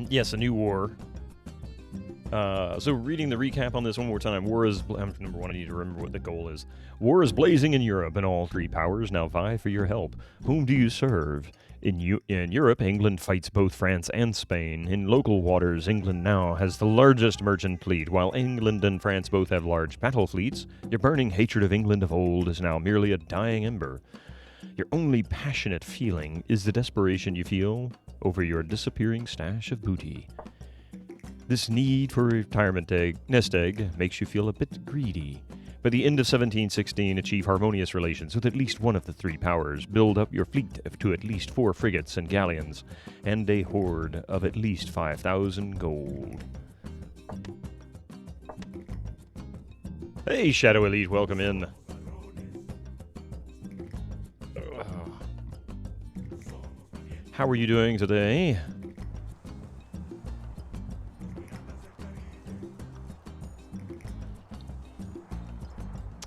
Yes, a new war. So reading the recap on this one more time. War is... Number one, I need to remember what the goal is. War is blazing in Europe, and all three powers now vie for your help. Whom do you serve? In Europe, England fights both France and Spain. In local waters, England now has the largest merchant fleet. While England and France both have large battle fleets, your burning hatred of England of old is now merely a dying ember. Your only passionate feeling is the desperation you feel over your disappearing stash of booty. This need for retirement nest egg makes you feel a bit greedy. By the end of 1716, achieve harmonious relations with at least one of the three powers, build up your fleet to at least 4 frigates and galleons, and a hoard of at least 5,000 gold. Hey, Shadow Elite, welcome in. How are you doing today?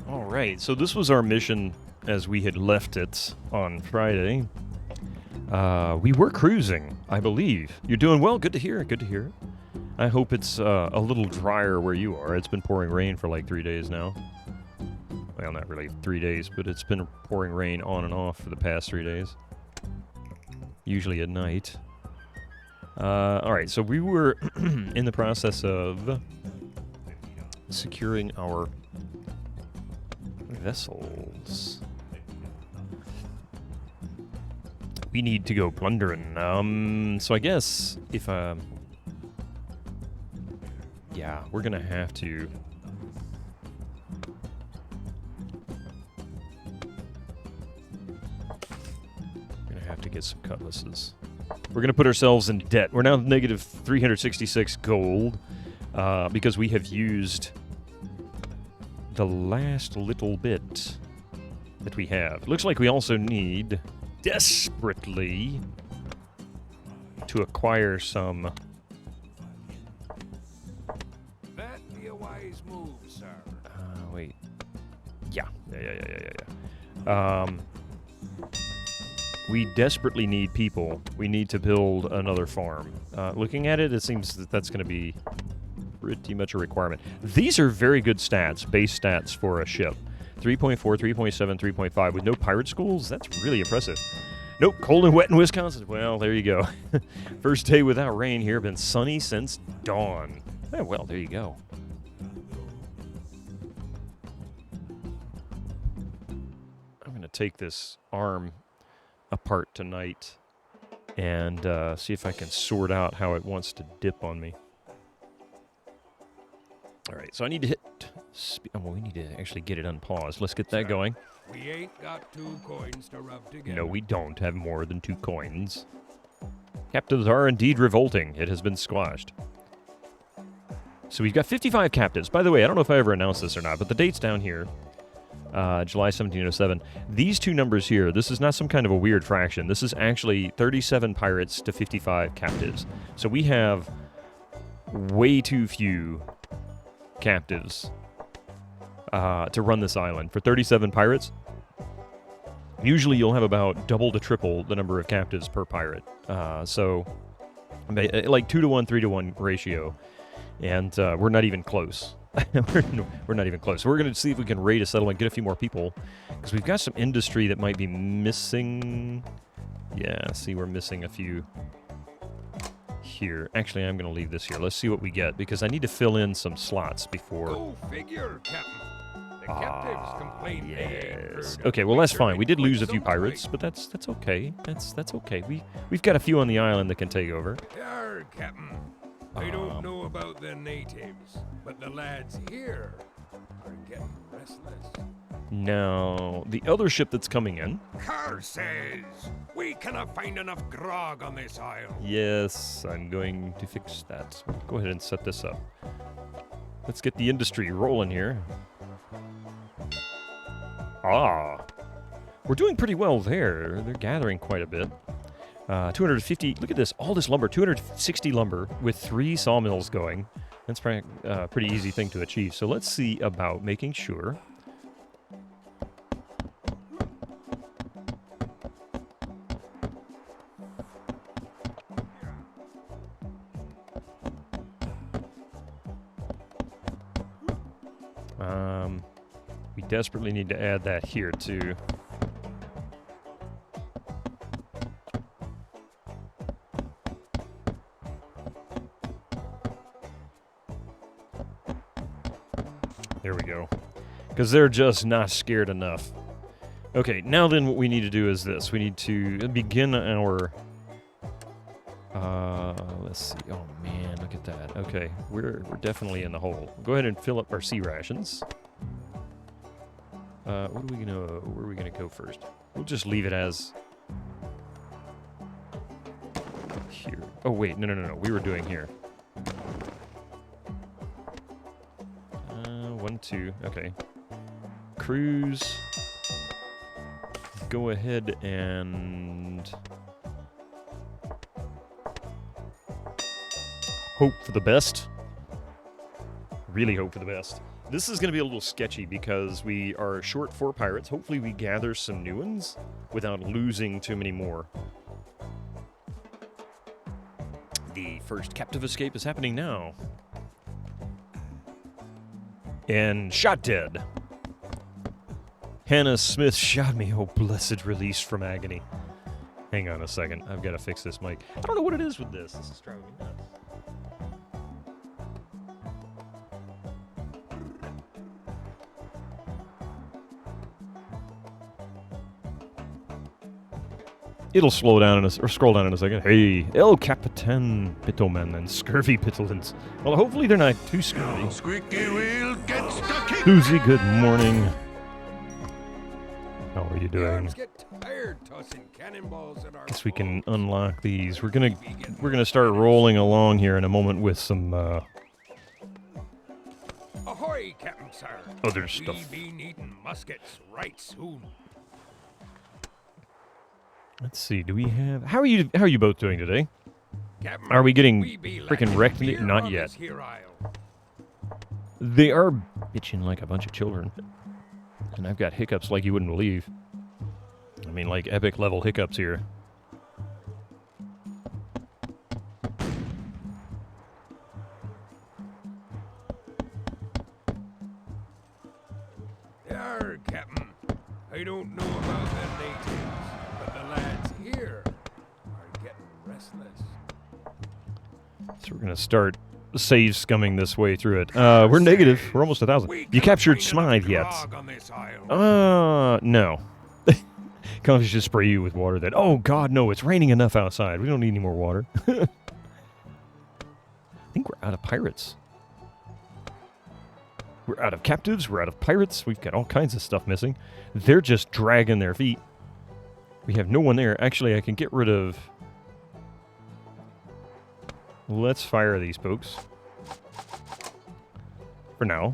Alright, so this was our mission as we had left it on Friday. We were cruising, I believe. You're doing well, good to hear, good to hear. I hope it's a little drier where you are. It's been pouring rain for like 3 days now. Well, not really 3 days, but it's been pouring rain on and off for the past 3 days. Usually at night. Alright, so we were in the process of securing our vessels. We need to go plundering. So I guess if yeah, we're gonna have to get some cutlasses. We're gonna put ourselves in debt. We're now negative 366 gold because we have used the last little bit that we have. Looks like we also need desperately to acquire some. That'd be a wise move, sir. Wait. Yeah. We desperately need people. We need to build another farm. Looking at it, it seems that that's going to be pretty much a requirement. These are very good stats, base stats for a ship. 3.4, 3.7, 3.5 with no pirate schools? That's really impressive. Nope, cold and wet in Wisconsin. Well, there you go. First day without rain here, been sunny since dawn. Oh, well, there you go. I'm going to take this arm apart tonight and see if I can sort out how it wants to dip on me. All right, so I need to hit... well, we need to actually get it unpaused. Let's get that going. We ain't got 2 coins to rub together. No, we don't have more than 2 coins. Captives are indeed revolting. It has been squashed. So we've got 55 captives. By the way, I don't know if I ever announced this or not, but the date's down here. July 1707. These two numbers here, this is not some kind of a weird fraction. This is actually 37 pirates to 55 captives. So we have way too few captives to run this island. For 37 pirates, usually you'll have about double to triple the number of captives per pirate. So like 2-to-1, 3-to-1 ratio. And we're not even close. We're not even close. So we're going to see if we can raid a settlement, get a few more people, because we've got some industry that might be missing. Yeah, see, we're missing a few here. Actually, I'm going to leave this here. Let's see what we get, because I need to fill in some slots before. Go figure, Captain. The captives complain. Yes. Okay, well that's fine. We did lose a few pirates, but that's okay. That's okay. We've got a few on the island that can take over. Yarr, Captain. I don't know about the natives, but the lads here are getting restless. Now, the other ship that's coming in. Curses! We cannot find enough grog on this isle. Yes, I'm going to fix that. Go ahead and set this up. Let's get the industry rolling here. We're doing pretty well there. They're gathering quite a bit. 250, look at this, all this lumber, 260 lumber with 3 sawmills going. That's probably a pretty easy thing to achieve. So let's see about making sure. We desperately need to add that here, too. There we go. Because they're just not scared enough. Okay, now then what we need to do is this. We need to begin our... let's see. Oh, man, look at that. Okay, we're definitely in the hole. Go ahead and fill up our sea rations. Where are we gonna go first? We'll just leave it as... here. Oh, wait, no. We were doing here. 1, 2, okay. Cruise. Go ahead and... hope for the best. Really hope for the best. This is going to be a little sketchy because we are short 4 pirates. Hopefully we gather some new ones without losing too many more. The first captive escape is happening now. And shot dead. Hannah Smith shot me. Oh, blessed release from agony. Hang on a second. I've got to fix this mic. I don't know what it is with this. This is driving me nuts. It'll slow down or scroll down in a second. Hey, El Capitan Pittleman and Scurvy Pittlins. Well, hopefully they're not too scurvy. Squeaky wheel, get stuck in. Susie, good morning. How are you doing? Get tired tossing cannonballs at our Guess we can foes. unlock these. We're gonna start rolling along here in a moment with some Ahoy, Captain Sir. other stuff. We be needing muskets right soon. Let's see. Do we have? How are you both doing today? Captain, Are we getting we be freaking lacking wrecked? beer Not on yet. this here isle. They are bitching like a bunch of children, and I've got hiccups like you wouldn't believe. I mean, like epic level hiccups here. There, Captain. I don't know about the natives, but the lads here are getting restless. So we're gonna start save scumming this way through it. We're negative. We're almost 1,000. We You can't captured find enough Smythe yet? grog on this isle. No. Can't just spray you with water then. Oh God, no! It's raining enough outside. We don't need any more water. I think we're out of pirates. We're out of captives. We're out of pirates. We've got all kinds of stuff missing. They're just dragging their feet. We have no one there. Actually, I can get rid of... Let's fire these folks. For now.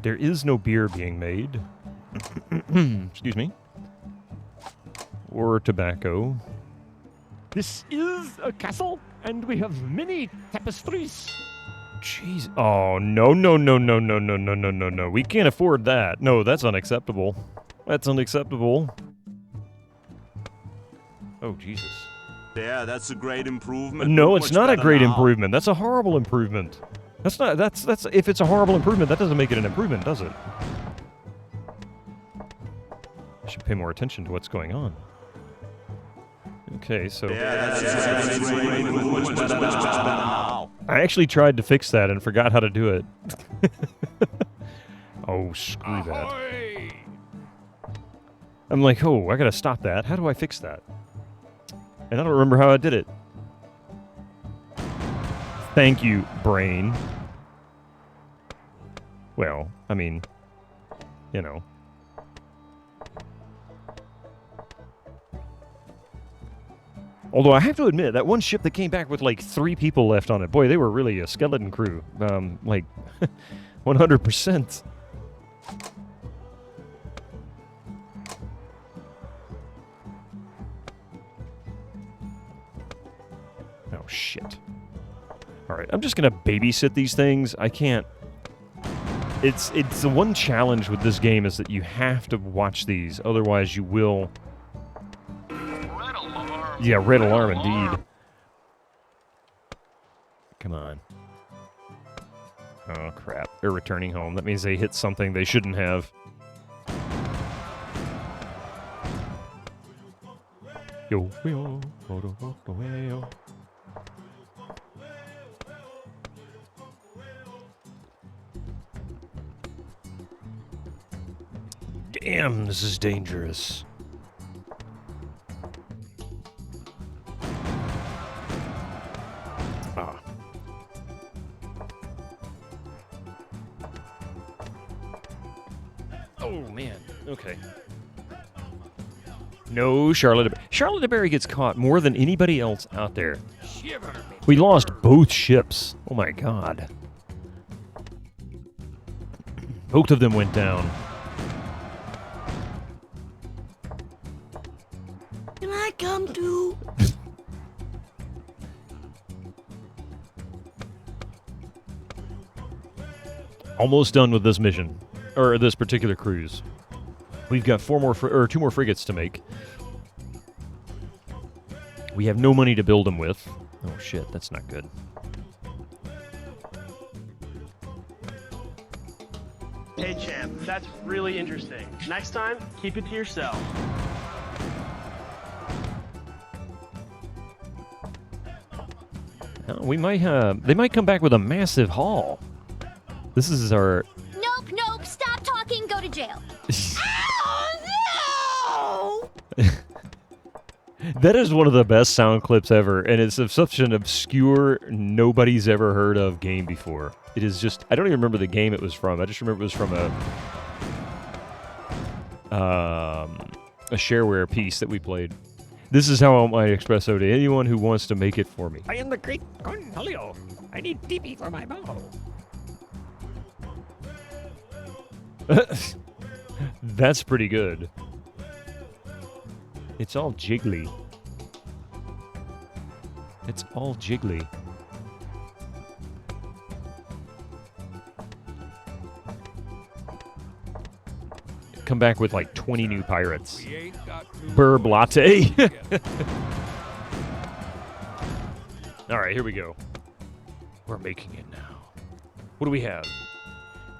There is no beer being made. Excuse me. Or tobacco. This is a castle, and we have many tapestries. Jeez. Oh, no. We can't afford that. No, that's unacceptable. That's unacceptable. Oh, Jesus. Yeah, that's a great improvement. No, Much it's not a better great now. improvement. That's a horrible improvement. That's if it's a horrible improvement, that doesn't make it an improvement, does it? I should pay more attention to what's going on. Okay, so Yeah, that's much better now. I actually tried to fix that and forgot how to do it. Oh, screw that. Ahoy! I'm like, oh, I gotta stop that. How do I fix that? And I don't remember how I did it. Thank you, brain. Well, I mean, you know. Although I have to admit, that one ship that came back with like 3 people left on it, boy, they were really a skeleton crew. Like, 100%. Oh, shit. Alright, I'm just gonna babysit these things. I can't... It's the one challenge with this game is that you have to watch these, otherwise you will... Red alarm. Yeah, red alarm indeed. Come on. Oh, crap. They're returning home. That means they hit something they shouldn't have. Yo, yo, yo. Damn, this is dangerous. Ah. Oh, man. Okay. No, Charlotte de Berry gets caught more than anybody else out there. Shiver me. We lost both ships. Oh, my God. Both of them went down. Can I come too? Almost done with this mission, or this particular cruise. We've got two more frigates to make. We have no money to build them with. Oh shit, that's not good. Hey champ, that's really interesting. Next time, keep it to yourself. We might they might come back with a massive haul. This is our... Nope, stop talking, go to jail. Oh, no! That is one of the best sound clips ever, and it's of such an obscure, nobody's ever heard of game before. It is just... I don't even remember the game it was from. I just remember it was from a shareware piece that we played. This is how I want my espresso to anyone who wants to make it for me. I am the great Cornelio. I need TP for my bow. That's pretty good. It's all jiggly. It's all jiggly. Come back with like 20 new pirates. We ain't got too Burb long latte. to get. Alright, here we go. We're making it now. What do we have?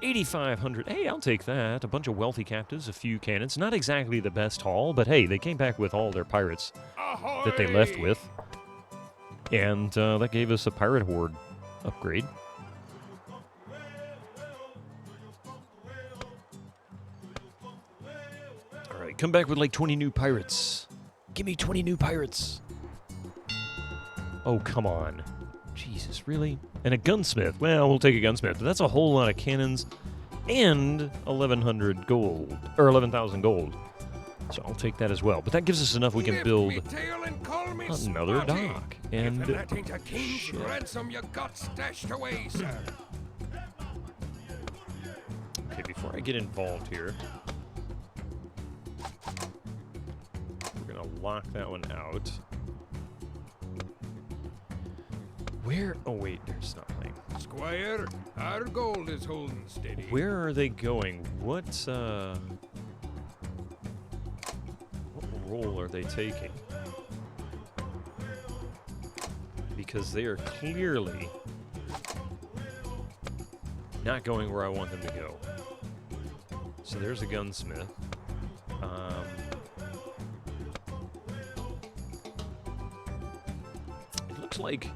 8,500. Hey, I'll take that. A bunch of wealthy captives, a few cannons. Not exactly the best haul, but hey, they came back with all their pirates that they left Ahoy! with. And that gave us a pirate horde upgrade. Alright, come back with like 20 new pirates. Give me 20 new pirates. Oh, come on. Jesus, really? And a gunsmith. Well, we'll take a gunsmith, but that's a whole lot of cannons and 1,100 gold, or 11,000 gold. So I'll take that as well. But that gives us enough we can Lift build me tail and call me another Spotty. dock. And If that ain't a king's shit. ransom you got stashed away, sir. Okay, before I get involved here, we're gonna lock that one out. Where? Oh wait, there's nothing. Squire, our gold is holding steady. Where are they going? What role are they taking? Because they are clearly not going where I want them to go. So there's a gunsmith. It looks like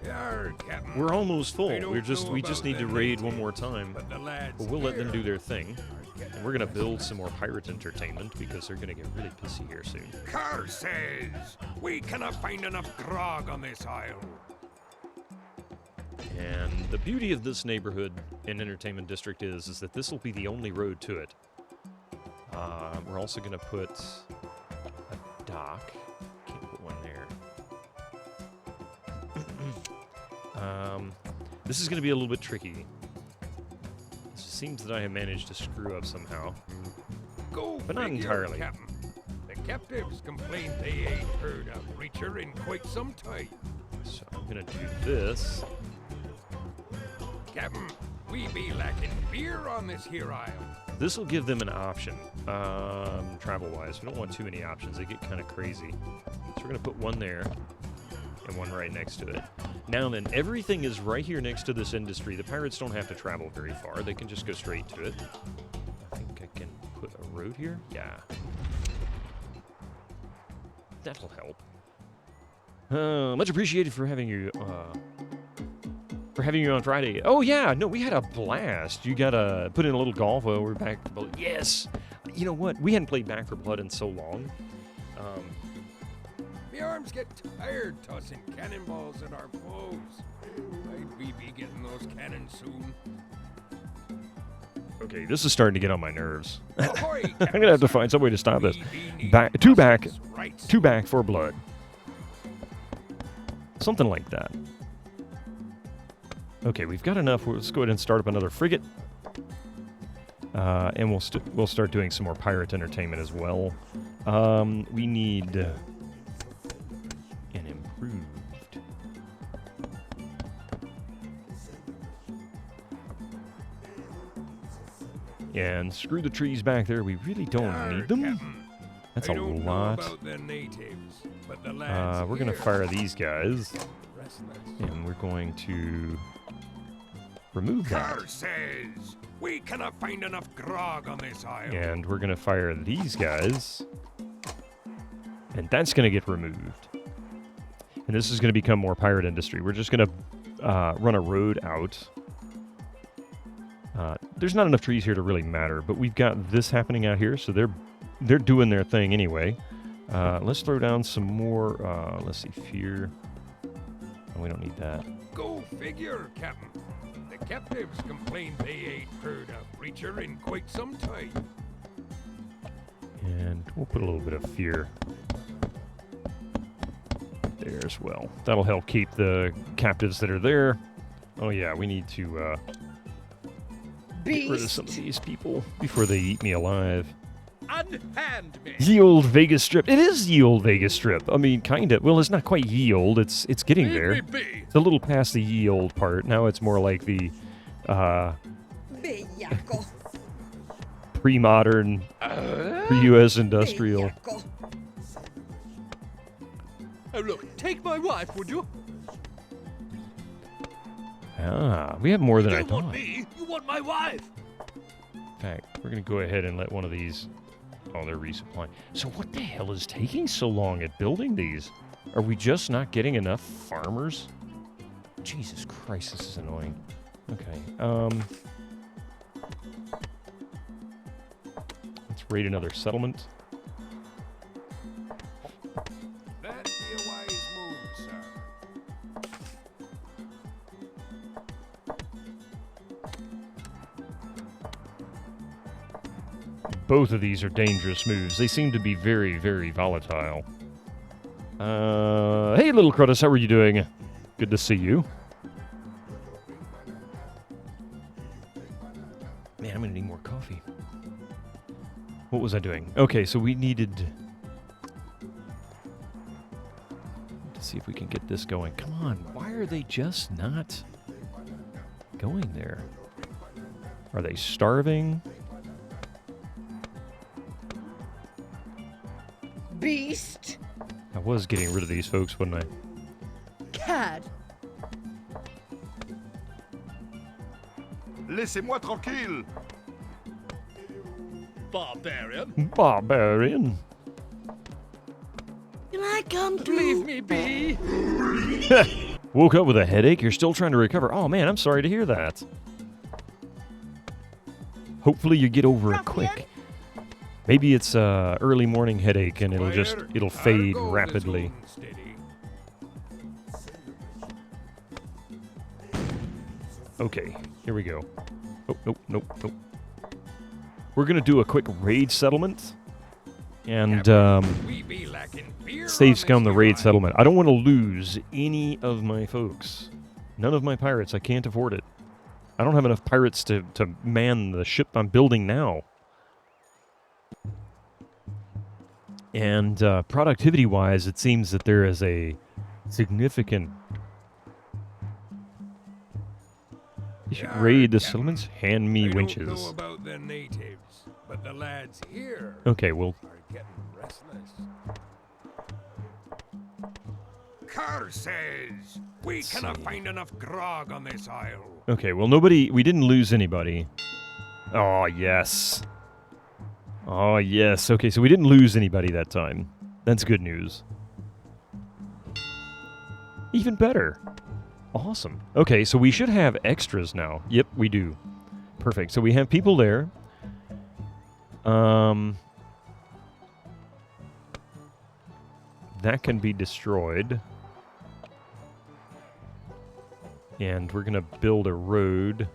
Yar, Captain. we're almost full. I don't We know just about need to them raid one natives, more time. But the lads But we'll let them do here their thing. are getting And we're gonna build restless. some more pirate entertainment because they're gonna get really pissy here soon. Curses! We cannot find enough grog on this isle. And the beauty of this neighborhood and entertainment district is that this will be the only road to it. We're also going to put a dock. Can't put one there. This is going to be a little bit tricky. It seems that I have managed to screw up somehow. Go But not figure, entirely. Captain. The captives complain they ain't heard a preacher in quite some time. So I'm going to do this. Captain, we be lacking beer on this here isle. This will give them an option, travel-wise. We don't want too many options. They get kind of crazy. So we're going to put one there and one right next to it. Now then, everything is right here next to this industry. The pirates don't have to travel very far. They can just go straight to it. I think I can put a road here. Yeah. That'll help. Much appreciated for having you on Friday. Oh yeah, no, we had a blast. You gotta put in a little golf while we're back for blood. Yes. You know what? We hadn't played Back for Blood in so long. My arms get tired tossing cannonballs at our foes. Might we be getting those cannons soon? Okay, this is starting to get on my nerves. Ahoy, I'm gonna have to find some way to stop this. Two back for blood. Something like that. Okay, we've got enough. Let's go ahead and start up another frigate. And we'll start doing some more pirate entertainment as well. We need an improved. And screw the trees back there. We really don't need them. That's a lot. We're going to fire these guys. And we're going to remove that. Says we cannot find enough grog on this island. And we're going to fire these guys. And that's going to get removed. And this is going to become more pirate industry. We're just going to run a road out. There's not enough trees here to really matter, but we've got this happening out here, so they're doing their thing anyway. Let's throw down some more, let's see, fear. Oh, we don't need that. Go figure, Captain. The captives complained they ain't heard a preacher in quite some time. And we'll put a little bit of fear there as well. That'll help keep the captives that are there. Oh yeah, we need to get rid of some of these people before they eat me alive. Unhand me. Ye old Vegas Strip. It is ye old Vegas Strip. I mean, kind of. Well, it's not quite ye old. It's getting there. It's a little past the ye old part. Now it's more like the pre-modern, pre-U.S. industrial. Oh look, take my wife, would you? Ah, we have more than I thought. Want me, you want my wife. In fact, we're going to go ahead and let one of these... Oh, they're resupplying. So what the hell is taking so long at building these? Are we just not getting enough farmers? Jesus Christ, this is annoying. Okay, let's raid another settlement. That'd be a wise move, sir. Both of these are dangerous moves. They seem to be very, very volatile. Hey, little Crotus, how are you doing? Good to see you. Man, I'm gonna need more coffee. What was I doing? Okay, so we needed to see if we can get this going. Come on, why are they just not going there? Are they starving? Beast. I was getting rid of these folks, wasn't I? Cad. Laissez-moi tranquille. Barbarian. Barbarian. Can I come to? Leave me be. Woke up with a headache? You're still trying to recover? Oh man, I'm sorry to hear that. Hopefully you get over it quick. Maybe it's a early morning headache and it'll fade rapidly. Okay, here we go. Oh, nope. We're gonna do a quick raid settlement and save scum the raid settlement. I don't want to lose any of my folks. None of my pirates. I can't afford it. I don't have enough pirates to man the ship I'm building now. And productivity-wise, it seems that there is a significant... You should raid the settlements. Hand me winches. I don't know about the natives, but the lads here okay, well... are getting restless. car says we cannot find enough grog on this isle. Okay, well, we didn't lose anybody. Oh, yes. Oh, yes. Okay, so we didn't lose anybody that time. That's good news. Even better. Awesome. Okay, so we should have extras now. Yep, we do. Perfect. So we have people there. That can be destroyed. And we're going to build a road.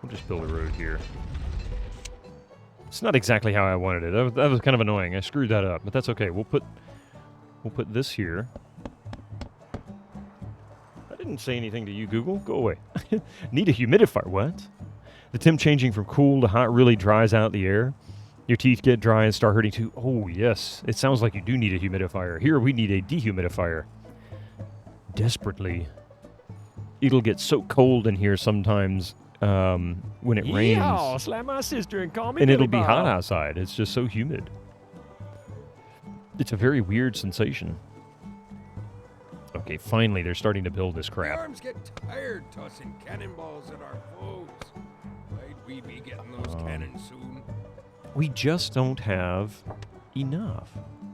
We'll just build a road here. It's not exactly how I wanted it. That was kind of annoying. I screwed that up, but that's okay. We'll put this here. I didn't say anything to you, Google. Go away. Need a humidifier. What? The temp changing from cool to hot really dries out the air. Your teeth get dry and start hurting too. Oh, yes. It sounds like you do need a humidifier. Here, we need a dehumidifier. Desperately. It'll get so cold in here sometimes when it rains. Yeah, slam my sister and call me And Billy it'll be hot Bob. outside. It's just so humid. It's a very weird sensation. Okay, finally, they're starting to build this The crap. arms get tired tossing cannonballs at our foes. Might we be getting those cannons soon? We just don't have enough.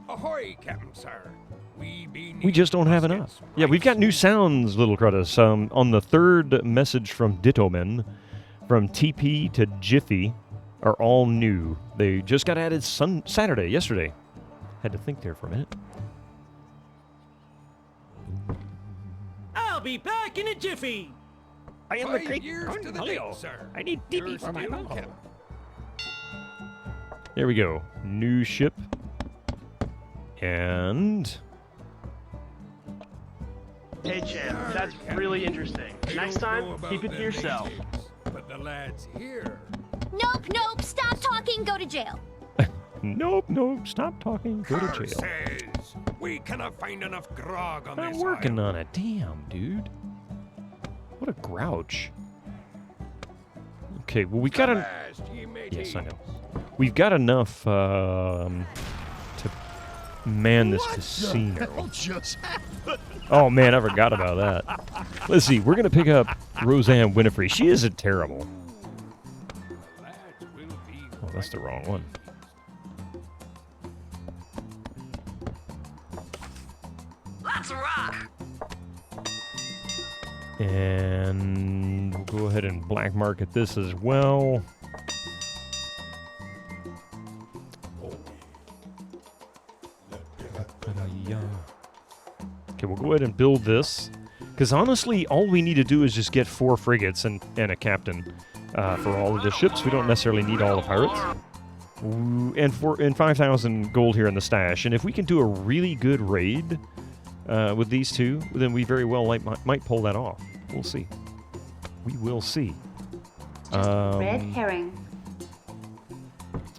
Ahoy, Captain Sir. We just don't have enough. Yeah, we've got new sounds, Little Crudus. On the third message from Dittoman, from TP to Jiffy, are all new. They just got added yesterday. Had to think there for a minute. I'll be back in a jiffy. I am the 5 great years to the Cornelio. date, sir. I need You're DB for my still mouth. Captain. There we go. New ship. And... Hey, champ, that's really interesting. I Next don't time, know about keep it to them yourself. natives, But the lads here Nope, stop talking, go to jail. Nope, stop talking, go to car jail. says we cannot find enough grog on I'm this working isle. on it. Damn, dude. What a grouch. Okay, well, we got an... Fast, ye mateys. Yes, I know. We've got enough to man this casino. just happened? Oh, man, I forgot about that. Let's see. We're going to pick up Roseanne Winifrey. She isn't terrible. Lads will be Oh, that's the wrong one. Let's rock. And we'll go ahead and black market this as well. Okay, we'll go ahead and build this. Because honestly, all we need to do is just get 4 frigates and a captain for all of the ships. We don't necessarily need all the pirates. Ooh, and 5,000 gold here in the stash. And if we can do a really good raid with these two, then we very well might pull that off. We'll see. We will see. Red herring.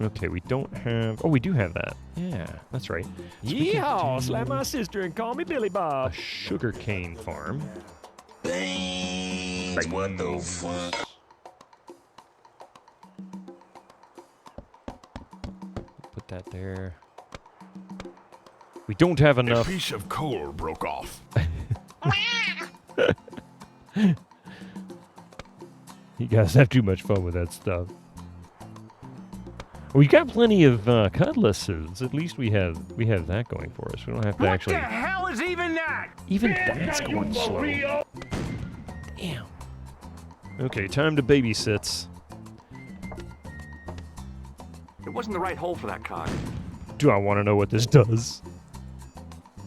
Okay, we don't have... Oh, we do have that. Yeah, that's right. So we can Yeehaw, do slam my sister and call me Billy a Bob. sugarcane farm. What the fuck? Put that there. We don't have A enough... piece of coal broke off. You guys have too much fun with that stuff. We've got plenty of cutlasses. At least we have that going for us. We don't have to actually... What the hell is even that? Even that's going slow. Damn. Okay, time to babysits. It wasn't the right hole for that cock. Do I want to know what this does?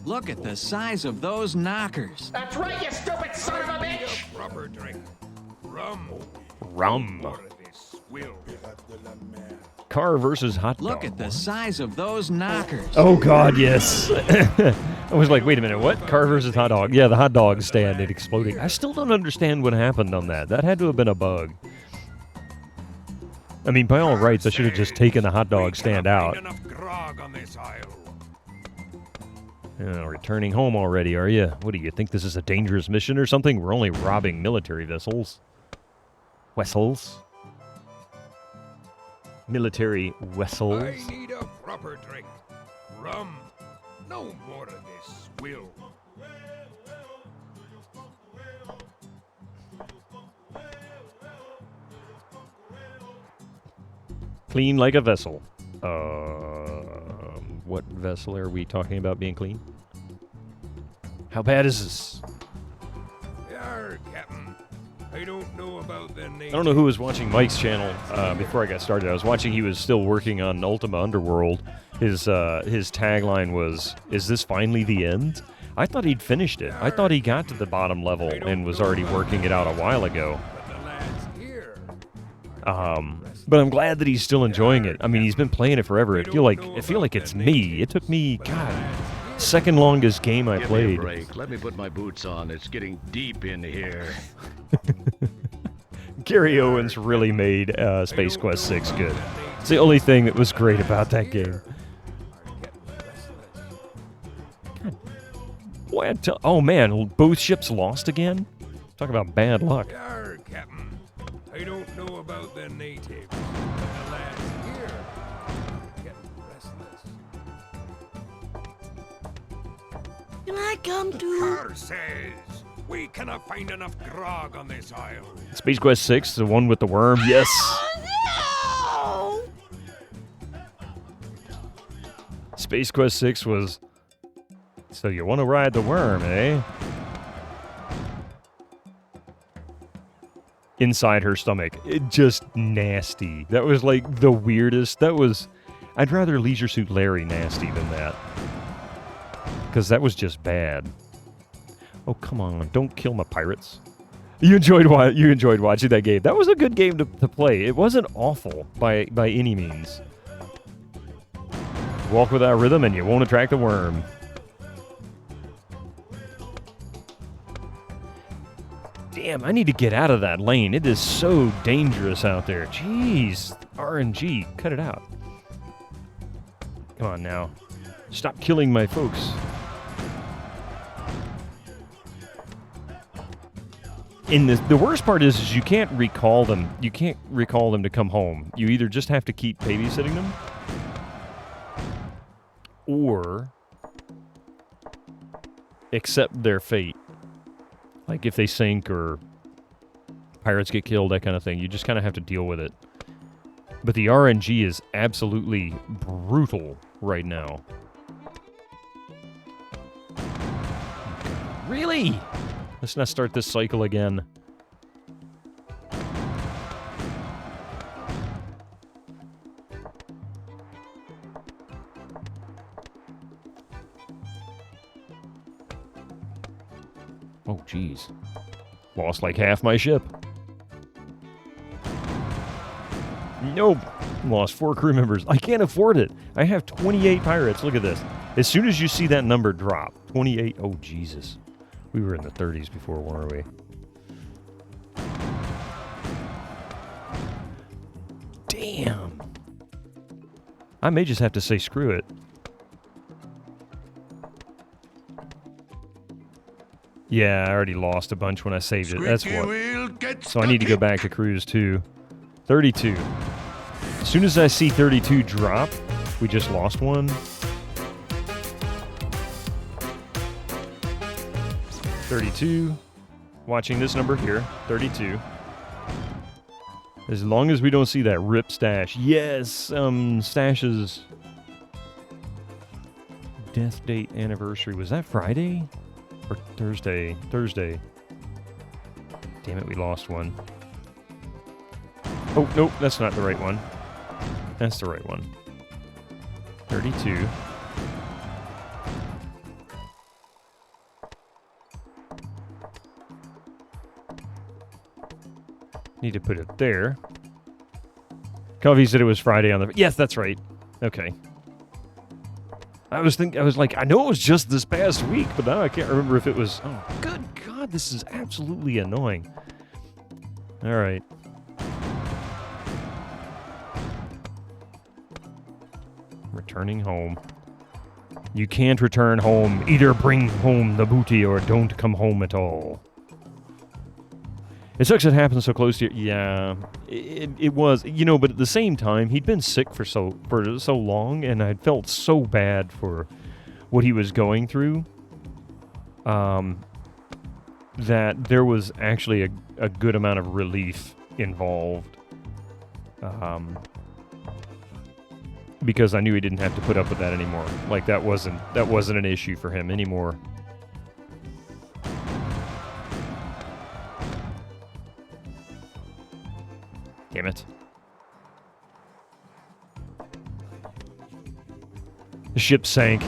Look at the size of those knockers. That's right, you stupid son of a bitch! A proper drink. Rum. Rum. More of this will. Car versus hot dog. Look at the size of those knockers. Oh, God, yes. I was like, wait a minute, what? Car versus hot dog. Yeah, the hot dog stand and exploding. I still don't understand what happened on that. That had to have been a bug. I mean, by all rights, I should have just taken the hot dog stand out. Enough grog on this isle. Returning home already, are you? What do you think, this is a dangerous mission or something? We're only robbing military vessels. Vessels. military vessels. I need a proper drink. Rum. No more of this swill. Clean like a vessel. What vessel are we talking about being clean? How bad is this? Yar, Captain. I don't know about the name. I don't know who was watching Mike's channel before I got started. I was watching. He was still working on Ultima Underworld. His tagline was, "Is this finally the end?" I thought he'd finished it. I thought he got to the bottom level and was already working it out a while ago. But the lads here. But I'm glad that he's still enjoying it. I mean, he's been playing it forever. I feel like it's me. It took me, God, second longest game I Give played. me a break. Let me put my boots on. It's getting deep in here. Gary Owens really made Space Quest 6 good. It's the only thing that was great about that game. What? Oh man, both ships lost again? Talk about bad luck. Yar, Captain. I don't know about the natives, but the lads here are getting restless. Can I come The too? car says we cannot find enough grog on this isle. Space Quest 6, the one with the worm? Yes. No! Space Quest 6 was... So you want to ride the worm, eh? Inside her stomach. It just nasty. That was like the weirdest. That was... I'd rather Leisure Suit Larry nasty than that. Because that was just bad. Oh, come on. Don't kill my pirates. You enjoyed watching that game. That was a good game to play. It wasn't awful by any means. Walk without rhythm and you won't attract a worm. Damn, I need to get out of that lane. It is so dangerous out there. Jeez, RNG, cut it out. Come on now. Stop killing my folks. And the worst part is you can't recall them. You can't recall them to come home. You either just have to keep babysitting them, or accept their fate. Like if they sink or pirates get killed, that kind of thing. You just kind of have to deal with it. But the RNG is absolutely brutal right now. Really? Let's not start this cycle again. Oh, jeez. Lost like half my ship. Nope. Lost 4 crew members. I can't afford it. I have 28 pirates. Look at this. As soon as you see that number drop, 28. Oh, Jesus. We were in the 30s before, weren't we? Damn. I may just have to say screw it. Yeah, I already lost a bunch when I saved it. That's what. So I need to go back to cruise 2. 32. As soon as I see 32 drop, we just lost one. 32. Watching this number here. 32. As long as we don't see that rip stash. Yes, Stash's death date anniversary. Was that Friday? Or Thursday? Thursday. Damn it, we lost one. Oh, nope, that's not the right one. That's the right one. 32. Need to put it there. Covey said it was Friday on the... Yes, that's right. Okay. I was like, I know it was just this past week, but now I can't remember if it was... Oh, good God, this is absolutely annoying. All right. Returning home. You can't return home. Either bring home the booty or don't come home at all. It sucks it happened so close to you. Yeah, it was, you know, but at the same time, he'd been sick for so long, and I felt so bad for what he was going through, that there was actually a good amount of relief involved, because I knew he didn't have to put up with that anymore. Like, that wasn't an issue for him anymore. Damn it. The ship sank.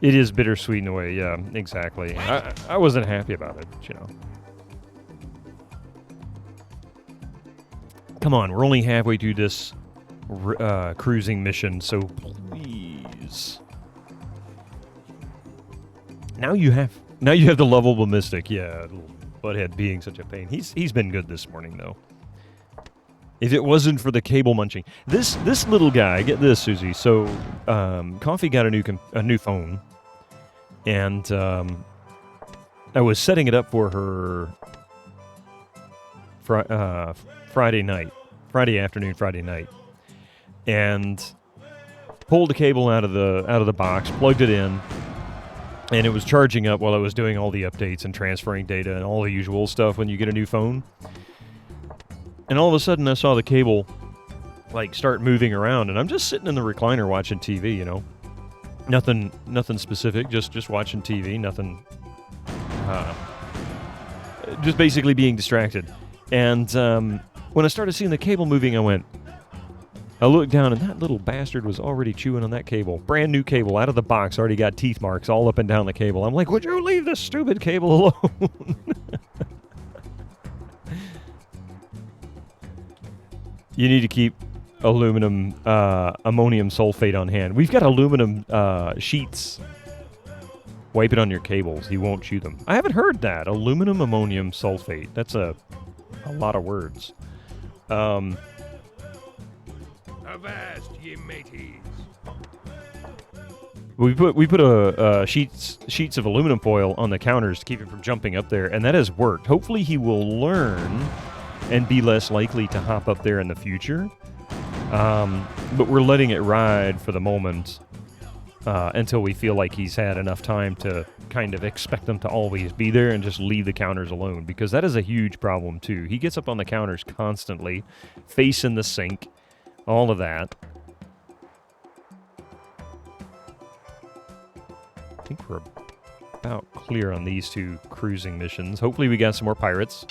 It is bittersweet in a way, yeah, exactly. I wasn't happy about it, you know. Come on, we're only halfway through this cruising mission, so please. Now you have the lovable mystic, yeah. Butthead being such a pain. He's been good this morning though. If it wasn't for the cable munching, this little guy, get this, Susie. So, Coffee got a new phone, and I was setting it up for her Friday afternoon, Friday night, and pulled the cable out of the box, plugged it in. And it was charging up while I was doing all the updates and transferring data and all the usual stuff when you get a new phone. And all of a sudden I saw the cable like start moving around, and I'm just sitting in the recliner watching TV, you know. Nothing specific, just watching TV, nothing, just basically being distracted. And when I started seeing the cable moving, I looked down, and that little bastard was already chewing on that cable. Brand new cable, out of the box, already got teeth marks all up and down the cable. I'm like, would you leave this stupid cable alone? You need to keep ammonium sulfate on hand. We've got aluminum sheets. Wipe it on your cables. He won't chew them. I haven't heard that. Aluminum ammonium sulfate. That's a lot of words. Avast, ye mateys. We put sheets of aluminum foil on the counters to keep him from jumping up there, and that has worked. Hopefully he will learn and be less likely to hop up there in the future. But we're letting it ride for the moment until we feel like he's had enough time to kind of expect them to always be there and just leave the counters alone, because that is a huge problem too. He gets up on the counters constantly, face in the sink, all of that. I think we're about clear on these two cruising missions. Hopefully we got some more pirates.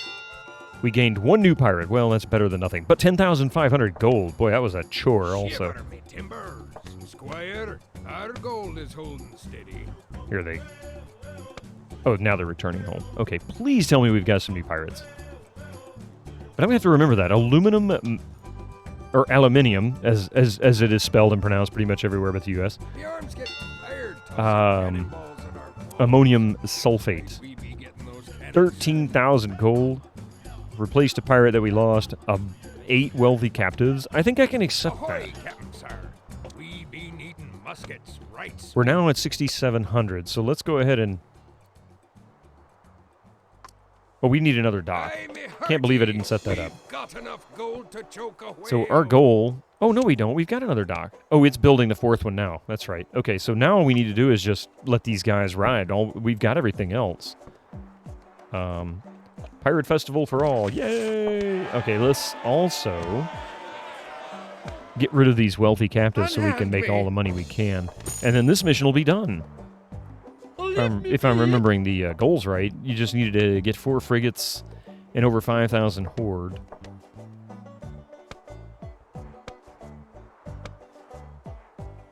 We gained one new pirate. Well, that's better than nothing. But 10,500 gold. Boy, that was a chore also. Shiver me timbers, Squire. Our gold is holding steady. Here they... Oh, now they're returning home. Okay, please tell me we've got some new pirates. But I'm going to have to remember that. Aluminum... or aluminium, as it is spelled and pronounced pretty much everywhere but the U.S. The arms get tired tossing cannonballs at our balls. Ammonium sulfate. We be getting those cannons 13,000 gold. Replaced a pirate that we lost. 8 wealthy captives. I think I can accept Ahoy, that. Captain Sir. We be needing muskets, right? We're now at 6,700, so let's go ahead and... Oh, we need another dock. Can't believe I didn't set that up. Got enough gold to choke a whale. So our goal... Oh, no, we don't. We've got another dock. Oh, it's building the 4th one now. That's right. Okay, so now all we need to do is just let these guys ride. We've got everything else. Pirate Festival for all. Yay! Okay, let's also get rid of these wealthy captives so we can make all the money we can. And then this mission will be done. If I'm remembering the goals right, you just needed to get 4 frigates and over 5,000 horde.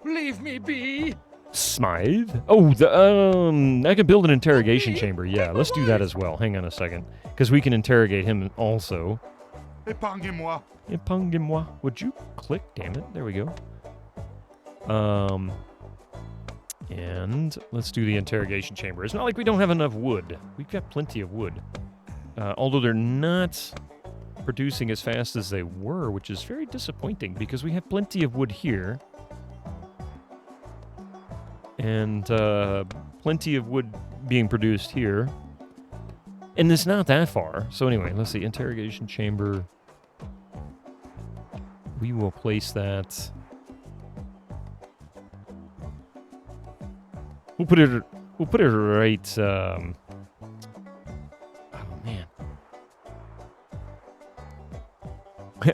Leave me be. Smythe? Oh, I can build an interrogation chamber. Yeah, let's do that as well. Hang on a second. Because we can interrogate him also. Épargnez-moi. Épargnez-moi. Would you click? Damn it. There we go. And let's do the interrogation chamber. It's not like we don't have enough wood. We've got plenty of wood. Although they're not producing as fast as they were, which is very disappointing because we have plenty of wood here. And plenty of wood being produced here. And it's not that far. So anyway, let's see. Interrogation chamber. We will place that. We'll put it right. Oh man.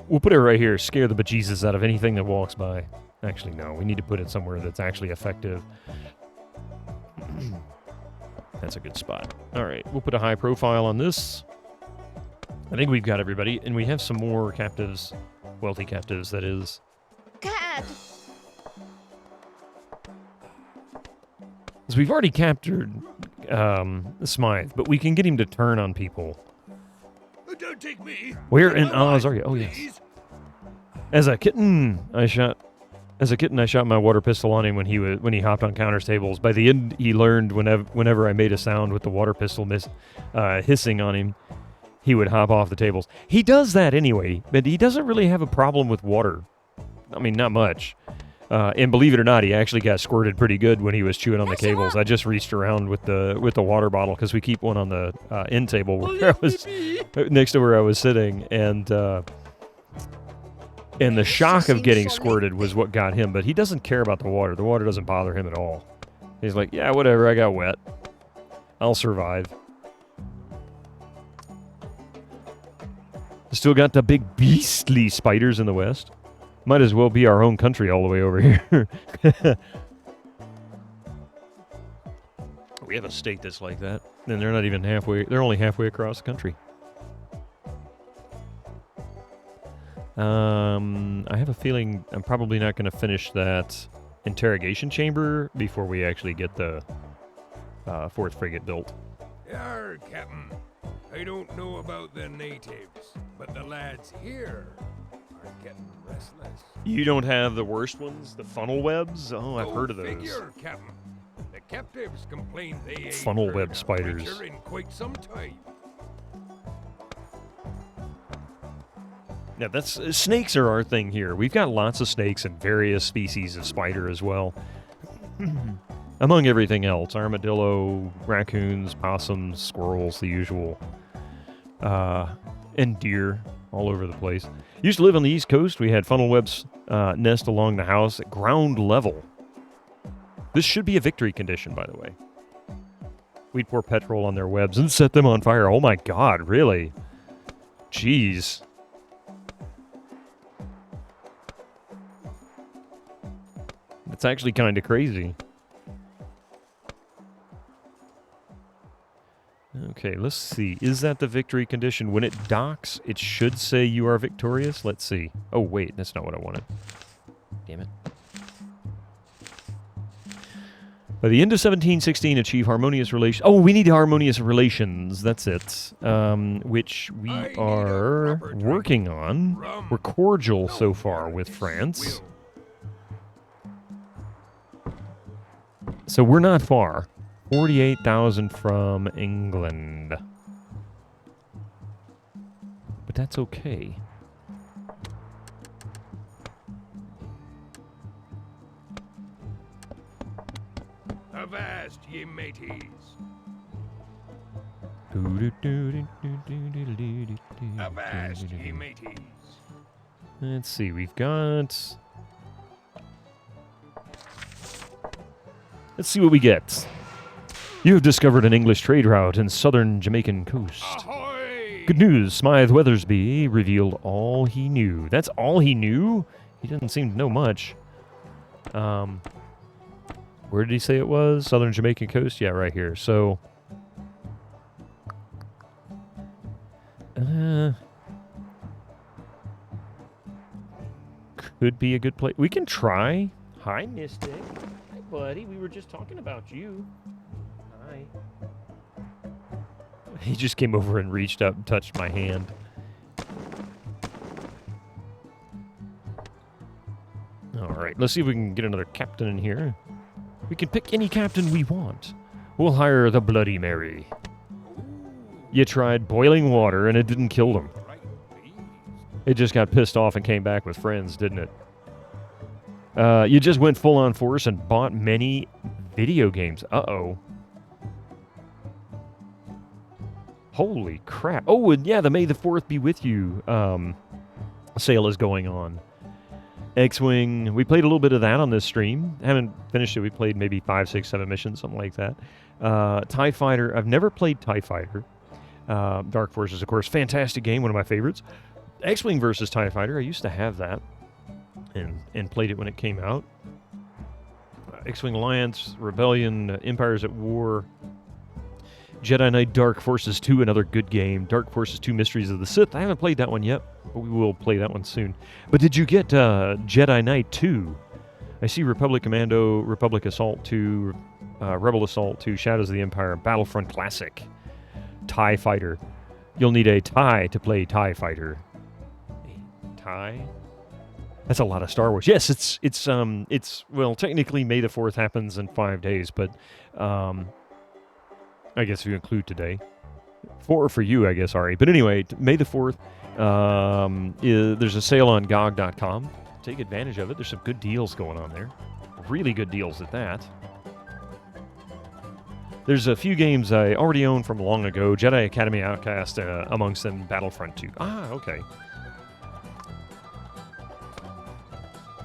We'll put it right here. Scare the bejesus out of anything that walks by. Actually, no. We need to put it somewhere that's actually effective. That's a good spot. All right, we'll put a high profile on this. I think we've got everybody, and we have some more captives, wealthy captives, that is. God. So we've already captured Smythe, but we can get him to turn on people. Don't take me. Where in Oz are you? Oh, yes. As a kitten, I shot my water pistol on him when he hopped on counter tables. By the end, he learned whenever I made a sound with the water pistol hissing on him, he would hop off the tables. He does that anyway, but he doesn't really have a problem with water. I mean, not much. And believe it or not, he actually got squirted pretty good when he was chewing on the cables. I just reached around with the water bottle because we keep one on the end table where I was next to where I was sitting, and the shock of getting squirted was what got him. But he doesn't care about the water. The water doesn't bother him at all. He's like, yeah, whatever. I got wet. I'll survive. Still got the big beastly spiders in the west. Might as well be our own country all the way over here. We have a state that's like that, and they're not even halfway. They're only halfway across the country. I have a feeling I'm probably not going to finish that interrogation chamber before we actually get the 4th frigate built. Yar, Captain. I don't know about the natives, but the lads here are getting restless. You don't have the worst ones, the funnel webs? Oh, I've heard of those. Figure, Captain. The captives complained they ain't Funnel heard web a spiders. creature in quite some time. Yeah, snakes are our thing here. We've got lots of snakes and various species of spider as well. Among everything else, armadillo, raccoons, possums, squirrels, the usual. And deer all over the place. Used to live on the East Coast. We had funnel webs nest along the house at ground level. This should be a victory condition, by the way. We'd pour petrol on their webs and set them on fire. Oh my God, really? Jeez. It's actually kind of crazy. Okay, let's see. Is that the victory condition? When it docks, it should say you are victorious. Let's see. Oh, wait. That's not what I wanted. Damn it. By the end of 1716, achieve harmonious relations. Oh, we need harmonious relations. That's it. Which we are working on. We're cordial so far with France. So we're not far. 48,000 from England. But that's okay. Avast, ye mateys. Avast, ye mateys. Let's see, we've got... Let's see what we get. You have discovered an English trade route in southern Jamaican coast. Ahoy! Good news, Smythe Weathersby revealed all he knew. That's all he knew? He doesn't seem to know much. Where did he say it was? Southern Jamaican coast? Yeah, right here. So... could be a good place. We can try. Hi, Mystic. Hi, buddy. We were just talking about you. Hi. He just came over and reached up and touched my hand. All right, let's see if we can get another captain in here. We can pick any captain we want. We'll hire the Bloody Mary. You tried boiling water and it didn't kill them. It just got pissed off and came back with friends, didn't it? You just went full on force and bought many video games. Uh-oh. Holy crap. Oh, and yeah, the May the 4th be with you sale is going on. X-Wing, we played a little bit of that on this stream. Haven't finished it. We played maybe 5, 6, 7 missions, something like that. TIE Fighter, I've never played TIE Fighter. Dark Forces, of course, fantastic game, one of my favorites. X-Wing versus TIE Fighter, I used to have that and played it when it came out. X-Wing Alliance, Rebellion, Empires at War, Jedi Knight Dark Forces 2, another good game. Dark Forces 2 Mysteries of the Sith. I haven't played that one yet, but we will play that one soon. But did you get Jedi Knight 2? I see Republic Commando, Republic Assault 2, Rebel Assault 2, Shadows of the Empire, Battlefront Classic, TIE Fighter. You'll need a TIE to play TIE Fighter. A TIE? That's a lot of Star Wars. Yes, it's well, technically May the 4th happens in 5 days, but I guess if you include today. 4 for you, I guess, Ari. But anyway, May the 4th, there's a sale on GOG.com. Take advantage of it. There's some good deals going on there. Really good deals at that. There's a few games I already own from long ago. Jedi Academy Outcast, amongst them Battlefront 2. Ah, okay.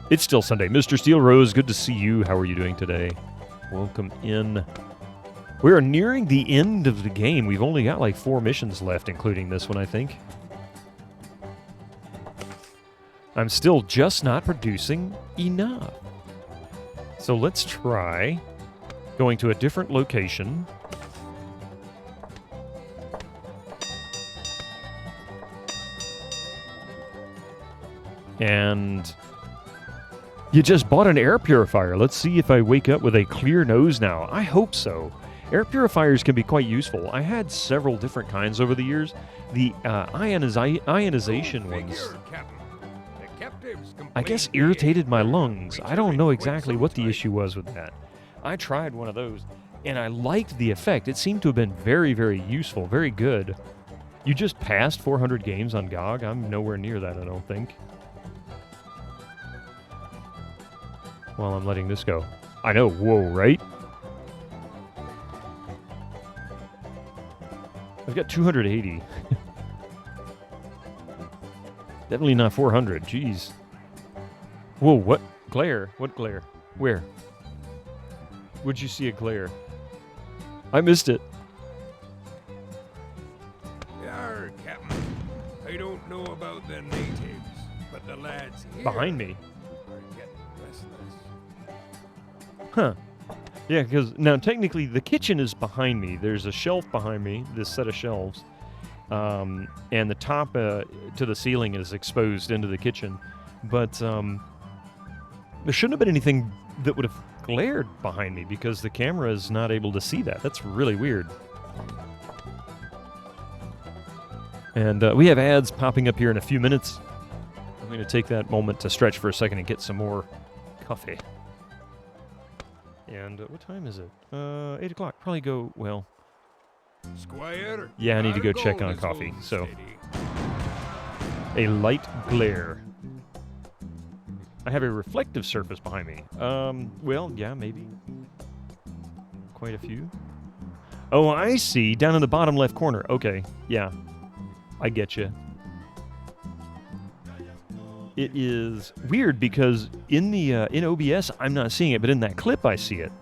It's still Sunday. Mr. Steel Rose, good to see you. How are you doing today? Welcome in. We are nearing the end of the game. We've only got like 4 missions left, including this one, I think. I'm still just not producing enough. So let's try going to a different location. And you just bought an air purifier. Let's see if I wake up with a clear nose now. I hope so. Air purifiers can be quite useful. I had several different kinds over the years. The ionization ones, I guess, irritated my lungs. I don't know exactly what the issue was with that. I tried one of those, and I liked the effect. It seemed to have been very, very useful, very good. You just passed 400 games on GOG. I'm nowhere near that, I don't think. Well, I'm letting this go. I know, whoa, right? I've got 280. Definitely not 400, jeez. Whoa, what? Glare? What glare? Where? Would you see a glare? I missed it. Yarr, Captain. I don't know about the natives, but the lads here Behind me. are getting restless. Huh. Yeah, because now technically the kitchen is behind me. There's a shelf behind me, this set of shelves. And the top to the ceiling is exposed into the kitchen. But there shouldn't have been anything that would have glared behind me because the camera is not able to see that. That's really weird. And we have ads popping up here in a few minutes. I'm going to take that moment to stretch for a second and get some more coffee. And what time is it? 8 o'clock. Probably go, well... Squire, yeah, I need to go our check goal on is coffee, holding so... steady. A light glare. I have a reflective surface behind me. Well, yeah, maybe. Quite a few. Oh, I see. Down in the bottom left corner. Okay, yeah. I get you. It is weird because in the in OBS I'm not seeing it, but in that clip I see it.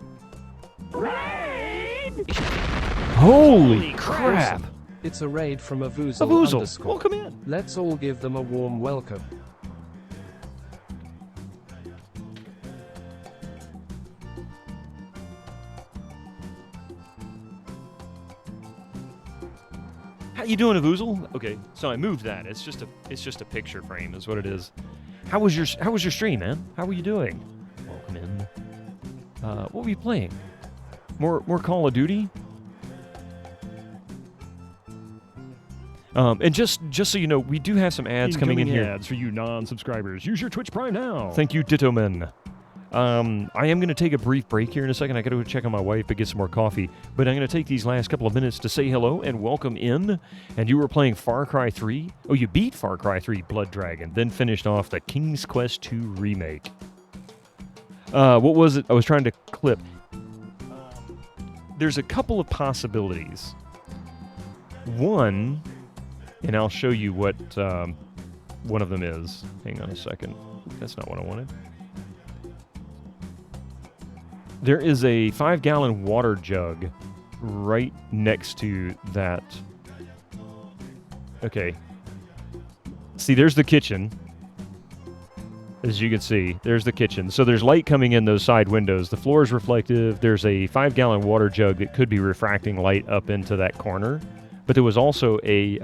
Holy crap! It's a raid from Avoozle. Avoozle, welcome in. Let's all give them a warm welcome. How you doing, Avoozle? Okay, so I moved that. It's just a picture frame, is what it is. How was your stream, man? How were you doing? Welcome in. What were you playing? More Call of Duty? And just so you know, we do have some ads coming in here. Ads for you non-subscribers. Use your Twitch Prime now. Thank you, Ditto Men. I am going to take a brief break here in a second. I got to go check on my wife and get some more coffee. But I'm going to take these last couple of minutes to say hello and welcome in. And you were playing Far Cry 3. Oh, you beat Far Cry 3 Blood Dragon, then finished off the King's Quest 2 remake. What was it? I was trying to clip. There's a couple of possibilities. one, and I'll show you what one of them is. Hang on a second. That's not what I wanted. There is a 5-gallon water jug right next to that. Okay. See, there's the kitchen. As you can see, there's the kitchen. So there's light coming in those side windows. The floor is reflective. There's a 5-gallon water jug that could be refracting light up into that corner. But there was also a,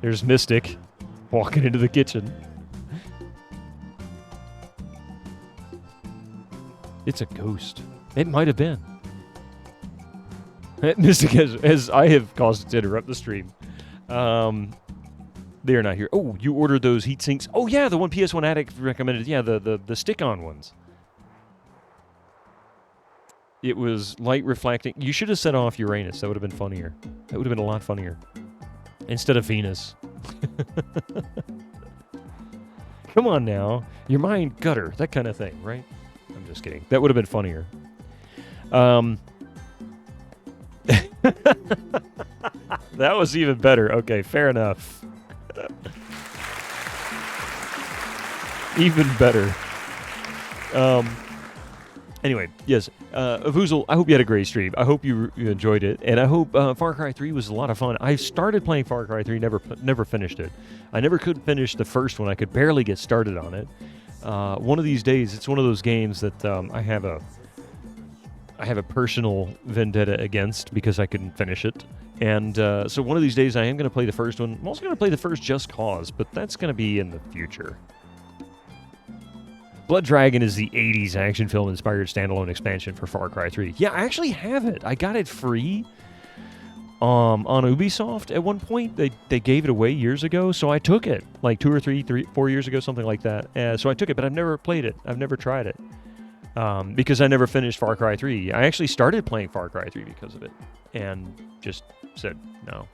there's Mystic walking into the kitchen. It's a ghost. It might have been. Mystic, as I have caused it to interrupt the stream. They are not here. Oh, you ordered those heat sinks. Oh, yeah, the one PS1 Addict recommended. Yeah, the stick-on ones. It was light reflecting. You should have set off Uranus. That would have been funnier. That would have been a lot funnier. Instead of Venus. Come on now. Your mind gutter. That kind of thing, right? I'm just kidding. That would have been funnier. That was even better. Okay, fair enough. Even better. Anyway, yes. Voozle, I hope you had a great stream. I hope you enjoyed it. And I hope Far Cry 3 was a lot of fun. I started playing Far Cry 3, never finished it. I never could finish the first one. I could barely get started on it. One of these days, it's one of those games that I have a personal vendetta against because I couldn't finish it. And so one of these days I am going to play the first one. I'm also going to play the first Just Cause, but that's going to be in the future. Blood Dragon is the 80s action film-inspired standalone expansion for Far Cry 3. Yeah, I actually have it. I got it free on Ubisoft at one point. They gave it away years ago, so I took it. Like 4 years ago, something like that. So I took it, but I've never played it. I've never tried it. Because I never finished Far Cry 3. I actually started playing Far Cry 3 because of it, and just said no.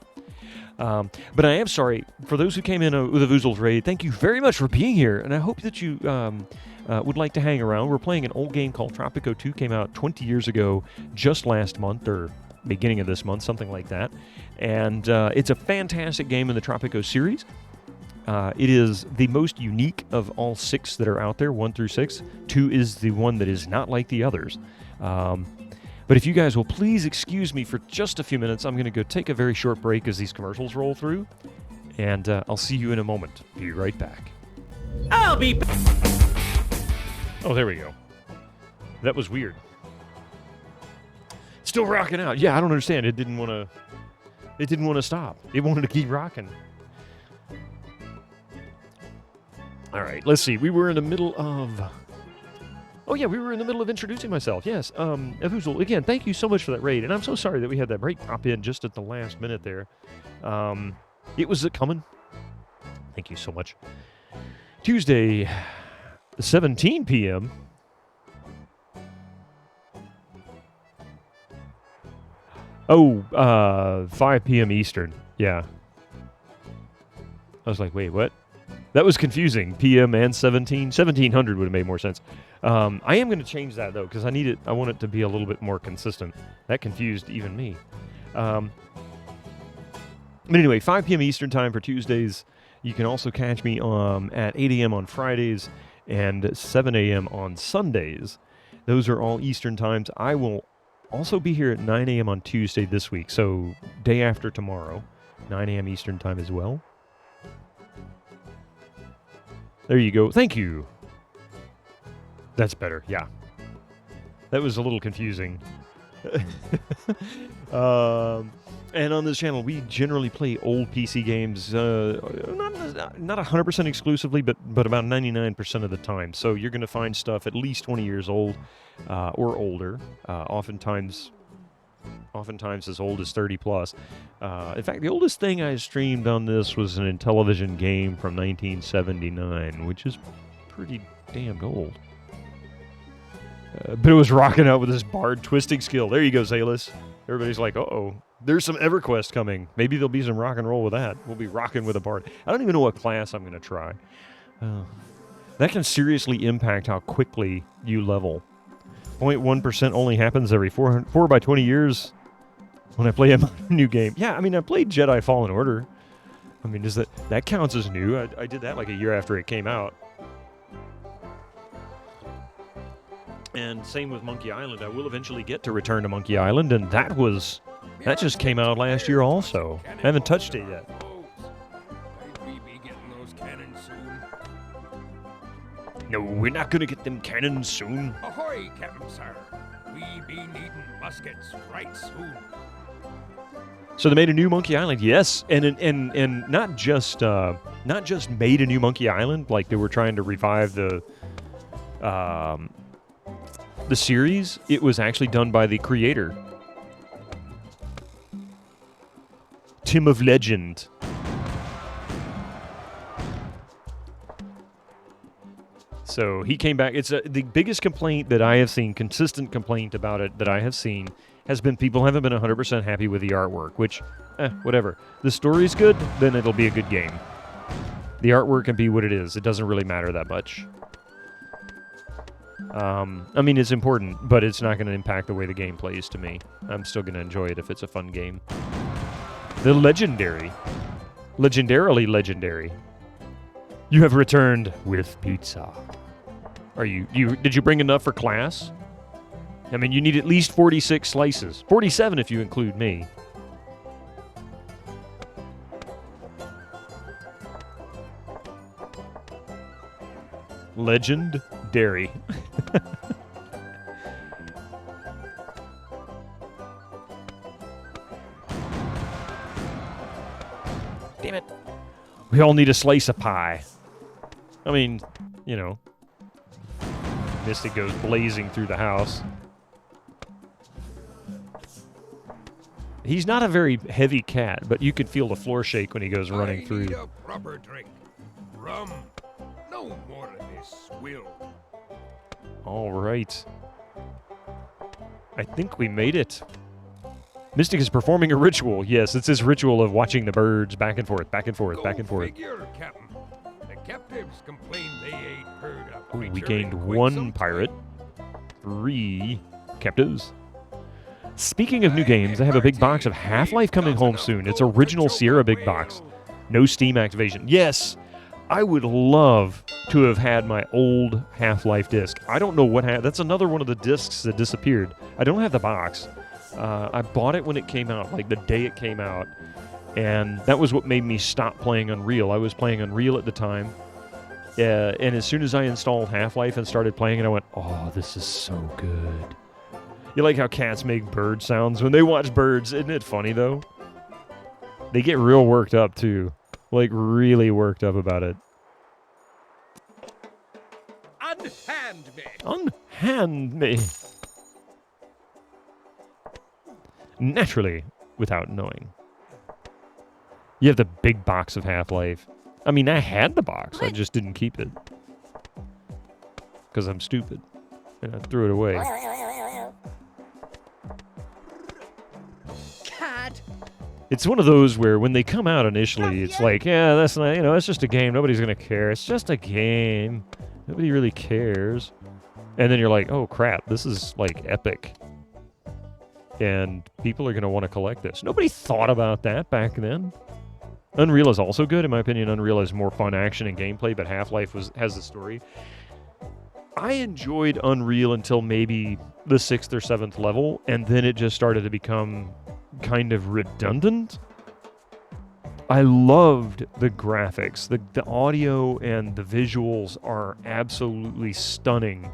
But I am sorry, for those who came in with a Voozle's Raid, thank you very much for being here, and I hope that you would like to hang around. We're playing an old game called Tropico 2, came out 20 years ago, just last month, or beginning of this month, something like that. And it's a fantastic game in the Tropico series. It is the most unique of all 6 that are out there, 1 through 6. 2 is the one that is not like the others. But if you guys will please excuse me for just a few minutes, I'm going to go take a very short break as these commercials roll through. And I'll see you in a moment. Be right back. I'll be back. Oh, there we go. That was weird. Still rocking out. Yeah, I don't understand. It didn't want to stop. It wanted to keep rocking. All right, let's see. We were in the middle of... Oh, yeah, we were in the middle of introducing myself. Yes, Voozle, again, thank you so much for that raid. And I'm so sorry that we had that break pop in just at the last minute there. It was coming. Thank you so much. Tuesday, 17 p.m. Oh, 5 p.m. Eastern. Yeah. I was like, wait, what? That was confusing. PM and 1700 would have made more sense. I am going to change that, though, because I want it to be a little bit more consistent. That confused even me. But anyway, 5 p.m. Eastern time for Tuesdays. You can also catch me at 8 a.m. on Fridays and 7 a.m. on Sundays. Those are all Eastern times. I will also be here at 9 a.m. on Tuesday this week, so day after tomorrow, 9 a.m. Eastern time as well. There you go. Thank you. That's better. Yeah. That was a little confusing. And on this channel, we generally play old PC games, not 100% exclusively, but about 99% of the time. So you're going to find stuff at least 20 years old or older, oftentimes as old as 30 plus. In fact, the oldest thing I streamed on this was an Intellivision game from 1979, which is pretty damn old. But it was rocking out with this bard twisting skill. There you go, Zalis. Everybody's like, uh-oh, there's some EverQuest coming. Maybe there'll be some rock and roll with that. We'll be rocking with a bard. I don't even know what class I'm going to try. That can seriously impact how quickly you level. 0.1% only happens every 4 by 20 years. when I play a new game. Yeah, I mean, I played Jedi Fallen Order. I mean, that counts as new? I did that like a year after it came out. And same with Monkey Island. I will eventually get to Return to Monkey Island, and that just came out last year also. I haven't touched it yet. Might we be getting those cannons soon? No, we're not gonna get them cannons soon. Ahoy, Captain Sir. We be needing muskets right soon. So they made a new Monkey Island, yes, and not just made a new Monkey Island, like they were trying to revive the series. It was actually done by the creator, Tim of Legend. So he came back. It's the biggest complaint that I have seen, consistent complaint about it that I have seen, has been people haven't been 100% happy with the artwork, which, whatever. The story's good, then it'll be a good game. The artwork can be what it is. It doesn't really matter that much. I mean, it's important, but it's not going to impact the way the game plays to me. I'm still going to enjoy it if it's a fun game. The legendary. Legendarily legendary. You have returned with pizza. Did you bring enough for class? I mean, you need at least 46 slices. 47 if you include me. Legendary. Damn it. We all need a slice of pie. I mean, you know. Mystic goes blazing through the house. He's not a very heavy cat, but you could feel the floor shake when he goes running through. Need a proper drink. Rum. No more of this swill. All right. I think we made it. Mystic is performing a ritual. Yes, it's his ritual of watching the birds back and forth, back and forth, back and forth. Figure, Captain. The captives complain they ain't heard of. Ooh, we gained 1 pirate, 3 captives. Speaking of new games, I have a big box of Half-Life coming home soon. It's original Sierra big box. No Steam activation. Yes, I would love to have had my old Half-Life disc. I don't know what that's another one of the discs that disappeared. I don't have the box. I bought it when it came out, like the day it came out. And that was what made me stop playing Unreal. I was playing Unreal at the time. And as soon as I installed Half-Life and started playing it, I went, oh, this is so good. You like how cats make bird sounds when they watch birds? Isn't it funny, though? They get real worked up, too. Like, really worked up about it. Unhand me! Unhand me! Naturally, without knowing. You have the big box of Half-Life. I mean, I had the box. I just didn't keep it. Because I'm stupid. And I threw it away. Cat. It's one of those where when they come out initially, it's like, yeah, that's not, it's just a game. Nobody's going to care. It's just a game. Nobody really cares. And then you're like, oh, crap. This is, like, epic. And people are going to want to collect this. Nobody thought about that back then. Unreal is also good. In my opinion, Unreal has more fun action and gameplay, but Half-Life has the story. I enjoyed Unreal until maybe the 6th or 7th level, and then it just started to become kind of redundant. I loved the graphics. The audio and the visuals are absolutely stunning,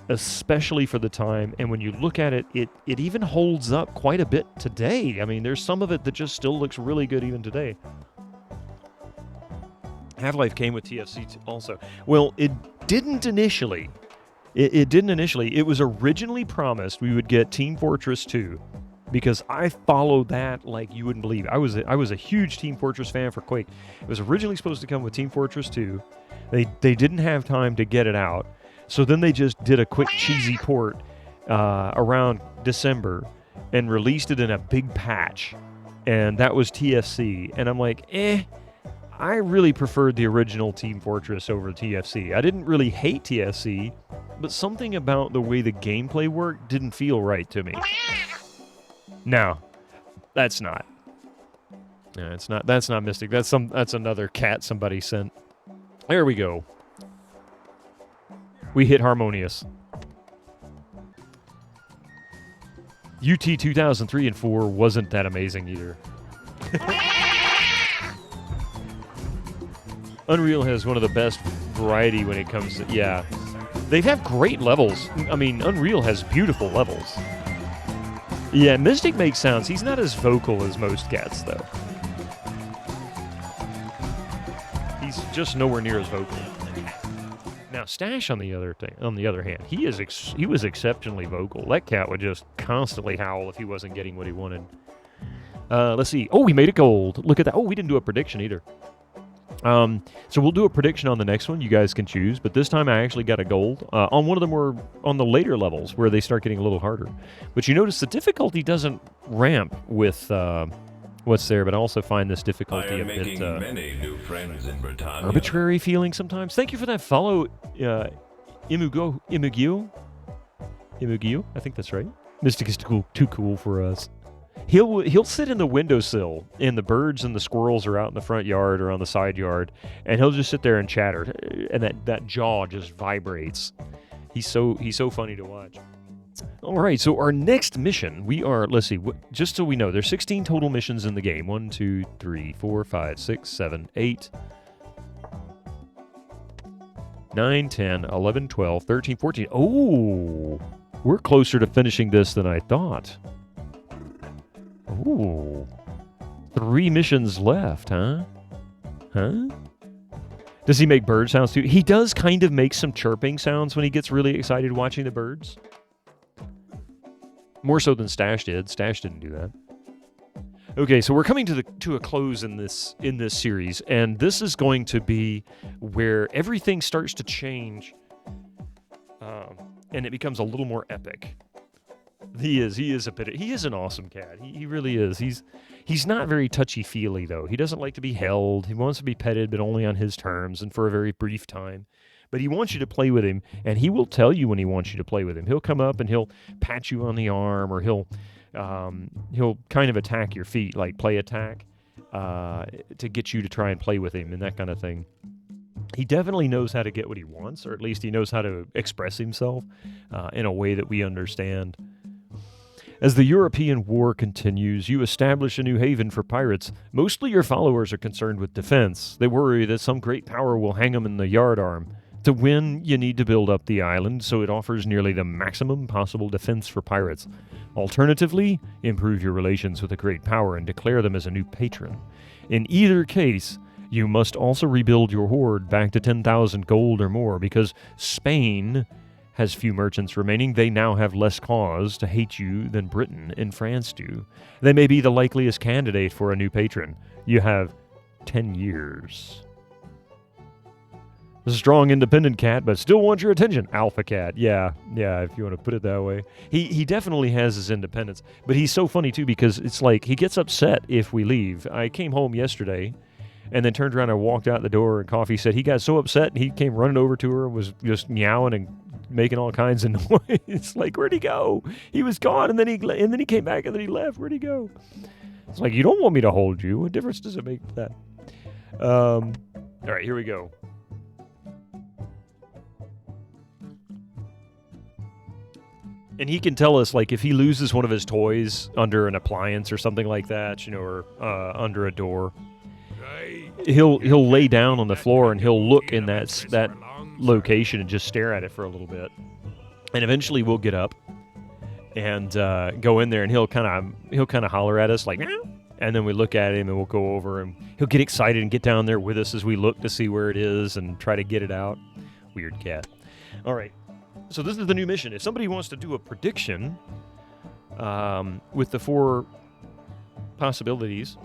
especially for the time. And when you look at it, it even holds up quite a bit today. I mean, there's some of it that just still looks really good even today. Half-Life came with TFC also. Well, it didn't initially. It didn't initially. It was originally promised we would get Team Fortress 2, because I followed that like you wouldn't believe. I was a huge Team Fortress fan for Quake. It was originally supposed to come with Team Fortress 2. They didn't have time to get it out, so then they just did a quick cheesy port around December and released it in a big patch, and that was TFC. And I'm like, I really preferred the original Team Fortress over TFC. I didn't really hate TFC, but something about the way the gameplay worked didn't feel right to me. Now, That's not. No, it's not. That's not Mystic. That's another cat somebody sent. There we go. We hit Harmonious. UT 2003 and 4 wasn't that amazing either. Unreal has one of the best variety when it comes to... Yeah. They have great levels. I mean, Unreal has beautiful levels. Yeah, Mystic makes sounds. He's not as vocal as most cats, though. He's just nowhere near as vocal. Now, Stash, on the other hand, he was exceptionally vocal. That cat would just constantly howl if he wasn't getting what he wanted. Let's see. Oh, we made it gold. Look at that. Oh, we didn't do a prediction either. So we'll do a prediction on the next one. You guys can choose, but this time I actually got a gold. On one of them were on the later levels where they start getting a little harder. But you notice the difficulty doesn't ramp with what's there, but I also find this difficulty a bit many new friends in Britannia. arbitrary feeling sometimes. Thank you for that follow, Imugio. I think that's right. Mystic is too cool for us. He'll sit in the windowsill, and the birds and the squirrels are out in the front yard or on the side yard, and he'll just sit there and chatter, and that jaw just vibrates. He's so funny to watch. All right, so our next mission, let's see, just so we know, there's 16 total missions in the game. 1, 2, 3, 4, 5, 6, 7, 8, 9, 10, 11, 12, 13, 14. Oh, we're closer to finishing this than I thought. Ooh. 3 missions left, huh? Huh? Does he make bird sounds too? He does kind of make some chirping sounds when he gets really excited watching the birds. More so than Stash did. Stash didn't do that. Okay, so we're coming to a close in this series, and this is going to be where everything starts to change, and it becomes a little more epic. He is an awesome cat. He really is. He's not very touchy-feely, though. He doesn't like to be held. He wants to be petted, but only on his terms and for a very brief time. But he wants you to play with him, and he will tell you when he wants you to play with him. He'll come up and he'll pat you on the arm, or he'll kind of attack your feet, like play attack, to get you to try and play with him and that kind of thing. He definitely knows how to get what he wants, or at least he knows how to express himself in a way that we understand. As the European war continues, you establish a new haven for pirates. Mostly your followers are concerned with defense. They worry that some great power will hang them in the yardarm. To win, you need to build up the island so it offers nearly the maximum possible defense for pirates. Alternatively, improve your relations with a great power and declare them as a new patron. In either case, you must also rebuild your hoard back to 10,000 gold or more, because Spain has few merchants remaining. They now have less cause to hate you than Britain and France do. They may be the likeliest candidate for a new patron. You have 10 years. A strong, independent cat, but still wants your attention. Alpha cat. Yeah, if you want to put it that way. He definitely has his independence, but he's so funny, too, because it's like he gets upset if we leave. I came home yesterday and then turned around and walked out the door, and Coffee said he got so upset, and he came running over to her and was just meowing and making all kinds of noise. It's like, where'd he go? He was gone, and then he came back, and then he left. Where'd he go? It's like, you don't want me to hold you. What difference does it make with that? All right, here we go. And he can tell us, like, if he loses one of his toys under an appliance or something like that, or under a door, he'll lay down on the floor and he'll look in that location and just stare at it for a little bit. And eventually we'll get up and go in there, and he'll kind of holler at us like, meow. And then we look at him and we'll go over, and he'll get excited and get down there with us as we look to see where it is and try to get it out. Weird cat. All right. So this is the new mission. If somebody wants to do a prediction with the 4 possibilities,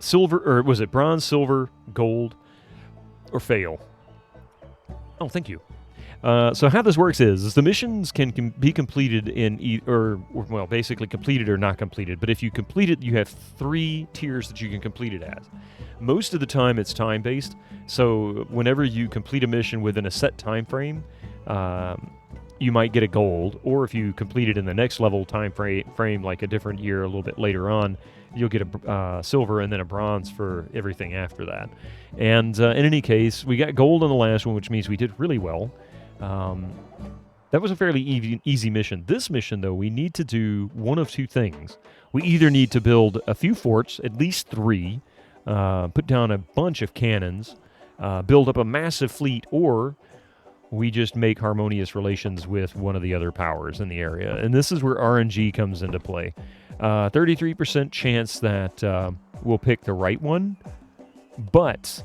silver, or was it bronze, silver, gold, or fail? Oh, thank you. So how this works is the missions can be completed in basically completed or not completed. But if you complete it, you have 3 tiers that you can complete it as. Most of the time, it's time-based. So whenever you complete a mission within a set time frame, you might get a gold, or if you complete it in the next level time frame, like a different year a little bit later on, you'll get a silver and then a bronze for everything after that. And in any case, we got gold on the last one, which means we did really well. That was a fairly easy mission. This mission, though, we need to do one of two things. We either need to build a few forts, at least 3, put down a bunch of cannons, build up a massive fleet, or we just make harmonious relations with one of the other powers in the area. And this is where RNG comes into play. 33% chance that we'll pick the right one, but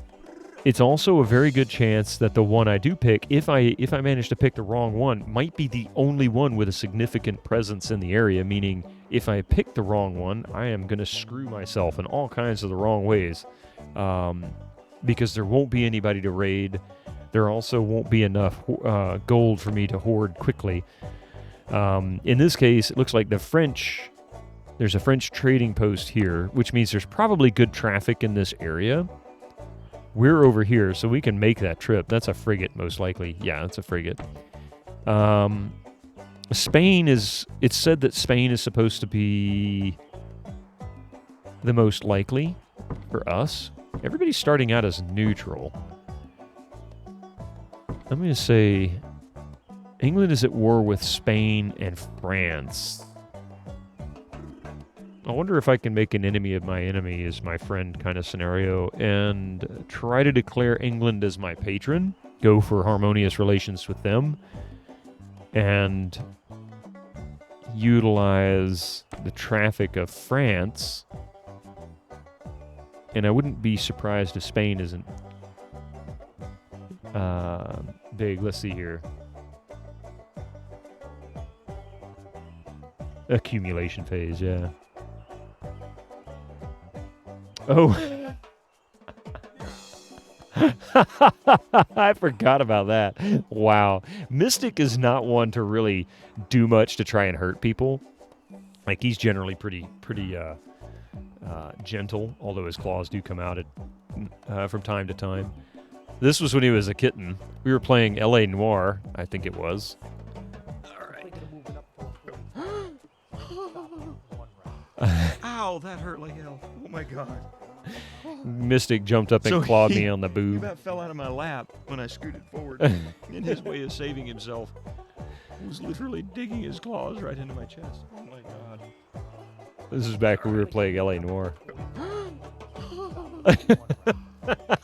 it's also a very good chance that the one I do pick, if I manage to pick the wrong one, might be the only one with a significant presence in the area, meaning if I pick the wrong one, I am going to screw myself in all kinds of the wrong ways, because there won't be anybody to raid. There also won't be enough gold for me to hoard quickly. In this case, it looks like there's a French trading post here, which means there's probably good traffic in this area. We're over here, so we can make that trip. That's a frigate, most likely. Yeah, it's a frigate. It's said that Spain is supposed to be the most likely for us. Everybody's starting out as neutral. I'm going to say England is at war with Spain and France. I wonder if I can make an enemy of my enemy is my friend kind of scenario and try to declare England as my patron, go for harmonious relations with them, and utilize the traffic of France. And I wouldn't be surprised if Spain isn't big. Let's see here. Accumulation phase, yeah. Oh. I forgot about that. Wow. Mystic is not one to really do much to try and hurt people. Like, he's generally pretty gentle, although his claws do come out from time to time. This was when he was a kitten. We were playing L.A. Noire, I think it was. Ow, that hurt like hell. Oh my god. Mystic jumped up and clawed me on the boob. He about fell out of my lap when I scooted forward. In his way of saving himself, he was literally digging his claws right into my chest. Oh my god. This is back when we were playing L.A. Noire.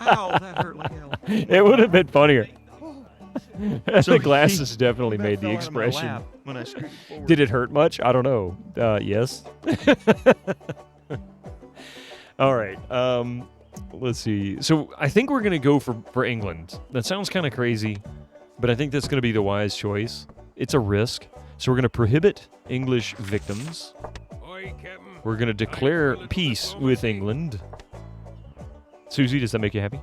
Ow, that hurt like hell. It would have been funnier. The glasses definitely made the expression. When I scooted forward. Did it hurt much? I don't know. Yes. All right. Let's see. So I think we're going to go for England. That sounds kind of crazy, but I think that's going to be the wise choice. It's a risk. So we're going to prohibit English victims. We're going to declare peace with England. Susie, does that make you happy?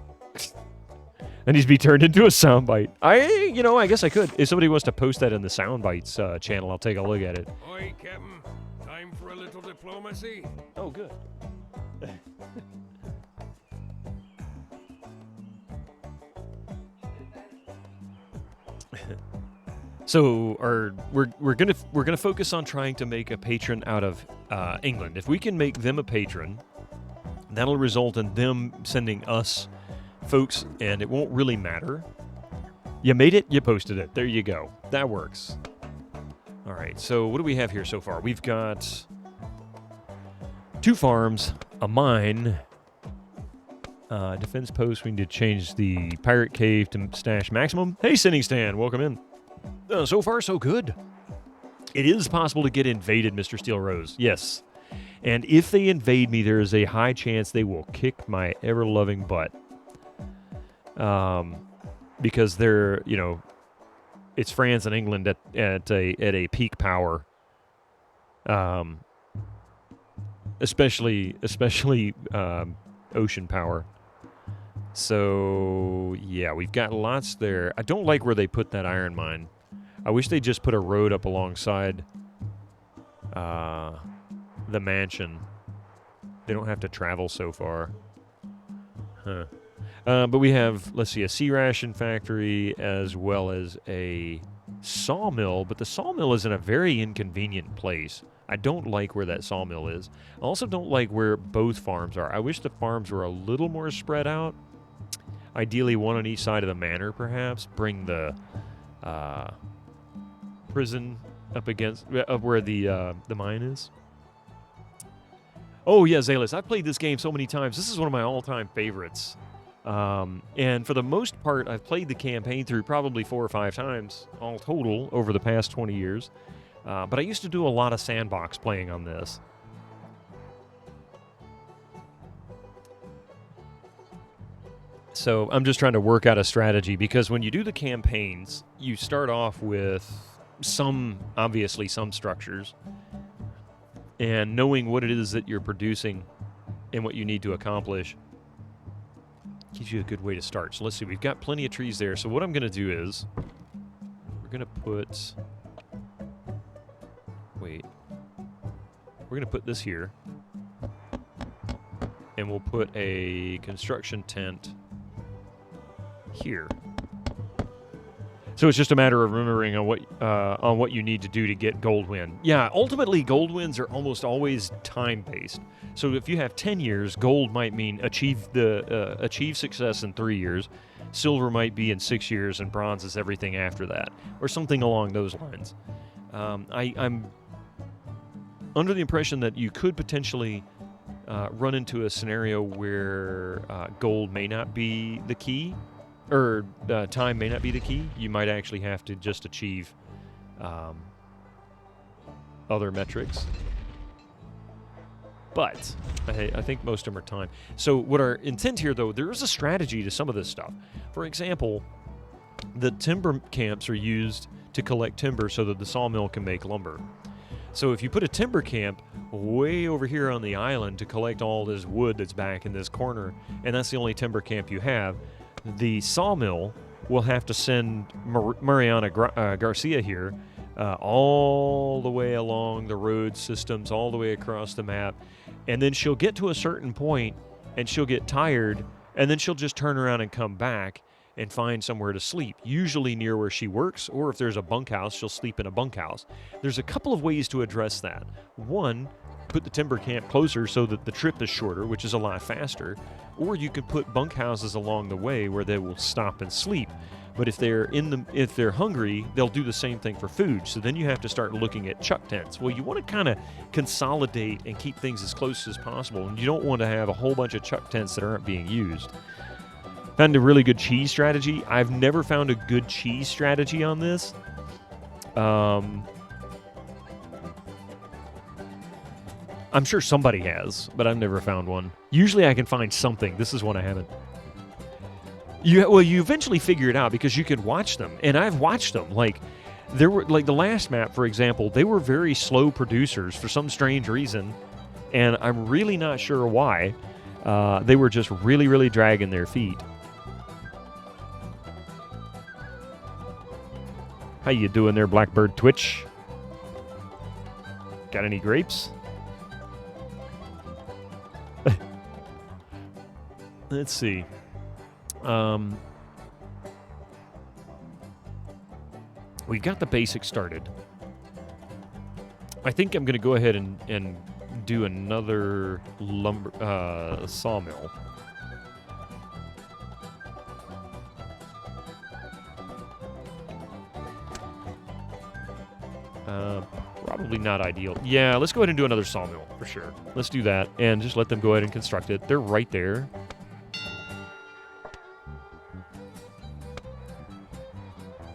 That needs to be turned into a soundbite. I guess I could. If somebody wants to post that in the soundbites channel, I'll take a look at it. Oi, Captain. Time for a little diplomacy. Oh, good. So we're gonna focus on trying to make a patron out of England. If we can make them a patron, that'll result in them sending us folks, and it won't really matter. You made it, you posted it. There you go. That works. All right, so what do we have here so far? We've got 2 farms, a mine, defense post. We need to change the pirate cave to stash maximum. Hey, Sitting Stan, welcome in. So far, so good. It is possible to get invaded, Mr. Steel Rose. Yes. And if they invade me, there is a high chance they will kick my ever-loving butt. Because they're, it's France and England at a peak power. Especially ocean power. So, yeah, we've got lots there. I don't like where they put that iron mine. I wish they just put a road up alongside the mansion. They don't have to travel so far. Huh. But we have, let's see, a sea ration factory as well as a sawmill, but the sawmill is in a very inconvenient place. I don't like where that sawmill is. I also don't like where both farms are. I wish the farms were a little more spread out. Ideally, one on each side of the manor, perhaps. Bring the prison up where the mine is. Oh, yeah, Zalis. I've played this game so many times. This is one of my all-time favorites. And for the most part, I've played the campaign through probably 4 or 5 times, all total, over the past 20 years. But I used to do a lot of sandbox playing on this. So I'm just trying to work out a strategy, because when you do the campaigns, you start off with obviously some structures, and knowing what it is that you're producing and what you need to accomplish gives you a good way to start. So let's see, we've got plenty of trees there. So what I'm going to do is we're going to put... Wait. We're going to put this here. And we'll put a construction tent here. So it's just a matter of remembering on what you need to do to get gold win. Yeah, ultimately gold wins are almost always time-based. So if you have 10 years, gold might mean achieve success in 3 years. Silver might be in 6 years, and bronze is everything after that, or something along those lines. I'm under the impression that you could potentially run into a scenario where gold may not be the key, or time may not be the key. You might actually have to just achieve other metrics. But I think most of them are time. So what our intent here, though, there is a strategy to some of this stuff. For example, the timber camps are used to collect timber so that the sawmill can make lumber. So if you put a timber camp way over here on the island to collect all this wood that's back in this corner, and that's the only timber camp you have, the sawmill will have to send Mariana Garcia here all the way along the road systems, all the way across the map, and then she'll get to a certain point and she'll get tired, and then she'll just turn around and come back and find somewhere to sleep, usually near where she works, or if there's a bunkhouse, she'll sleep in a bunkhouse. There's a couple of ways to address that. One, put the timber camp closer so that the trip is shorter, which is a lot faster, or you can put bunkhouses along the way where they will stop and sleep. But if they're hungry, they'll do the same thing for food. So then you have to start looking at chuck tents. Well, you want to kind of consolidate and keep things as close as possible, and you don't want to have a whole bunch of chuck tents that aren't being used. Found a really good cheese strategy. I've never found a good cheese strategy on this. I'm sure somebody has, but I've never found one. Usually I can find something. This is one I haven't. You eventually figure it out because you can watch them, and I've watched them. Like the last map, for example, they were very slow producers for some strange reason, and I'm really not sure why. They were just really, really dragging their feet. How you doing there, Blackbird Twitch? Got any grapes? Let's see. We've got the basics started. I think I'm going to go ahead and do another sawmill. Probably not ideal. Yeah, let's go ahead and do another sawmill for sure. Let's do that and just let them go ahead and construct it. They're right there.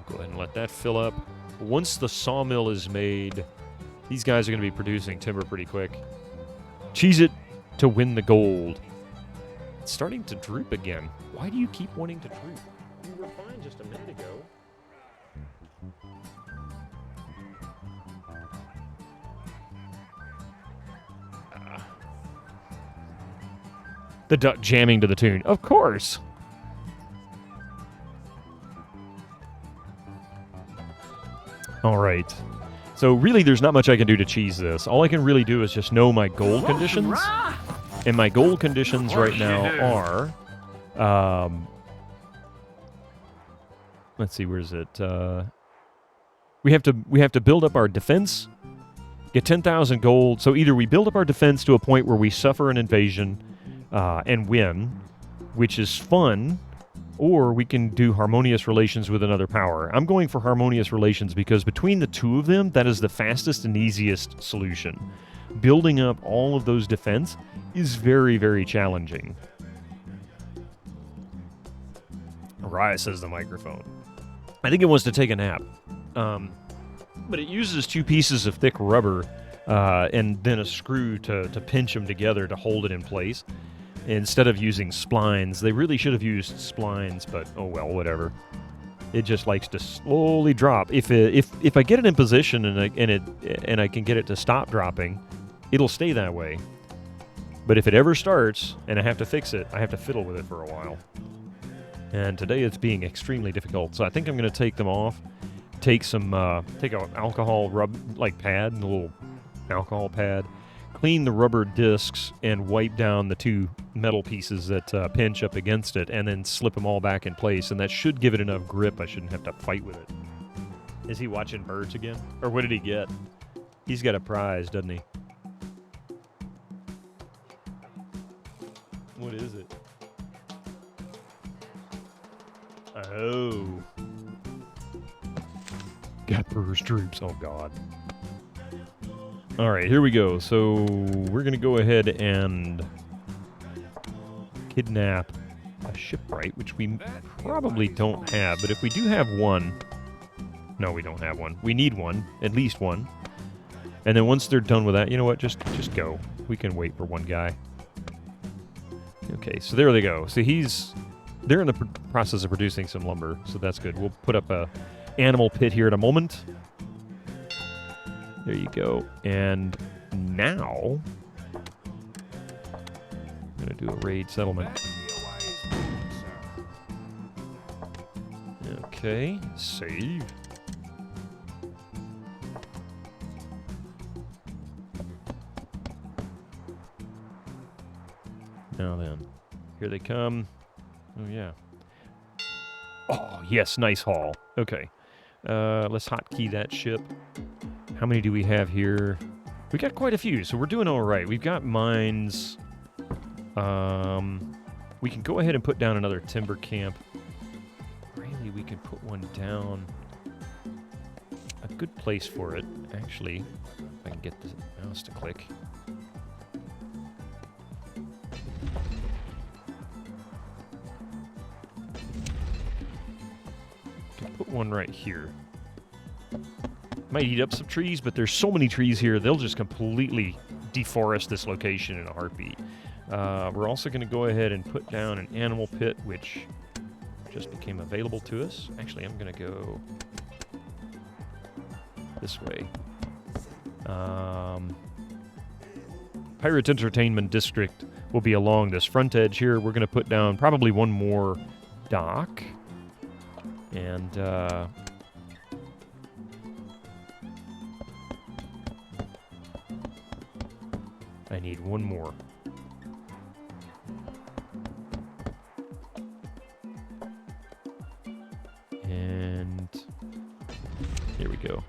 Go ahead and let that fill up. Once the sawmill is made, these guys are going to be producing timber pretty quick. Cheese it to win the gold. It's starting to droop again. Why do you keep wanting to droop? You were fine just a minute ago. The duck jamming to the tune. Of course. All right. So really, there's not much I can do to cheese this. All I can really do is just know my goal conditions. And my goal conditions right now are... let's see, where's it? We have to build up our defense, get 10,000 gold. So either we build up our defense to a point where we suffer an invasion and win, which is fun, or we can do harmonious relations with another power. I'm going for harmonious relations because between the two of them, that is the fastest and easiest solution. Building up all of those defense is very, very challenging. Raya says the microphone. I think it wants to take a nap. But it uses 2 pieces of thick rubber and then a screw to pinch them together to hold it in place. Instead of using splines. They really should have used splines, but oh well, whatever. It just likes to slowly drop. If I get it in position and I can get it to stop dropping, it'll stay that way. But if it ever starts and I have to fix it, I have to fiddle with it for a while. And today it's being extremely difficult. So I think I'm going to take them off. Take an alcohol pad, a little alcohol pad. Clean the rubber discs and wipe down the 2 metal pieces that pinch up against it, and then slip them all back in place, and that should give it enough grip I shouldn't have to fight with it. Is he watching birds again? Or what did he get? He's got a prize, doesn't he? What is it? Oh. Gatper's troops, oh god. Alright, here we go. So, we're going to go ahead and kidnap a shipwright, which we probably don't have. But if we do have one... No, we don't have one. We need one. At least one. And then once they're done with that, you know what? Just go. We can wait for one guy. Okay, so there they go. So they're in the process of producing some lumber, so that's good. We'll put up a animal pit here in a moment. There you go. And now, I'm going to do a raid settlement. Okay, save. Now then, here they come. Oh, yeah. Oh, yes, nice haul. Okay. Let's hotkey that ship. How many do we have here? We got quite a few, so we're doing all right. We've got mines. We can go ahead and put down another timber camp. Really, we can put one down. A good place for it, actually. If I can get the mouse to click. Can put one right here. Might eat up some trees, but there's so many trees here, they'll just completely deforest this location in a heartbeat. We're also going to go ahead and put down an animal pit, which just became available to us. Actually, I'm going to go this way. Pirate Entertainment District will be along this front edge here. We're going to put down probably one more dock. And, I need one more. And there we go.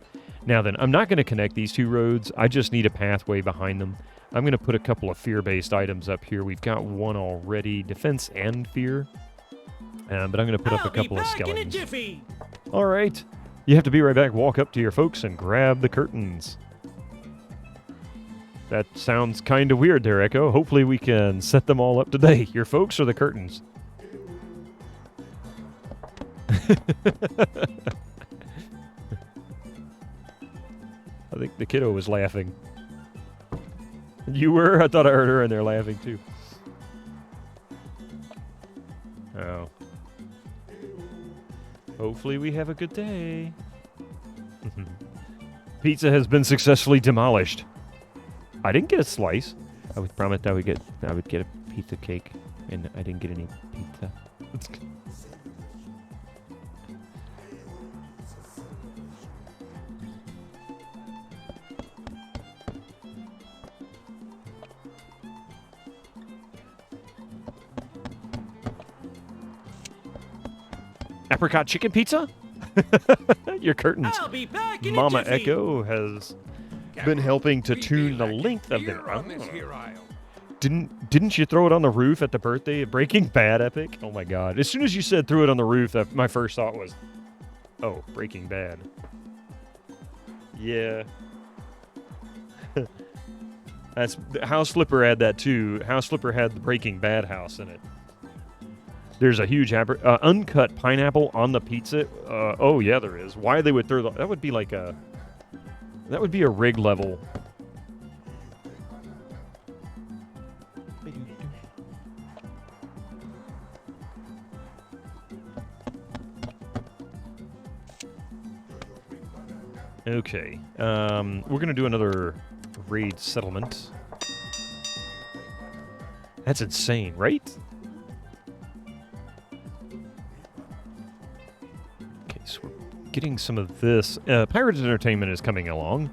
Now then, I'm not going to connect these 2 roads. I just need a pathway behind them. I'm going to put a couple of fear-based items up here. We've got one already, defense and fear. But I'm going to put up a couple of skeletons. All right. You have to be right back. Walk up to your folks and grab the curtains. That sounds kind of weird there, Echo. Hopefully we can set them all up today. Your folks or the curtains? I think the kiddo was laughing. You were? I thought I heard her in there laughing too. Oh. Hopefully we have a good day. Pizza has been successfully demolished. I didn't get a slice. I was promised I would get a pizza cake, and I didn't get any pizza. Apricot chicken pizza? Your curtains. I'll be back in Mama a jiffy. Echo has been helping to tune the length of them. On this here aisle. Didn't you throw it on the roof at the birthday of Breaking Bad Epic? Oh my god. As soon as you said threw it on the roof, my first thought was, oh, Breaking Bad. Yeah. That's House Flipper had that too. House Flipper had the Breaking Bad house in it. There's a huge uncut pineapple on the pizza. Oh yeah, there is. Why they would throw that would be like a rig level. Okay. We're gonna do another raid settlement. That's insane, right? Okay, so we're getting some of this. Pirates Entertainment is coming along.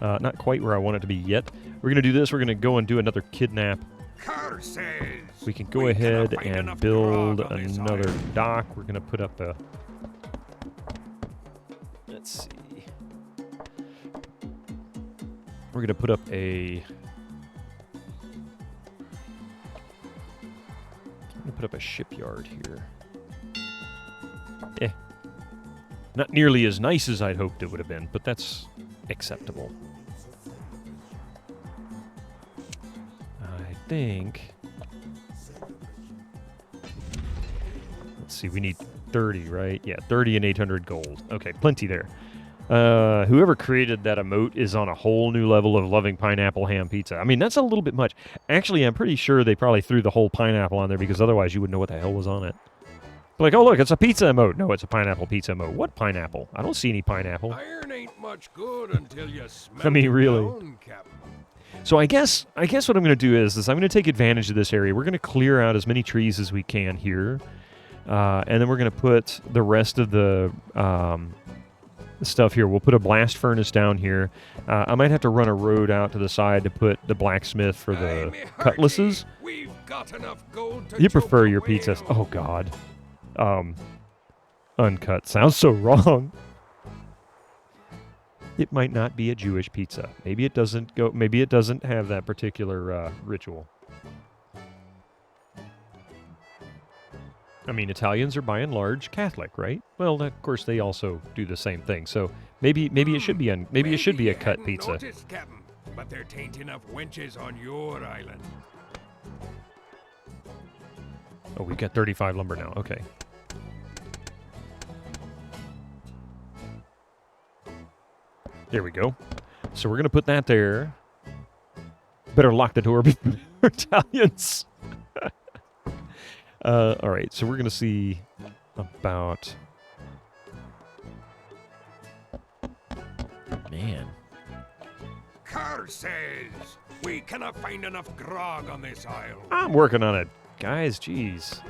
Not quite where I want it to be yet. We're gonna do this. We're gonna go and do another kidnap. Curses! We can go ahead cannot find and enough build grog on this another island. dock. We're gonna put up a. Let's see. We're going to put up a shipyard here. Not nearly as nice as I'd hoped it would have been, but that's acceptable. I think. Let's see, we need 30, right? Yeah, 30 and 800 gold. Okay, plenty there. Whoever created that emote is on a whole new level of loving pineapple ham pizza. I mean, that's a little bit much. Actually, I'm pretty sure they probably threw the whole pineapple on there because otherwise you wouldn't know what the hell was on it. Like, oh, look, it's a pizza emote. No, it's a pineapple pizza emote. What pineapple? I don't see any pineapple. Iron ain't much good until you smell I mean, it really. down, Captain. So I guess what I'm going to do is I'm going to take advantage of this area. We're going to clear out as many trees as we can here. And then we're going to put the rest of the stuff here. We'll put a blast furnace down here. I might have to run a road out to the side to put the blacksmith for the cutlasses. We've got enough gold to You prefer choke your a pizzas. whale. Oh, God. Uncut. Sounds so wrong. It might not be a Jewish pizza. Maybe it doesn't go. Maybe it doesn't have that particular ritual. I mean, Italians are by and large Catholic, right? Well, of course, they also do the same thing. So maybe it should be maybe it should be a you cut hadn't pizza. Noticed, Captain, but there ain't enough wenches on your island. Oh, we've got 35 lumber now. Okay. There we go. So we're gonna put that there. Better lock the door before Italians. All right, so we're gonna see about. Man. Curses! We cannot find enough grog on this isle. I'm working on it, guys. Jeez.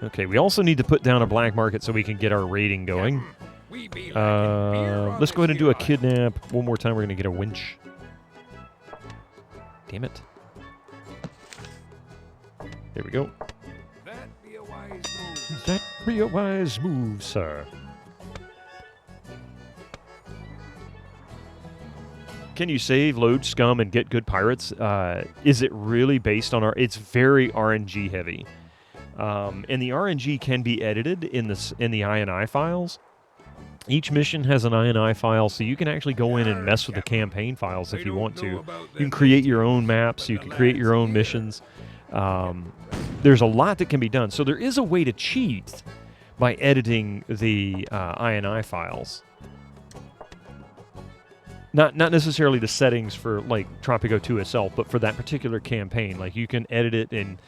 Okay, we also need to put down a black market so we can get our rating going. We be lacking beer on Let's go ahead and this do a here island. kidnap. One more time, we're gonna get a winch. Damn it. There we go. That be a wise move. That be a wise move, sir. Can you save, load scum, and get good pirates? Is it really based on It's very RNG heavy, and the RNG can be edited in the INI files. Each mission has an INI file, so you can actually go in and mess with the campaign files if you want to. You can create your own maps. You can create your own missions. There's a lot that can be done. So there is a way to cheat by editing the INI files. Not necessarily the settings for like Tropico 2 itself, but for that particular campaign. Like you can edit it and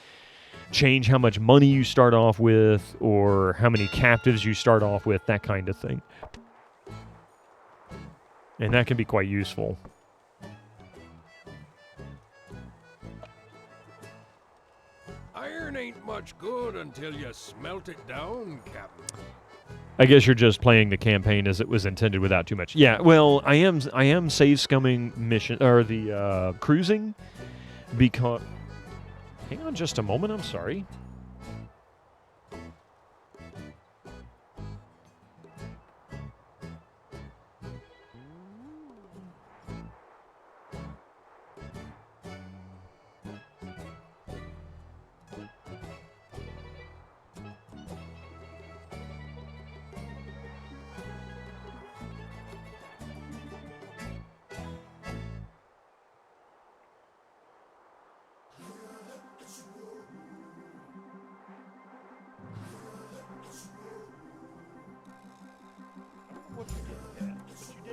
change how much money you start off with or how many captives you start off with, that kind of thing. And that can be quite useful. Iron ain't much good until you smelt it down, Captain. I guess you're just playing the campaign as it was intended without too much. Yeah, well, I am save scumming mission or the cruising because. Hang on just a moment. I'm sorry.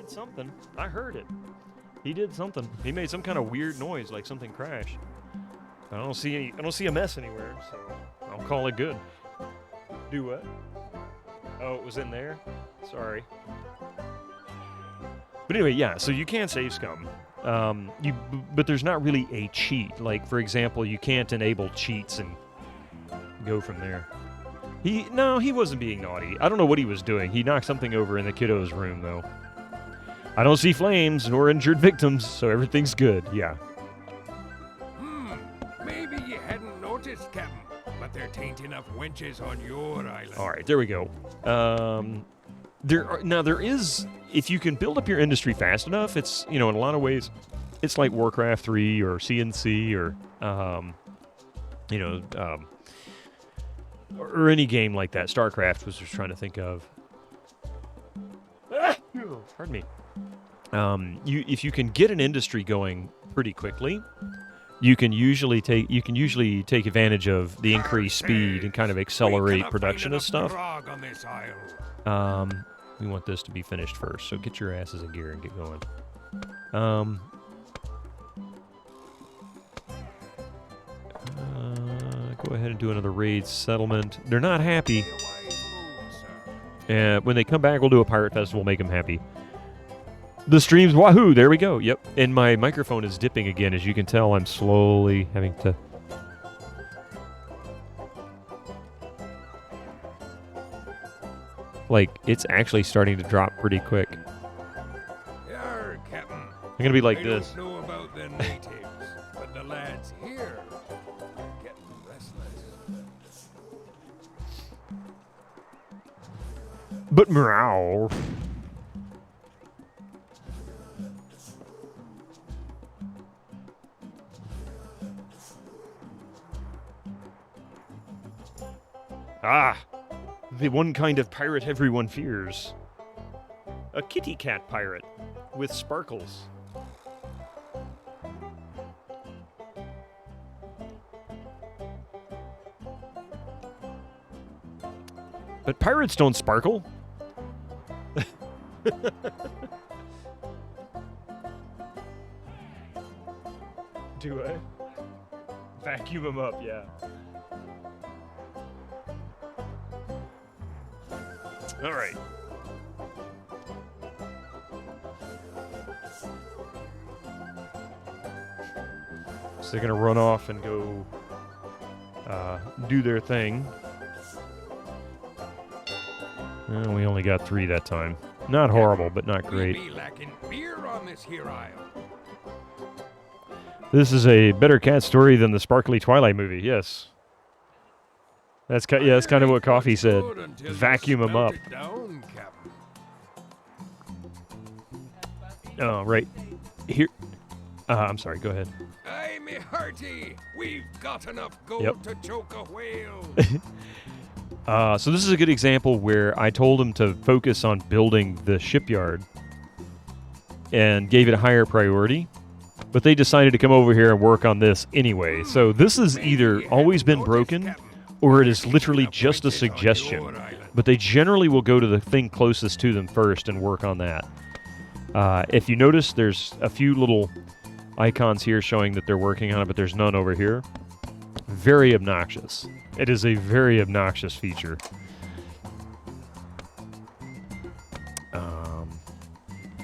did something. I heard it. He did something. He made some kind of weird noise, like something crashed. I don't see a mess anywhere, so I'll call it good. Do what? Oh, it was in there? Sorry. But anyway, yeah, so you can save scum. But there's not really a cheat. Like, for example, you can't enable cheats and go from there. He wasn't being naughty. I don't know what he was doing. He knocked something over in the kiddo's room, though. I don't see flames nor injured victims, so everything's good. Yeah. Maybe you hadn't noticed, Captain, but there tain't enough wenches on your island. All right, there we go. There is, if you can build up your industry fast enough, it's, in a lot of ways, it's like Warcraft 3 or CNC or, or any game like that. StarCraft was just trying to think of. Pardon me. If you can get an industry going pretty quickly, you can usually take advantage of the increased speed and kind of accelerate production of stuff. We want this to be finished first, so get your asses in gear and get going. Go ahead and do another raid settlement. They're not happy. When they come back, we'll do a pirate festival, make them happy. The stream's wahoo! There we go. Yep. And my microphone is dipping again. As you can tell, I'm slowly having to... Like, it's actually starting to drop pretty quick. Yarr, Captain. I'm gonna be like this. I don't know about the natives, but the lads here are getting restless. But meow. Ah, the one kind of pirate everyone fears. A kitty cat pirate with sparkles. But pirates don't sparkle. Do I? Vacuum them up, yeah. All right. So they're going to run off and go do their thing. We only got 3 that time. Not horrible, but not great. We be lacking beer on this here isle. This is a better cat story than the Sparkly Twilight movie, yes. That's kind of what Coffee said. Vacuum them up. Oh, right. Here. I'm sorry, go ahead. Aye, me hearty. We've got enough gold to choke a whale. So this is a good example where I told him to focus on building the shipyard and gave it a higher priority. But they decided to come over here and work on this anyway. So this has either always been broken or it is literally just a suggestion. But they generally will go to the thing closest to them first and work on that. If you notice, there's a few little icons here showing that they're working on it, but there's none over here. Very obnoxious. It is a very obnoxious feature.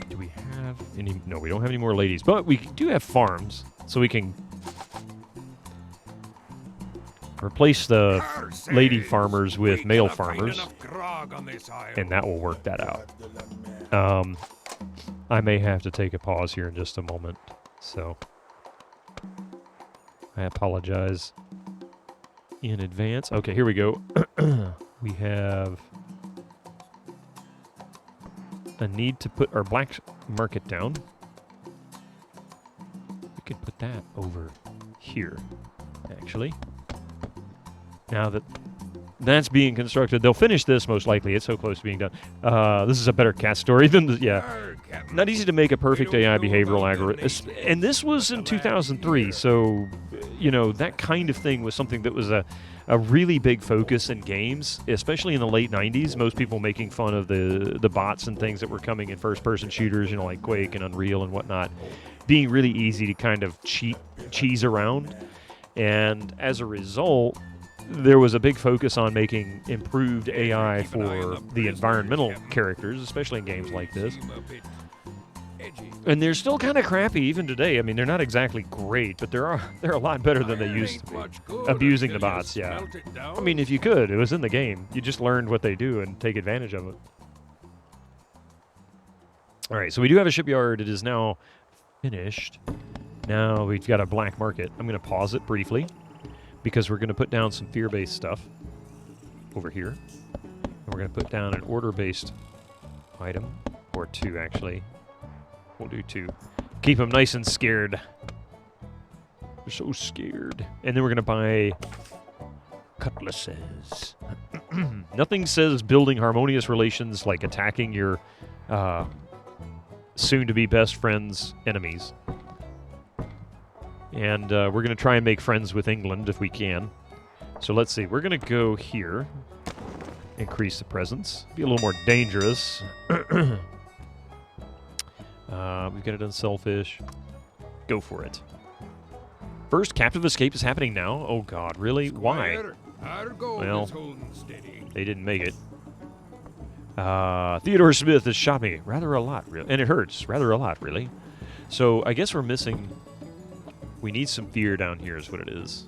Do we have any? No, we don't have any more ladies, but we do have farms, so we can replace the lady farmers with male farmers, and that will work that out. I may have to take a pause here in just a moment, so I apologize in advance. Okay, here we go. We have a need to put our black market down. We could put that over here, actually. Now that that's being constructed, they'll finish this most likely. It's so close to being done. This is a better cat story than the, yeah. Not easy to make a perfect AI behavioral algorithm. And this was in 2003, so you know, that kind of thing was something that was a really big focus in games, especially in the late 90s. Most people making fun of the bots and things that were coming in first-person shooters, you know, like Quake and Unreal and whatnot, being really easy to kind of cheese around. And as a result, there was a big focus on making improved AI for the environmental characters, especially in games like this. And they're still kind of crappy even today. I mean, they're not exactly great, but they're a lot better than they used to be. Abusing the bots, yeah. I mean, if you could, it was in the game. You just learned what they do and take advantage of it. All right, so we do have a shipyard. It is now finished. Now we've got a black market. I'm going to pause it briefly because we're going to put down some fear-based stuff over here. And we're going to put down an order-based item, or two, actually. We'll do two. Keep them nice and scared. They're so scared. And then we're going to buy cutlasses. Nothing says building harmonious relations like attacking your soon-to-be best friend's enemies. And we're going to try and make friends with England if we can. So let's see. We're going to go here. Increase the presence. Be a little more dangerous. We've got it unselfish. Go for it. First captive escape is happening now. Oh, God. Really? Why? Well, they didn't make it. Theodore Smith has shot me rather a lot. And it hurts rather a lot, really. So I guess we're missing... We need some fear down here is what it is.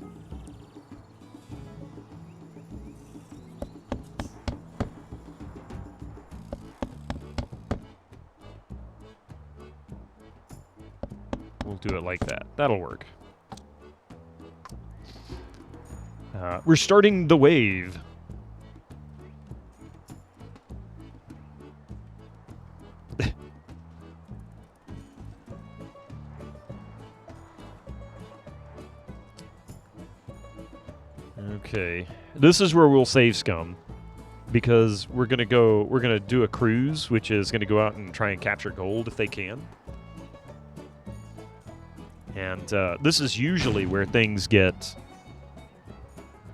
We'll do it like that. That'll work. We're starting the wave. Okay. This is where we'll save scum. Because we're gonna do a cruise, which is gonna go out and try and capture gold if they can. And this is usually where things get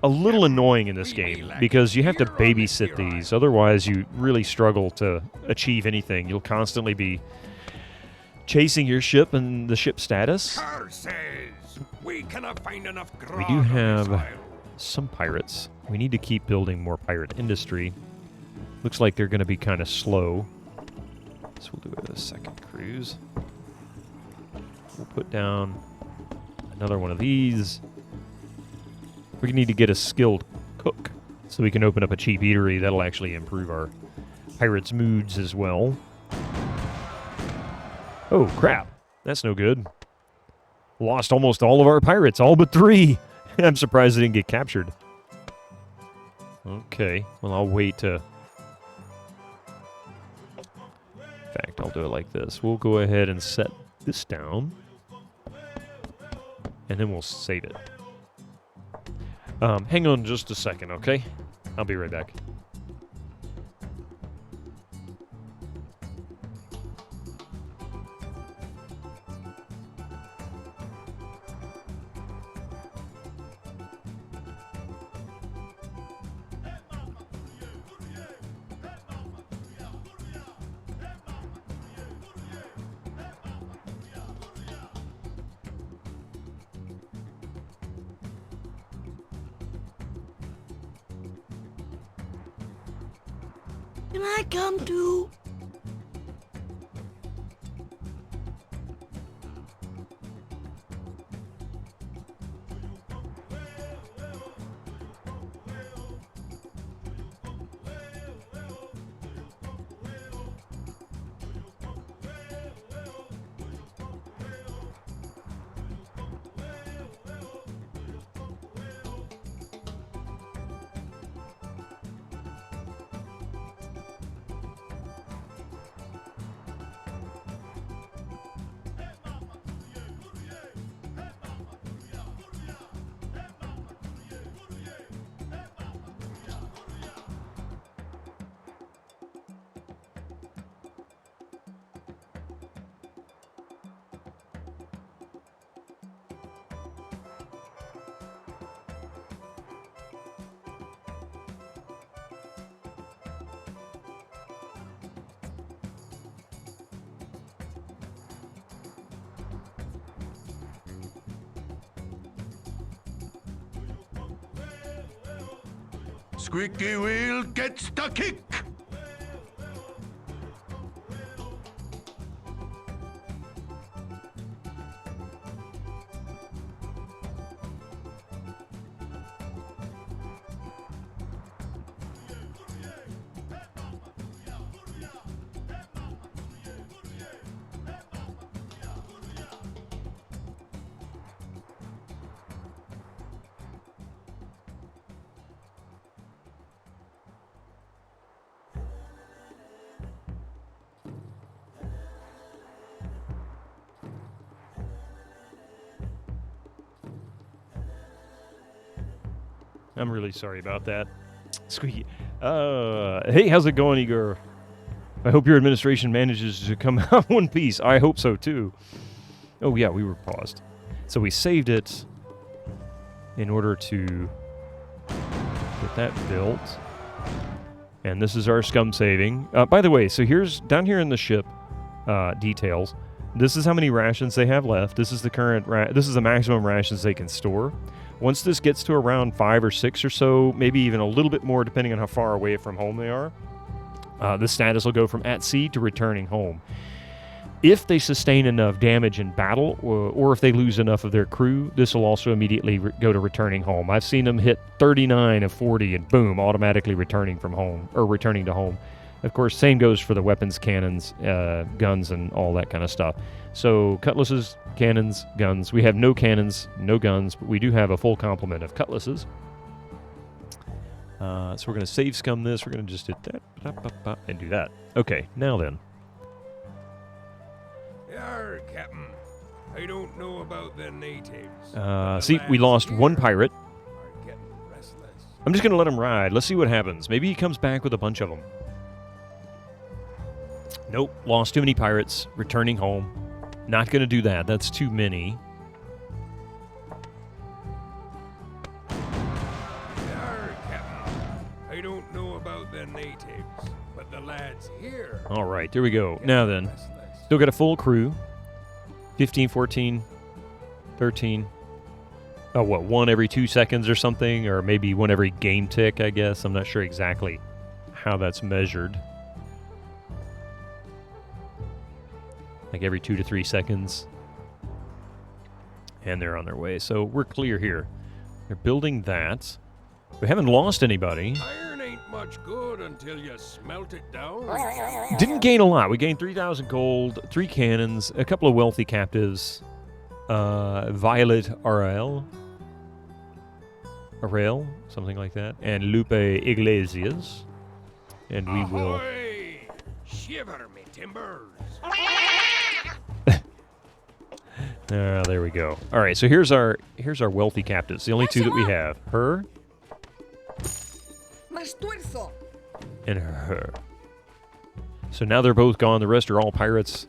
a little annoying in this game, because you have to babysit these. Otherwise, you really struggle to achieve anything. You'll constantly be chasing your ship and the ship status. We do have some pirates. We need to keep building more pirate industry. Looks like they're going to be kind of slow. So we'll do a second cruise. We'll put down another one of these. We need to get a skilled cook so we can open up a cheap eatery. That'll actually improve our pirates' moods as well. Oh, crap. That's no good. Lost almost all of our pirates, all but 3. I'm surprised they didn't get captured. Okay, well, I'll wait to... In fact, I'll do it like this. We'll go ahead and set this down. And then we'll save it. Hang on just a second, okay? I'll be right back. Can I come too? Squeaky wheel gets the kick. I'm really sorry about that. Squeaky. Hey, how's it going, Igor? I hope your administration manages to come out one piece. I hope so, too. Oh, yeah, we were paused. So we saved it in order to get that built. And this is our scum saving. By the way, so here's, down here in the ship, details. This is how many rations they have left. This is the current, this is the maximum rations they can store. Once this gets to around 5 or 6 or so, maybe even a little bit more depending on how far away from home they are, the status will go from at sea to returning home. If they sustain enough damage in battle, or if they lose enough of their crew, this will also immediately go to returning home. I've seen them hit 39 of 40 and boom, automatically returning from home, or returning to home. Of course, same goes for the weapons, cannons, guns, and all that kind of stuff. So cutlasses, cannons, guns. We have no cannons, no guns, but we do have a full complement of cutlasses. So we're going to save scum this. We're going to just hit that and do that. Okay, now then. Yarr, Captain. I don't know about the natives. See, we lost one pirate. Are getting restless. I'm just going to let him ride. Let's see what happens. Maybe he comes back with a bunch of them. Nope, lost too many pirates. Returning home. Not going to do that. That's too many. Yarr, Captain. I don't know about the natives, but the lads here. All right, there we go. Now then. Still got a full crew. 15, 14, 13. Oh, what, one every 2 seconds or something? Or maybe one every game tick, I guess. I'm not sure exactly how that's measured. Like every 2 to 3 seconds. And they're on their way. So we're clear here. They're building that. We haven't lost anybody. Iron ain't much good until you smelt it down. Didn't gain a lot. We gained 3,000 gold, 3 cannons, a couple of wealthy captives, Violet Arail, something like that, and Lupe Iglesias. And we will... Ahoy! Shiver me timbers. There we go. All right, so here's our wealthy captives. The only 2 that we have. Her and her. So now they're both gone. The rest are all pirates.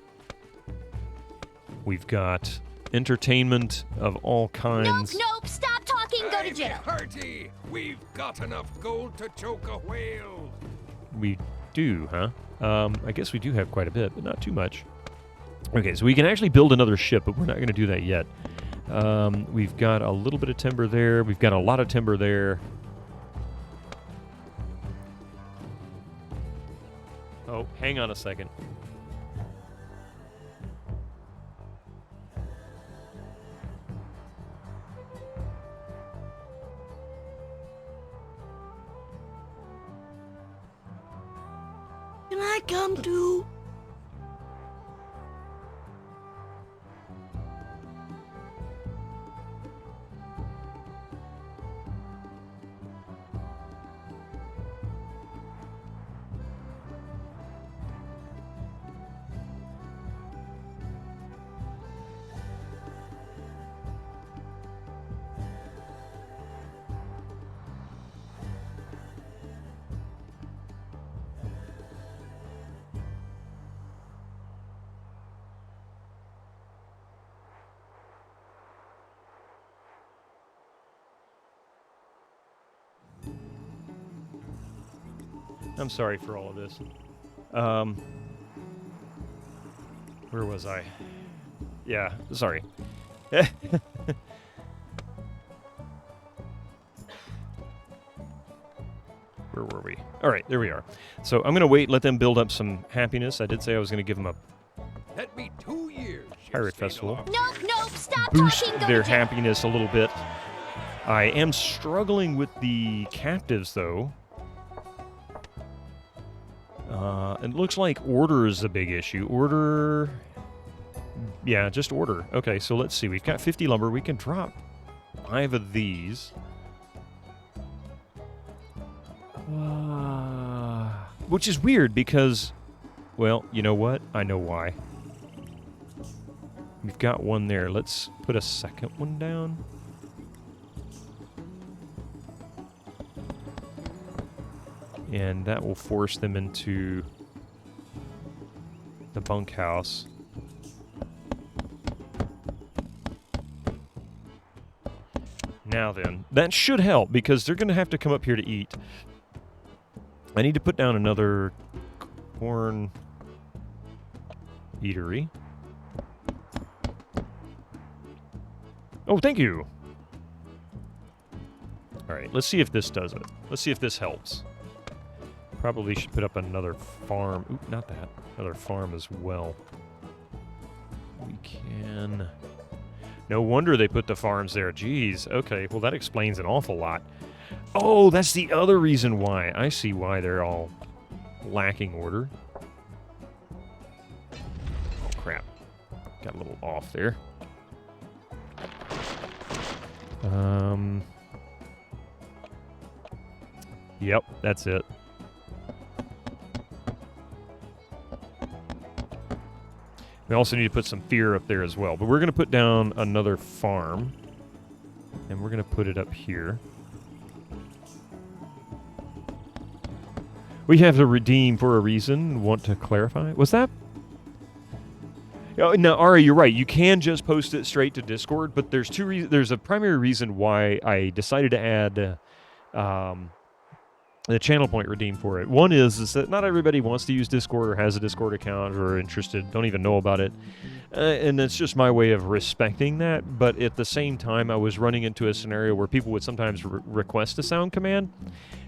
We've got entertainment of all kinds. Nope, stop talking, go to jail. Hearty, we've got enough gold to choke a whale. We do, huh? I guess we do have quite a bit, but not too much. Okay, so we can actually build another ship, but we're not going to do that yet. We've got a little bit of timber there. We've got a lot of timber there. Oh, hang on a second. Can I come too? I'm sorry for all of this. Where was I? Yeah, sorry. Where were we? All right, there we are. So I'm going to wait, let them build up some happiness. I did say I was going to give them a Let me 2 years. pirate festival. Nope, stop Boost talking, go their to jail. happiness a little bit. I am struggling with the captives, though. It looks like order is a big issue. Order... Yeah, just order. Okay, so let's see. We've got 50 lumber. We can drop 5 of these. Which is weird because... Well, you know what? I know why. We've got one there. Let's put a second one down. And that will force them into the bunkhouse. Now then, that should help because they're going to have to come up here to eat. I need to put down another corn eatery. Oh, thank you. All right, let's see if this does it. Let's see if this helps. Probably should put up another farm. Oop, not that. Another farm as well. We can... No wonder they put the farms there. Jeez. Okay, well, that explains an awful lot. Oh, that's the other reason why. I see why they're all lacking order. Oh, crap. Got a little off there. Yep, that's it. We also need to put some fear up there as well. But we're going to put down another farm. And we're going to put it up here. We have to redeem for a reason. Want to clarify? Was that? Oh, no, Ari, you're right. You can just post it straight to Discord, but there's two reasons. There's a primary reason why I decided to add the channel point redeem for it. One is that not everybody wants to use Discord or has a Discord account or are interested, don't even know about it. And it's just my way of respecting that. But at the same time, I was running into a scenario where people would sometimes request a sound command.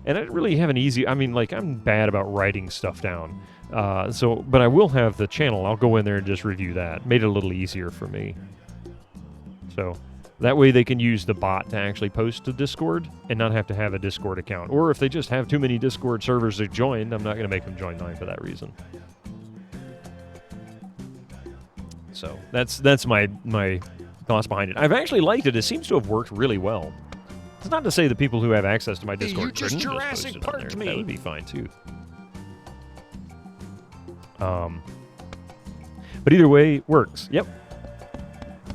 And I didn't really have an easy... I mean, like, I'm bad about writing stuff down. But I will have the channel. I'll go in there and just review that. Made it a little easier for me. So... That way they can use the bot to actually post to Discord and not have to have a Discord account. Or if they just have too many Discord servers to join, I'm not going to make them join mine for that reason. So that's my thoughts behind it. I've actually liked it. It seems to have worked really well. It's not to say that people who have access to my Discord couldn't just post it on there. That would be fine too. But either way, works. Yep.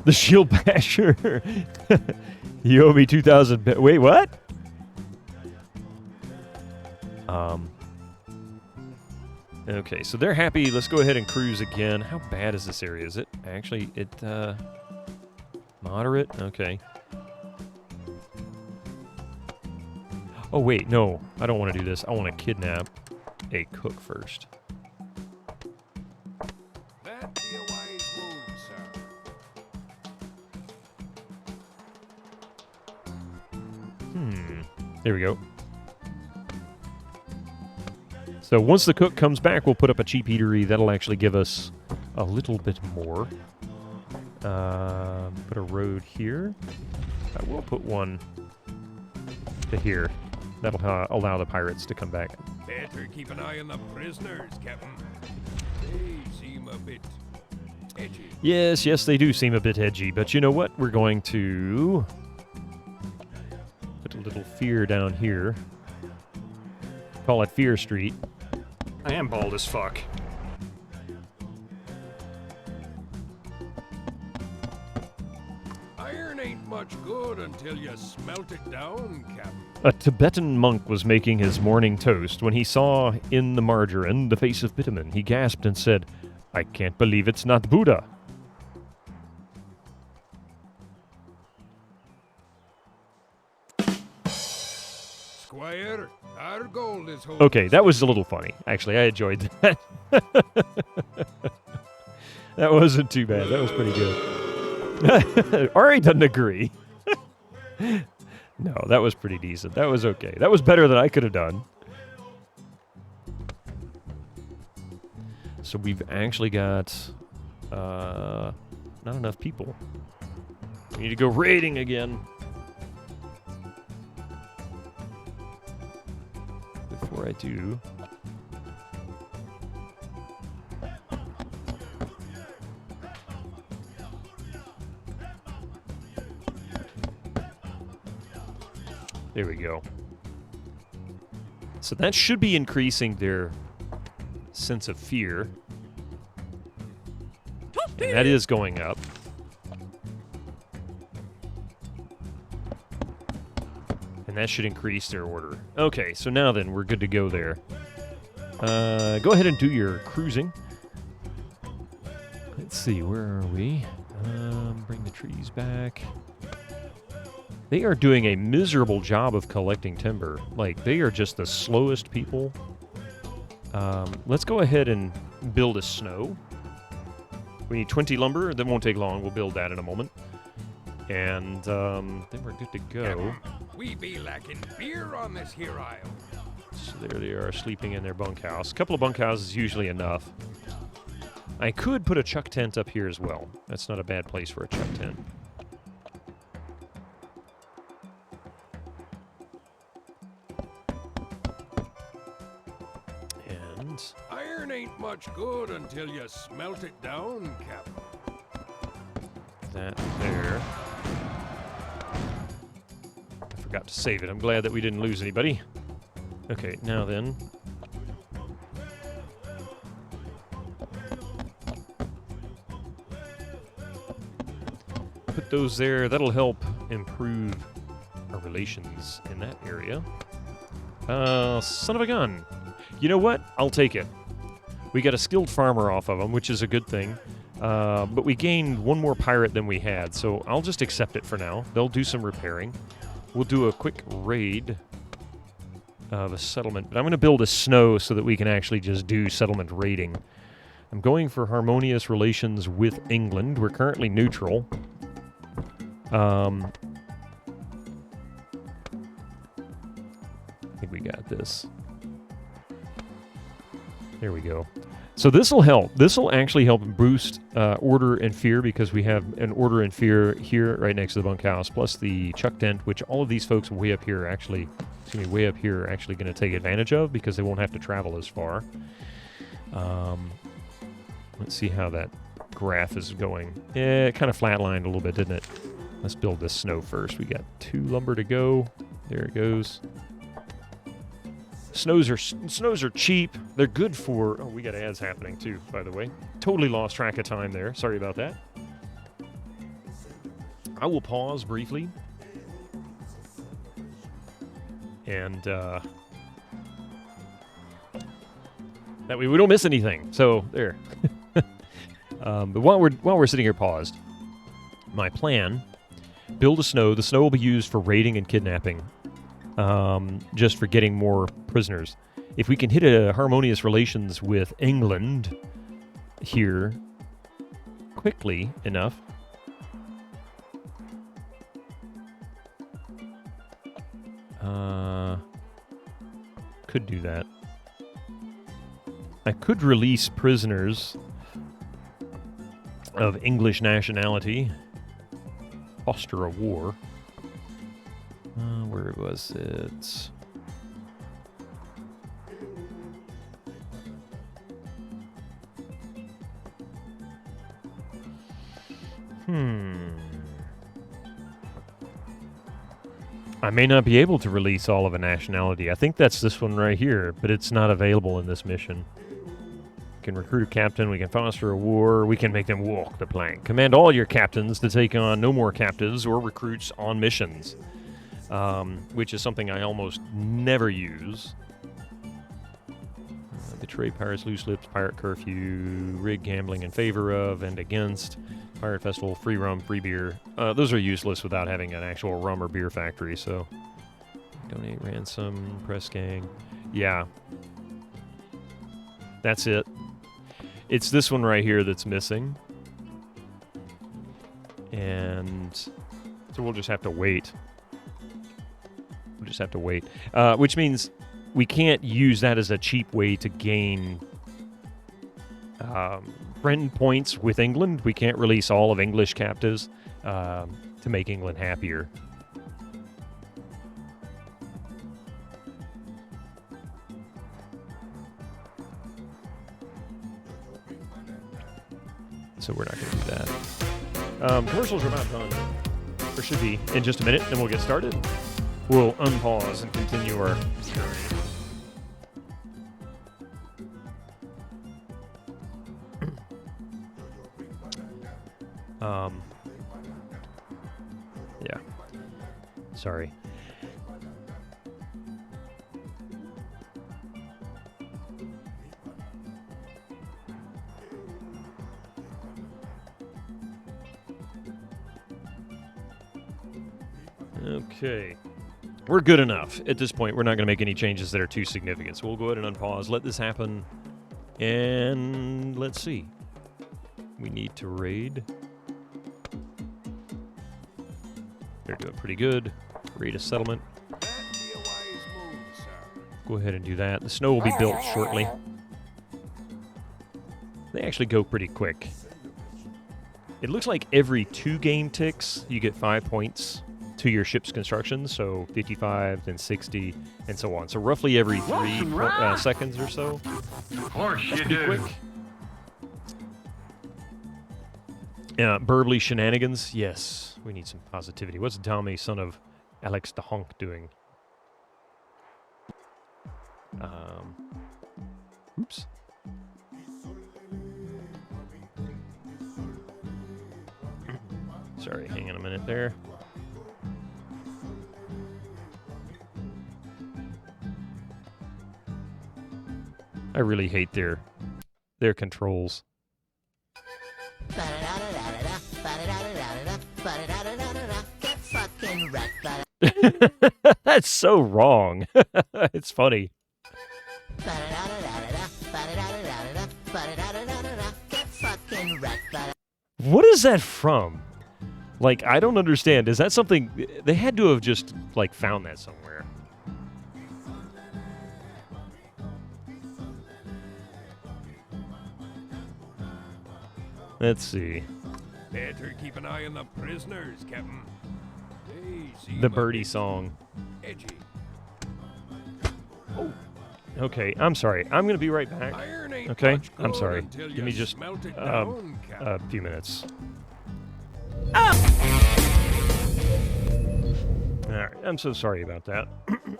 The Shield Basher. You owe me 2,000. Wait, what? Okay, so they're happy. Let's go ahead and cruise again. How bad is this area? Is it actually moderate? Okay. Oh wait, no. I don't want to do this. I want to kidnap a cook first. That be a wise move, sir. There we go. So once the cook comes back, we'll put up a cheap eatery. That'll actually give us a little bit more. Put a road here. I will put one to here. That'll allow the pirates to come back. Better keep an eye on the prisoners, Captain. They seem a bit edgy. Yes, they do seem a bit edgy. But you know what? We're going to put a little fear down here. Call it Fear Street. I am bald as fuck. Iron ain't much good until you smelt it down, Captain. A Tibetan monk was making his morning toast when he saw in the margarine the face of bitumen. He gasped and said, "I can't believe it's not Buddha." Squire, our gold is holding. Okay, that was a little funny. Actually, I enjoyed that. That wasn't too bad. That was pretty good. Ari doesn't agree. No, that was pretty decent. That was okay. That was better than I could have done. So we've actually got not enough people. We need to go raiding again. Before I do... There we go. So that should be increasing their sense of fear. And that is going up. And that should increase their order. Okay, so now then, we're good to go there. Go ahead and do your cruising. Let's see, where are we? Bring the trees back. They are doing a miserable job of collecting timber. Like, they are just the slowest people. Let's go ahead and build a snow. We need 20 lumber. That won't take long. We'll build that in a moment. And then we're good to go. We be lacking beer on this here isle. So there they are, sleeping in their bunkhouse. A couple of bunkhouses is usually enough. I could put a chuck tent up here as well. That's not a bad place for a chuck tent. Iron ain't much good until you smelt it down, Captain. That there. I forgot to save it. I'm glad that we didn't lose anybody. Okay, now then. Put those there. That'll help improve our relations in that area. Son of a gun. You know what? I'll take it. We got a skilled farmer off of them, which is a good thing. But we gained one more pirate than we had, so I'll just accept it for now. They'll do some repairing. We'll do a quick raid of a settlement. But I'm going to build a snow so that we can actually just do settlement raiding. I'm going for harmonious relations with England. We're currently neutral. I think we got this. There we go. So this will help. This will actually help boost order and fear because we have an order and fear here right next to the bunkhouse, plus the chuck tent, which all of these folks way up here are actually, way up here are actually going to take advantage of because they won't have to travel as far. Let's see how that graph is going. Yeah, it kind of flatlined a little bit, didn't it? Let's build this snow first. We got 2 lumber to go. There it goes. Snows are cheap. They're good for... Oh, we got ads happening too, by the way. Totally lost track of time there. Sorry about that. I will pause briefly. And that way we don't miss anything. So, there. But while we're sitting here paused, my plan, build a snow. The snow will be used for raiding and kidnapping. Just for getting more prisoners. If we can hit a harmonious relations with England here quickly enough, could do that. I could release prisoners of English nationality, foster a war. Where was it? I may not be able to release all of a nationality. I think that's this one right here, but it's not available in this mission. We can recruit a captain, we can foster a war, we can make them walk the plank. Command all your captains to take on no more captives or recruits on missions. Which is something I almost never use. Betray pirates, loose lips, pirate curfew, rig gambling in favor of and against, pirate festival, free rum, free beer. Those are useless without having an actual rum or beer factory, so... Donate ransom, press gang. Yeah. That's it. It's this one right here that's missing. And... so we'll just have to wait. We'll just have to wait. Which means we can't use that as a cheap way to gain friend points with England. We can't release all of English captives to make England happier. So we're not going to do that. Commercials are about done. Or should be in just a minute, then we'll get started. We'll unpause and continue our journey. Yeah. Sorry. Okay. We're good enough. At this point, we're not going to make any changes that are too significant. So we'll go ahead and unpause, let this happen, and let's see. We need to raid. They're doing pretty good. Raid a settlement. Go ahead and do that. The snow will be built shortly. They actually go pretty quick. It looks like every 2 game ticks, you get 5 points to your ship's construction, so 55, then 60, and so on. So roughly every 3 seconds or so. Of course you do. Quick. Burbly shenanigans. Yes, we need some positivity. What's Tommy, son of Alex the Honk, doing? Oops. Sorry, hang on a minute there. I really hate their controls. That's so wrong. It's funny. What is that from? Like, I don't understand. Is that something... They had to have just, like, found that somewhere. Let's see. Better keep an eye on the prisoners, Captain. The birdie song. Edgy. Oh. Okay, I'm sorry. I'm going to be right back. Okay, I'm sorry. Give me just a few minutes. Alright, I'm so sorry about that.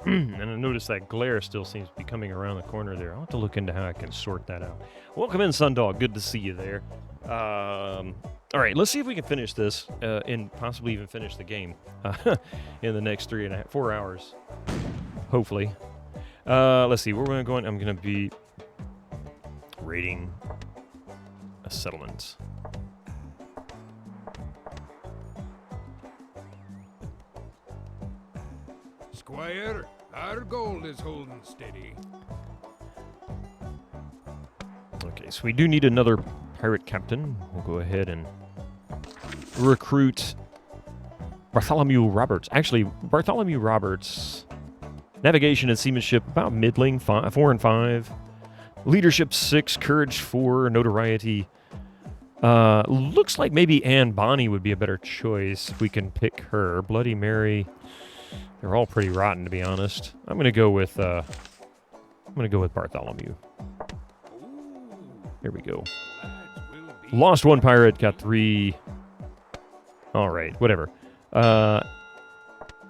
And I noticed that glare still seems to be coming around the corner there. I'll have to look into how I can sort that out. Welcome in, Sundog. Good to see you there. Alright, let's see if we can finish this and possibly even finish the game in the next 4 hours. Hopefully. Let's see, where am I going? I'm going to be raiding a settlement. Squire, our gold is holding steady. Okay, so we do need another pirate captain. We'll go ahead and recruit Bartholomew Roberts. Actually, Bartholomew Roberts, navigation and seamanship about middling, 4 and 5. Leadership 6, courage 4, notoriety. Looks like maybe Anne Bonny would be a better choice if we can pick her. Bloody Mary. They're all pretty rotten, to be honest. I'm gonna go with Bartholomew. There we go. Lost 1 pirate, got 3. All right, whatever.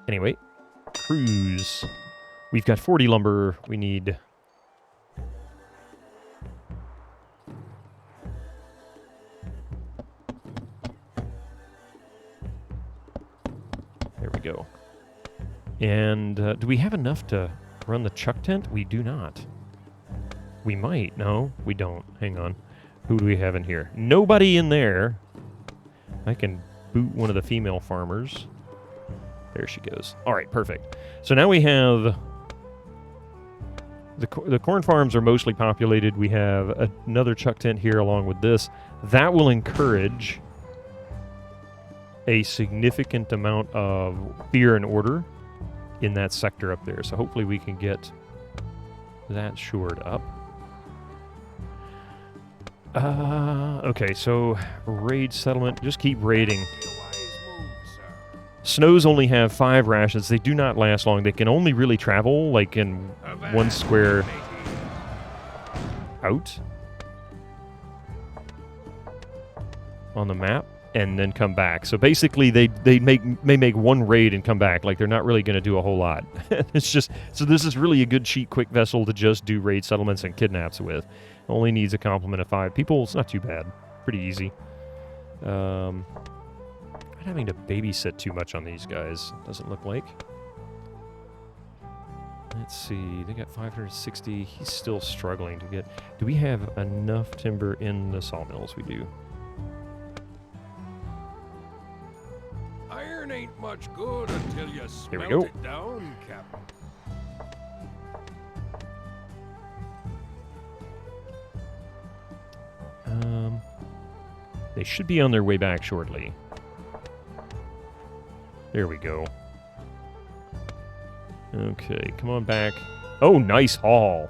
Anyway, cruise. We've got 40 lumber. We need... There we go. And do we have enough to run the chuck tent? We do not. We might. No, we don't. Hang on. Who do we have in here? Nobody in there. I can boot one of the female farmers. There she goes. All right, perfect. So now we have... The corn farms are mostly populated. We have another chuck tent here along with this. That will encourage a significant amount of fear and order in that sector up there. So hopefully we can get that shored up. Okay, so raid settlement. Just keep raiding. Snows only have 5 rations. They do not last long. They can only really travel, like, in 1 square out on the map, and then come back. So basically, they may make 1 raid and come back. Like, they're not really going to do a whole lot. It's just... So this is really a good, cheap, quick vessel to just do raid settlements and kidnaps with. Only needs a complement of 5 people. It's not too bad. Pretty easy. Not having to babysit too much on these guys, doesn't look like. Let's see, they got 560. He's still struggling to get... Do we have enough timber in the sawmills? We do. Iron ain't much good until you Here we smelt go. it down, Captain. They should be on their way back shortly. There we go. Okay, come on back. Oh, nice haul.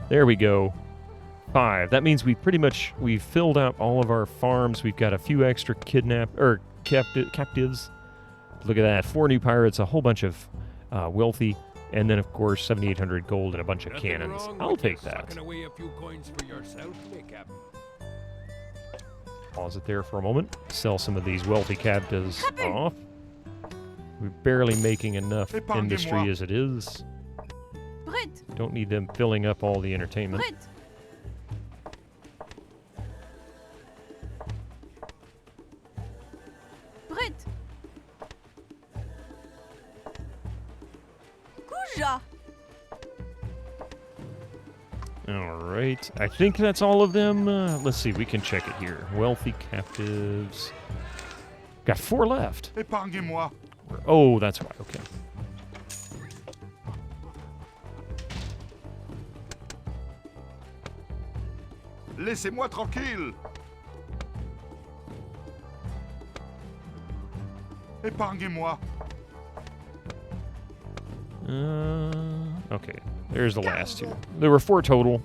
There we go. 5. That means we've filled out all of our farms. We've got a few extra captives. Look at that. 4 new pirates, a whole bunch of wealthy, and then, of course, 7,800 gold and a bunch of cannons. I'll take that. Away a few coins for yourself, Captain. Pause it there for a moment. Sell some of these wealthy captives off. We're barely making enough industry as it is. Don't need them filling up all the entertainment. Alright, I think that's all of them. Let's see, we can check it here. Wealthy captives. Got 4 left. Oh, that's right, okay. Laissez-moi tranquille. Épargnez-moi. Okay, there's the last 2. There were 4 total.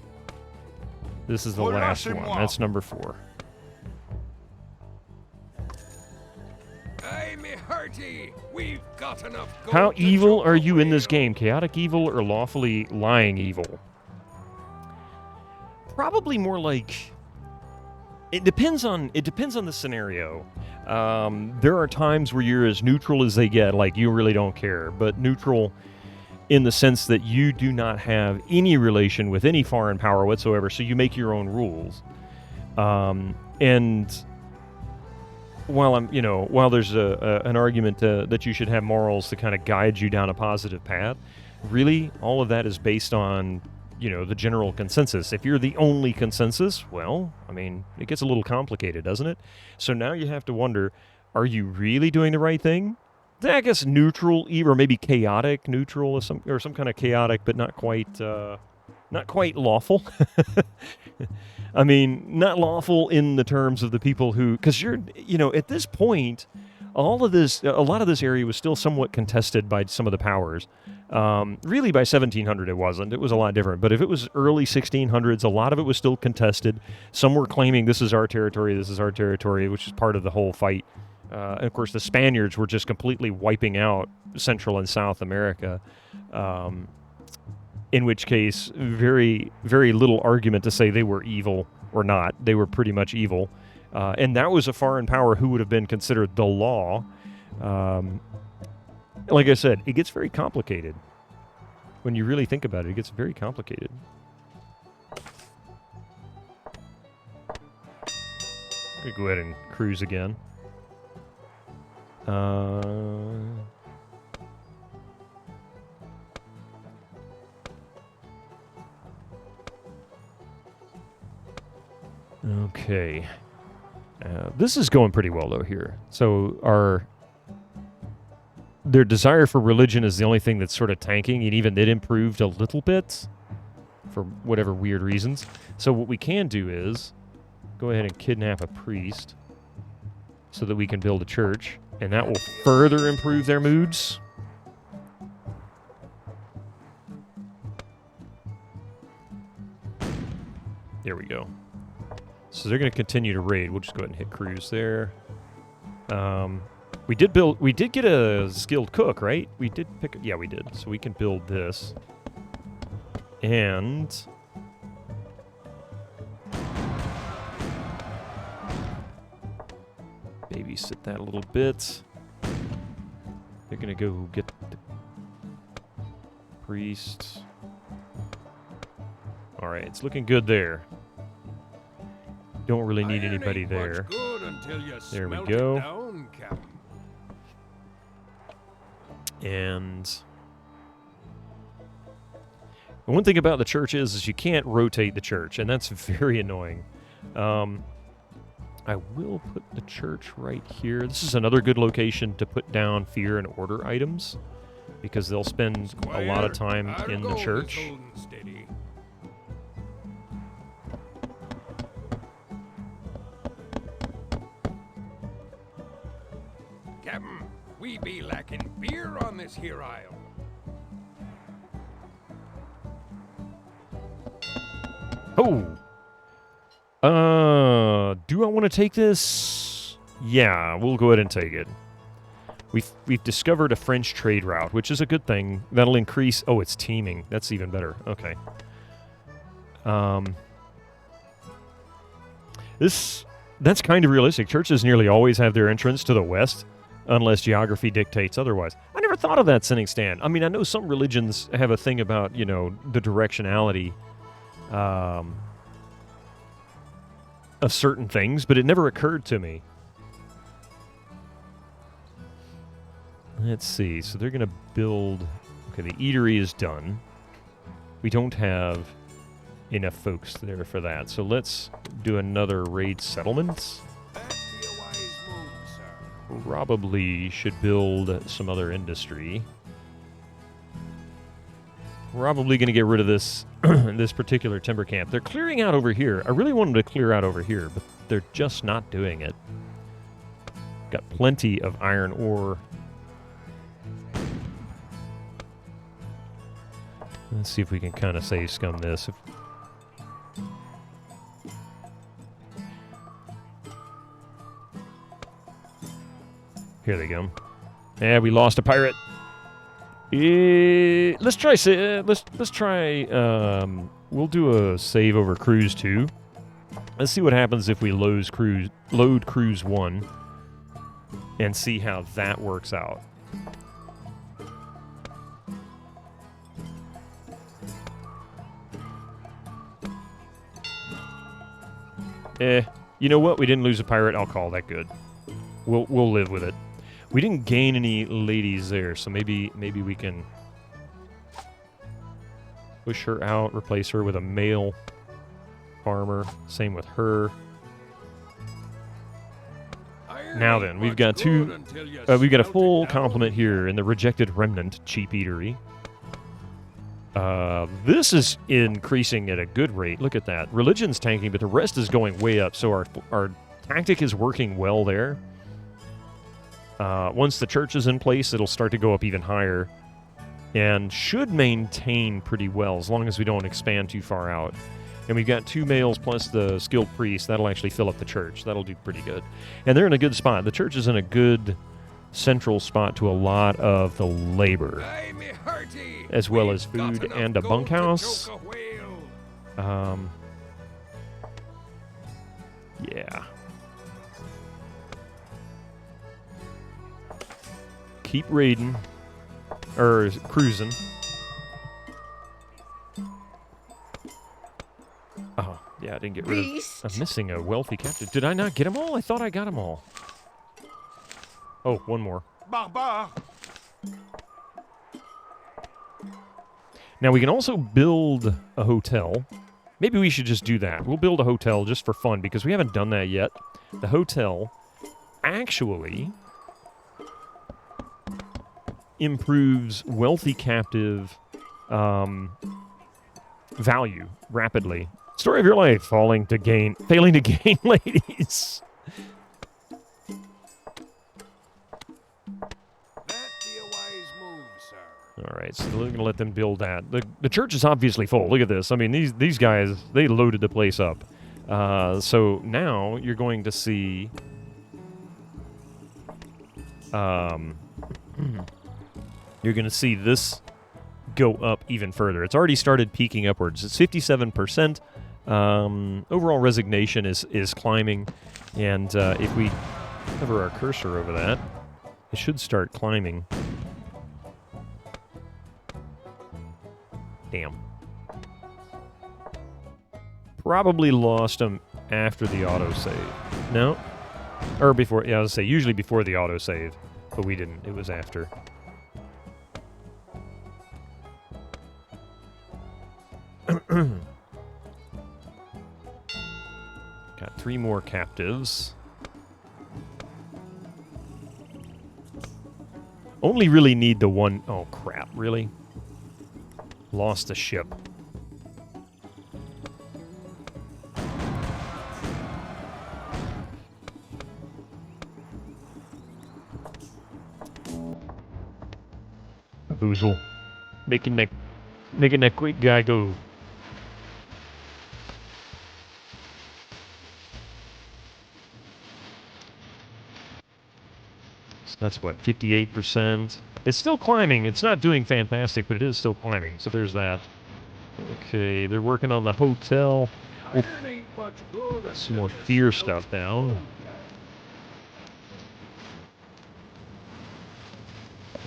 This is the last one. That's number 4. Aye, me hearty. We've got enough gold. How evil are you in this game? Chaotic evil or lawfully lying evil? Probably more like... It depends on the scenario. There are times where you're as neutral as they get, like you really don't care, but neutral in the sense that you do not have any relation with any foreign power whatsoever, so you make your own rules. And while there's an argument that you should have morals to kind of guide you down a positive path, really all of that is based on the general consensus. If you're the only consensus, well, I mean, it gets a little complicated, doesn't it? So now you have to wonder, are you really doing the right thing? I guess neutral, or maybe chaotic neutral, or some kind of chaotic, but not quite lawful. I mean, not lawful in the terms of the people who, because at this point, a lot of this area was still somewhat contested by some of the powers. Really, by 1700 it wasn't. It was a lot different. But if it was early 1600s, a lot of it was still contested. Some were claiming this is our territory, which is part of the whole fight. And of course, the Spaniards were just completely wiping out Central and South America, in which case, very, very little argument to say they were evil or not. They were pretty much evil. And that was a foreign power who would have been considered the law. Like I said, it gets very complicated. When you really think about it, it gets very complicated. I'm going to go ahead and cruise again. Okay. This is going pretty well, though, here. So their desire for religion is the only thing that's sort of tanking, and even it improved a little bit for whatever weird reasons. So what we can do is go ahead and kidnap a priest so that we can build a church, and that will further improve their moods. There we go. So they're going to continue to raid. We'll just go ahead and hit cruise there. We did get a skilled cook, right? We did pick, yeah, we did. So we can build this. And babysit that a little bit. They're going to go get the priest. All right, it's looking good there. Don't really need anybody there. There we go. Down, Captain. And the one thing about the church is you can't rotate the church, and that's very annoying. I will put the church right here. This is another good location to put down fear and order items, because they'll spend a lot of time in the church. Captain, we be lacking beer on this here isle. Oh! Do I want to take this? Yeah, we'll go ahead and take it. We've discovered a French trade route, which is a good thing. That'll increase... Oh, it's teaming. That's even better. Okay. That's kind of realistic. Churches nearly always have their entrance to the west, unless geography dictates otherwise. I never thought of that sitting stand. I mean, I know some religions have a thing about, you know, the directionality of certain things, but it never occurred to me. Let's see. So they're going to build... Okay, the eatery is done. We don't have enough folks there for that. So let's do another raid settlement. Probably should build some other industry. Probably going to get rid of this this particular timber camp. They're clearing out over here. I really wanted to clear out over here, but they're just not doing it. Got plenty of iron ore. Let's see if we can kind of save scum this. Here they go. Yeah, we lost a pirate. Let's try. Let's try. We'll do a save over cruise 2. Let's see what happens if we load cruise 1, and see how that works out. You know what? We didn't lose a pirate. I'll call that good. We'll live with it. We didn't gain any ladies there, so maybe we can push her out, replace her with a male farmer. Same with her. Now then, we've got we've got a full complement here in the Rejected Remnant cheap eatery. This is increasing at a good rate. Look at that. Religion's tanking, but the rest is going way up. So our tactic is working well there. Once the church is in place, it'll start to go up even higher, and should maintain pretty well as long as we don't expand too far out. And we've got 2 males plus the skilled priest. That'll actually fill up the church. That'll do pretty good. And they're in a good spot. The church is in a good central spot to a lot of the labor, as well as food and a bunkhouse. Yeah. Keep raiding, or cruising. Oh, yeah, I didn't get rid of... I'm missing a wealthy captain. Did I not get them all? I thought I got them all. Oh, one more. Barbare! Now, we can also build a hotel. Maybe we should just do that. We'll build a hotel just for fun, because we haven't done that yet. The hotel actually improves wealthy captive value rapidly. Story of your life, failing to gain ladies. All right, so we're going to let them build that. The church is obviously full. Look at this. I mean, these guys, they loaded the place up. So now you're going to see... you're going to see this go up even further. It's already started peaking upwards. It's 57%. Overall resignation is climbing, and if we hover our cursor over that, it should start climbing. Damn. Probably lost them after the autosave. No? Or before, yeah, I was going to say, usually before the autosave, but we didn't. It was after. Got 3 more captives. Only really need the one... Oh, crap. Really? Lost the ship. Boozle. Making that quick guy go. So that's what, 58%? It's still climbing. It's not doing fantastic, but it is still climbing. So there's that. Okay, they're working on the hotel. We'll put some more fear stuff down.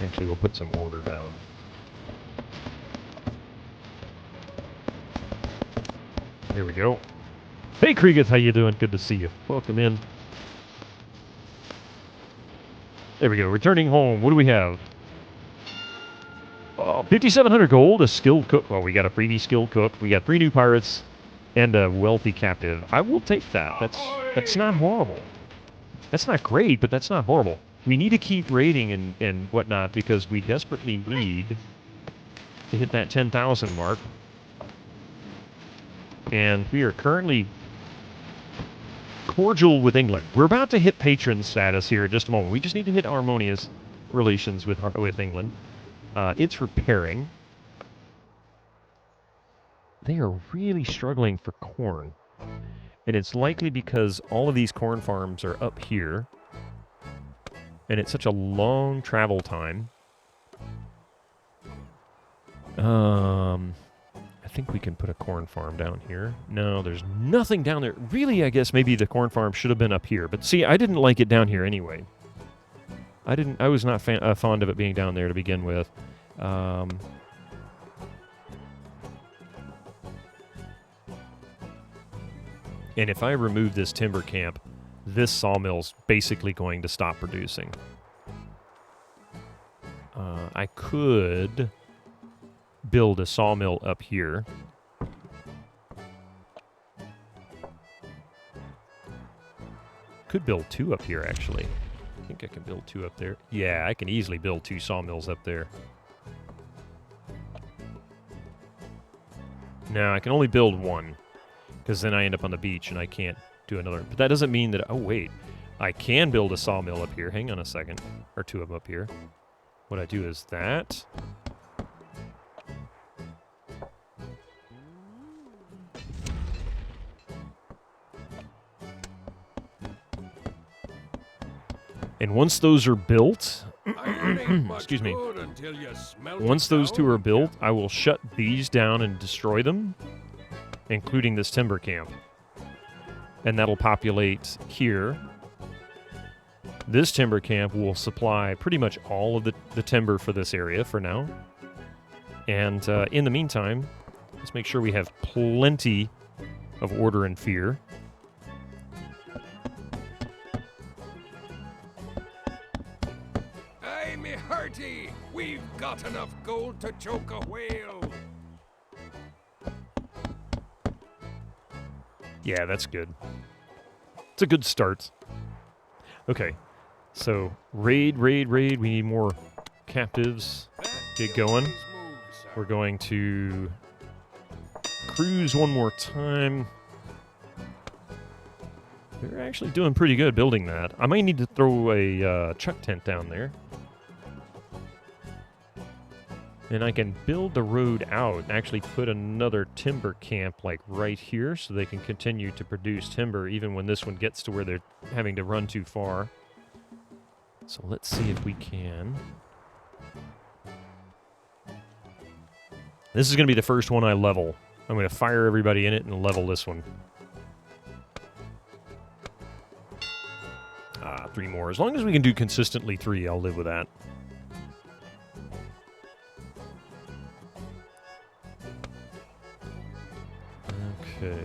Actually, we'll put some order down. There we go. Hey, Kriegeth, how you doing? Good to see you. Welcome in. There we go. Returning home. What do we have? Oh, 5,700 gold, a skilled cook. Well, we got a freebie skilled cook. We got 3 new pirates and a wealthy captive. I will take that. That's not horrible. That's not great, but that's not horrible. We need to keep raiding and whatnot because we desperately need to hit that 10,000 mark. And we are currently cordial with England. We're about to hit patron status here in just a moment. We just need to hit harmonious relations with England. It's repairing. They are really struggling for corn. And it's likely because all of these corn farms are up here. And it's such a long travel time. I think we can put a corn farm down here. No, there's nothing down there. Really, I guess maybe the corn farm should have been up here. But see, I didn't like it down here anyway. I was not fond of it being down there to begin with. And if I remove this timber camp, this sawmill's basically going to stop producing. I could build a sawmill up here. Could build 2 up here, actually. I think I can build 2 up there. Yeah, I can easily build 2 sawmills up there. No, I can only build 1. Because then I end up on the beach and I can't do another. But that doesn't mean that... Oh, wait. I can build a sawmill up here. Hang on a second. Or 2 of them up here. What I do is that... And once those are built, excuse me, once those 2 are built, I will shut these down and destroy them, including this timber camp. And that'll populate here. This timber camp will supply pretty much all of the timber for this area for now. And in the meantime, let's make sure we have plenty of order and fear. We've got enough gold to choke a whale. Yeah, that's good. It's a good start. Okay, so raid. We need more captives. Get going. We're going to cruise one more time. We're actually doing pretty good building that. I might need to throw a chuck tent down there. And I can build the road out and actually put another timber camp like right here so they can continue to produce timber even when this one gets to where they're having to run too far. So let's see if we can. This is going to be the first one I level. I'm going to fire everybody in it and level this one. 3 more. As long as we can do consistently 3, I'll live with that. Okay.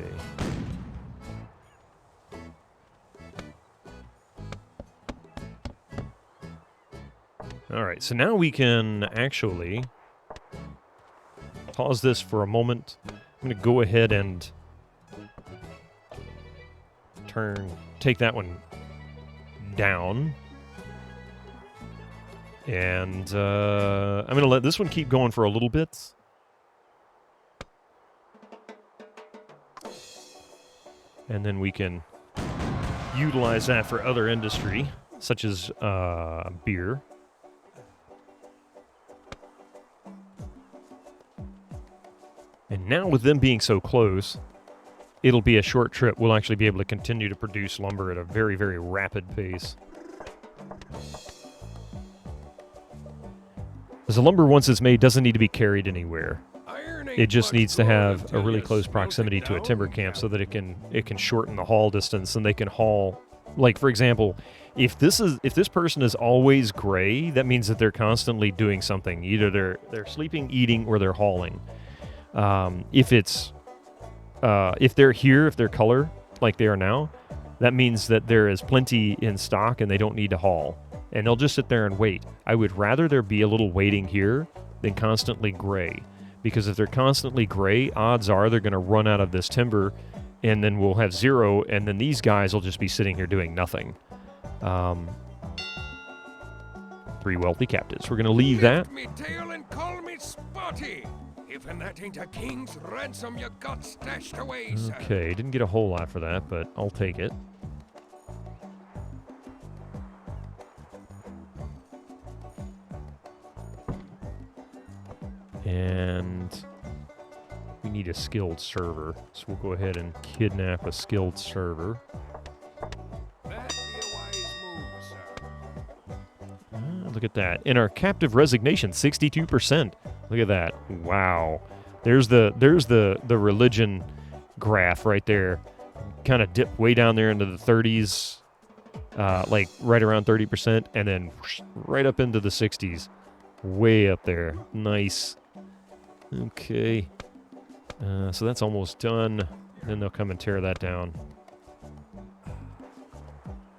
All right, so now we can actually pause this for a moment. I'm going to go ahead and take that one down. And I'm going to let this one keep going for a little bit. And then we can utilize that for other industry, such as beer. And now with them being so close, it'll be a short trip. We'll actually be able to continue to produce lumber at a very, very rapid pace. Because the lumber, once it's made, doesn't need to be carried anywhere. It just needs to have a really close proximity to a timber camp so that it can shorten the haul distance, and they can haul. Like, for example, if this person is always gray, that means that they're constantly doing something. Either they're sleeping, eating, or they're hauling. If they're here, if they're color like they are now, that means that there is plenty in stock and they don't need to haul. And they'll just sit there and wait. I would rather there be a little waiting here than constantly gray. Because if they're constantly gray, odds are they're going to run out of this timber, and then we'll have 0, and then these guys will just be sitting here doing nothing. 3 wealthy captives. We're going to leave that. Me tail and call me Spotty. If that ain't a king's ransom you got stashed away, sir. Okay, didn't get a whole lot for that, but I'll take it. And we need a skilled server, so we'll go ahead and kidnap a skilled server. That'd be a wise move, sir. Look at that. In our captive resignation, 62%. Look at that. Wow. There's the religion graph right there. Kind of dip way down there into the 30s, like right around 30%, and then whoosh, right up into the 60s. Way up there. Nice. Okay. So that's almost done. Then they'll come and tear that down.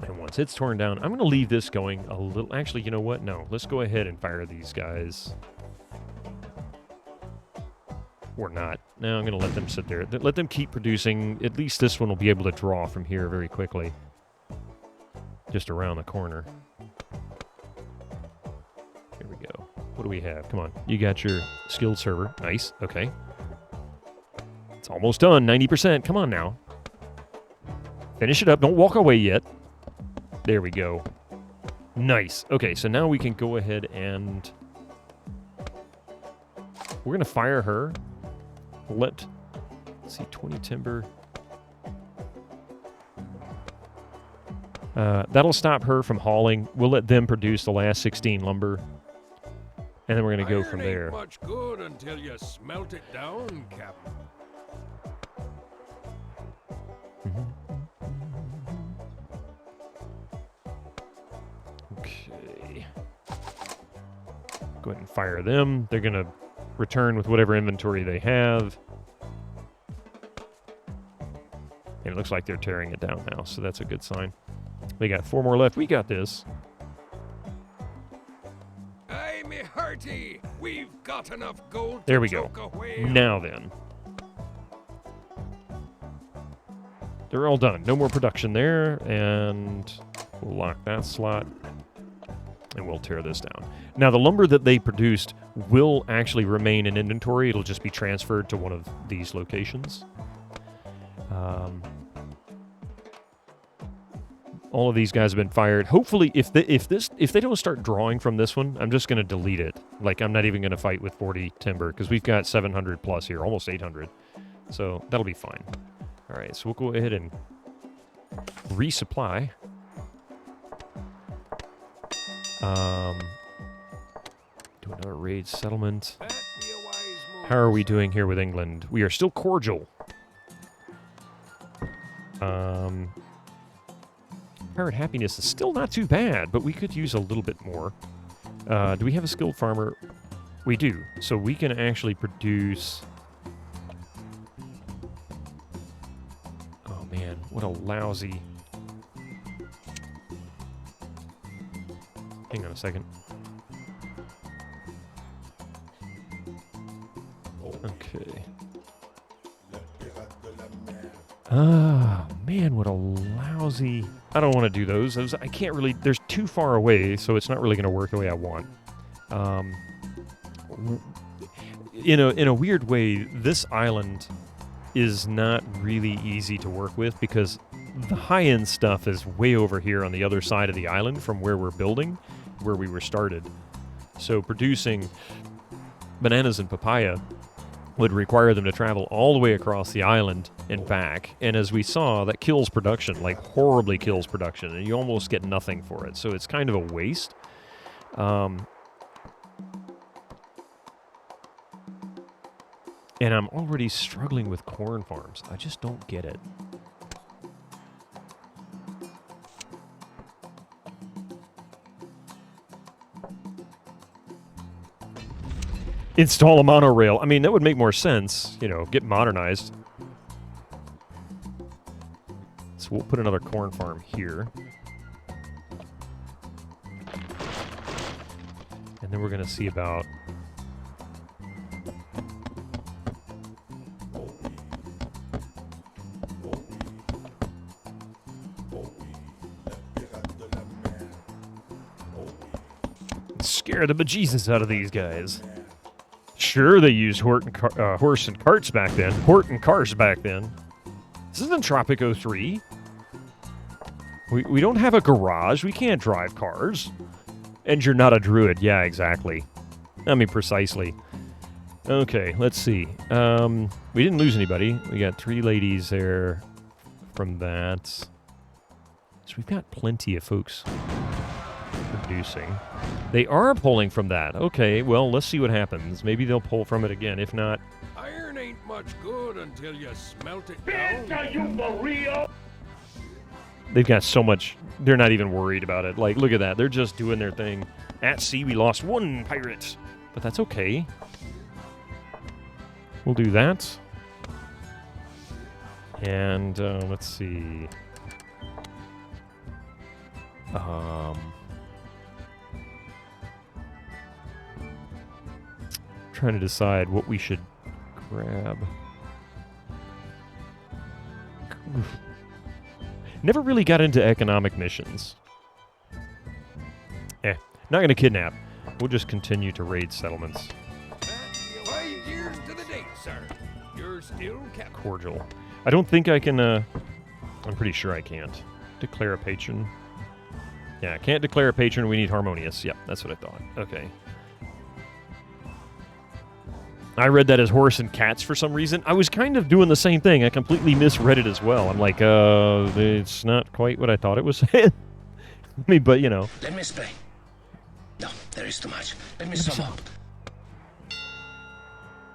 And once it's torn down, I'm going to leave this going a little. Actually, you know what? No. Let's go ahead and fire these guys. Or not. No, I'm going to let them sit there. Let them keep producing. At least this one will be able to draw from here very quickly. Just around the corner. Here we go. What do we have? Come on. You got your skilled server. Nice. Okay. It's almost done. 90%. Come on now. Finish it up. Don't walk away yet. There we go. Nice. Okay, so now we can go ahead and... We're going to fire her. Let's see, 20 timber. That'll stop her from hauling. We'll let them produce the last 16 lumber. And then we're going to go from there. Ain't much good until you smelt it down, Captain. Okay. Go ahead and fire them. They're going to return with whatever inventory they have. And it looks like they're tearing it down now, so that's a good sign. We got 4 more left. We got this. Aye, me hearty. We've got enough gold There to we go. choke a whale. Now then. They're all done. No more production there. And we'll lock that slot. And we'll tear this down. Now, the lumber that they produced will actually remain in inventory. It'll just be transferred to one of these locations. All of these guys have been fired. Hopefully, if they don't start drawing from this one, I'm just going to delete it. Like, I'm not even going to fight with 40 timber, because we've got 700 plus here, almost 800. So that'll be fine. All right, so we'll go ahead and resupply. Do another raid settlement. How are we doing here with England? We are still cordial. Pirate happiness is still not too bad, but we could use a little bit more. Do we have a skilled farmer? We do. So we can actually produce... Oh man, what a lousy... Hang on a second. Okay. Ah, man, what a lousy... I don't want to do those. I can't really... They're too far away, so it's not really going to work the way I want. In a weird way, this island is not really easy to work with because the high-end stuff is way over here on the other side of the island from where we're building, where we were started. So producing bananas and papaya would require them to travel all the way across the island and back. And as we saw, that kills production, like horribly kills production, and you almost get nothing for it. So it's kind of a waste. And I'm already struggling with corn farms. I just don't get it. Install a monorail. I mean, that would make more sense. You know, get modernized. So we'll put another corn farm here. And then we're going to see about... Scare the bejesus out of these guys. Sure, they used horse and carts back then. Hort and cars back then. This isn't Tropico 3. We don't have a garage. We can't drive cars. And you're not a druid. Yeah, exactly. I mean, precisely. Okay, let's see. We didn't lose anybody. We got 3 ladies there from that. So we've got plenty of folks producing. They are pulling from that. Okay, well, let's see what happens. Maybe they'll pull from it again. If not... Iron ain't much good until you smelt it down. Are you for real? They've got so much... They're not even worried about it. Like, look at that. They're just doing their thing. At sea, we lost 1 pirate. But that's okay. We'll do that. And, let's see... Trying to decide what we should grab. Never really got into economic missions. Not gonna kidnap. We'll just continue to raid settlements. 5 years to the date, sir. You're still kept Cordial. I don't think I can, I'm pretty sure I can't. Declare a patron. Yeah, can't declare a patron. We need harmonious. Yep, that's what I thought. Okay. I read that as horse and cats for some reason. I was kind of doing the same thing. I completely misread it as well. I'm like, it's not quite what I thought it was saying. I mean, but, you know. Let me explain. No, there is too much. Let me sum up.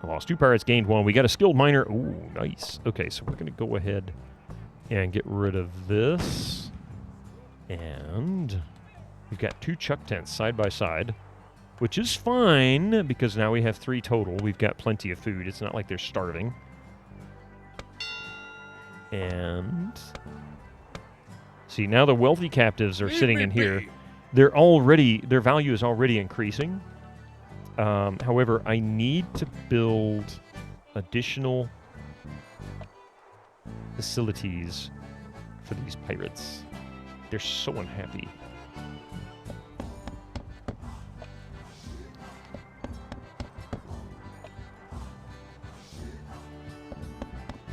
I lost 2 pirates, gained 1. We got a skilled miner. Ooh, nice. Okay, so we're going to go ahead and get rid of this. And we've got 2 chuck tents side by side. Which is fine, because now we have 3 total. We've got plenty of food. It's not like they're starving. And... See, now the wealthy captives are sitting in here. Their value is already increasing. However, I need to build additional facilities for these pirates. They're so unhappy.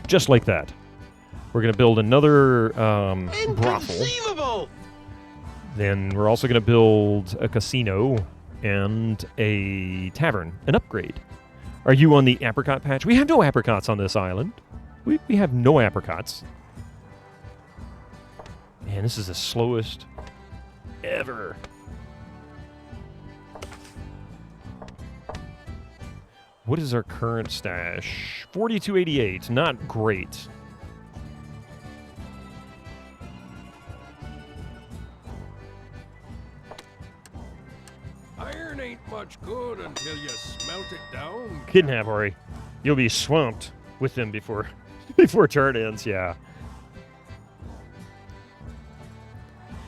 Just like that. We're going to build another brothel. Inconceivable! Then we're also going to build a casino and a tavern, an upgrade. Are you on the apricot patch? We have no apricots on this island. We have no apricots. Man, this is the slowest ever. What is our current stash? 4288. Not great. Iron ain't much good until you smelt it down. Kidnap, Ori. You'll be swamped with them before before turn ends, yeah.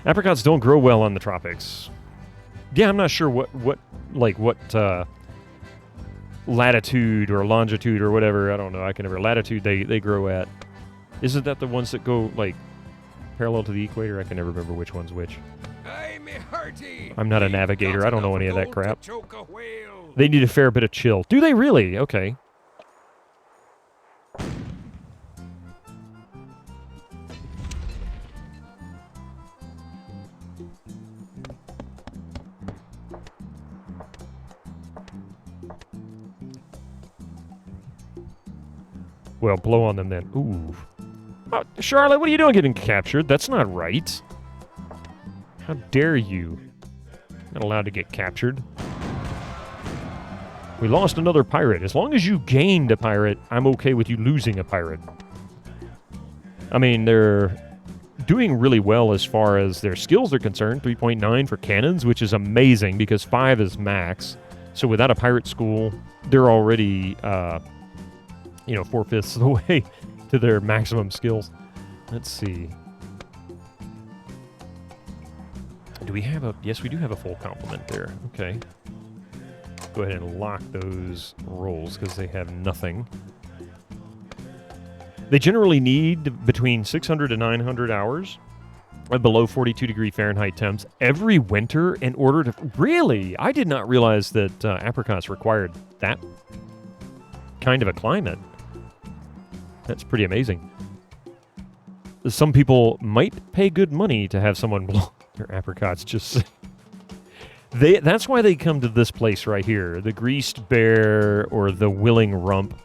Apricots don't grow well on the tropics. Yeah, I'm not sure what latitude or longitude or whatever, I don't know, I can never, latitude they grow at. Isn't that the ones that go, like, parallel to the equator? I can never remember which one's which. I'm not a navigator, I don't know any of that crap. They need a fair bit of chill. Do they really? Okay. Well, blow on them then. Ooh. Oh, Charlotte, what are you doing getting captured? That's not right. How dare you? Not allowed to get captured. We lost another pirate. As long as you gained a pirate, I'm okay with you losing a pirate. I mean, they're doing really well as far as their skills are concerned. 3.9 for cannons, which is amazing because 5 is max. So without a pirate school, they're already... 4/5 of the way to their maximum skills. Let's see. Do we have a... Yes, we do have a full complement there. Okay. Go ahead and lock those rolls because they have nothing. They generally need between 600 to 900 hours below 42 degree Fahrenheit temps every winter in order to... Really? I did not realize that apricots required that kind of a climate. That's pretty amazing. Some people might pay good money to have someone blow their apricots. Just that's why they come to this place right here, the Greased Bear or the Willing Rump.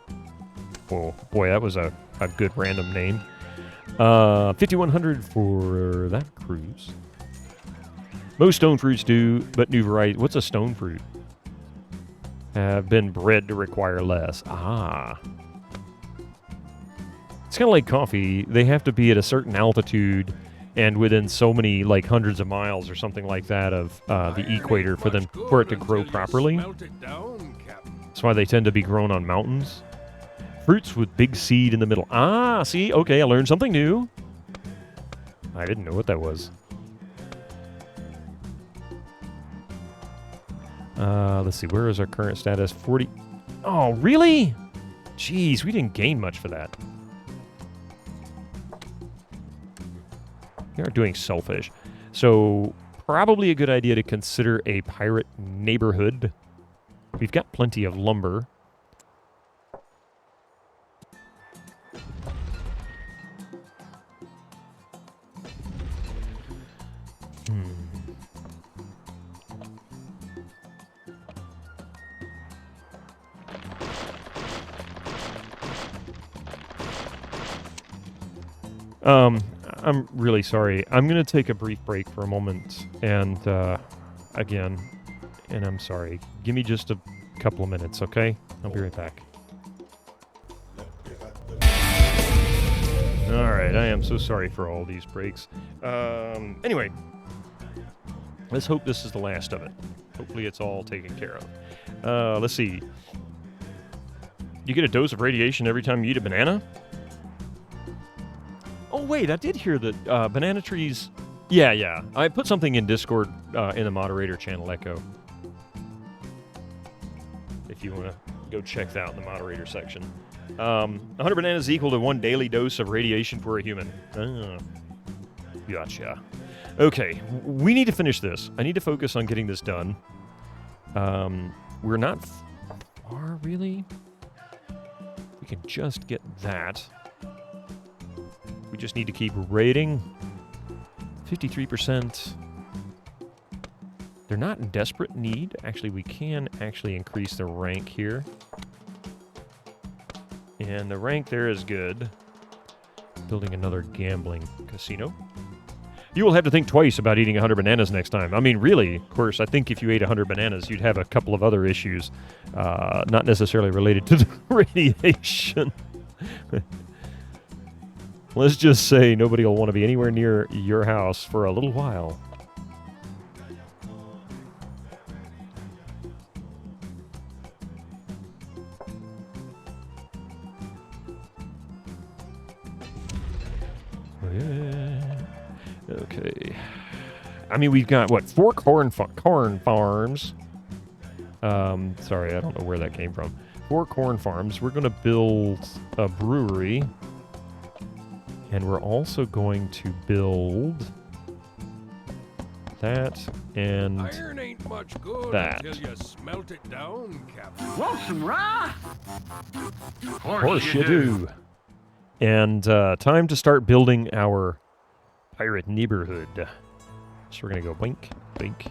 Oh boy, that was a good random name. 5,100 for that cruise. Most stone fruits do, but new variety. What's a stone fruit? Have been bred to require less. Ah. It's kind of like coffee. They have to be at a certain altitude and within so many, like, hundreds of miles or something like that of the equator for it to grow properly. That's why they tend to be grown on mountains. Fruits with big seed in the middle. Ah, see? Okay, I learned something new. I didn't know what that was. Let's see. Where is our current status? 40. Oh, really? Jeez, we didn't gain much for that. We are doing selfish. So, probably a good idea to consider a pirate neighborhood. We've got plenty of lumber. I'm really sorry. I'm going to take a brief break for a moment, and, again, and I'm sorry. Give me just a couple of minutes, okay? I'll be right back. Alright, I am so sorry for all these breaks. Anyway, let's hope this is the last of it. Hopefully it's all taken care of. Let's see. You get a dose of radiation every time you eat a banana? Oh, wait, I did hear that banana trees... Yeah. I put something in Discord in the moderator channel, Echo. If you want to go check that out in the moderator section. 100 bananas is equal to 1 daily dose of radiation for a human. Gotcha. Okay, we need to finish this. I need to focus on getting this done. We're not far, really. We can just get that. We just need to keep raiding. 53%. They're not in desperate need. Actually, we can actually increase the rank here. And the rank there is good. Building another gambling casino. You will have to think twice about eating 100 bananas next time. I mean, really, of course, I think if you ate 100 bananas, you'd have a couple of other issues, not necessarily related to the radiation. Let's just say nobody will want to be anywhere near your house for a little while. Okay. I mean, we've got, what, 4 corn farms. Sorry, I don't know where that came from. 4 corn farms. We're going to build a brewery. And we're also going to build that and Iron ain't much good that. until you smelt it down, Captain. Want some rye? Of course you do. And time to start building our pirate neighborhood. So we're going to go blink, blink.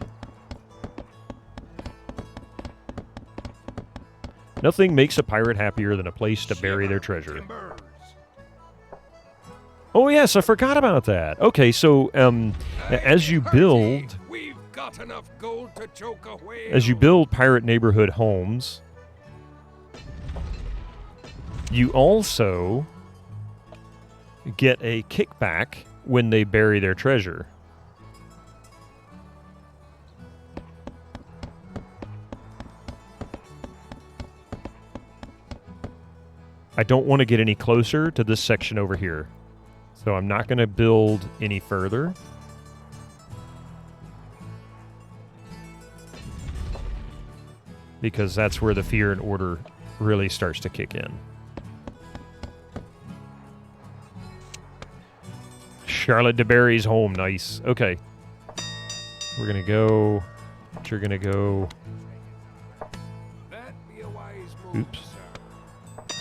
Nothing makes a pirate happier than a place to bury their treasure. Oh, yes, I forgot about that. Okay, so as you build... We've got enough gold to choke a whale. As you build pirate neighborhood homes, you also get a kickback when they bury their treasure. I don't want to get any closer to this section over here. So I'm not going to build any further. Because that's where the fear and order really starts to kick in. Charlotte DeBerry's home. Nice. Okay. We're going to go... You're going to go... That'd be a wise move, Oops. sir.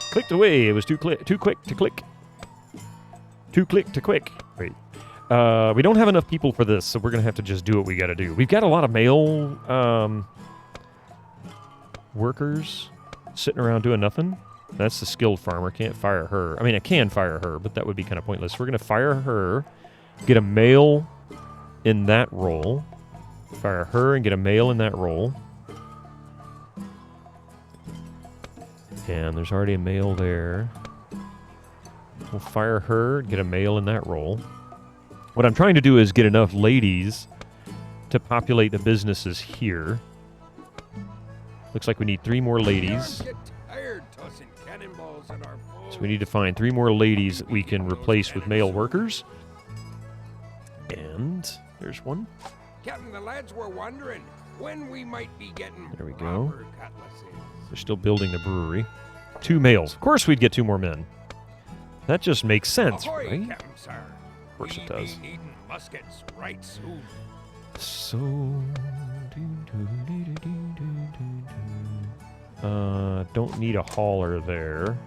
Clicked away. It was too quick to click. Too quick to quick. Wait. We don't have enough people for this, so we're going to have to just do what we got to do. We've got a lot of male workers sitting around doing nothing. That's the skilled farmer. Can't fire her. I mean, I can fire her, but that would be kind of pointless. We're going to fire her, get a male in that role. Fire her and get a male in that role. And there's already a male there. We'll fire her, get a male in that role. What I'm trying to do is get enough ladies to populate the businesses here. Looks like we need 3 more ladies. So we need to find 3 more ladies that we can replace with male workers. And there's one. Captain, the lads were wondering when we might be getting There we go. proper cutlasses. They're still building the brewery. 2 males. Of course we'd get 2 more men. That just makes sense, Ahoy, right? Captain, sir. Of course it does. We be needing muskets right soon. So... don't need a hauler there.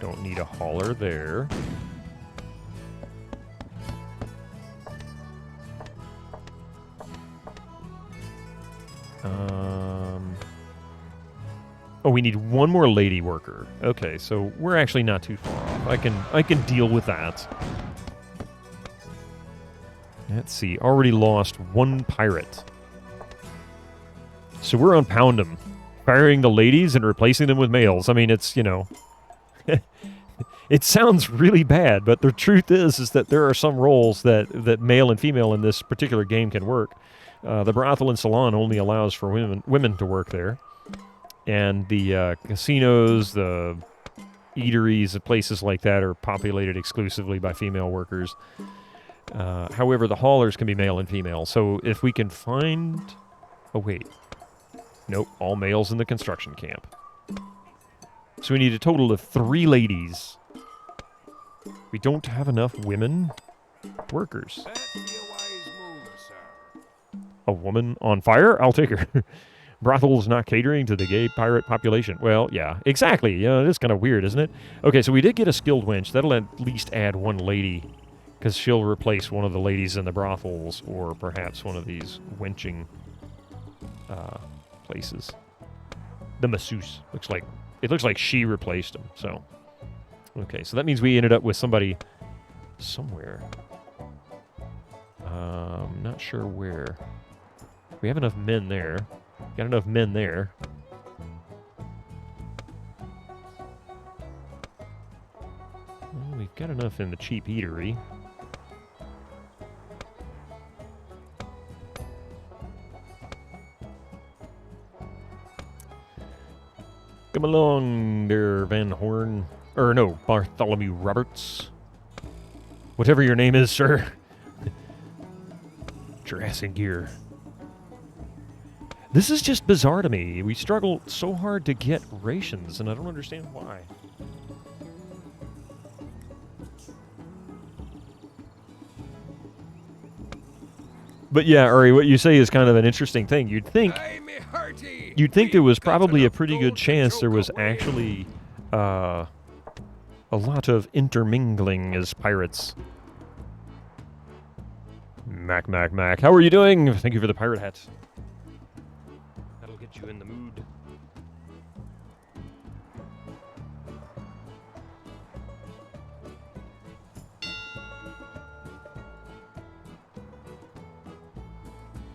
Don't need a hauler there. Oh, we need 1 more lady worker. Okay, so we're actually not too far off. I can deal with that. Let's see. Already lost 1 pirate. So we're on Pound 'em. Firing the ladies and replacing them with males. I mean, it's, you know... it sounds really bad, but the truth is that there are some roles that male and female in this particular game can work. The brothel and salon only allows for women to work there. And the casinos, the eateries, and places like that are populated exclusively by female workers. However, the haulers can be male and female. So if we can find... Oh, wait. Nope, all males in the construction camp. So we need a total of 3 ladies. We don't have enough women workers. That'd be a wise move, sir. A woman on fire? I'll take her. Brothels not catering to the gay pirate population. Well, yeah, exactly. It is kind of weird, isn't it? Okay, so we did get a skilled wench. That'll at least add one lady, because she'll replace one of the ladies in the brothels, or perhaps one of these wenching places. The masseuse looks like she replaced him. So, okay, so that means we ended up with somebody somewhere. Not sure where. We have enough men there. Got enough men there. Well, we've got enough in the cheap eatery. Come along there, Van Horn. Or no, Bartholomew Roberts. Whatever your name is, sir. Jurassic gear. This is just bizarre to me. We struggle so hard to get rations, and I don't understand why. But yeah, Uri, what you say is kind of an interesting thing. You'd think there was probably a pretty good chance there was actually a lot of intermingling as pirates. Mac. How are you doing? Thank you for the pirate hat. That'll get you in the mood.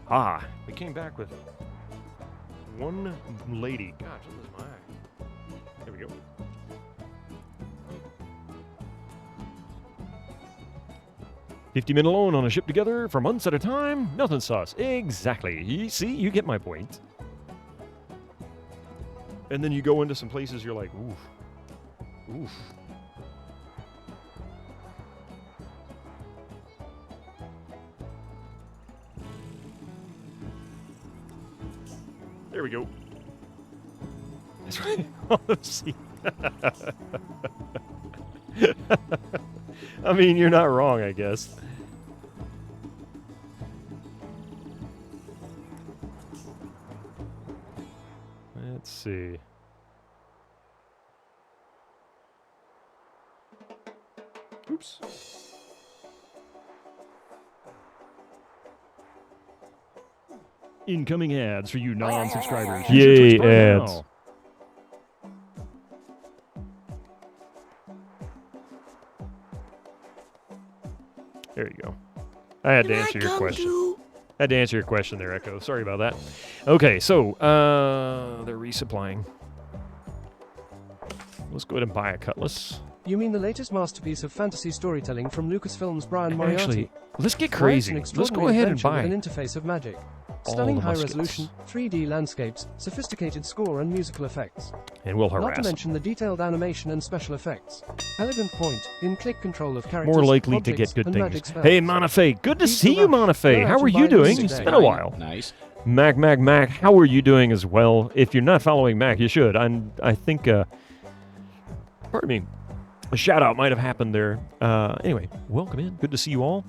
Ah, we came back with one lady. Gosh, this is my... There we go. "50 men alone on a ship together for months at a time? Nothing sus." Exactly. You get my point. And then you go into some places you're like, oof. There we go. That's right. See. I mean, you're not wrong, I guess. Let's see. Oops. Incoming ads for you non-subscribers. Yay, ads. Now. There you go. I had to answer your question. I had to answer your question there, Echo. Sorry about that. Okay, so they're resupplying. Let's go ahead and buy a cutlass. You mean the latest masterpiece of fantasy storytelling from Lucasfilm's Brian Moriarty? Actually, let's get crazy. Let's go ahead and buy an interface of magic. Stunning high-resolution, 3D landscapes, sophisticated score and musical effects. And we'll harass Not to mention the detailed animation and special effects. Elegant point, in-click control of characters, more likely to get good things. Hey, Monafe, good to see you, Monafe. How are you doing? It's been a while. Nice. Mac, how are you doing as well? If you're not following Mac, you should. I think, pardon me, a shout-out might have happened there. Anyway, welcome in. Good to see you all.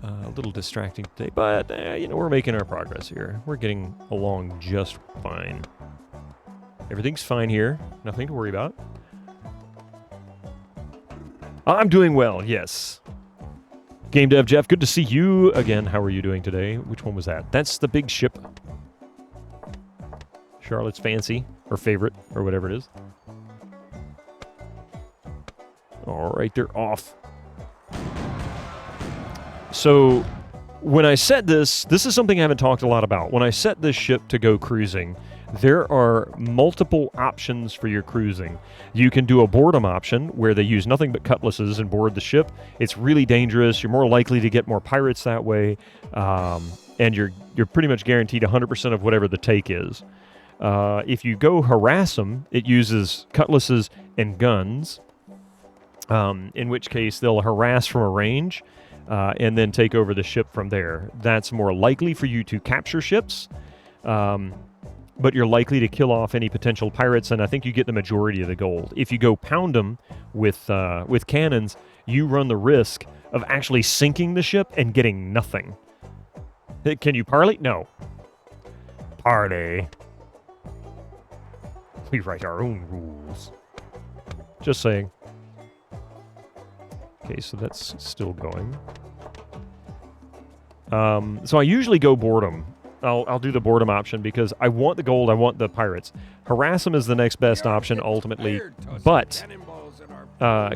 A little distracting today, but, we're making our progress here. We're getting along just fine. Everything's fine here. Nothing to worry about. I'm doing well, yes. Game Dev Jeff, good to see you again. How are you doing today? Which one was that? That's the big ship. Charlotte's Fancy, or favorite, or whatever it is. All right, they're off. So, when I set this is something I haven't talked a lot about. When I set this ship to go cruising, there are multiple options for your cruising. You can do a boredom option, where they use nothing but cutlasses and board the ship. It's really dangerous. You're more likely to get more pirates that way, and you're pretty much guaranteed 100% of whatever the take is. If you go harass them, it uses cutlasses and guns, in which case they'll harass from a range, and then take over the ship from there. That's more likely for you to capture ships, but you're likely to kill off any potential pirates, and I think you get the majority of the gold. If you go pound them with cannons, you run the risk of actually sinking the ship and getting nothing. Can you parley? No. party. We write our own rules. Just saying. Okay, so that's still going. So I usually go boredom. I'll do the boredom option because I want the gold, I want the pirates. Harass them is the next best option ultimately, but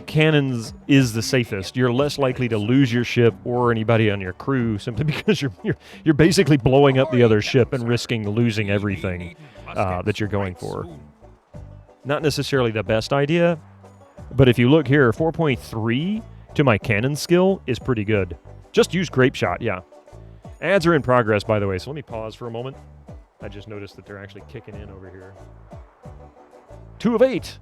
cannons is the safest. You're less likely to lose your ship or anybody on your crew simply because you're basically blowing up the other ship and risking losing everything that you're going for. Not necessarily the best idea, but if you look here, 4.3 to my cannon skill is pretty good. Just use grape shot, yeah. Ads are in progress, by the way, so let me pause for a moment. I just noticed that they're actually kicking in over here. 2 of 8.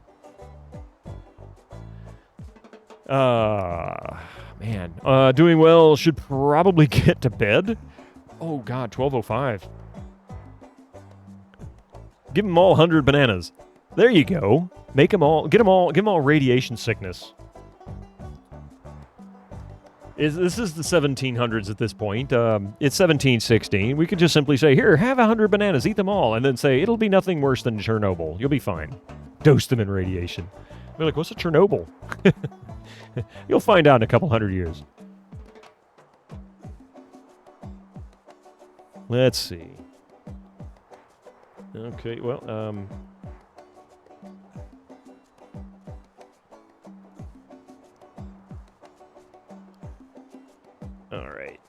Man. Doing well. Should probably get to bed. Oh, God, 12:05. Give them all 100 bananas. There you go. Make them all, give them all radiation sickness. This is the 1700s at this point. It's 1716. We could just simply say, here, have 100 bananas, eat them all, and then say, it'll be nothing worse than Chernobyl. You'll be fine. Dose them in radiation. They're like, what's a Chernobyl? You'll find out in a couple hundred years. Let's see. Okay, well, all right.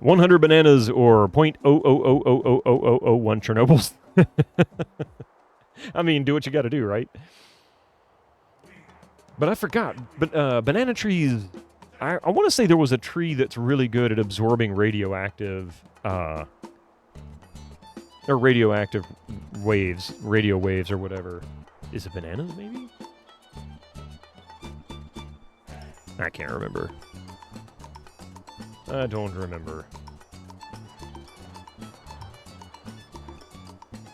100 bananas or 0.0000001 Chernobyls. I mean, do what you got to do, right? But I forgot. But banana trees. I want to say there was a tree that's really good at absorbing radioactive, or radioactive waves, radio waves, or whatever. Is it bananas? Maybe. I can't remember. I don't remember.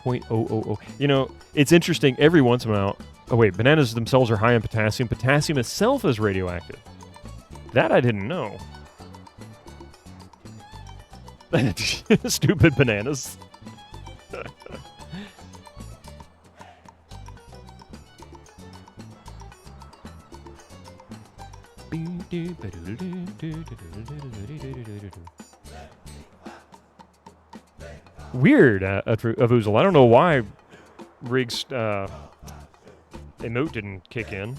0.000. You know, it's interesting. Every once in a while. Oh wait, bananas themselves are high in potassium. Potassium itself is radioactive. That I didn't know. Stupid bananas. Weird, Avuzal. I don't know why Rig's emote didn't kick in.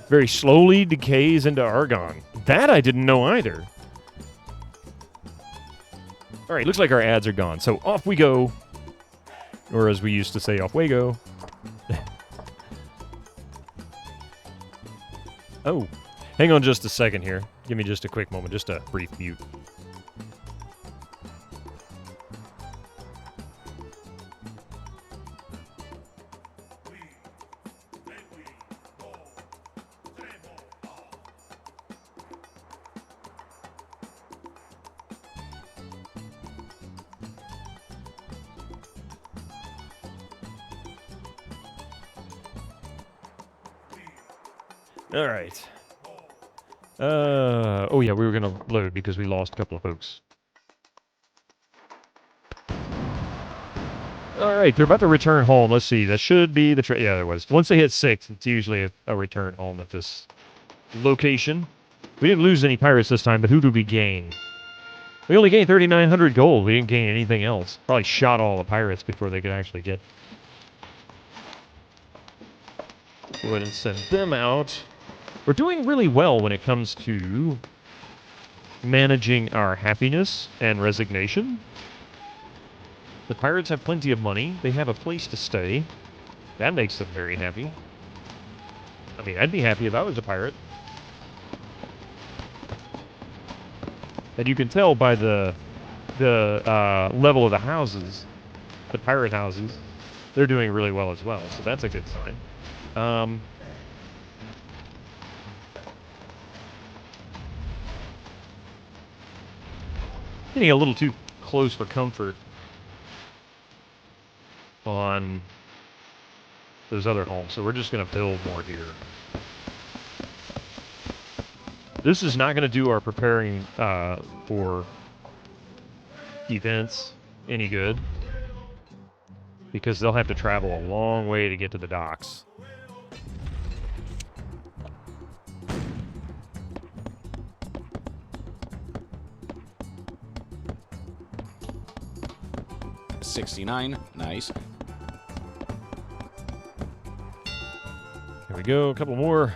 Very slowly decays into argon. That I didn't know either. All right, looks like our ads are gone. So off we go. Or as we used to say, off we go. Oh, hang on just a second here. Give me just a quick moment, just a brief mute. All right. Oh yeah, we were gonna load because we lost a couple of folks. All right, they're about to return home. Let's see. That should be the yeah, there was. Once they hit 6, it's usually a return home at this location. We didn't lose any pirates this time, but who did we gain? We only gained 3,900 gold. We didn't gain anything else. Probably shot all the pirates before they could actually get. Go ahead and send them out. We're doing really well when it comes to managing our happiness and resignation. The pirates have plenty of money. They have a place to stay. That makes them very happy. I mean, I'd be happy if I was a pirate. And you can tell by the level of the houses, the pirate houses, they're doing really well as well. So that's a good sign. Getting a little too close for comfort on those other homes, so we're just going to build more here. This is not going to do our preparing for events any good, because they'll have to travel a long way to get to the docks. $69, nice. Here we go, a couple more.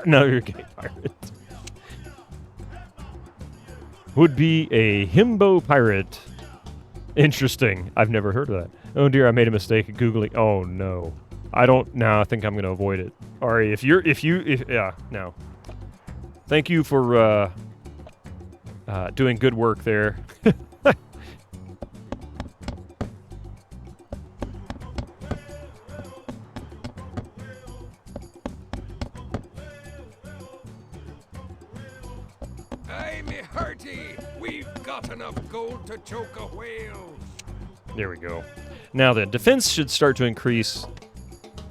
No, you're gay pirate. Would be a himbo pirate. Interesting. I've never heard of that. Oh dear, I made a mistake at Googling. Oh no. I think I'm gonna avoid it. Ari, yeah, no. Thank you for doing good work there. Aye, me hearty, we've got enough gold to choke a whale. There we go. Now then, defense should start to increase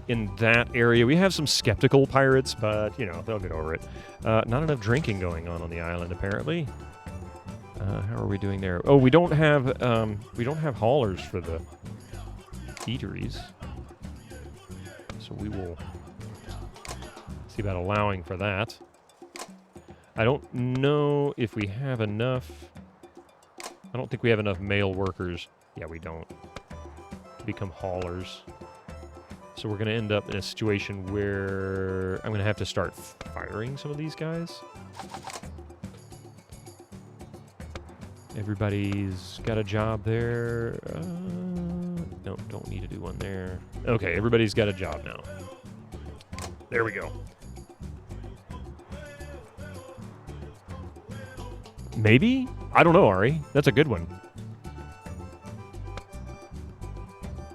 in that area. We have some skeptical pirates, but, you know, they'll get over it. Not enough drinking going on the island, apparently. How are we doing there? Oh, we don't have haulers for the eateries. So we will see about allowing for that. I don't know if we have enough. I don't think we have enough male workers. Yeah, we don't. To become haulers. So we're going to end up in a situation where I'm going to have to start firing some of these guys. Everybody's got a job there. No, don't need to do one there. Okay, everybody's got a job now. There we go. Maybe? I don't know, Ari. That's a good one.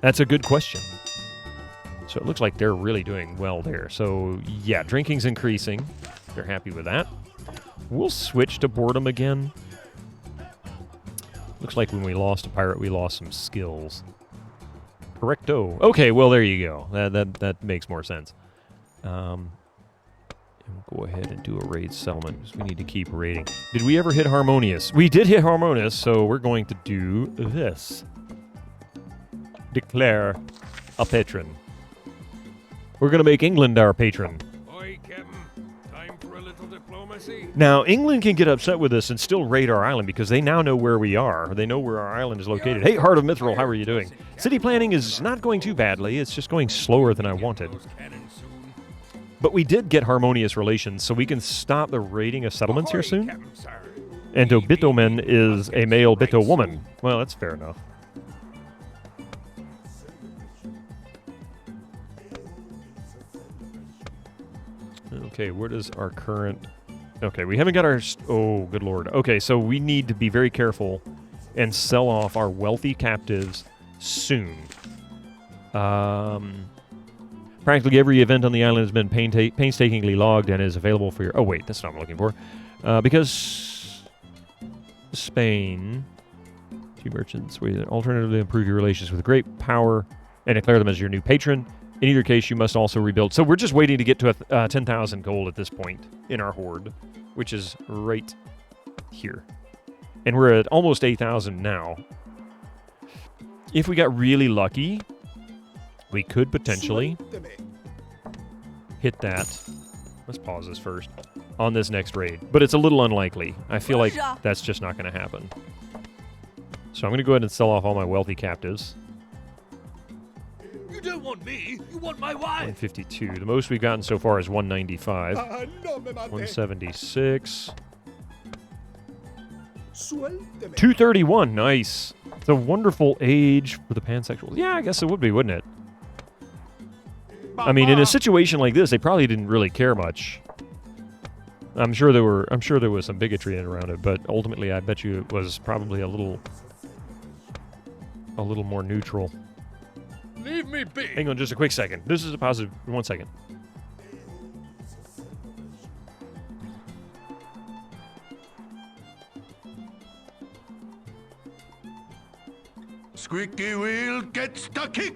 That's a good question. So it looks like they're really doing well there. So, yeah, drinking's increasing. They're happy with that. We'll switch to boredom again. Looks like when we lost a pirate, we lost some skills. Correcto. Okay, well, there you go. That makes more sense. And we'll go ahead and do a raid settlement, because we need to keep raiding. Did we ever hit Harmonious? We did hit Harmonious, so we're going to do this. Declare a patron. We're going to make England our patron. Oi, Captain. Time for a little diplomacy. Now, England can get upset with us and still raid our island because they now know where we are. They know where our island is located. Hey, Heart of Mithril, how are you doing? City planning is not going too badly. It's just going slower than I wanted. But we did get harmonious relations, so we can stop the raiding of settlements here soon. And Obitomen is a male Bito woman. Well, that's fair enough. Okay, where does our current... Okay, we haven't got our... Oh, good lord. Okay, so we need to be very careful and sell off our wealthy captives soon. Practically every event on the island has been painstakingly logged and is available for your... Oh, wait, that's not what I'm looking for. Because Spain... Two merchants. We alternatively improve your relations with great power and declare them as your new patron. In either case, you must also rebuild. So we're just waiting to get to 10,000 gold at this point in our horde, which is right here. And we're at almost 8,000 now. If we got really lucky, we could potentially hit that. Let's pause this first. On this next raid. But it's a little unlikely. I feel like that's just not going to happen. So I'm going to go ahead and sell off all my wealthy captives. You don't want me, you want my wife. 152. The most we've gotten so far is 195. 176. 231. Nice. It's a wonderful age for the pansexuals. Yeah, I guess it would be, wouldn't it? I mean, in a situation like this, they probably didn't really care much. I'm sure there was some bigotry around it, but ultimately, I bet you it was probably a little more neutral. Leave me be. Hang on just a quick second. This is a positive. 1 second. Squeaky wheel gets the kick.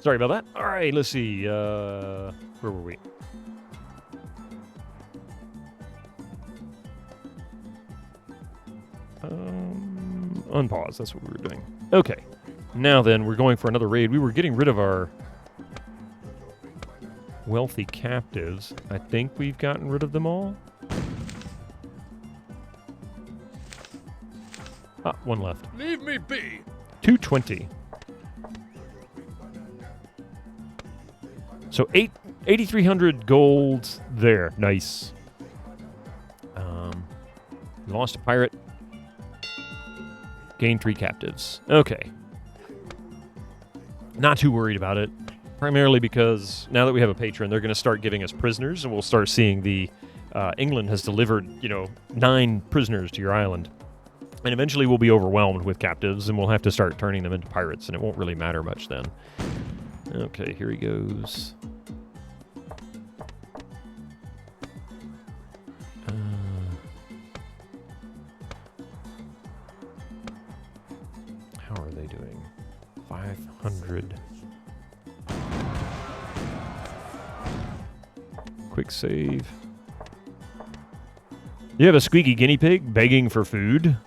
Sorry about that. All right, let's see. Where were we? Unpause. That's what we were doing. Okay. Now then, we're going for another raid. We were getting rid of our wealthy captives. I think we've gotten rid of them all. Ah, one left. Leave me be. 220. So 8,300 gold there. Nice. We lost a pirate. Gained 3 captives. Okay. Not too worried about it. Primarily because now that we have a patron, they're going to start giving us prisoners, and we'll start seeing the England has delivered, 9 prisoners to your island. And eventually we'll be overwhelmed with captives, and we'll have to start turning them into pirates, and it won't really matter much then. Okay, here he goes. How are they doing? 500. Quick save. You have a squeaky guinea pig begging for food?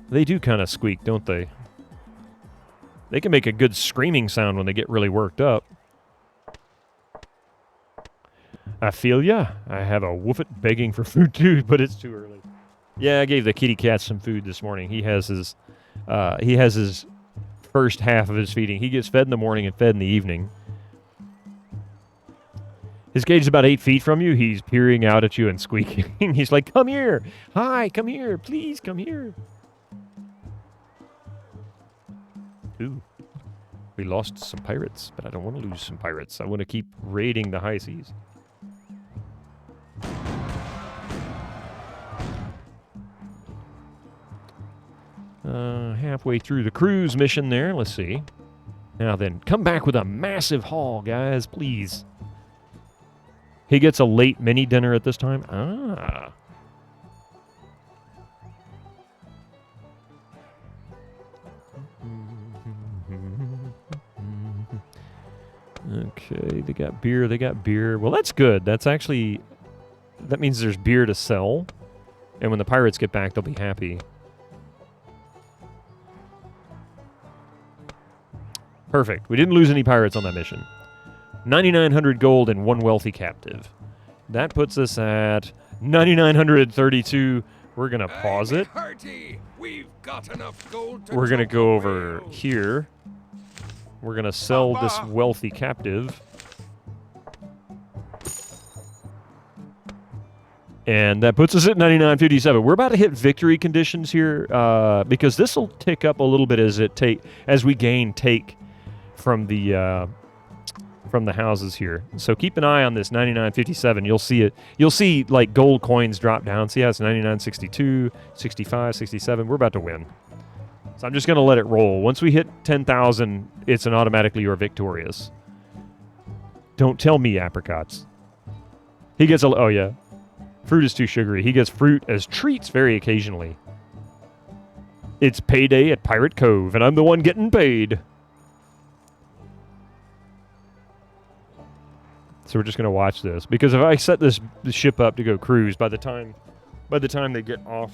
They do kind of squeak, don't they? They can make a good screaming sound when they get really worked up. I feel ya. I have a woofit begging for food too, but it's too early. Yeah, I gave the kitty cat some food this morning. He has his first half of his feeding. He gets fed in the morning and fed in the evening. His cage is about 8 feet from you. He's peering out at you and squeaking. He's like, come here. Hi, come here. Please come here. Ooh. We lost some pirates, but I don't want to lose some pirates. I want to keep raiding the high seas. Halfway through the cruise mission there. Let's see. Now then, come back with a massive haul, guys, please. He gets a late mini dinner at this time. Ah. Okay, they got beer, they got beer. Well, that's good. That's actually... That means there's beer to sell. And when the pirates get back, they'll be happy. Perfect. We didn't lose any pirates on that mission. 9,900 gold and 1 wealthy captive. That puts us at 9,932. We're going to pause it. We've got enough gold We're going to go over here. We're going to sell this wealthy captive. And that puts us at 99.57. We're about to hit victory conditions here because this will tick up a little bit as we gain take from the houses here. So keep an eye on this 99.57. You'll see it. You'll see like gold coins drop down. See how it's 99.62, 65, 67. We're about to win. So I'm just going to let it roll. Once we hit 10,000, it's an automatically you're victorious. Don't tell me apricots. He gets oh yeah. Fruit is too sugary. He gets fruit as treats very occasionally. It's payday at Pirate Cove, and I'm the one getting paid. So we're just going to watch this. Because if I set this ship up to go cruise, by the time they get off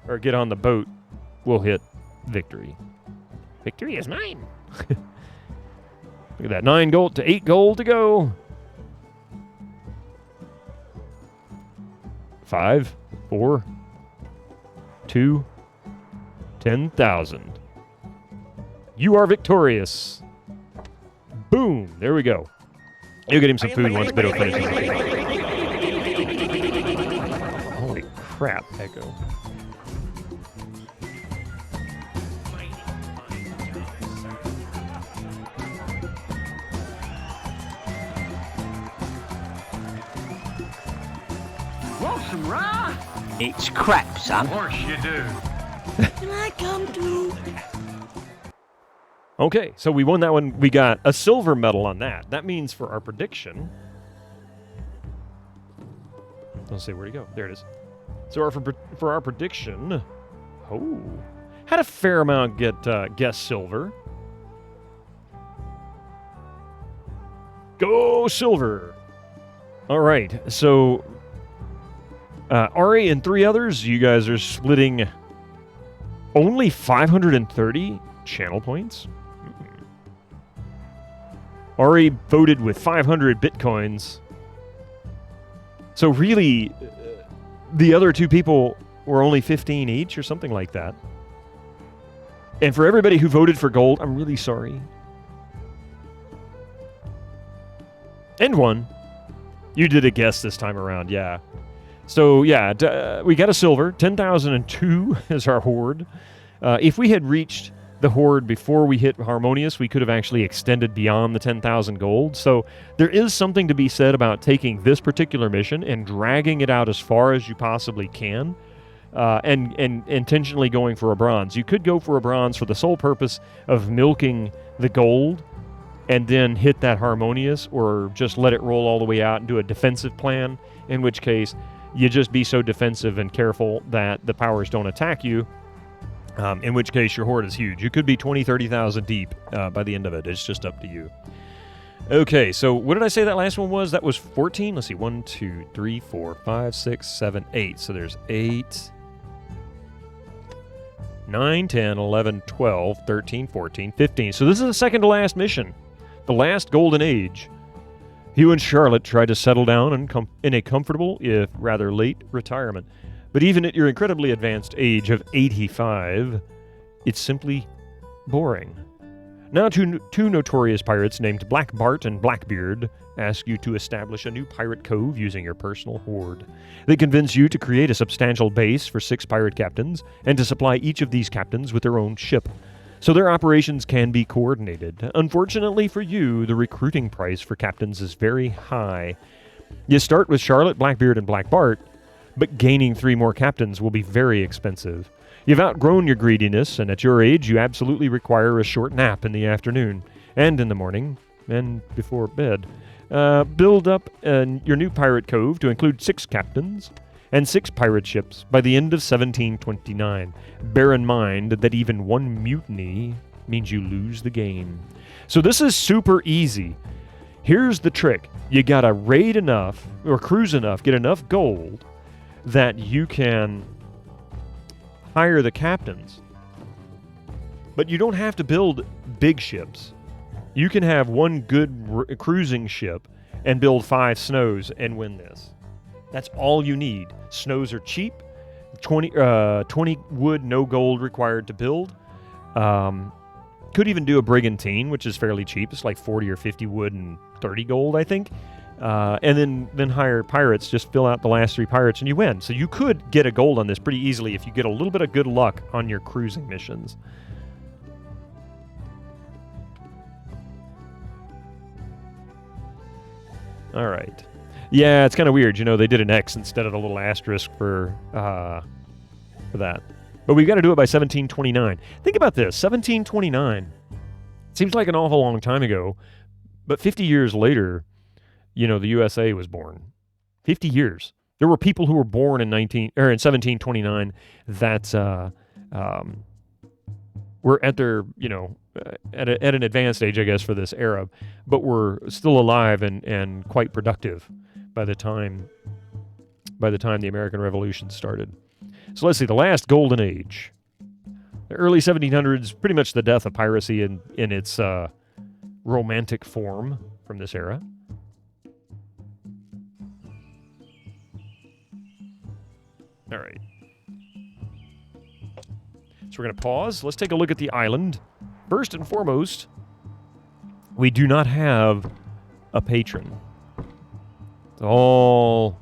or get on the boat, we'll hit victory. Victory is mine. Look at that. 9 gold to 8 gold to go. 5, 4, 2, 10,000. You are victorious. Boom. There we go. You'll get him some food once Biddle finishes. Holy crap, Echo. Want some raw? It's crap, son. Of course you do. Can I come too? Okay, so we won that one. We got a silver medal on that. That means for our prediction... Let's see, where'd he go? There it is. So for our prediction... Oh. Had a fair amount get guest silver. Go silver! All right, so Ari and 3 others, you guys are splitting only 530 channel points. Ari voted with 500 bitcoins. So really, the other 2 people were only 15 each or something like that. And for everybody who voted for gold, I'm really sorry. And 1. You did a guess this time around, yeah. So, yeah, we got a silver. 10,002 is our hoard. If we had reached the hoard before we hit Harmonious, we could have actually extended beyond the 10,000 gold. So there is something to be said about taking this particular mission and dragging it out as far as you possibly can, and intentionally going for a bronze. You could go for a bronze for the sole purpose of milking the gold and then hit that Harmonious, or just let it roll all the way out and do a defensive plan, in which case you just be so defensive and careful that the powers don't attack you, in which case your hoard is huge. You could be 20, 30,000 deep by the end of it. It's just up to you. Okay, so what did I say that last one was? That was 14? Let's see, 1, 2, 3, 4, 5, 6, 7, 8. So there's 8, 9, 10, 11, 12, 13, 14, 15. So this is the second to last mission. The last golden age. Hugh and Charlotte tried to settle down in a comfortable, if rather late, retirement. But even at your incredibly advanced age of 85, it's simply boring. Now two notorious pirates named Black Bart and Blackbeard ask you to establish a new pirate cove using your personal hoard. They convince you to create a substantial base for 6 pirate captains and to supply each of these captains with their own ship, so their operations can be coordinated. Unfortunately for you, the recruiting price for captains is very high. You start with Charlotte, Blackbeard, and Black Bart, but gaining 3 more captains will be very expensive. You've outgrown your greediness, and at your age, you absolutely require a short nap in the afternoon, and in the morning, and before bed. Build up your new pirate cove to include 6 captains and 6 pirate ships by the end of 1729. Bear in mind that even 1 mutiny means you lose the game. So this is super easy. Here's the trick. You gotta raid enough, or cruise enough, get enough gold that you can hire the captains. But you don't have to build big ships. You can have 1 good cruising ship and build 5 snows and win this. That's all you need. Snows are cheap. 20 wood, no gold required to build. Could even do a brigantine, which is fairly cheap. It's like 40 or 50 wood and 30 gold, I think. And then hire pirates. Just fill out the last 3 pirates and you win. So you could get a gold on this pretty easily if you get a little bit of good luck on your cruising missions. All right. Yeah, it's kind of weird. You know, they did an X instead of a little asterisk for that. But we've got to do it by 1729. Think about this. 1729. Seems like an awful long time ago. But 50 years later, you know, the USA was born. 50 years. There were people who were born in 1729 that were at their, you know, at an advanced age, I guess, for this era, but were still alive and quite productive by the time the American Revolution started. So let's see, the last golden age. The early 1700s, pretty much the death of piracy in its romantic form from this era. All right. So we're going to pause. Let's take a look at the island. First and foremost, we do not have a patron. It's all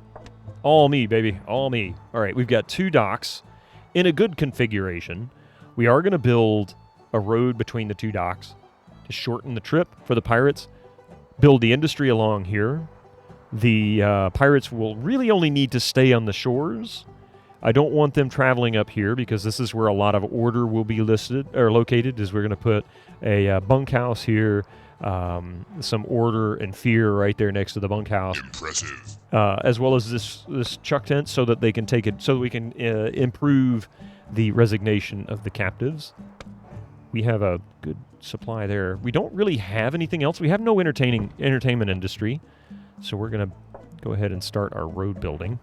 me, baby. All me. All right, we've got 2 docks in a good configuration. We are going to build a road between the 2 docks to shorten the trip for the pirates. Build the industry along here. The pirates will really only need to stay on the shores. I don't want them traveling up here because this is where a lot of order will be located, is we're going to put a bunkhouse here, some order and fear right there next to the bunkhouse. Impressive. As well as this chuck tent so that they can take it, so that we can improve the resignation of the captives. We have a good supply there. We don't really have anything else. We have no entertainment industry. So we're going to go ahead and start our road building.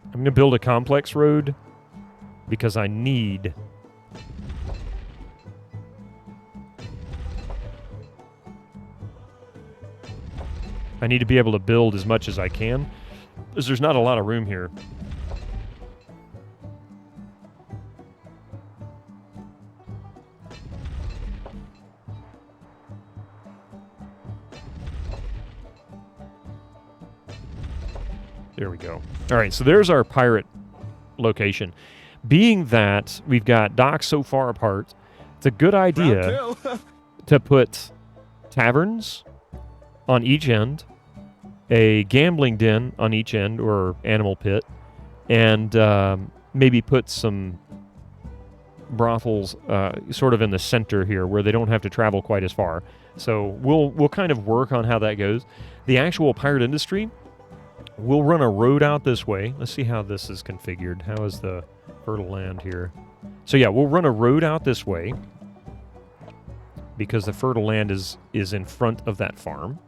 I'm going to build a complex road because I need... to be able to build as much as I can, because there's not a lot of room here. There we go. All right, so there's our pirate location. Being that we've got docks so far apart, it's a good idea to put taverns on each end, a gambling den on each end, or animal pit, and maybe put some brothels sort of in the center here where they don't have to travel quite as far. So we'll kind of work on how that goes. The actual pirate industry, we'll run a road out this way. Let's see how this is configured. How is the fertile land here? So yeah, we'll run a road out this way because the fertile land is in front of that farm.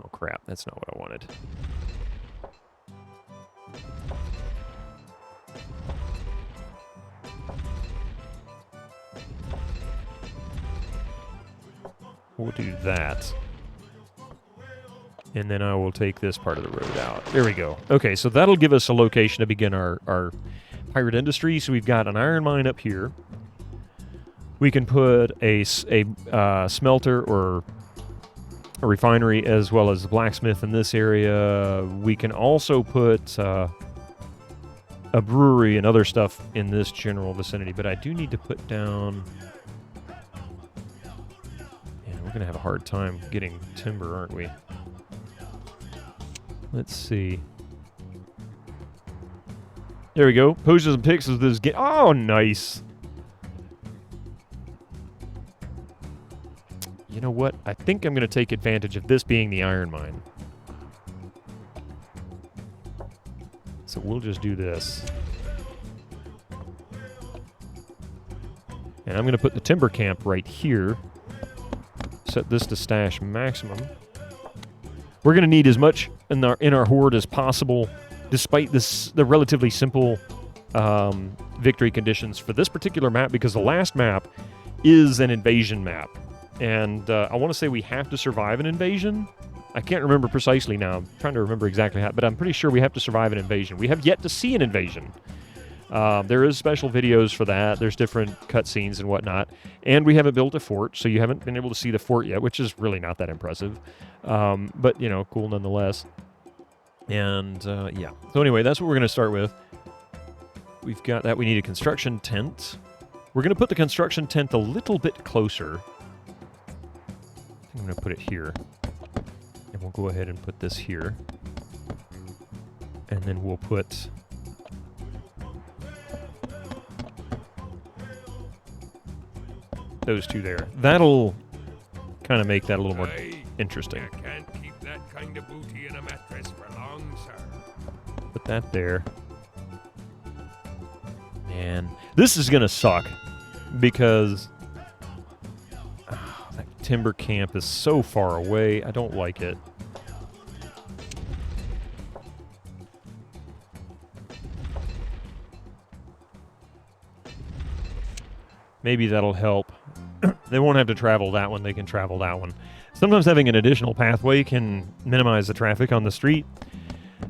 Oh crap, that's not what I wanted. We'll do that. And then I will take this part of the road out. There we go. Okay, so that'll give us a location to begin our pirate industry. So we've got an iron mine up here. We can put a smelter or a refinery as well as a blacksmith in this area. We can also put a brewery and other stuff in this general vicinity. But I do need to put down... Yeah, we're going to have a hard time getting timber, aren't we? Let's see. There we go. Poses and picks of this game. Oh, nice. You know what? I think I'm going to take advantage of this being the iron mine. So we'll just do this. And I'm going to put the timber camp right here. Set this to stash maximum. We're going to need as much in our horde as possible, despite the relatively simple victory conditions for this particular map, because the last map is an invasion map. And I want to say we have to survive an invasion. I can't remember precisely now. I'm trying to remember exactly how, but I'm pretty sure we have to survive an invasion. We have yet to see an invasion. There is special videos for that. There's different cutscenes and whatnot. And we haven't built a fort, so you haven't been able to see the fort yet, which is really not that impressive. But, you know, cool nonetheless. And, yeah. So anyway, that's what we're going to start with. We've got that. We need a construction tent. We're going to put the construction tent a little bit closer. I'm going to put it here. And we'll go ahead and put this here. And then we'll put... those two there. That'll kind of make that a little more interesting. You can't keep that kind of booty in a mattress for long, sir. Put that there. Man, this is going to suck because that timber camp is so far away. I don't like it. Maybe that'll help. They won't have to travel that one. They can travel that one. Sometimes having an additional pathway can minimize the traffic on the street.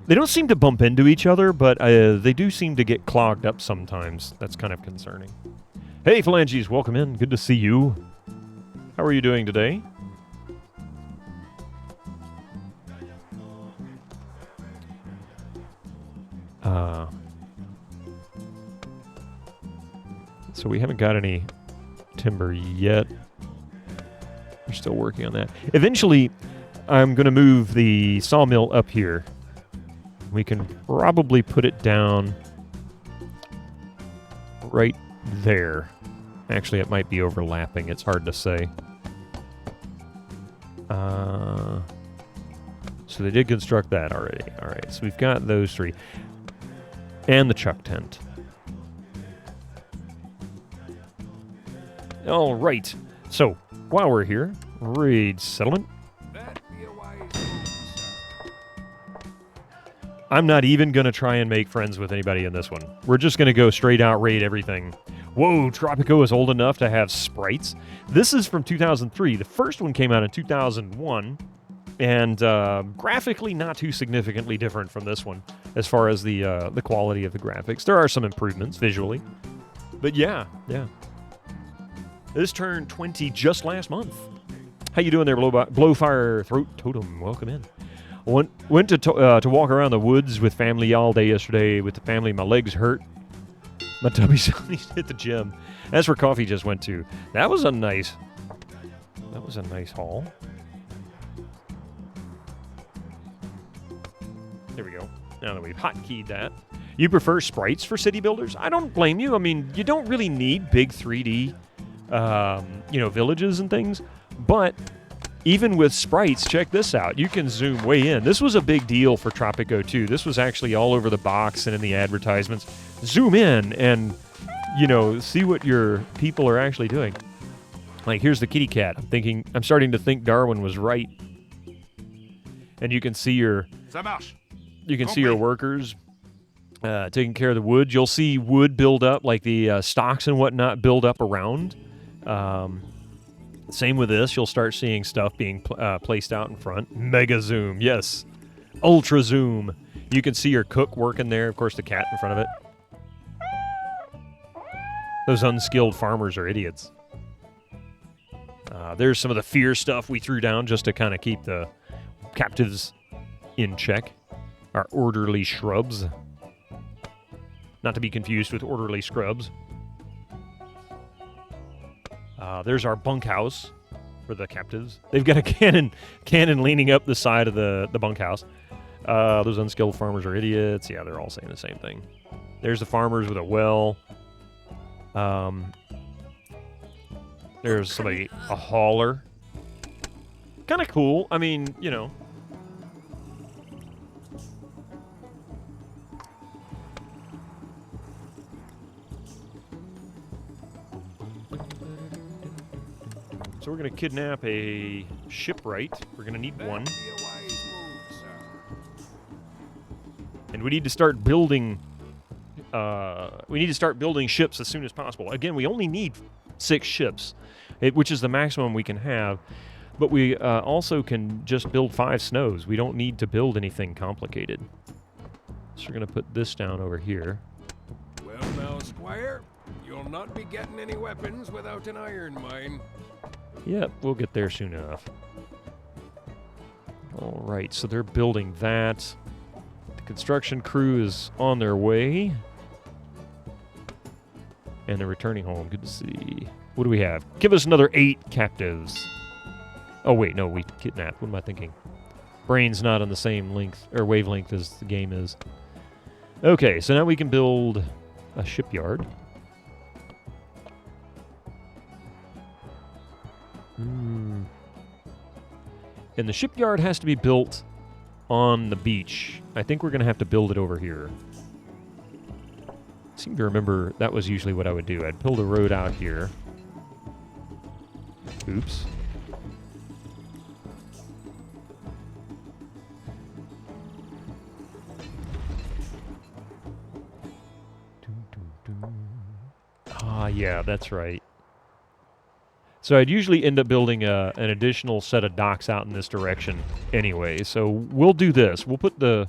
They don't seem to bump into each other, but they do seem to get clogged up sometimes. That's kind of concerning. Hey, Phalanges, welcome in. Good to see you. How are you doing today? So we haven't got any timber yet. We're still working on that. Eventually, I'm going to move the sawmill up here. We can probably put it down right there. Actually, it might be overlapping. It's hard to say. So they did construct that already. All right, so we've got those 3. And the chuck tent. All right. So, while we're here, raid settlement. I'm not even going to try and make friends with anybody in this one. We're just going to go straight out raid everything. Whoa, Tropico is old enough to have sprites. This is from 2003. The first one came out in 2001. And graphically not too significantly different from this one as far as the quality of the graphics. There are some improvements visually. But yeah. This turned 20 just last month. How you doing there, Blowfire Throat Totem? Welcome in. Went to walk around the woods with family all day yesterday. With the family, my legs hurt. My tummy needs to hit the gym. That's where Coffee just went to. That was a nice haul. There we go. Now that we've hotkeyed that. You prefer sprites for city builders? I don't blame you. I mean, you don't really need big 3D, villages and things. But even with sprites, check this out. You can zoom way in. This was a big deal for Tropico 2. This was actually all over the box and in the advertisements. Zoom in and, see what your people are actually doing. Like, here's the kitty cat. I'm starting to think Darwin was right. And you can see your... Ça marche. You can see your workers taking care of the wood. You'll see wood build up, like the stocks and whatnot build up around. Same with this. You'll start seeing stuff being placed out in front. Mega zoom, yes. Ultra zoom. You can see your cook working there. Of course, the cat in front of it. Those unskilled farmers are idiots. There's some of the fear stuff we threw down just to kind of keep the captives in check. Our orderly shrubs. Not to be confused with orderly scrubs. There's our bunkhouse for the captives. They've got a cannon leaning up the side of the bunkhouse. Those unskilled farmers are idiots. Yeah, they're all saying the same thing. There's the farmers with a well. There's somebody, a hauler. Kind of cool. I mean, So we're going to kidnap a shipwright. We're going to need one. And we need to start building... ships as soon as possible. Again, we only need 6 ships, which is the maximum we can have. But we also can just build 5 snows. We don't need to build anything complicated. So we're going to put this down over here. Well now, Squire, you'll not be getting any weapons without an iron mine. Yep, we'll get there soon enough. All right, so they're building that. The construction crew is on their way. And they're returning home. Good to see. What do we have? Give us another 8 captives. Oh, wait, no, we kidnapped. What am I thinking? Brain's not on the same length or wavelength as the game is. Okay, so now we can build a shipyard. And the shipyard has to be built on the beach. I think we're going to have to build it over here. I seem to remember that was usually what I would do. I'd build a road out here. Oops. Ah, yeah, that's right. So I'd usually end up building an additional set of docks out in this direction anyway. So we'll do this. We'll put the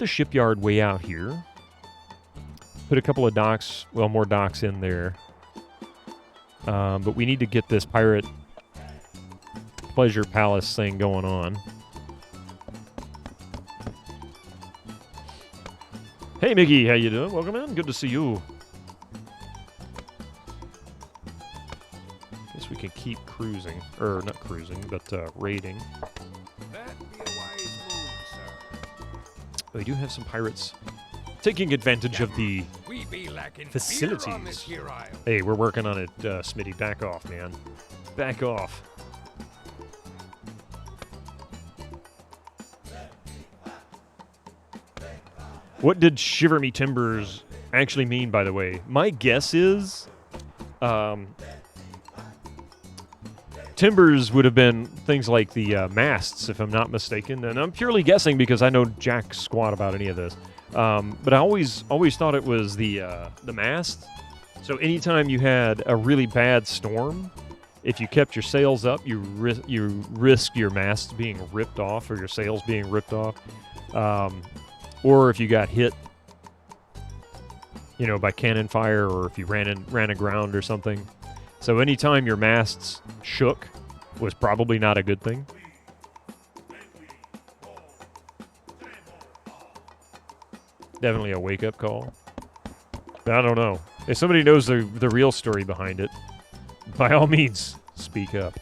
shipyard way out here. Put a couple of docks, well, more docks in there. But we need to get this pirate pleasure palace thing going on. Hey, Mickey, how you doing? Welcome in. Good to see you. Guess we can keep cruising, or not cruising, but raiding. That'd be a wise move, sir. We do have some pirates taking advantage of the be lacking beer on this Facilities. here aisle. Hey, we're working on it, Smitty. Back off, man. Back off. What did Shiver Me Timbers actually mean, by the way? My guess is timbers would have been things like the masts, if I'm not mistaken. And I'm purely guessing because I know jack squat about any of this. But I always thought it was the mast. So anytime you had a really bad storm, if you kept your sails up, you risk your masts being ripped off or your sails being ripped off. Or if you got hit, you know, by cannon fire, or if you ran aground or something. So anytime your masts shook was probably not a good thing. Definitely a wake-up call. I don't know. If somebody knows the real story behind it, by all means, speak up.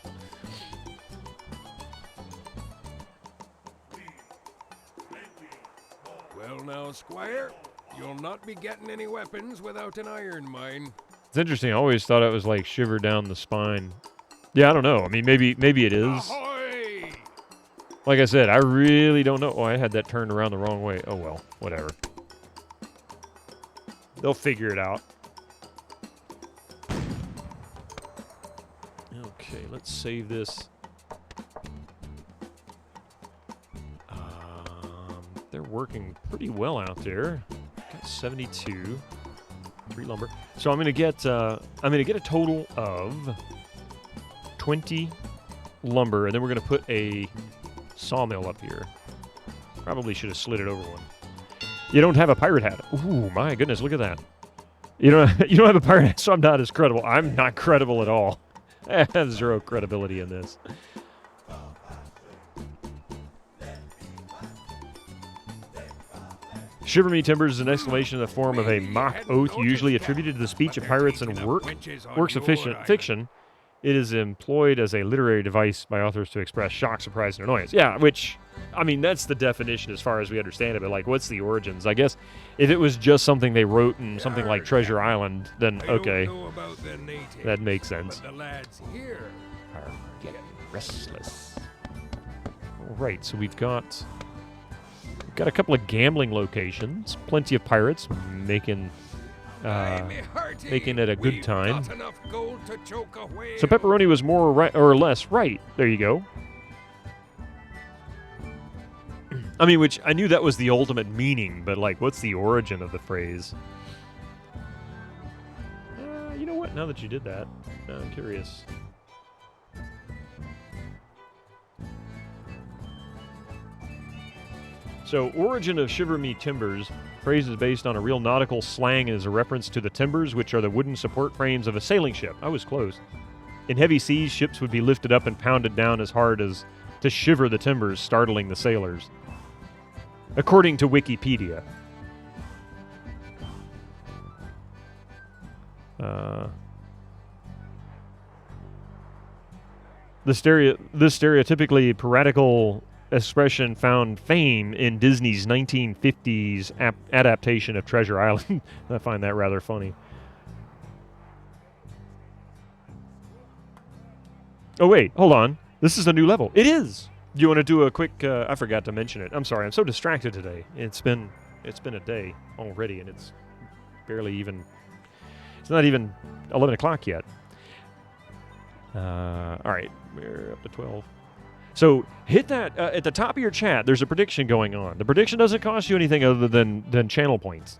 Well now, Squire, you'll not be getting any weapons without an iron mine. It's interesting. I always thought it was like shiver down the spine. Yeah, I don't know. I mean, maybe it is. Ahoy! Like I said, I really don't know. Oh, I had that turned around the wrong way. Oh, well, whatever. They'll figure it out. Okay, let's save this. They're working pretty well out there. Got 72. 3 lumber. So I'm gonna get a total of 20 lumber, and then we're gonna put a sawmill up here. Probably should have slid it over one. You don't have a pirate hat. Ooh, my goodness, look at that. You don't have a pirate hat, so I'm not as credible. I'm not credible at all. I have 0 credibility in this. Shiver Me Timbers is an exclamation in the form of a mock oath usually attributed to the speech of pirates and works of fiction. It is employed as a literary device by authors to express shock, surprise, and annoyance. Yeah, which, I mean, that's the definition as far as we understand it, but, like, what's the origins? I guess if it was just something they wrote in something like Treasure Island, then, okay, that makes sense. But the lads here are getting restless. All right, so we've got a couple of gambling locations, plenty of pirates making it a good time. So pepperoni was more or less right. There you go. I mean, which I knew that was the ultimate meaning, but like, what's the origin of the phrase? You know what? Now that you did that, I'm curious. So, origin of Shiver Me Timbers. Phrase is based on a real nautical slang and is a reference to the timbers, which are the wooden support frames of a sailing ship. I was close. In heavy seas, ships would be lifted up and pounded down as hard as to shiver the timbers, startling the sailors. According to Wikipedia. This stereotypically piratical expression found fame in Disney's 1950s adaptation of Treasure Island. I find that rather funny. Oh, wait, hold on. This is a new level. It is! Do you want to do a quick... I forgot to mention it. I'm sorry, I'm so distracted today. It's been a day already, and it's barely even... It's not even 11 o'clock yet. All right, we're up to 12. So hit that at the top of your chat. There's a prediction going on. The prediction doesn't cost you anything other than channel points.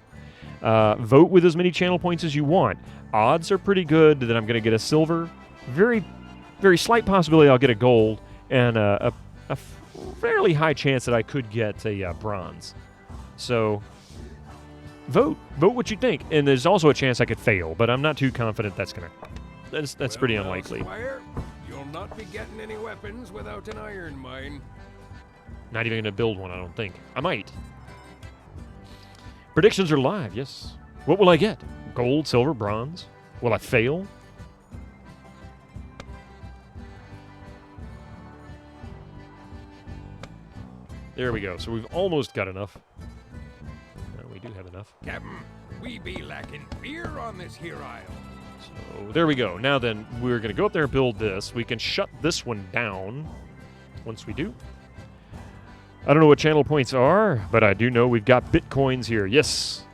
Vote with as many channel points as you want. Odds are pretty good that I'm going to get a silver. Very, very slight possibility I'll get a gold, and a fairly high chance that I could get a bronze. So vote what you think, and there's also a chance I could fail, but I'm not too confident that's gonna. That's pretty unlikely. Squire, you'll not be getting any weapons without an iron mine. Not even gonna build one, I don't think. I might. Predictions are live, yes. What will I get? Gold, silver, bronze? Will I fail? There we go. So we've almost got enough. No, we do have enough. Captain, we be lacking beer on this here isle. So there we go. Now then, we're going to go up there and build this. We can shut this one down once we do. I don't know what channel points are, but I do know we've got bitcoins here. Yes,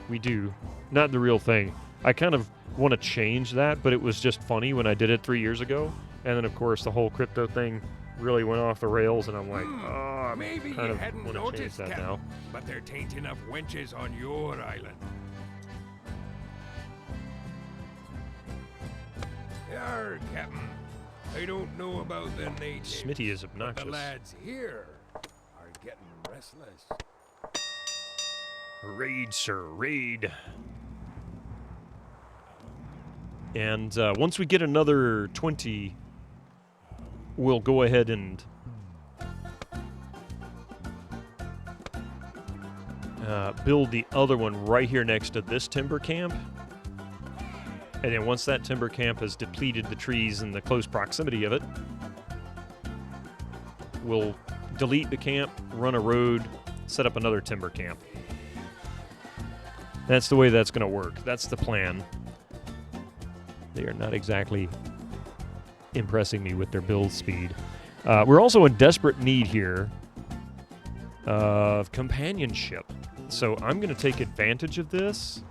we do. Not the real thing. I kind of want to change that, but it was just funny when I did it 3 years ago. And then, of course, the whole crypto thing really went off the rails, and I'm like, oh, I Maybe kind you of hadn't want to change noticed, that Captain, now. but there tain't enough wenches on your island. Yarr, Captain. I don't know about the natives. Smitty is but obnoxious. the lads here are getting restless. Raid, sir, raid. And once we get another 20, we'll go ahead and build the other one right here next to this timber camp. And then once that timber camp has depleted the trees in the close proximity of it, we'll delete the camp, run a road, set up another timber camp. That's the way that's going to work. That's the plan. They are not exactly impressing me with their build speed. We're also in desperate need here of companionship. So I'm going to take advantage of this.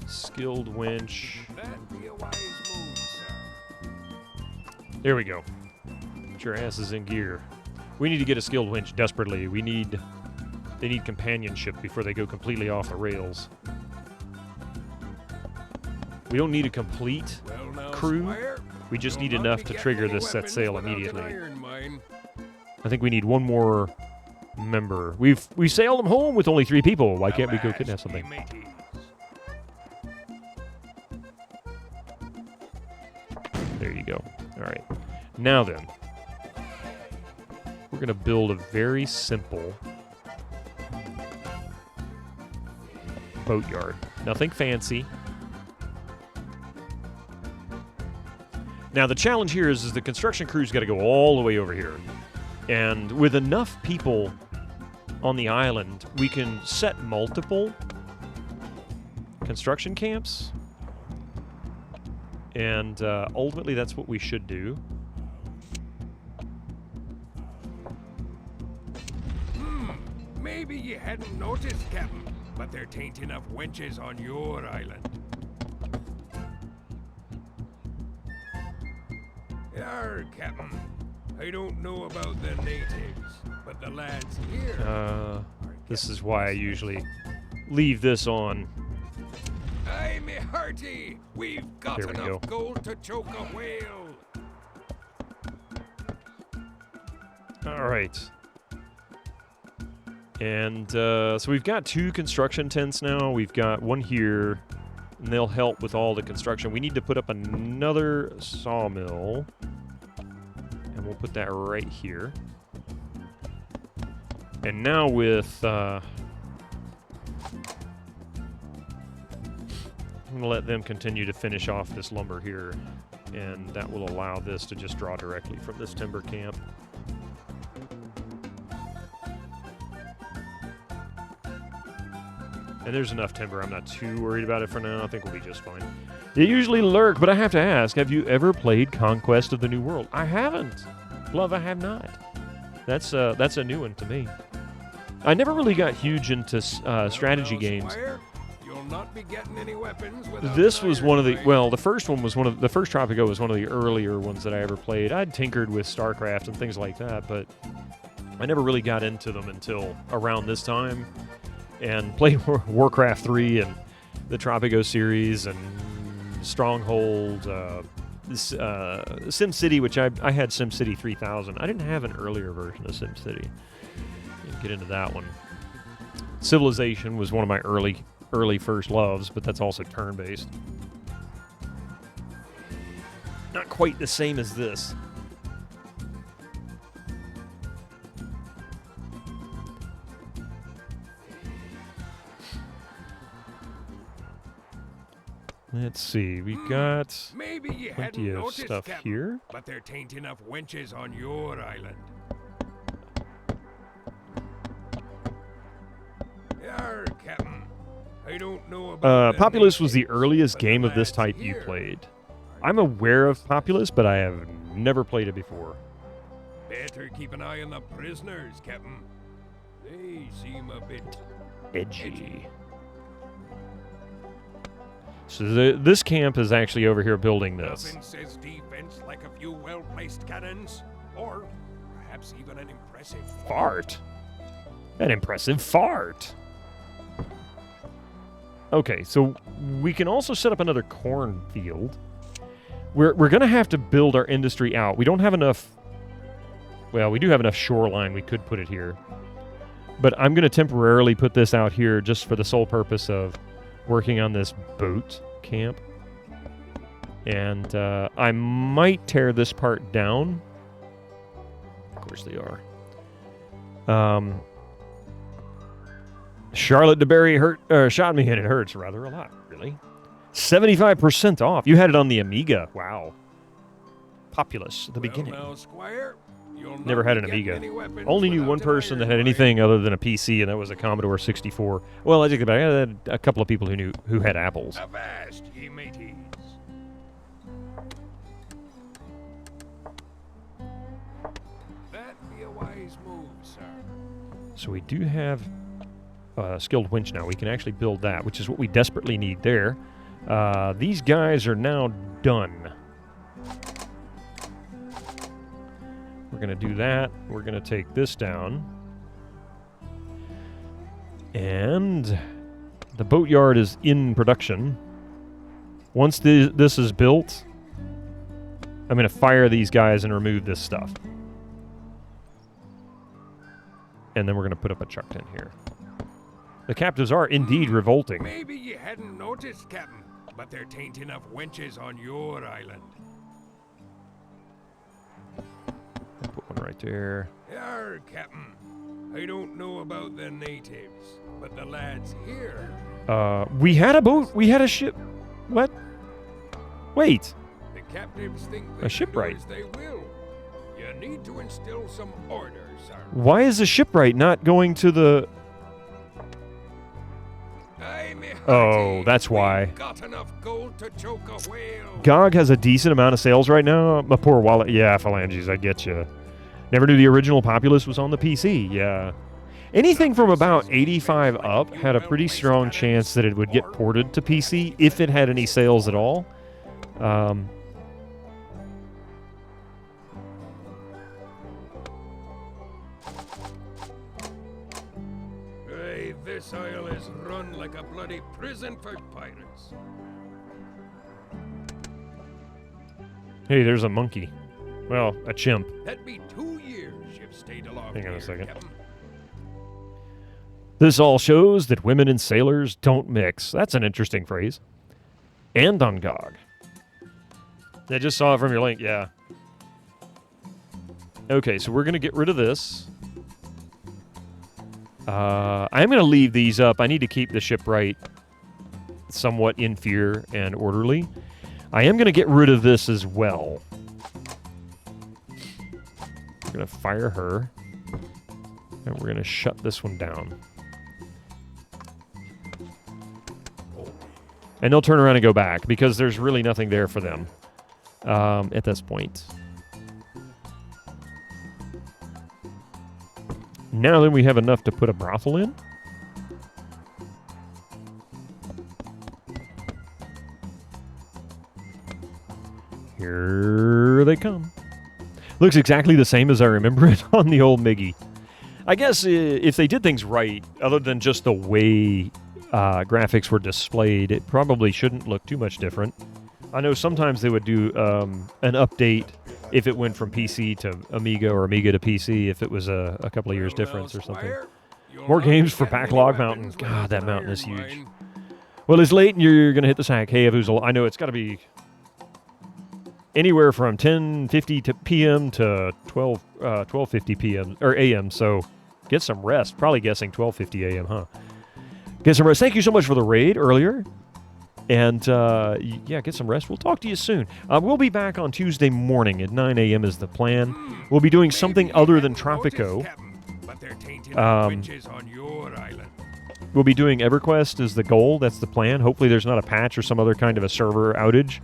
Skilled winch. That'd be a wise move, sir. There we go. Put your asses in gear. We need to get a skilled winch desperately. They need companionship before they go completely off the rails. We don't need a complete crew. Squire, We just need you'll not enough be to getting trigger any this set weapons sail without an immediately. iron mine. I think we need one more member. We sailed them home with only 3 people. Why can't we go kidnap something? There you go. All right. Now then, we're going to build a very simple boatyard. Nothing fancy. Now, the challenge here is the construction crew's got to go all the way over here. And with enough people on the island, we can set multiple construction camps. And ultimately, that's what we should do. Maybe you hadn't noticed, Captain, but there tain't enough wenches on your island. Yarr, Captain. I don't know about the natives, but the lads here. This is why I usually leave this on. Aye, me hearty. We've got There we enough go. gold to choke a whale. All right. And so we've got 2 construction tents now. We've got one here, and they'll help with all the construction. We need to put up another sawmill, and we'll put that right here. And now with... I'm going to let them continue to finish off this lumber here, and that will allow this to just draw directly from this timber camp. And there's enough timber. I'm not too worried about it for now. I think we'll be just fine. They usually lurk, but I have to ask, have you ever played Conquest of the New World? I haven't. Love, I have not. That's a new one to me. I never really got huge into strategy games. Squire, you'll not be getting any weapons without This an was iron one of the, mine. well, the first one was the first Tropico was one of the earlier ones that I ever played. I'd tinkered with StarCraft and things like that, but I never really got into them until around this time. And played Warcraft 3 and the Tropico series and Stronghold, SimCity, which I had SimCity 3000. I didn't have an earlier version of SimCity. Didn't get into that one. Civilization was one of my early first loves, but that's also turn-based. not quite the same as this. Let's see, we got Maybe you plenty hadn't of noticed, stuff Captain, here. but there tain't enough wenches on your island. Yarr, Captain. I don't know about Populous was the earliest game of this type you played. I'm aware of Populous, but I have never played it before. Better keep an eye on the prisoners, Captain. They seem a bit edgy. So this camp is actually over here building this. Nothing says defense like a few well-placed cannons, or perhaps even an impressive Fart. An impressive fart. Okay, so we can also set up another cornfield. We're going to have to build our industry out. We don't have enough... Well, we do have enough shoreline. We could put it here. But I'm going to temporarily put this out here just for the sole purpose of working on this boat camp. And I might tear this part down. Of course they are. Charlotte DeBerry shot me and it hurts rather a lot, really. 75% off. You had it on the Amiga. Wow. Populous at the beginning. Now, Squire, Never had an Amiga. Only knew one person that had anything other than a PC, and that was a Commodore 64. Well, I think about it, I had a couple of people who had Apples. Avast, ye mateys. That be a wise move, sir. So we do have a skilled winch now. We can actually build that, which is what we desperately need there. These guys are now done. We're going to do that. We're going to take this down. And the boatyard is in production. Once this is built, I'm going to fire these guys and remove this stuff. And then we're going to put up a chuck tin here. The captives are indeed revolting. Maybe you hadn't noticed, Captain, but there tain't enough wenches on your island. Put one right there. Yarr, Captain. I don't know about the natives, but the lads here... We had a boat. We had a ship. What? Wait. The captives think they A shipwright. can do as they will. You need to instill some order, sir. Why is the shipwright not going to the... Oh, that's why. Got enough gold to choke a whale. GOG has a decent amount of sales right now. My poor wallet. Yeah, phalanges, I get you. Never knew the original Populous was on the PC. Yeah. Anything from about 85 up had a pretty strong chance that it would get ported to PC if it had any sales at all. Hey, this isle is run like a bloody prison for pirates. Hey, there's a monkey. Well, a chimp. That'd be 2 years you've stayed along. Hang on a here, second. Captain. This all shows that women and sailors don't mix. That's an interesting phrase. And on GOG. I just saw it from your link, yeah. Okay, so we're going to get rid of this. I'm going to leave these up. I need to keep the shipwright somewhat in fear and orderly. I am going to get rid of this as well. We're going to fire her. And we're going to shut this one down. And they'll turn around and go back because there's really nothing there for them at this point. Now then we have enough to put a brothel in. Here they come. Looks exactly the same as I remember it on the old Miggy. I guess if they did things right, other than just the way graphics were displayed, it probably shouldn't look too much different. I know sometimes they would do an update if it went from PC to Amiga or Amiga to PC if it was a couple of years difference or something. More games for Backlog Mountain. God, that mountain is huge. Well, it's late and you're going to hit the Sack Cave. I know it's got to be anywhere from 10:50 p.m. to 12:50 p.m. or a.m. So get some rest. Probably guessing 12:50 a.m. Huh? Get some rest. Thank you so much for the raid earlier. And, yeah, get some rest. We'll talk to you soon. We'll be back on Tuesday morning at 9 a.m. is the plan. We'll be doing something other than Tropico. We'll be doing EverQuest is the goal. That's the plan. Hopefully there's not a patch or some other kind of a server outage,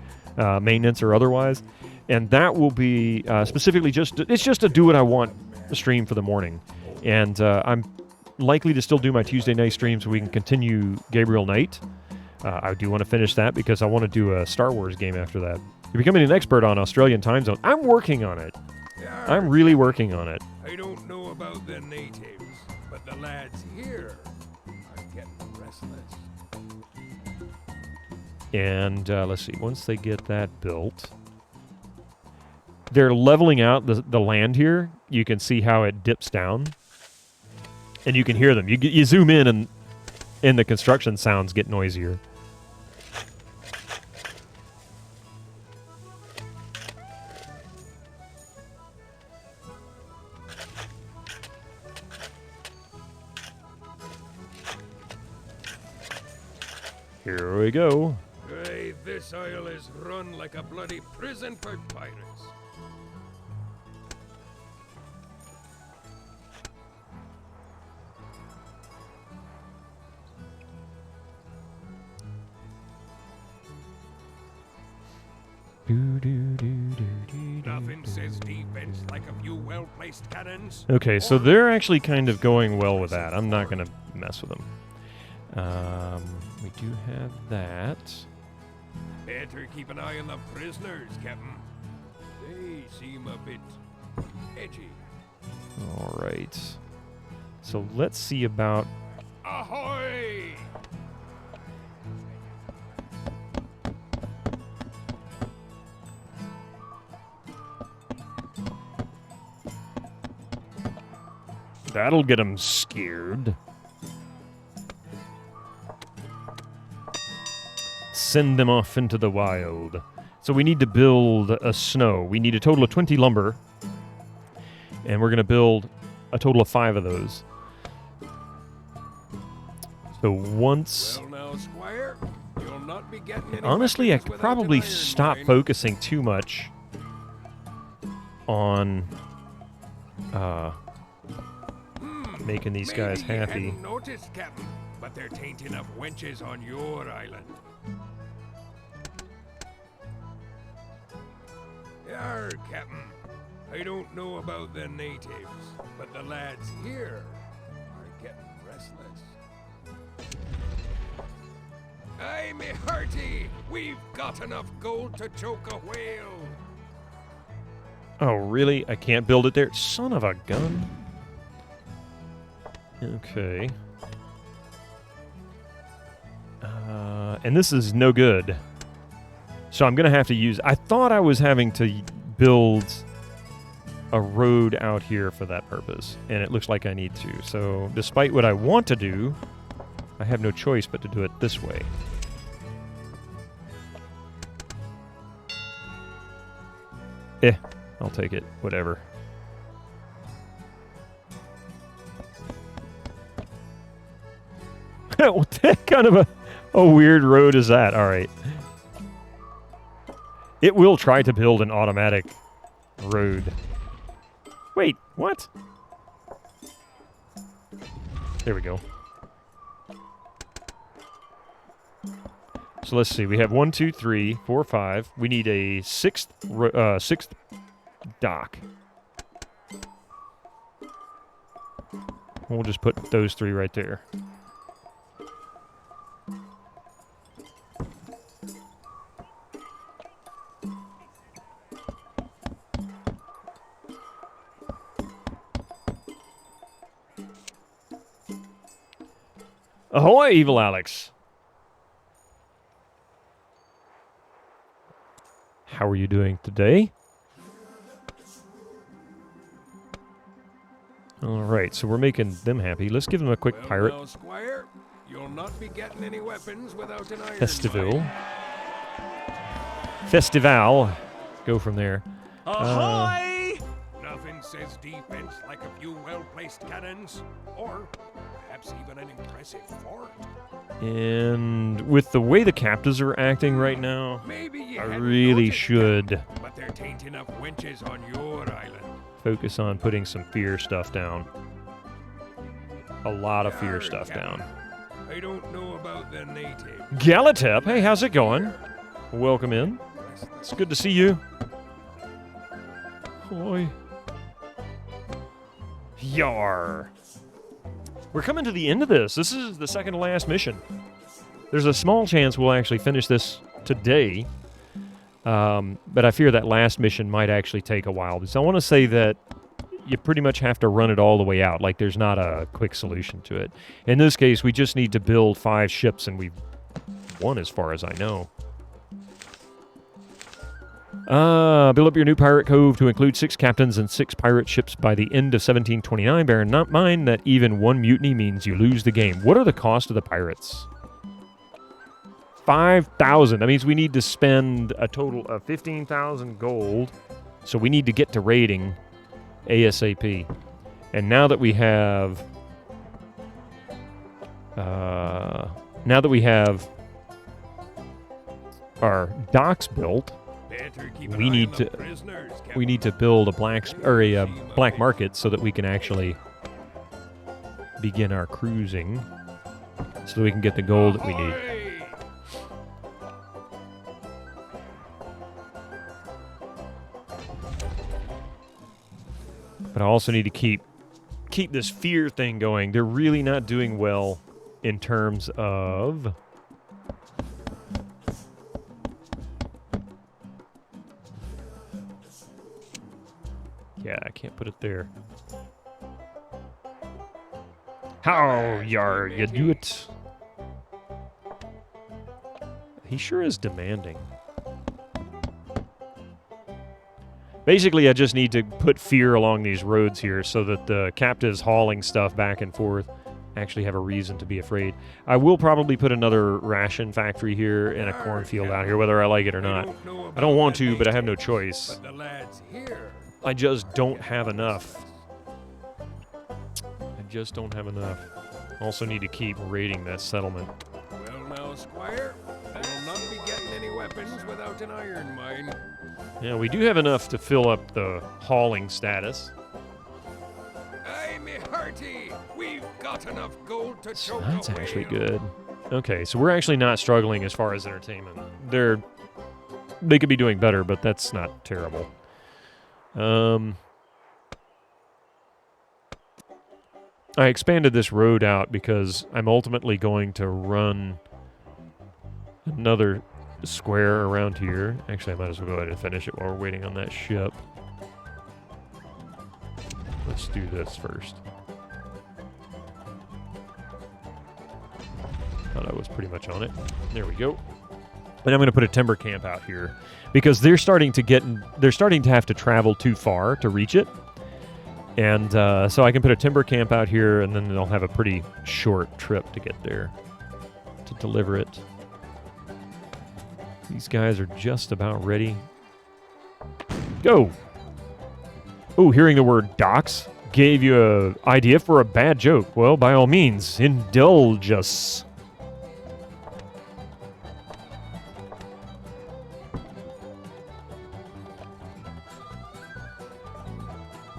maintenance or otherwise. And that will be specifically it's just a do what I want stream for the morning. And I'm likely to still do my Tuesday night stream so we can continue Gabriel Knight. I do want to finish that because I want to do a Star Wars game after that. You're becoming an expert on Australian time zone. I'm working on it. I'm really working on it. I don't know about the natives, but the lads here are getting restless. And let's see. Once they get that built, they're leveling out the land here. You can see how it dips down, and you can hear them. You zoom in, and the construction sounds get noisier. Here we go. Hey, this isle is run like a bloody prison for pirates. Nothing says defense like a few well-placed cannons. Okay, so they're actually kind of going well with that. I'm not going to mess with them. We do have that. Better keep an eye on the prisoners, Captain. They seem a bit edgy. All right. So let's see about... Ahoy! That'll get them scared. Send them off into the wild. So we need to build a snow. We need a total of 20 lumber. And we're going to build a total of 5 of those. So once... Well now, Squire, you'll not be getting any honestly, I could without probably an iron stop mine. focusing too much on making these guys Maybe you happy. hadn't noticed, Captain, but they're tainting up wenches on your island. Yar, Captain. I don't know about the natives, but the lads here are getting restless. Aye, me hearty, we've got enough gold to choke a whale. Oh, really? I can't build it there? Son of a gun. Okay. And this is no good. So I'm going to have to use... I thought I was having to build a road out here for that purpose, and it looks like I need to. So despite what I want to do, I have no choice but to do it this way. I'll take it. Whatever. What kind of a weird road is that? All right. It will try to build an automatic road. Wait, what? There we go. So let's see. We have 1, 2, 3, 4, 5. We need a sixth dock. We'll just put those 3 right there. Ahoy, Evil Alex. How are you doing today? All right, so we're making them happy. Let's give them a quick pirate Now, Squire, you'll not be getting any weapons without an iron festival. mine. Festival. go from there. Ahoy! Nothing says defense like a few well-placed cannons, or perhaps even an impressive fort. And with the way the captives are acting right now, Maybe you I hadn't really noticed should that, but there ain't enough wenches on your island. focus on putting some fear stuff down. A lot of fear stuff down. I don't know about the natives. Galatep, hey, how's it going? Welcome in. It's good to see you. Hoy. Yar. We're coming to the end of this. This is the second to last mission. There's a small chance we'll actually finish this today. But I fear that last mission might actually take a while. So I want to say that you pretty much have to run it all the way out. Like, there's not a quick solution to it. In this case, we just need to build 5 ships, and we've won as far as I know. Build up your new pirate cove to include 6 captains and 6 pirate ships by the end of 1729. Bear in mind that even 1 mutiny means you lose the game. What are the cost of the pirates? 5,000. That means we need to spend a total of 15,000 gold. So we need to get to raiding ASAP. And now that we have our docks built, we need to build a black market so that we can actually begin our cruising, so that we can get the gold that we need. But I also need to keep this fear thing going. They're really not doing well in terms of yeah, I can't put it there. How you do it? He sure is demanding. Basically, I just need to put fear along these roads here so that the captives hauling stuff back and forth actually have a reason to be afraid. I will probably put another ration factory here and a cornfield out here, whether I like it or not. I don't want to, but I have no choice. I just don't have enough. Also need to keep raiding that settlement. Well now, Squire, I'll not be getting any weapons without an iron mine. Yeah, we do have enough to fill up the hauling status. Aye, me hearty, we've got enough gold to choke That's actually good. Okay, so we're actually not struggling as far as entertainment. They could be doing better, but that's not terrible. I expanded this road out because I'm ultimately going to run another square around here. Actually, I might as well go ahead and finish it while we're waiting on that ship. Let's do this first. Thought I was pretty much on it. There we go. And I'm going to put a timber camp out here because they're starting to have to travel too far to reach it. And so I can put a timber camp out here, and then they'll have a pretty short trip to get there to deliver it. These guys are just about ready. Go! Oh, hearing the word docks gave you an idea for a bad joke. Well, by all means, indulge us.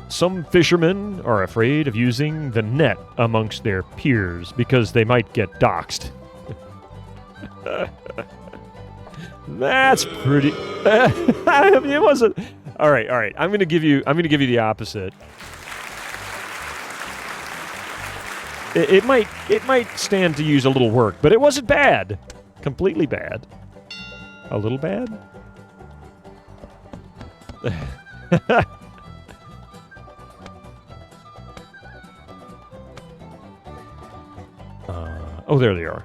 Some fishermen are afraid of using the net amongst their peers because they might get doxxed. That's pretty. It wasn't. All right. I'm gonna give you the opposite. It might stand to use a little work, but it wasn't bad. Completely bad. A little bad. Oh, there they are.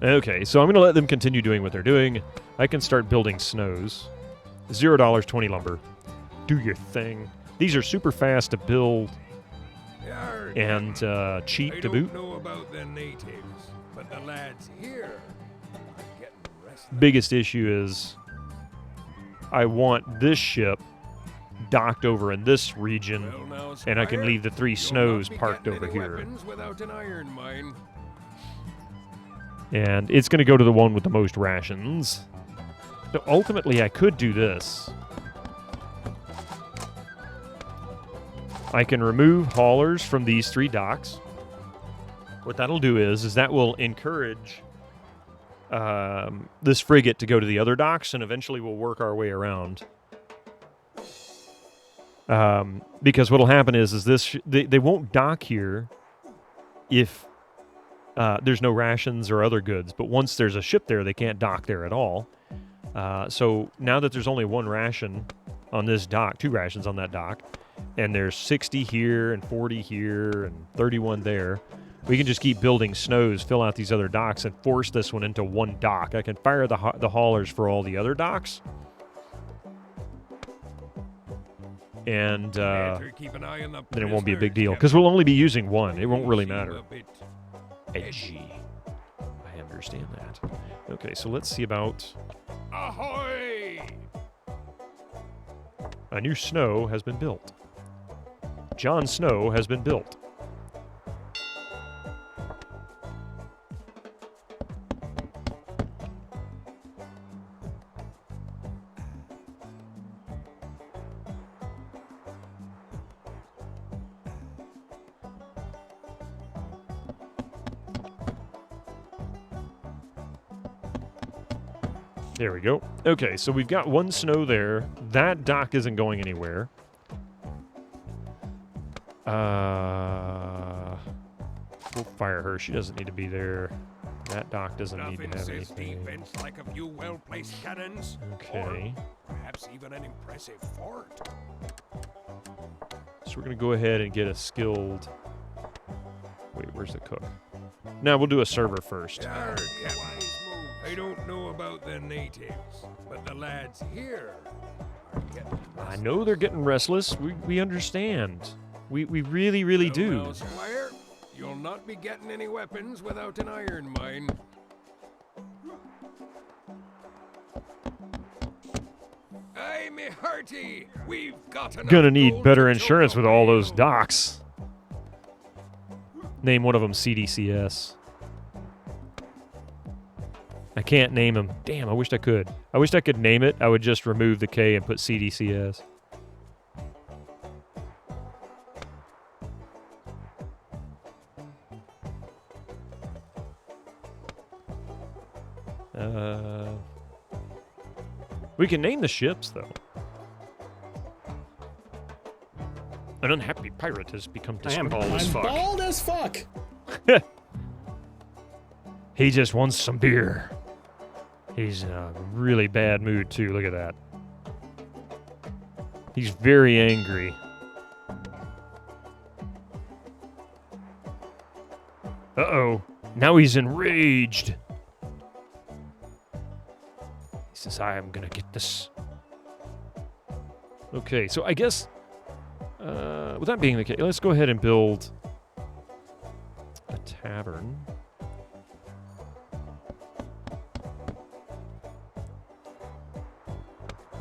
Okay, so I'm going to let them continue doing what they're doing. I can start building snows. $0, 20 lumber. Do your thing. These are super fast to build. and cheap to boot. I don't know about the natives, but the lads here are getting restless. Biggest issue is I want this ship docked over in this region, and I can leave the 3 snows parked over here. Without an iron mine. And it's going to go to the one with the most rations. So ultimately, I could do this. I can remove haulers from these 3 docks. What that'll do is that will encourage this frigate to go to the other docks, and eventually we'll work our way around. Because what'll happen is this they won't dock here if there's no rations or other goods. But once there's a ship there, they can't dock there at all. So now that there's only 1 ration on this dock, 2 rations on that dock, and there's 60 here and 40 here and 31 there, we can just keep building snows, fill out these other docks, and force this one into 1 dock. I can fire the haulers for all the other docks. And then it won't be a big deal, because we'll only be using 1. It won't really matter. Edgy. I understand that. Okay, so let's see about... Ahoy! A new snow has been built. Jon Snow has been built. There we go. Okay, so we've got 1 snow there. That dock isn't going anywhere. We'll fire her. She doesn't need to be there. That dock doesn't need to have anything. Defense like a few well-placed cannons. Okay. Or perhaps even an impressive fort. So we're going to go ahead and get a skilled... Wait, where's the cook? Now we'll do a server first. I don't know about the natives, but the lads here are getting restless. I know they're getting restless. We understand. We really, really do. Now, Squire, you'll not be getting any weapons without an iron mine. Aye, me hearty, we've got enough Gonna need gold better to insurance tote with all those mail. docks. Name one of them CDCS. I can't name them. Damn, I wished I could. I wished I could name it. I would just remove the K and put CDCS. We can name the ships, though. An unhappy pirate has become bald as fuck. Bald as fuck. He just wants some beer. He's in a really bad mood, too. Look at that. He's very angry. Uh-oh. Now he's enraged. He says, I am gonna get this. Okay, so I guess... with that being the case, let's go ahead and build a tavern.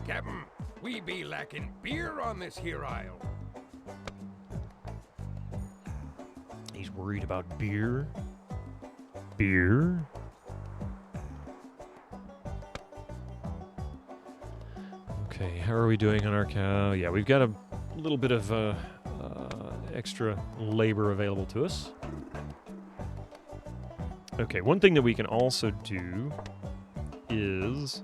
Captain, we be lacking beer on this here isle. He's worried about beer. Beer? Okay, how are we doing on our cow? Yeah, we've got a little bit of extra labor available to us. Okay, one thing that we can also do is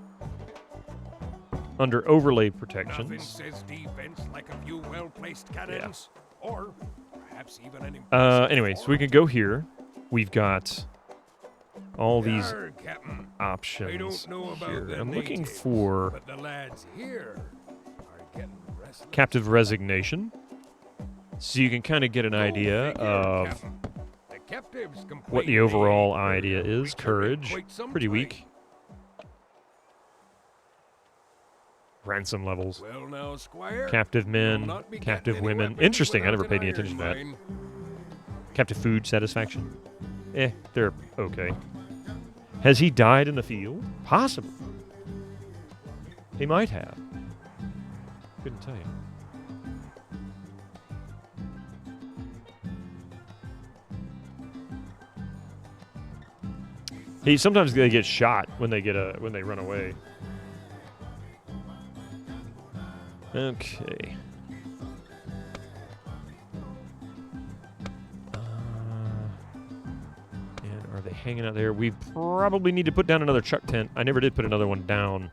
under overlay Nothing protections. says defense like a few well-placed cannons, or perhaps even an Anyway, so we can go here. We've got all these Yarr, Captain. options I don't know about here. the I'm looking natives, for but the lads here are getting restless. captive resignation, so you can kind of get an idea of Captain. The captives what complain the overall they idea is. return Courage, quite some pretty time. weak. Ransom levels. Well now, Squire, Captive you'll men, not be captive getting any women. weapons Interesting, I never without paid any an attention to that. iron mine. Captive food satisfaction. They're okay. Has he died in the field? Possibly. He might have. Couldn't tell you. Sometimes they get shot when they when they run away. Okay. And are they hanging out there? We probably need to put down another chuck tent. I never did put another one down.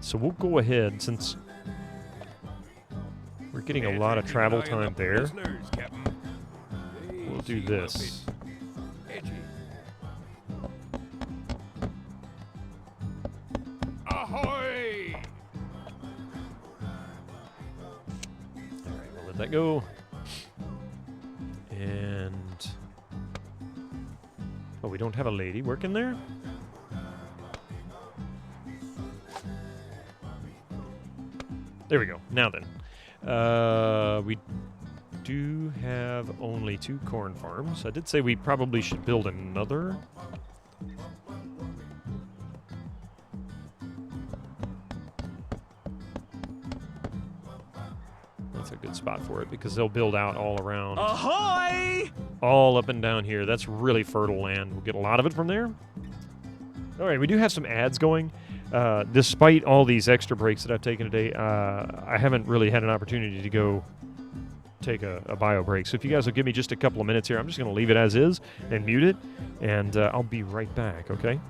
So we'll go ahead since we're getting a lot of travel time there. We'll do this. Ahoy! Alright, we'll let that go. And... oh, we don't have a lady working there? There we go. Now then. We do have only 2 corn farms. I did say we probably should build another. That's a good spot for it because they'll build out all around. Ahoy! All up and down here. That's really fertile land. We'll get a lot of it from there. All right, we do have some ads going. Despite all these extra breaks that I've taken today, I haven't really had an opportunity to go take a bio break. So if you guys will give me just a couple of minutes here, I'm just going to leave it as is and mute it, and I'll be right back, okay?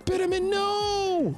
Bitterman, no!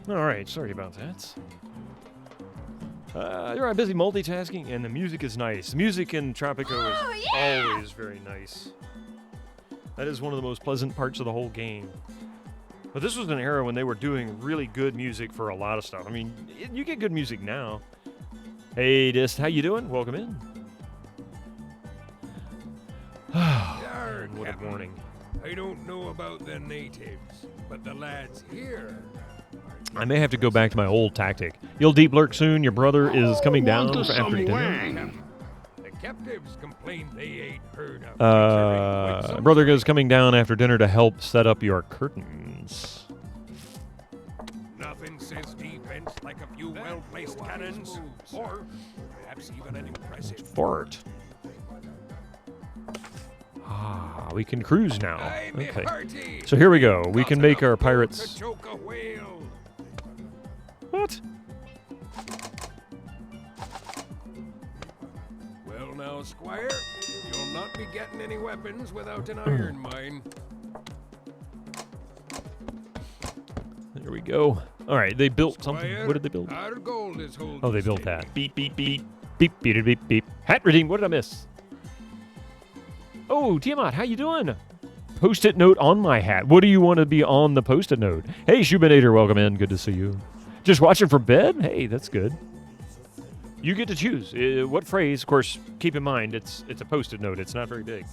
All right, sorry about that. You're busy multitasking, and the music is nice. The music in Tropico is always very nice. That is one of the most pleasant parts of the whole game. But this was an era when they were doing really good music for a lot of stuff. I mean, you get good music now. Hey, Dist, how you doing? Welcome in. What a morning. I don't know about the natives, but the lads here... I may have to go back to my old tactic. You'll deep lurk soon. Your brother is coming down after dinner. The captives complain they ain't heard of. Brother is coming down after dinner to help set up your curtains. Nothing says defense like a few well-placed cannons, or perhaps even an impressive fort. We can cruise now. Okay. So here we go. We can make our pirates... What? Well now, Squire, you'll not be getting any weapons without an iron mine. There we go. All right, they built something. Squire, What did they build? Our gold is holding Oh, they built steady. that. Beep, beep, beep. Beep, beep, beep, beep. Hat redeemed. What did I miss? Oh, Tiamat, how you doing? Post-it note on my hat. What do you want to be on the post-it note? Hey, Shubinator, welcome in. Good to see you. Just watching from bed? Hey, that's good. You get to choose. What phrase? Of course, keep in mind, it's a post-it note. It's not very big.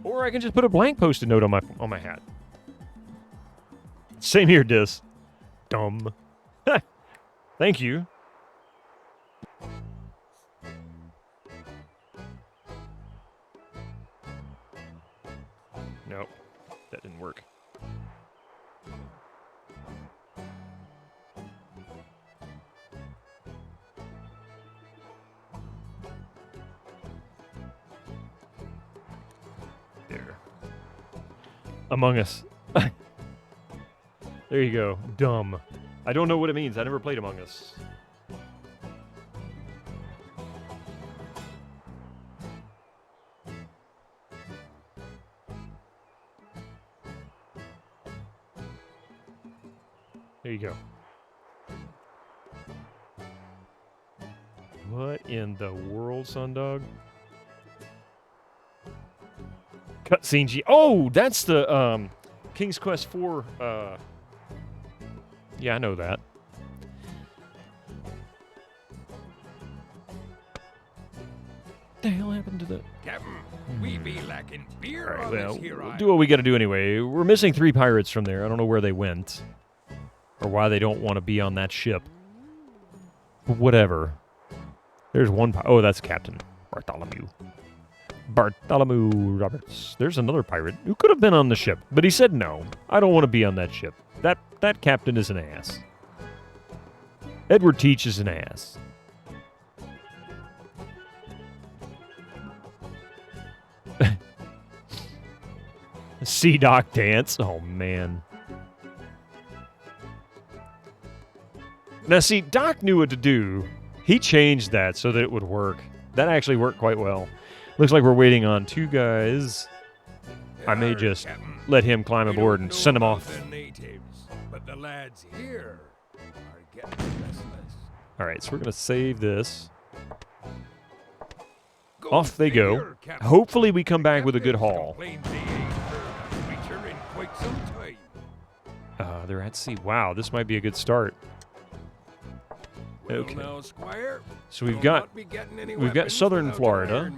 Or I can just put a blank post-it note on my hat. Same here, Dis. Dumb. Thank you. Nope, that didn't work. There. Among Us. There you go. Dumb. I don't know what it means. I never played Among Us. There you go. What in the world, Sundog? Cutscene G. Oh, that's the King's Quest 4. Yeah, I know that. What the hell happened to the... Captain, we be lacking beer All right, on well, this here we'll island. do what we got to do anyway. We're missing 3 pirates from there. I don't know where they went. Or why they don't want to be on that ship. But whatever. There's one pirate. Oh, that's Captain Bartholomew. Bartholomew Roberts. There's another pirate who could have been on the ship, but he said no. I don't want to be on that ship. That captain is an ass. Edward Teach is an ass. Sea Dock dance. Oh man. Now see, Doc knew what to do. He changed that so that it would work. That actually worked quite well. Looks like we're waiting on 2 guys. I may just let him climb aboard and send him off. The natives, but the lads here are getting restless. All right, so we're going to save this. Off they go. Hopefully we come back with a good haul. They're at sea. Wow, this might be a good start. Well, Okay. now, Squire, So we've got southern Florida.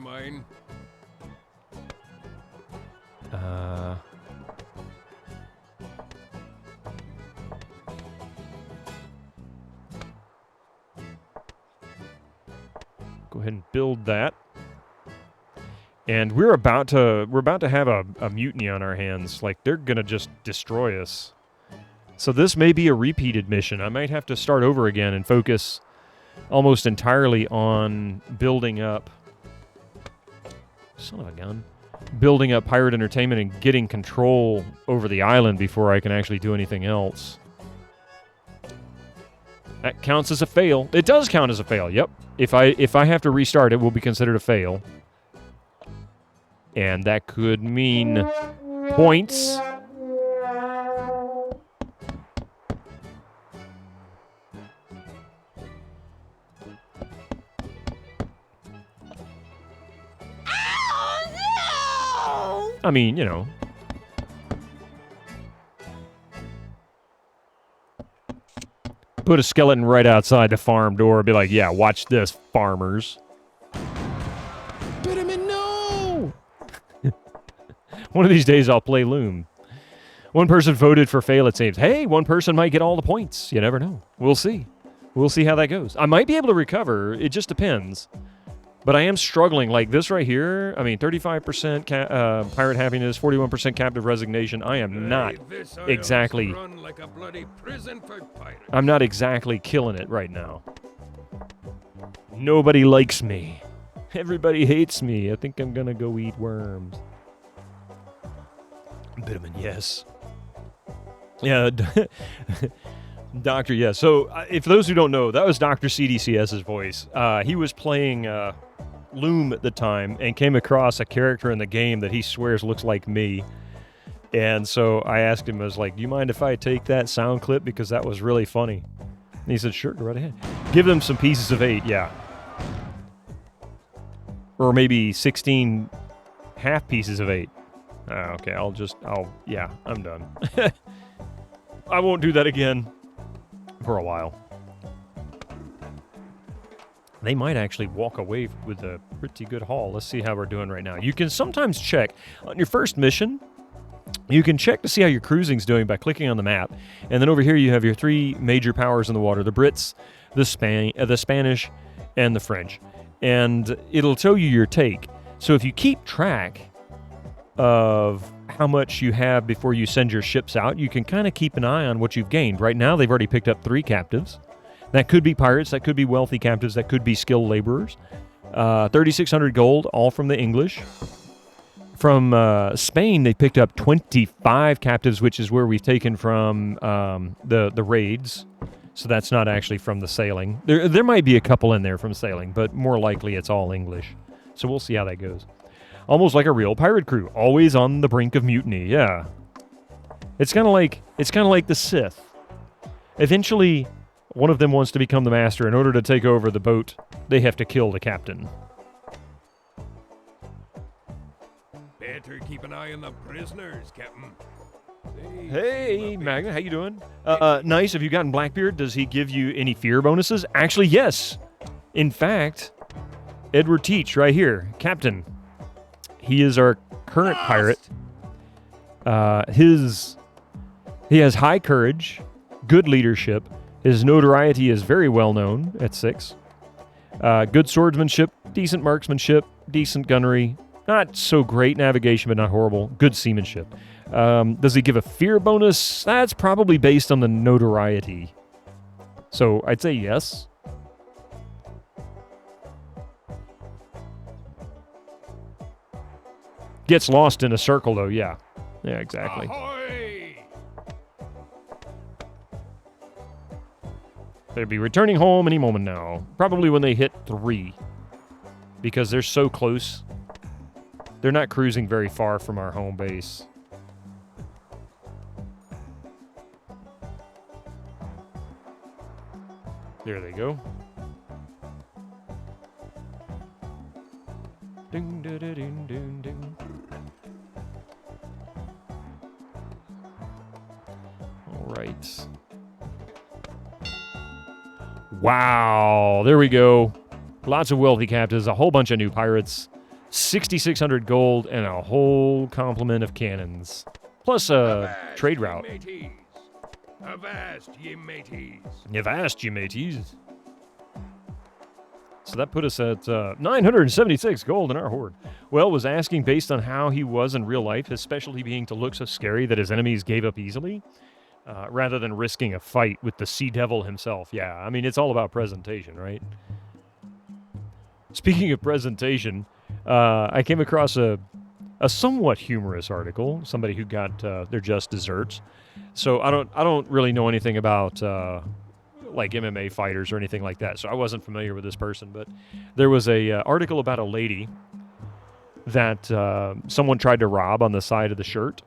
Go ahead and build that. And we're about to have a mutiny on our hands. Like, they're gonna just destroy us. So this may be a repeated mission. I might have to start over again and focus almost entirely on building up... Son of a gun. Building up pirate entertainment and getting control over the island before I can actually do anything else. That counts as a fail. It does count as a fail, yep. If I have to restart, it will be considered a fail. And that could mean Points. I mean, you know. Put a skeleton right outside the farm door. Be like, yeah, watch this, farmers. Bitterman, no! One of these days I'll play Loom. One person voted for fail, it seems. Hey, one person might get all the points. You never know. We'll see. We'll see how that goes. I might be able to recover. It just depends. But I am struggling. Like this right here, I mean, 35% pirate happiness, 41% captive resignation. I am not exactly... Like a bloody prison for pirates. I'm not exactly killing it right now. Nobody likes me. Everybody hates me. I think I'm gonna go eat worms. Bitterman, yes. Yeah, Doctor, yes. So, if those who don't know, that was Dr. CDCS's voice. He was playing Loom at the time and came across a character in the game that he swears looks like me. And so I asked him, I was like, do you mind if I take that sound clip? Because that was really funny. And he said, sure, go right ahead. Give them some pieces of 8, yeah. Or maybe 16 half pieces of 8. Okay, yeah, I'm done. I won't do that again for a while. They might actually walk away with a pretty good haul. Let's see how we're doing right now. You can sometimes check on your first mission. You can check to see how your cruising's doing by clicking on the map. And then over here you have your 3 major powers in the water, the Brits, the Spanish, and the French. And it'll tell you your take. So if you keep track of how much you have before you send your ships out, you can kind of keep an eye on what you've gained. Right now they've already picked up 3 captives. That could be pirates, that could be wealthy captives, that could be skilled laborers. 3,600 gold, all from the English. From Spain, they picked up 25 captives, which is where we've taken from the raids. So that's not actually from the sailing. There might be a couple in there from sailing, but more likely it's all English. So we'll see how that goes. Almost like a real pirate crew, always on the brink of mutiny. Yeah, it's kind of like the Sith. Eventually, one of them wants to become the master. In order to take over the boat, they have to kill the captain. Better keep an eye on the prisoners, Captain. Hey, Magna, how you doing? Nice. Have you gotten Blackbeard? Does he give you any fear bonuses? Actually, yes. In fact, Edward Teach, right here, Captain. He is our current pirate. He has high courage, good leadership. His notoriety is very well known at 6. Good swordsmanship, decent marksmanship, decent gunnery. Not so great navigation, but not horrible. Good seamanship. Does he give a fear bonus? That's probably based on the notoriety. So I'd say yes. Gets lost in a circle, though, yeah. Yeah, exactly. Ahoy! They'll be returning home any moment now. Probably when they hit 3. Because they're so close. They're not cruising very far from our home base. There they go. Ding, ding, ding, ding, ding. All right. Wow, there we go. Lots of wealthy captives, a whole bunch of new pirates, 6,600 gold, and a whole complement of cannons. Plus a trade route. Avast, ye mateys. Avast, ye mateys. So that put us at 976 gold in our horde. Well, was asking based on how he was in real life, his specialty being to look so scary that his enemies gave up easily, rather than risking a fight with the Sea Devil himself. Yeah, I mean, it's all about presentation, right? Speaking of presentation, I came across a somewhat humorous article, somebody who got their just desserts. So I don't really know anything about like MMA fighters or anything like that, so I wasn't familiar with this person, but there was a article about a lady that someone tried to rob on the side of the shirt,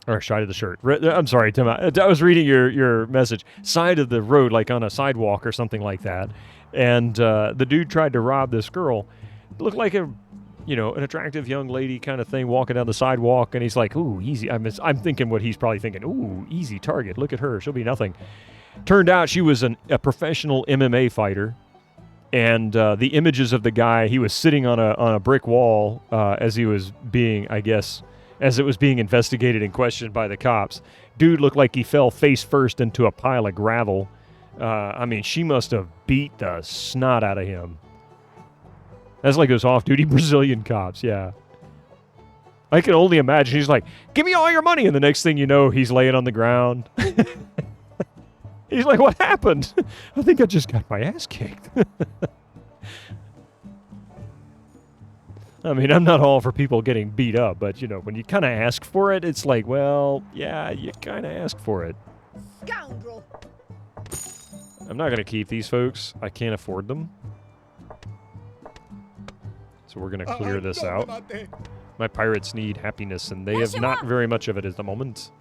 Or side of the shirt. I'm sorry, Tim. I was reading your message. Side of the road, like on a sidewalk or something like that. And the dude tried to rob this girl. It looked like an attractive young lady kind of thing walking down the sidewalk. And he's like, ooh, easy. I'm thinking what he's probably thinking. Ooh, easy target. Look at her. She'll be nothing. Turned out she was a professional MMA fighter. And the images of the guy, he was sitting on a brick wall as he was being, I guess, as it was being investigated and questioned by the cops. Dude looked like he fell face first into a pile of gravel. I mean, she must have beat the snot out of him. That's like those off-duty Brazilian cops, yeah. I can only imagine. He's like, give me all your money. And the next thing you know, he's laying on the ground. He's like, what happened? I think I just got my ass kicked. I mean, I'm not all for people getting beat up, but, when you kind of ask for it, it's like, well, yeah, you kind of ask for it. Scoundrel. I'm not going to keep these folks. I can't afford them. So we're going to clear this out. My pirates need happiness, and they have not very much of it at the moment.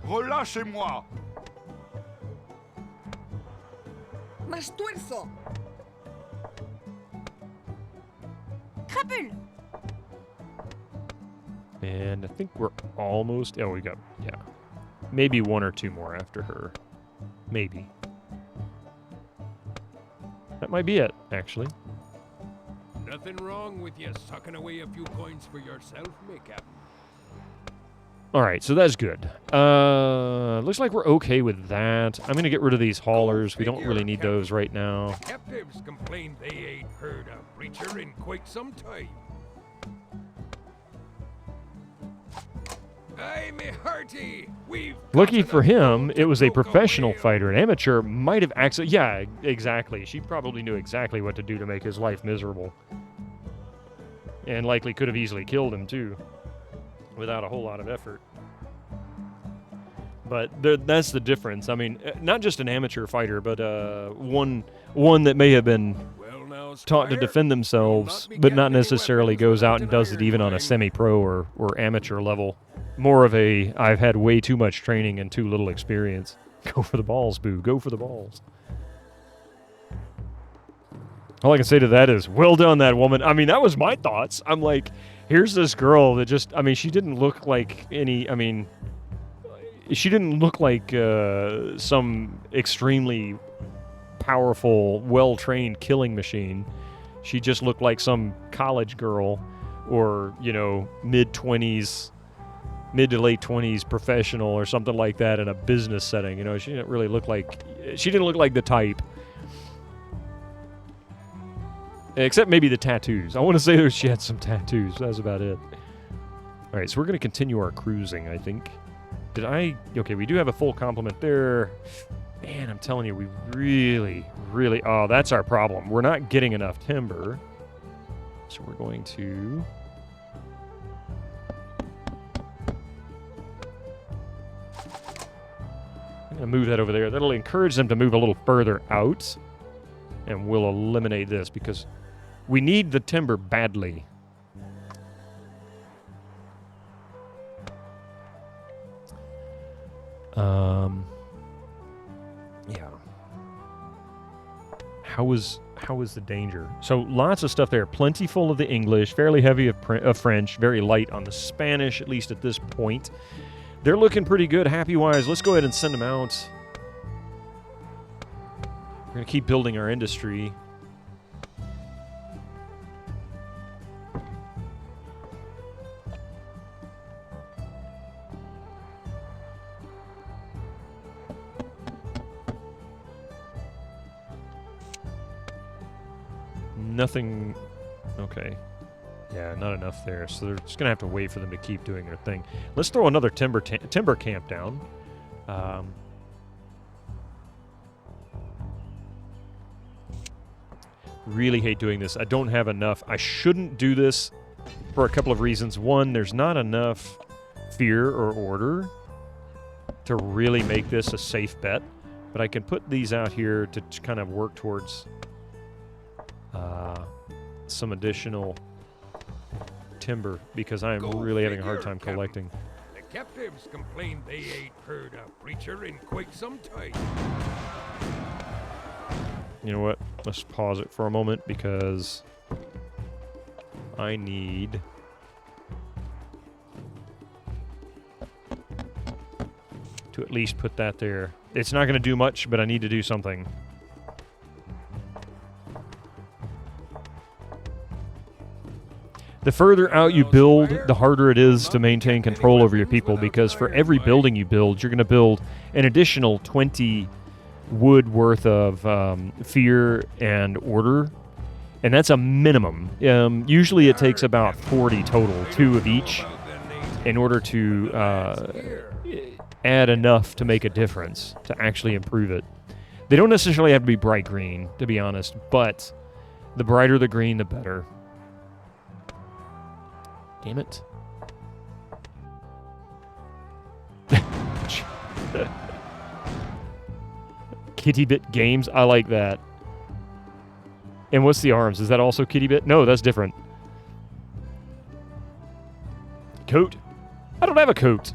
Relâchez-moi. Más tuerzo. Crapule. And I think we're almost... Oh, we got... Yeah. Maybe one or two more after her. Maybe. That might be it, actually. Nothing wrong with you sucking away a few coins for yourself, me captain. All right, so that's good. Looks like we're okay with that. I'm going to get rid of these haulers. We don't really need those right now. Captives complain they ain't heard a preacher in quite some time. Aye, me hearty. Lucky for him, it was a professional fighter. An amateur might have accidentally... Yeah, exactly. She probably knew exactly what to do to make his life miserable. And likely could have easily killed him, too. Without a whole lot of effort. But that's the difference. I mean, not just an amateur fighter, but one that may have been taught to defend themselves, but not necessarily goes out and does it even on a semi-pro or amateur level. More of a, I've had way too much training and too little experience. Go for the balls, boo. Go for the balls. All I can say to that is, well done, that woman. I mean, that was my thoughts. I'm like... Here's this girl that just, I mean, she didn't look like she didn't look like some extremely powerful, well-trained killing machine. She just looked like some college girl or, mid-20s, mid to late 20s professional or something like that in a business setting. She didn't really look like, the type. Except maybe the tattoos. I want to say that she had some tattoos. That's about it. All right, so we're going to continue our cruising, I think. Okay, we do have a full complement there. Man, I'm telling you, we really... Oh, that's our problem. We're not getting enough timber. So we're going to... I'm going to move that over there. That'll encourage them to move a little further out. And we'll eliminate this because... We need the timber badly. Yeah. How was the danger? So lots of stuff there. Plentiful of the English, fairly heavy of French, very light on the Spanish, at least at this point. They're looking pretty good happy-wise. Let's go ahead and send them out. We're going to keep building our industry. Nothing... Okay. Yeah, not enough there. So they're just going to have to wait for them to keep doing their thing. Let's throw another timber camp down. Really hate doing this. I don't have enough. I shouldn't do this for a couple of reasons. One, there's not enough fear or order to really make this a safe bet. But I can put these out here to kind of work towards... some additional timber because I am really having a hard time Captain. collecting. The captives complain they ain't heard a preacher in quite some time. You know what? Let's pause it for a moment because I need to at least put that there. It's not going to do much, but I need to do something. The further out you build, the harder it is to maintain control over your people because for every building you build, you're going to build an additional 20 wood worth of fear and order, and that's a minimum. Usually it takes about 40 total, 2 of each, in order to add enough to make a difference, to actually improve it. They don't necessarily have to be bright green, to be honest, but the brighter the green, the better. Damn it. Kitty Bit Games, I like that. And what's the arms? Is that also Kitty Bit? No, that's different. Coat? I don't have a coat.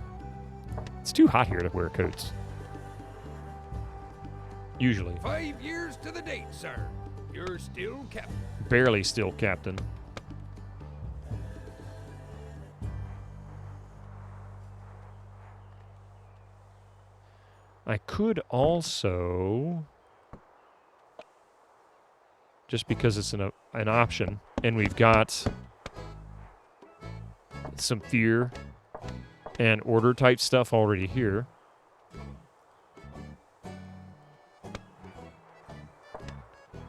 It's too hot here to wear coats. Usually. 5 years to the date, sir. You're still captain. Barely still captain. I could also, just because it's an option, and we've got some fear and order type stuff already here.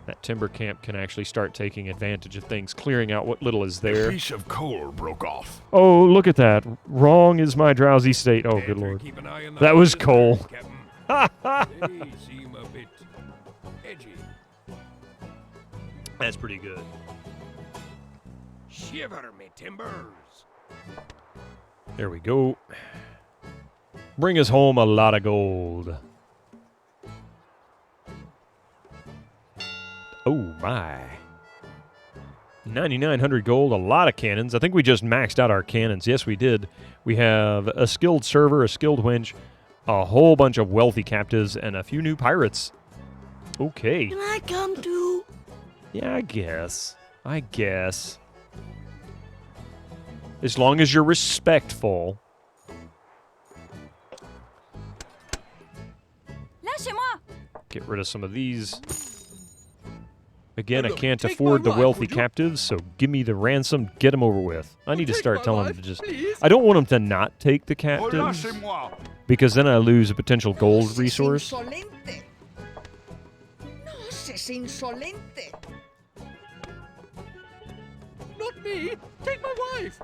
That timber camp can actually start taking advantage of things, clearing out what little is there. A piece of coal broke off. Oh, look at that. Wrong is my drowsy state. Oh, good lord. That was coal. They seem a bit edgy. That's pretty good. Shiver me timbers. There we go. Bring us home a lot of gold. Oh my. 9,900 gold, a lot of cannons. I think we just maxed out our cannons. Yes, we did. We have a skilled server, a skilled winch, a whole bunch of wealthy captives, and a few new pirates. Okay. Can I come too? Yeah, I guess. As long as you're respectful. Lâchez-moi! Get rid of some of these. Again, I can't afford the wealthy captives, so give me the ransom, get them over with. I need to start telling them to just... I don't want them to not take the captives, because then I lose a potential gold resource. No seas insolente. Not me! Take my wife!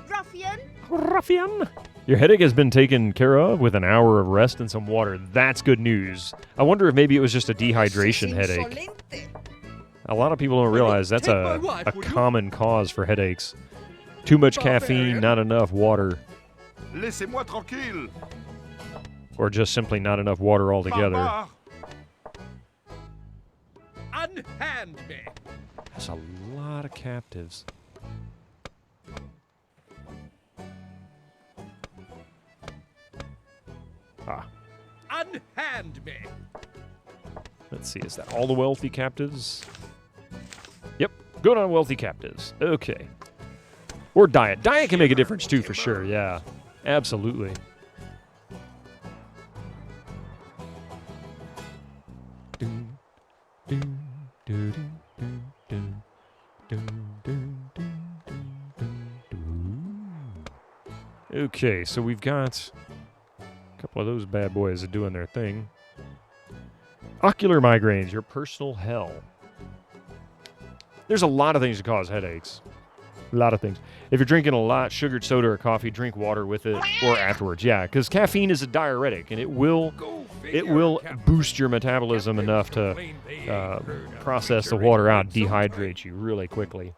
Ruffian! Ruffian! Your headache has been taken care of with an hour of rest and some water. That's good news. I wonder if maybe it was just a dehydration headache. A lot of people don't realize that's a common cause for headaches. Too much caffeine, not enough water. Laissez-moi tranquille. Or just simply not enough water altogether. Unhand me! That's a lot of captives. Ah. Unhand me! Let's see, is that all the wealthy captives? Yep, good on wealthy captives. Okay. Or diet. Diet can make a difference too, for sure, yeah. Absolutely. Okay, so we've got a couple of those bad boys are doing their thing. Ocular migraines, your personal hell. There's a lot of things that cause headaches. A lot of things. If you're drinking a lot, sugared soda or coffee, drink water with it or afterwards. Yeah, because caffeine is a diuretic, and it will boost your metabolism enough to process the water out, dehydrate you really quickly.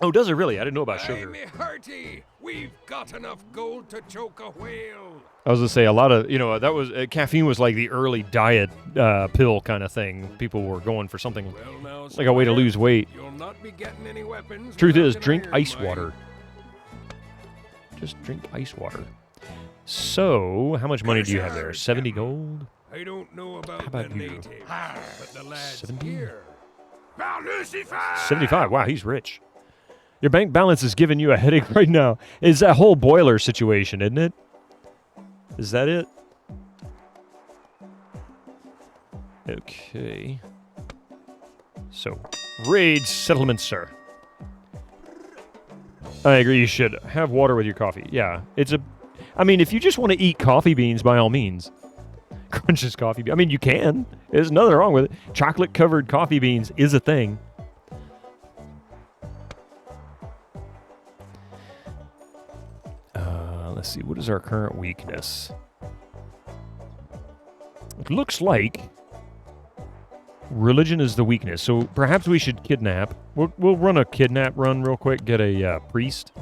Oh, does it really? I didn't know about Aye, sugar. me hearty, we've got enough gold to choke a whale. I was gonna say a lot of that was caffeine was like the early diet pill kind of thing. People were going for something like a way to lose weight. You'll not be getting any weapons. Truth is, without an drink iron ice mine. water. Just drink ice water. So, how much money do you have there? 70 gold? I don't know about, How about the you? natives, but the lads 70? here. 75. Wow, he's rich. Your bank balance is giving you a headache right now. It's that whole boiler situation, isn't it? Is that it? Okay. So, raid settlement, sir. I agree, you should have water with your coffee. Yeah, I mean, if you just want to eat coffee beans, by all means. Crunches coffee beans. I mean, you can. There's nothing wrong with it. Chocolate-covered coffee beans is a thing. Let's see, what is our current weakness? It looks like religion is the weakness, so perhaps we should kidnap. We'll run a kidnap run real quick, get a priest.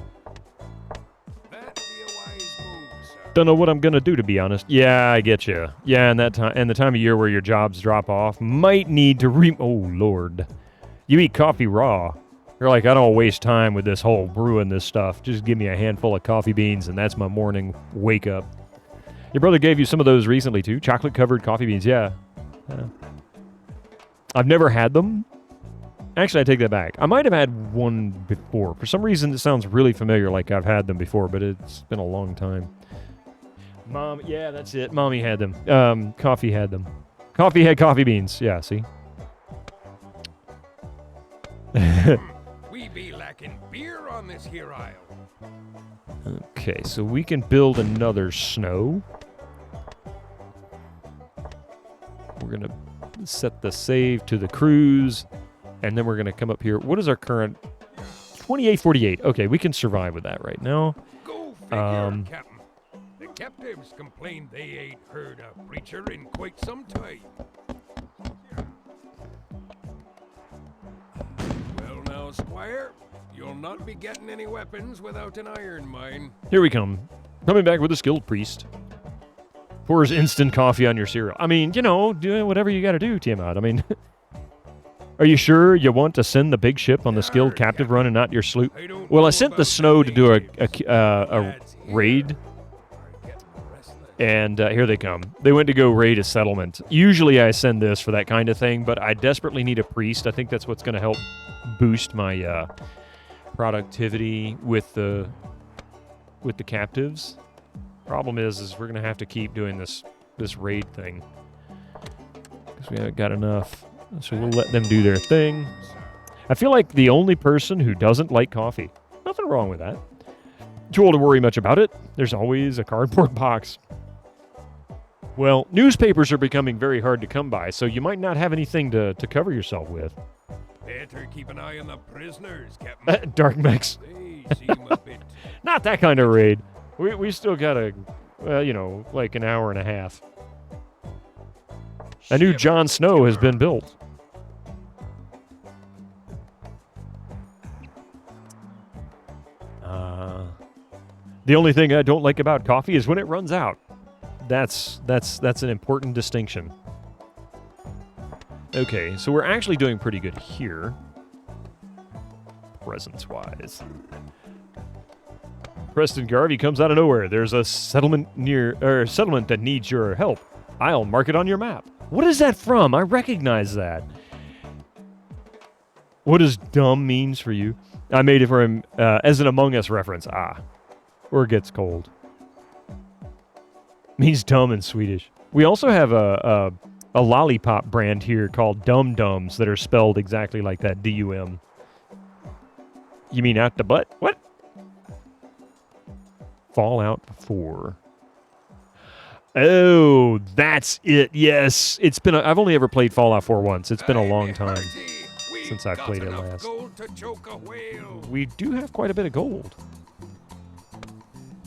Don't know what I'm gonna do, to be honest. Yeah, I get you. Yeah, and the time of year where your jobs drop off, might need to oh Lord, you eat coffee raw. You're like, I don't waste time with this whole brewing this stuff. Just give me a handful of coffee beans, and that's my morning wake up. Your brother gave you some of those recently too, chocolate-covered coffee beans. Yeah. I've never had them. Actually, I take that back. I might have had one before. For some reason, it sounds really familiar, like I've had them before, but it's been a long time. Mom, yeah, that's it. Mommy had them. Coffee had them. Coffee had coffee beans. Yeah, see? We be lacking beer on this here isle. Okay, so we can build another snow. We're going to set the save to the cruise, and then we're going to come up here. What is our current? 2848. Okay, we can survive with that right now. Go figure, Captain. The captives complained they ain't heard a preacher in quite some time. Well now, Squire, you'll not be getting any weapons without an iron mine. Here we come. Coming back with a skilled priest. Pours instant coffee on your cereal. I mean, do whatever you got to do, Tiamat. I mean, are you sure you want to send the big ship on the skilled captive run and not your sloop? Well, I sent the snow to do a raid. And here they come. They went to go raid a settlement. Usually I send this for that kind of thing, but I desperately need a priest. I think that's what's going to help boost my productivity with the captives. Problem is we're going to have to keep doing this raid thing because we haven't got enough. So we'll let them do their thing. I feel like the only person who doesn't like coffee. Nothing wrong with that. Too old to worry much about it. There's always a cardboard box. Well, newspapers are becoming very hard to come by, so you might not have anything to cover yourself with. Better keep an eye on the prisoners, Captain. Dark mechs. They seem a bit... Not that kind of raid. We still got like an hour and a half. A new Jon Snow has been built. The only thing I don't like about coffee is when it runs out. That's an important distinction. Okay, so we're actually doing pretty good here, presence-wise. Preston Garvey comes out of nowhere. There's a settlement that needs your help. I'll mark it on your map. What is that from? I recognize that. What does dumb means for you? I made it for him as an Among Us reference. Or gets cold. Means dumb in Swedish. We also have a lollipop brand here called Dum Dums that are spelled exactly like that, D-U-M. You mean out the butt? What? Fallout 4. Oh, that's it. Yes. I've only ever played Fallout 4 once. It's been a long time since I've played it last. We do have quite a bit of gold.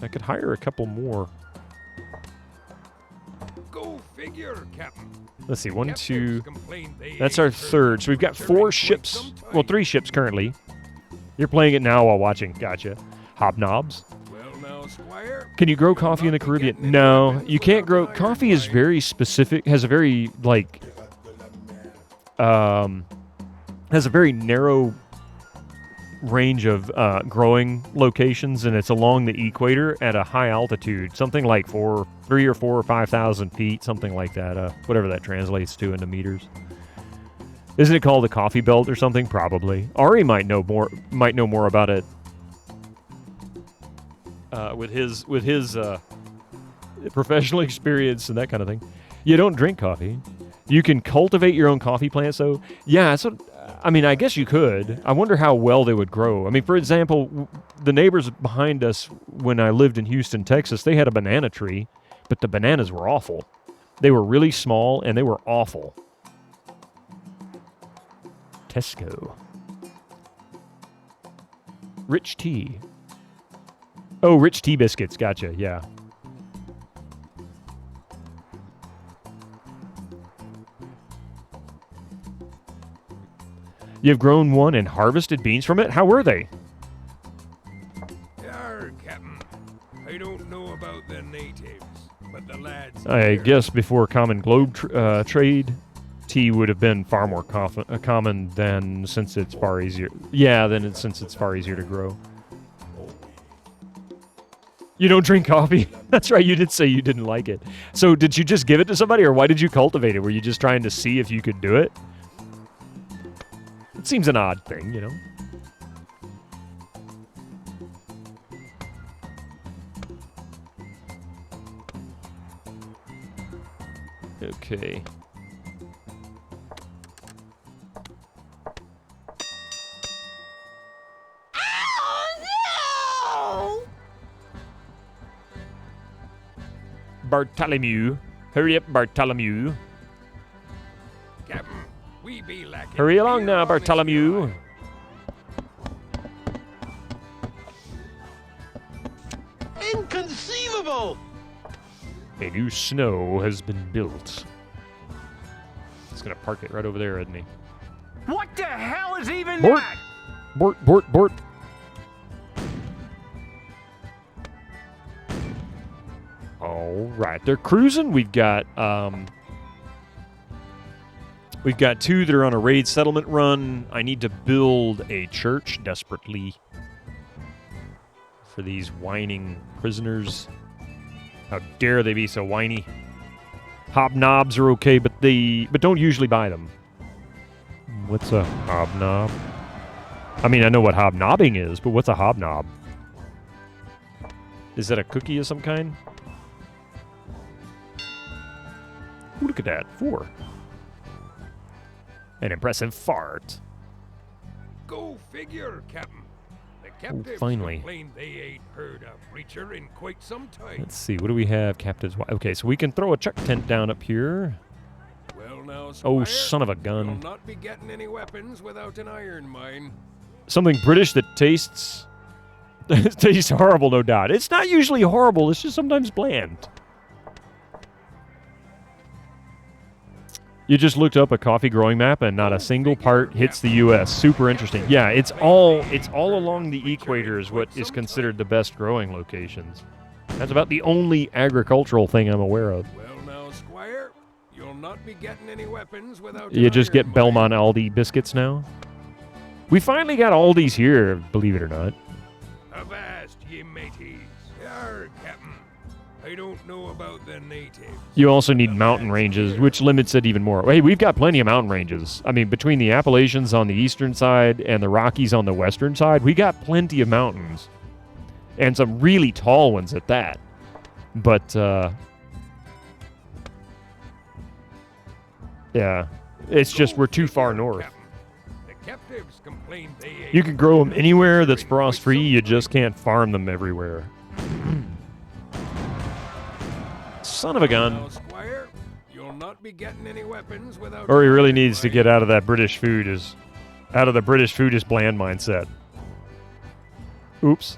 I could hire a couple more. Go figure, Captain. Let's see, 1, 2. That's our third. So we've got 4 ships. Well, 3 ships currently. You're playing it now while watching. Gotcha. Hobnobs. Well now, Squire. Can you grow coffee in the Caribbean? No, you can't grow. Coffee is very specific. Has a very has a very narrow range of growing locations, and it's along the equator at a high altitude, something like 3 or 4 or 5,000 feet, something like that. Whatever that translates to into meters. Isn't it called the coffee belt or something? Probably. Ari might know more about it. With his professional experience and that kind of thing. You don't drink coffee. You can cultivate your own coffee plants, though. Yeah, I guess you could. I wonder how well they would grow. I mean, for example, the neighbors behind us when I lived in Houston, Texas, they had a banana tree, but the bananas were awful. They were really small, and they were awful. Tesco. Rich tea. Oh, rich tea biscuits. Gotcha, yeah. You've grown one and harvested beans from it? How were they? Yar, Captain. I don't know about the natives, but the lads... I guess before common globe trade, tea would have been far more common than since it's far easier. Yeah, since it's far easier to grow. You don't drink coffee? That's right, you did say you didn't like it. So did you just give it to somebody, or why did you cultivate it? Were you just trying to see if you could do it? It seems an odd thing, you know? Okay. Bartholomew. Hurry up, Bartholomew. Captain, we be lacking. Hurry along now, Bartholomew. Inconceivable! A new snow has been built. He's gonna park it right over there, isn't he? What the hell is even Bort! that? Bort! All right, they're cruising. We've got 2 that are on a raid settlement run. I need to build a church desperately for these whining prisoners. How dare they be so whiny? Hobnobs are okay, but don't usually buy them. What's a hobnob? I mean, I know what hobnobbing is, but what's a hobnob? Is that a cookie of some kind? Ooh, look at that. 4. An impressive fart. Go figure, Captain. The captives finally. complain they ain't heard a preacher in quite some time. Let's see. What do we have? Captives. Okay, so we can throw a chuck tent down up here. Well now, Oh, Squire, son of a gun. you'll not be getting any weapons without an iron mine. Something British that tastes... tastes horrible, no doubt. It's not usually horrible. It's just sometimes bland. You just looked up a coffee growing map, and not a single part hits the U.S. Super interesting. Yeah, it's all along the equator is what is considered the best growing locations. That's about the only agricultural thing I'm aware of. Well now, Squire, you'll not be getting any weapons without You an just iron get Belmont Aldi biscuits now? We finally got Aldi's here, believe it or not. Avast, ye mateys. Yar, Captain. I don't know about the natives. You also need mountain ranges, which limits it even more. Hey, we've got plenty of mountain ranges. I mean, between the Appalachians on the eastern side and the Rockies on the western side, we got plenty of mountains. And some really tall ones at that. But, yeah. It's just we're too far north. The captives complain they ain't. You can grow them anywhere that's frost-free, you just can't farm them everywhere. Son of a gun. Now, Squire, you'll not be getting any weapons without. Or he really needs to get out of that British food is bland mindset. Oops.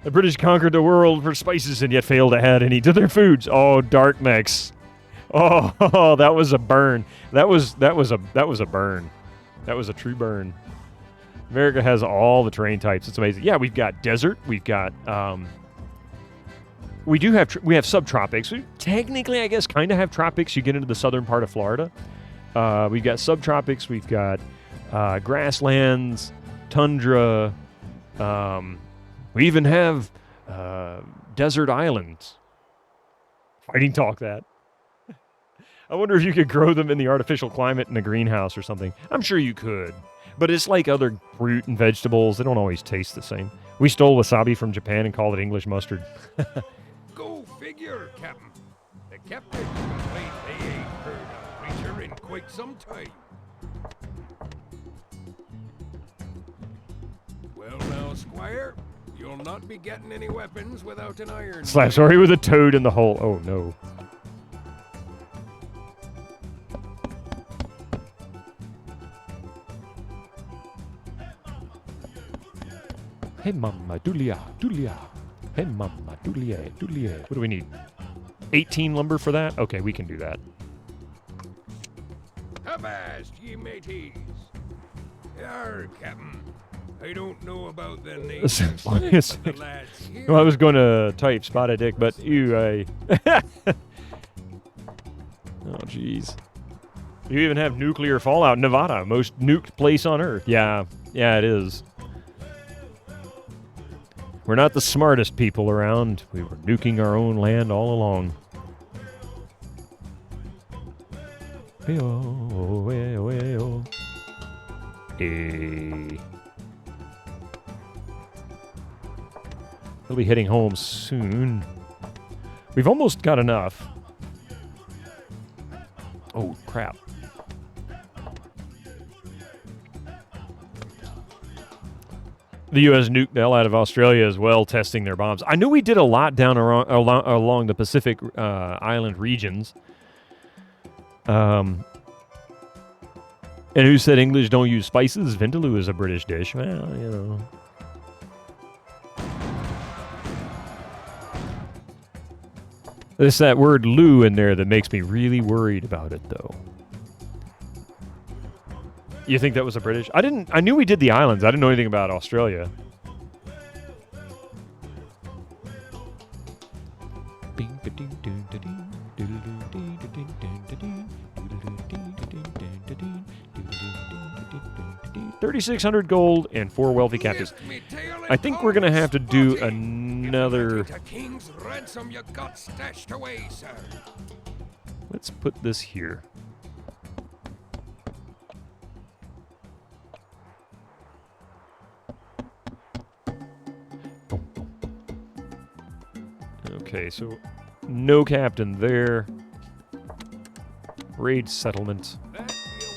The British conquered the world for spices and yet failed to add any to their foods. Oh, dark mechs. Oh, that was a burn. That was a burn. That was a true burn. America has all the terrain types. It's amazing. Yeah, we've got desert. We've got we have subtropics. We technically, I guess, kind of have tropics. You get into the southern part of Florida. We've got subtropics. We've got grasslands, tundra. We even have desert islands. Fighting talk that. I wonder if you could grow them in the artificial climate in a greenhouse or something. I'm sure you could. But it's like other fruit and vegetables. They don't always taste the same. We stole wasabi from Japan and called it English mustard. Go figure, Captain. The captain complained they ain't heard a creature in quite some time. Well now, Squire, you'll not be getting any weapons without an iron. Sorry, with a toad in the hole. Oh, no. Hey, Mama, Dulia, Dulia. Hey, Mama, Dulia, Dulia. What do we need? 18 lumber for that? Okay, we can do that. Avast, ye mateys. Yar, Captain. I don't know about the names of the lads here. Well, I was going to type spotted dick, but ew, I... Oh, jeez. You even have nuclear fallout in Nevada, most nuked place on Earth. Yeah, it is. We're not the smartest people around. We were nuking our own land all along. Hey-oh, hey-oh, hey-oh. Hey. We'll be heading home soon. We've almost got enough. Oh, crap. The U.S. nuked the hell out of Australia as well, testing their bombs. I knew we did a lot down along the Pacific island regions. And who said English don't use spices? Vindaloo is a British dish. Well, you know. There's that word loo in there that makes me really worried about it, though. You think that was a British? I knew we did the islands. I didn't know anything about Australia. $3,600 gold and 4 wealthy captives. I think we're gonna have to do another. Let's put this here. Okay, so no captain there. Raid settlement.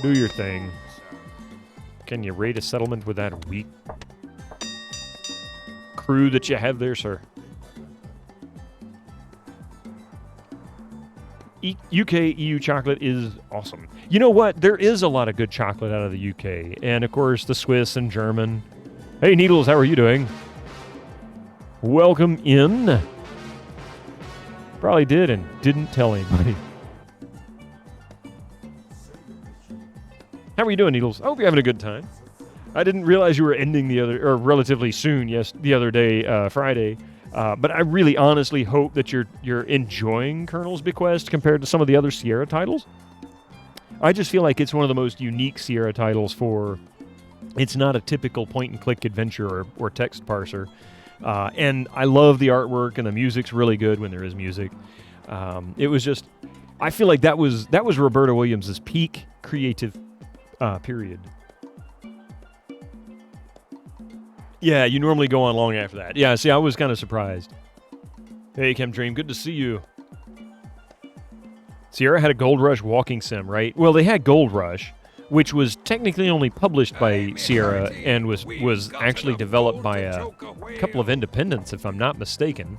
Do your thing. Can you raid a settlement with that weak crew that you have there, sir? UK EU chocolate is awesome. You know what? There is a lot of good chocolate out of the UK. And, of course, the Swiss and German. Hey, Needles, how are you doing? Welcome in. Probably did and didn't tell anybody. How are you doing, Needles? I hope you're having a good time. I didn't realize you were ending relatively soon, the other day, Friday. But I really honestly hope that you're enjoying Colonel's Bequest compared to some of the other Sierra titles. I just feel like it's one of the most unique Sierra titles it's not a typical point-and-click adventure or text parser. And I love the artwork, and the music's really good when there is music. It was just, I feel like that was Roberta Williams' peak creative period. Yeah, you normally go on long after that. Yeah, see, I was kind of surprised. Hey, Chemdream, good to see you. Sierra had a Gold Rush walking sim, right? Well, they had Gold Rush, which was technically only published by Sierra and was actually developed by a couple of independents, if I'm not mistaken.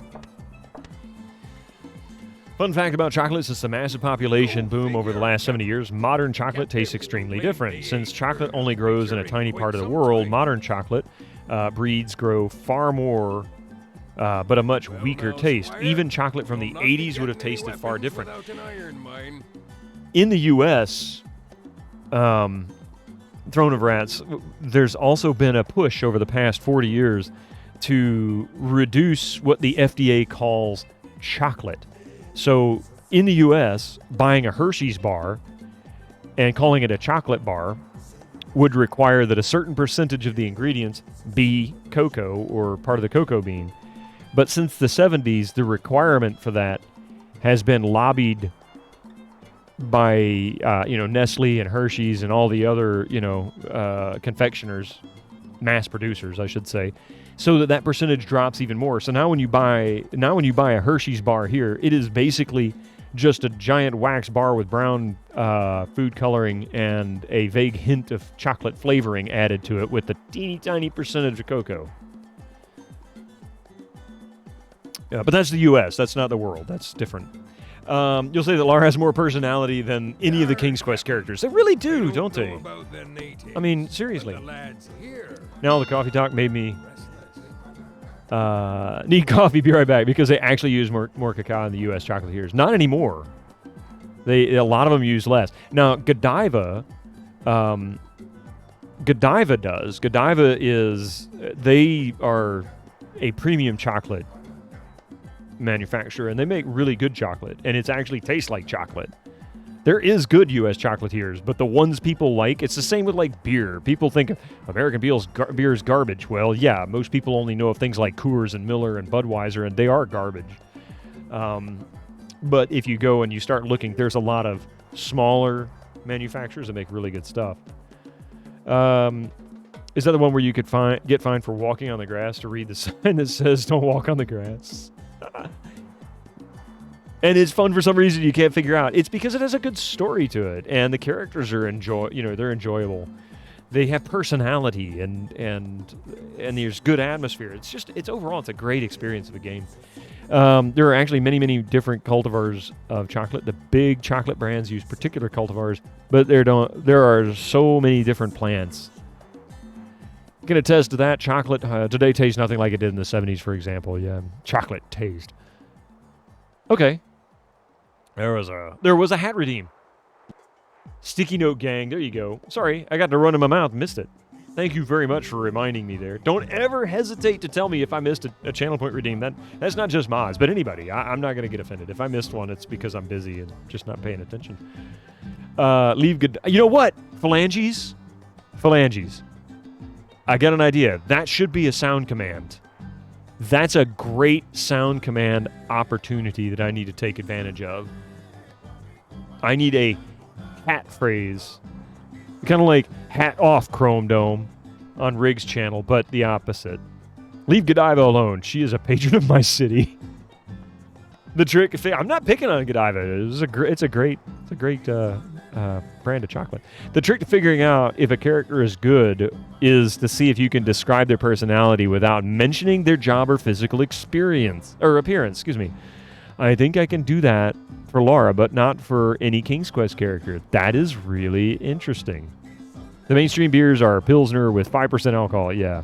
Fun fact about chocolate, since the massive population boom over the last 70 years, modern chocolate tastes extremely different. Since chocolate only grows in a tiny part of the world, modern chocolate breeds grow far more, but a much weaker taste. Even chocolate from the 80s would have tasted far different. In the U.S., Throne of Rats, there's also been a push over the past 40 years to reduce what the FDA calls chocolate. So in the U.S., buying a Hershey's bar and calling it a chocolate bar would require that a certain percentage of the ingredients be cocoa or part of the cocoa bean. But since the 70s, the requirement for that has been lobbied by Nestle and Hershey's and all the other confectioners, mass producers, I should say, so that percentage drops even more. So now when you buy a Hershey's bar here, it is basically just a giant wax bar with brown food coloring and a vague hint of chocolate flavoring added to it with a teeny tiny percentage of cocoa. Yeah, but that's the U.S. That's not the world. That's different. You'll say that Lara has more personality than any of the King's Quest characters. They really do, don't they? I mean, seriously. Now the coffee talk made me need coffee. Be right back, because they actually use more cacao in the U.S. chocolatiers. Not anymore. A lot of them use less. Now Godiva does. Godiva they are a premium chocolate manufacturer, and they make really good chocolate, and it actually tastes like chocolate. There is good U.S. chocolatiers, but the ones people like, it's the same with like beer. People think American beer is garbage. Well, yeah, most people only know of things like Coors and Miller and Budweiser, and they are garbage. But if you go and you start looking, there's a lot of smaller manufacturers that make really good stuff. Is that the one where you could get fined for walking on the grass to read the sign that says "Don't walk on the grass"? And it's fun for some reason you can't figure out. It's because it has a good story to it, and the characters are they're enjoyable. They have personality, and there's good atmosphere. It's overall it's a great experience of a game. There are actually many different cultivars of chocolate. The big chocolate brands use particular cultivars, but there are so many different plants. I can attest to that. Chocolate today tastes nothing like it did in the 70s, for example. Yeah, chocolate taste. Okay. There was a hat redeem. Sticky Note Gang. There you go. Sorry, I got to run in my mouth. Missed it. Thank you very much for reminding me there. Don't ever hesitate to tell me if I missed a channel point redeem. That's not just mods, but anybody. I'm not going to get offended. If I missed one, it's because I'm busy and just not paying attention. Leave good. You know what? Phalanges. I got an idea. That should be a sound command. That's a great sound command opportunity that I need to take advantage of. I need a hat phrase. Kind of like hat off Chrome Dome on Riggs' channel, but the opposite. Leave Godiva alone. She is a patron of my city. The trick, I'm not picking on Godiva. It's a great brand of chocolate. The trick to figuring out if a character is good is to see if you can describe their personality without mentioning their job or physical appearance. Excuse me. I think I can do that for Lara, but not for any King's Quest character. That is really interesting. The mainstream beers are Pilsner with 5% alcohol. Yeah.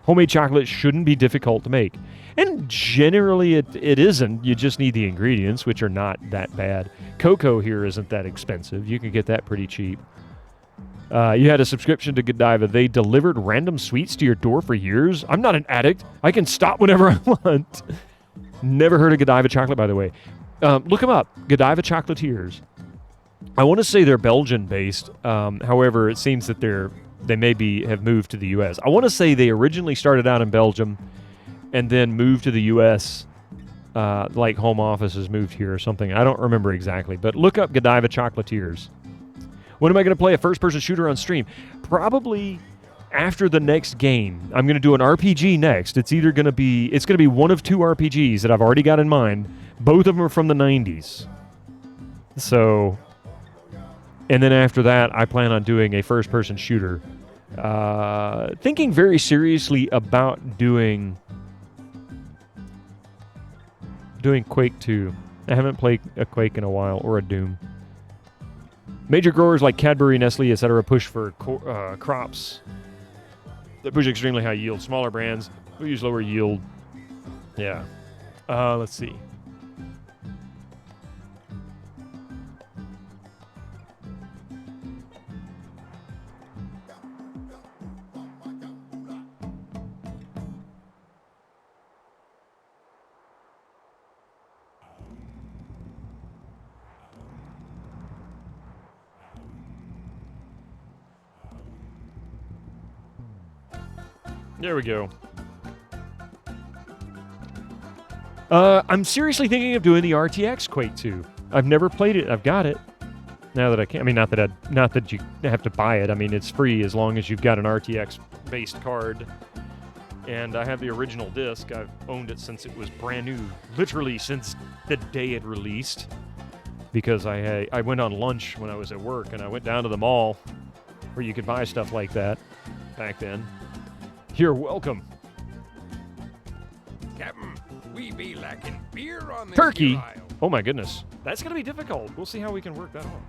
Homemade chocolate shouldn't be difficult to make. And generally it isn't. You just need the ingredients, which are not that bad. Cocoa here isn't that expensive. You can get that pretty cheap. You had a subscription to Godiva. They delivered random sweets to your door for years. I'm not an addict. I can stop whenever I want. Never heard of Godiva chocolate, by the way. Look them up. Godiva Chocolatiers. I want to say they're Belgian-based. However, it seems that they maybe have moved to the U.S. I want to say they originally started out in Belgium and then moved to the U.S., like home offices moved here or something. I don't remember exactly, but look up Godiva Chocolatiers. When am I going to play a first-person shooter on stream? Probably after the next game. I'm going to do an RPG next. It's going to be one of two RPGs that I've already got in mind. Both of them are from the 90s. So, and then after that, I plan on doing a first-person shooter. Thinking very seriously about doing Quake 2. I haven't played a Quake in a while, or a Doom. Major growers like Cadbury, Nestle, etc. push for crops that push extremely high yield. Smaller brands who use lower yield. Yeah. Let's see. There we go. I'm seriously thinking of doing the RTX Quake 2. I've never played it. I've got it. Now that I can. I mean, not that you have to buy it. I mean, it's free as long as you've got an RTX-based card. And I have the original disc. I've owned it since it was brand new, literally since the day it released. Because I went on lunch when I was at work, and I went down to the mall where you could buy stuff like that back then. You're welcome. Captain, we be lacking beer on this Turkey? here aisle. Oh my goodness. That's going to be difficult. We'll see how we can work that out.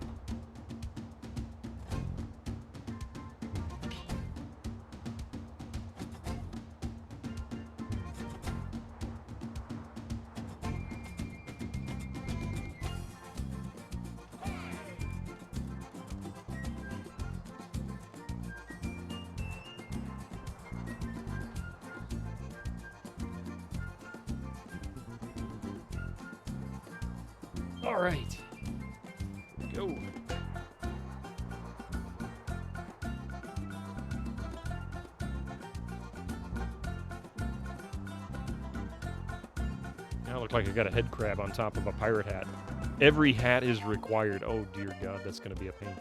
All right. Go. Now I look like I got a head crab on top of a pirate hat. Every hat is required. Oh, dear God, that's going to be a pain.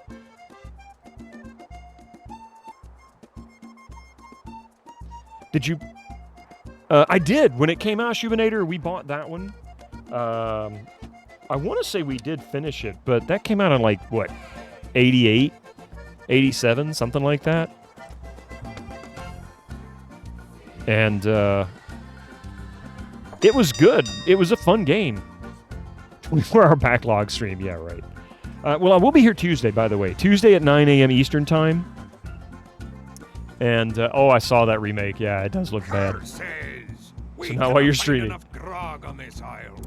Did you... I did. When it came out, Shubinator, we bought that one. I want to say we did finish it, but that came out on, like, what, 88? 87? Something like that? And, it was good. It was a fun game. 24-hour backlog stream, yeah, right. Well, I will be here Tuesday, by the way. Tuesday at 9 a.m. Eastern Time. And, oh, I saw that remake. Yeah, it does look bad. So not while you're streaming.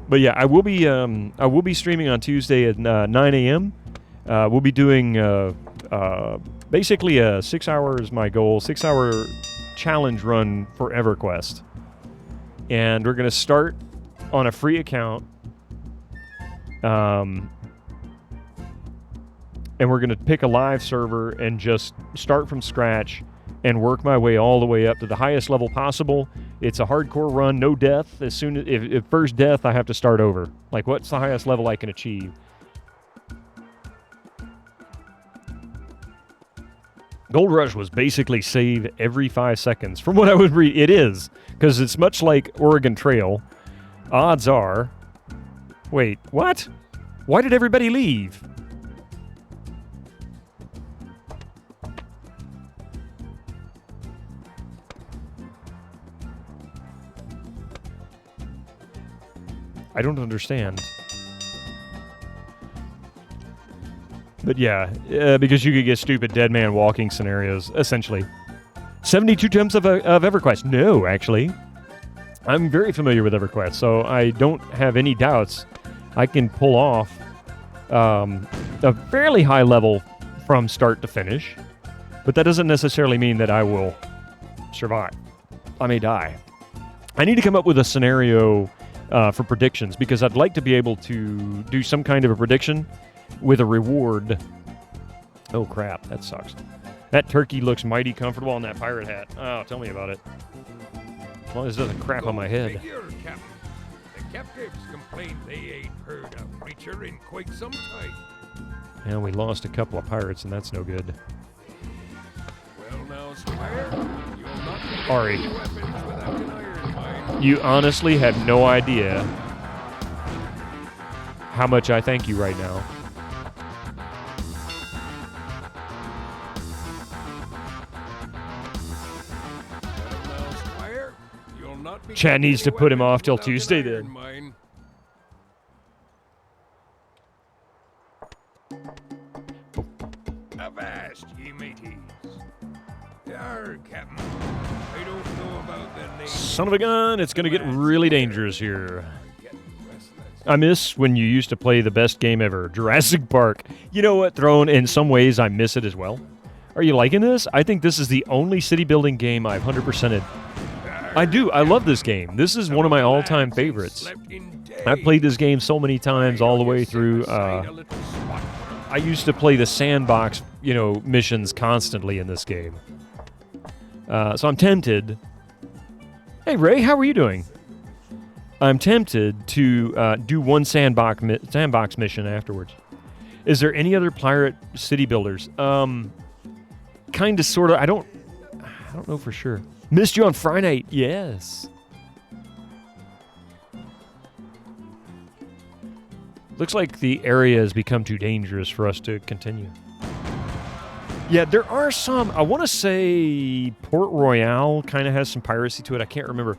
But yeah, I will be streaming on Tuesday at 9 a.m. We'll be doing basically a 6 hours, my goal, 6-hour challenge run for EverQuest. And we're going to start on a free account. And we're going to pick a live server and just start from scratch and work my way all the way up to the highest level possible. It's a hardcore run, no death. As soon as if first death, I have to start over. Like, what's the highest level I can achieve? Gold Rush was basically save every 5 seconds. From what I would read, it is, because it's much like Oregon Trail. Odds are... Wait, what? Why did everybody leave? I don't understand. But yeah, because you could get stupid dead man walking scenarios, essentially. 72 gems of EverQuest. No, actually. I'm very familiar with EverQuest, so I don't have any doubts I can pull off a fairly high level from start to finish. But that doesn't necessarily mean that I will survive. I may die. I need to come up with a scenario for predictions, because I'd like to be able to do some kind of a prediction with a reward. Oh crap, that sucks. That turkey looks mighty comfortable on that pirate hat. Oh, tell me about it. As long as it doesn't crap on my head. The captives complained they ain't heard a preacher in quite some time. And we lost a couple of pirates, and that's no good. Well now, Squire, you'll not get Ari, any weapons without an iron mine. you honestly have no idea how much I thank you right now. Chad needs to put him off till Tuesday then. Avast, ye mateys. Yar, Captain. I don't know about the name. Son of a gun, it's going to get really dangerous here. I miss when you used to play the best game ever, Jurassic Park. You know what, Throne, in some ways I miss it as well. Are you liking this? I think this is the only city building game I've 100%ed. I do. I love this game. This is one of my all-time favorites. I've played this game so many times all the way through. I used to play the sandbox, missions constantly in this game. So I'm tempted, Hey, Ray, how are you doing? I'm tempted to do one sandbox mission afterwards. Is there any other pirate city builders? Kind of, sort of. I don't know for sure. Missed you on Friday night. Yes. Looks like the area has become too dangerous for us to continue. Yeah, there are some. I want to say Port Royale kind of has some piracy to it. I can't remember.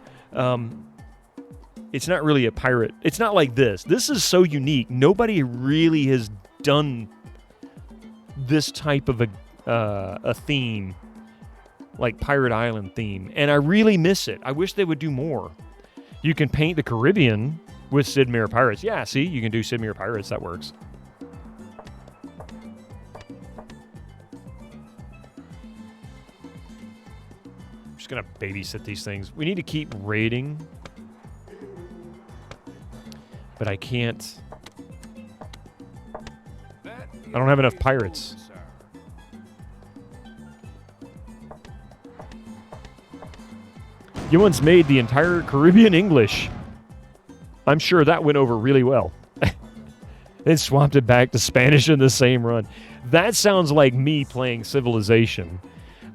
It's not really a pirate. It's not like this. This is so unique. Nobody really has done this type of a theme, like Pirate Island theme, and I really miss it. I wish they would do more. You can paint the Caribbean with Sid Meier Pirates. Yeah, see, you can do Sid Meier Pirates. That works. I'm just gonna babysit these things. We need to keep raiding, but I can't. I don't have enough pirates. You once made the entire Caribbean English. I'm sure that went over really well. Then swapped it back to Spanish in the same run. That sounds like me playing Civilization.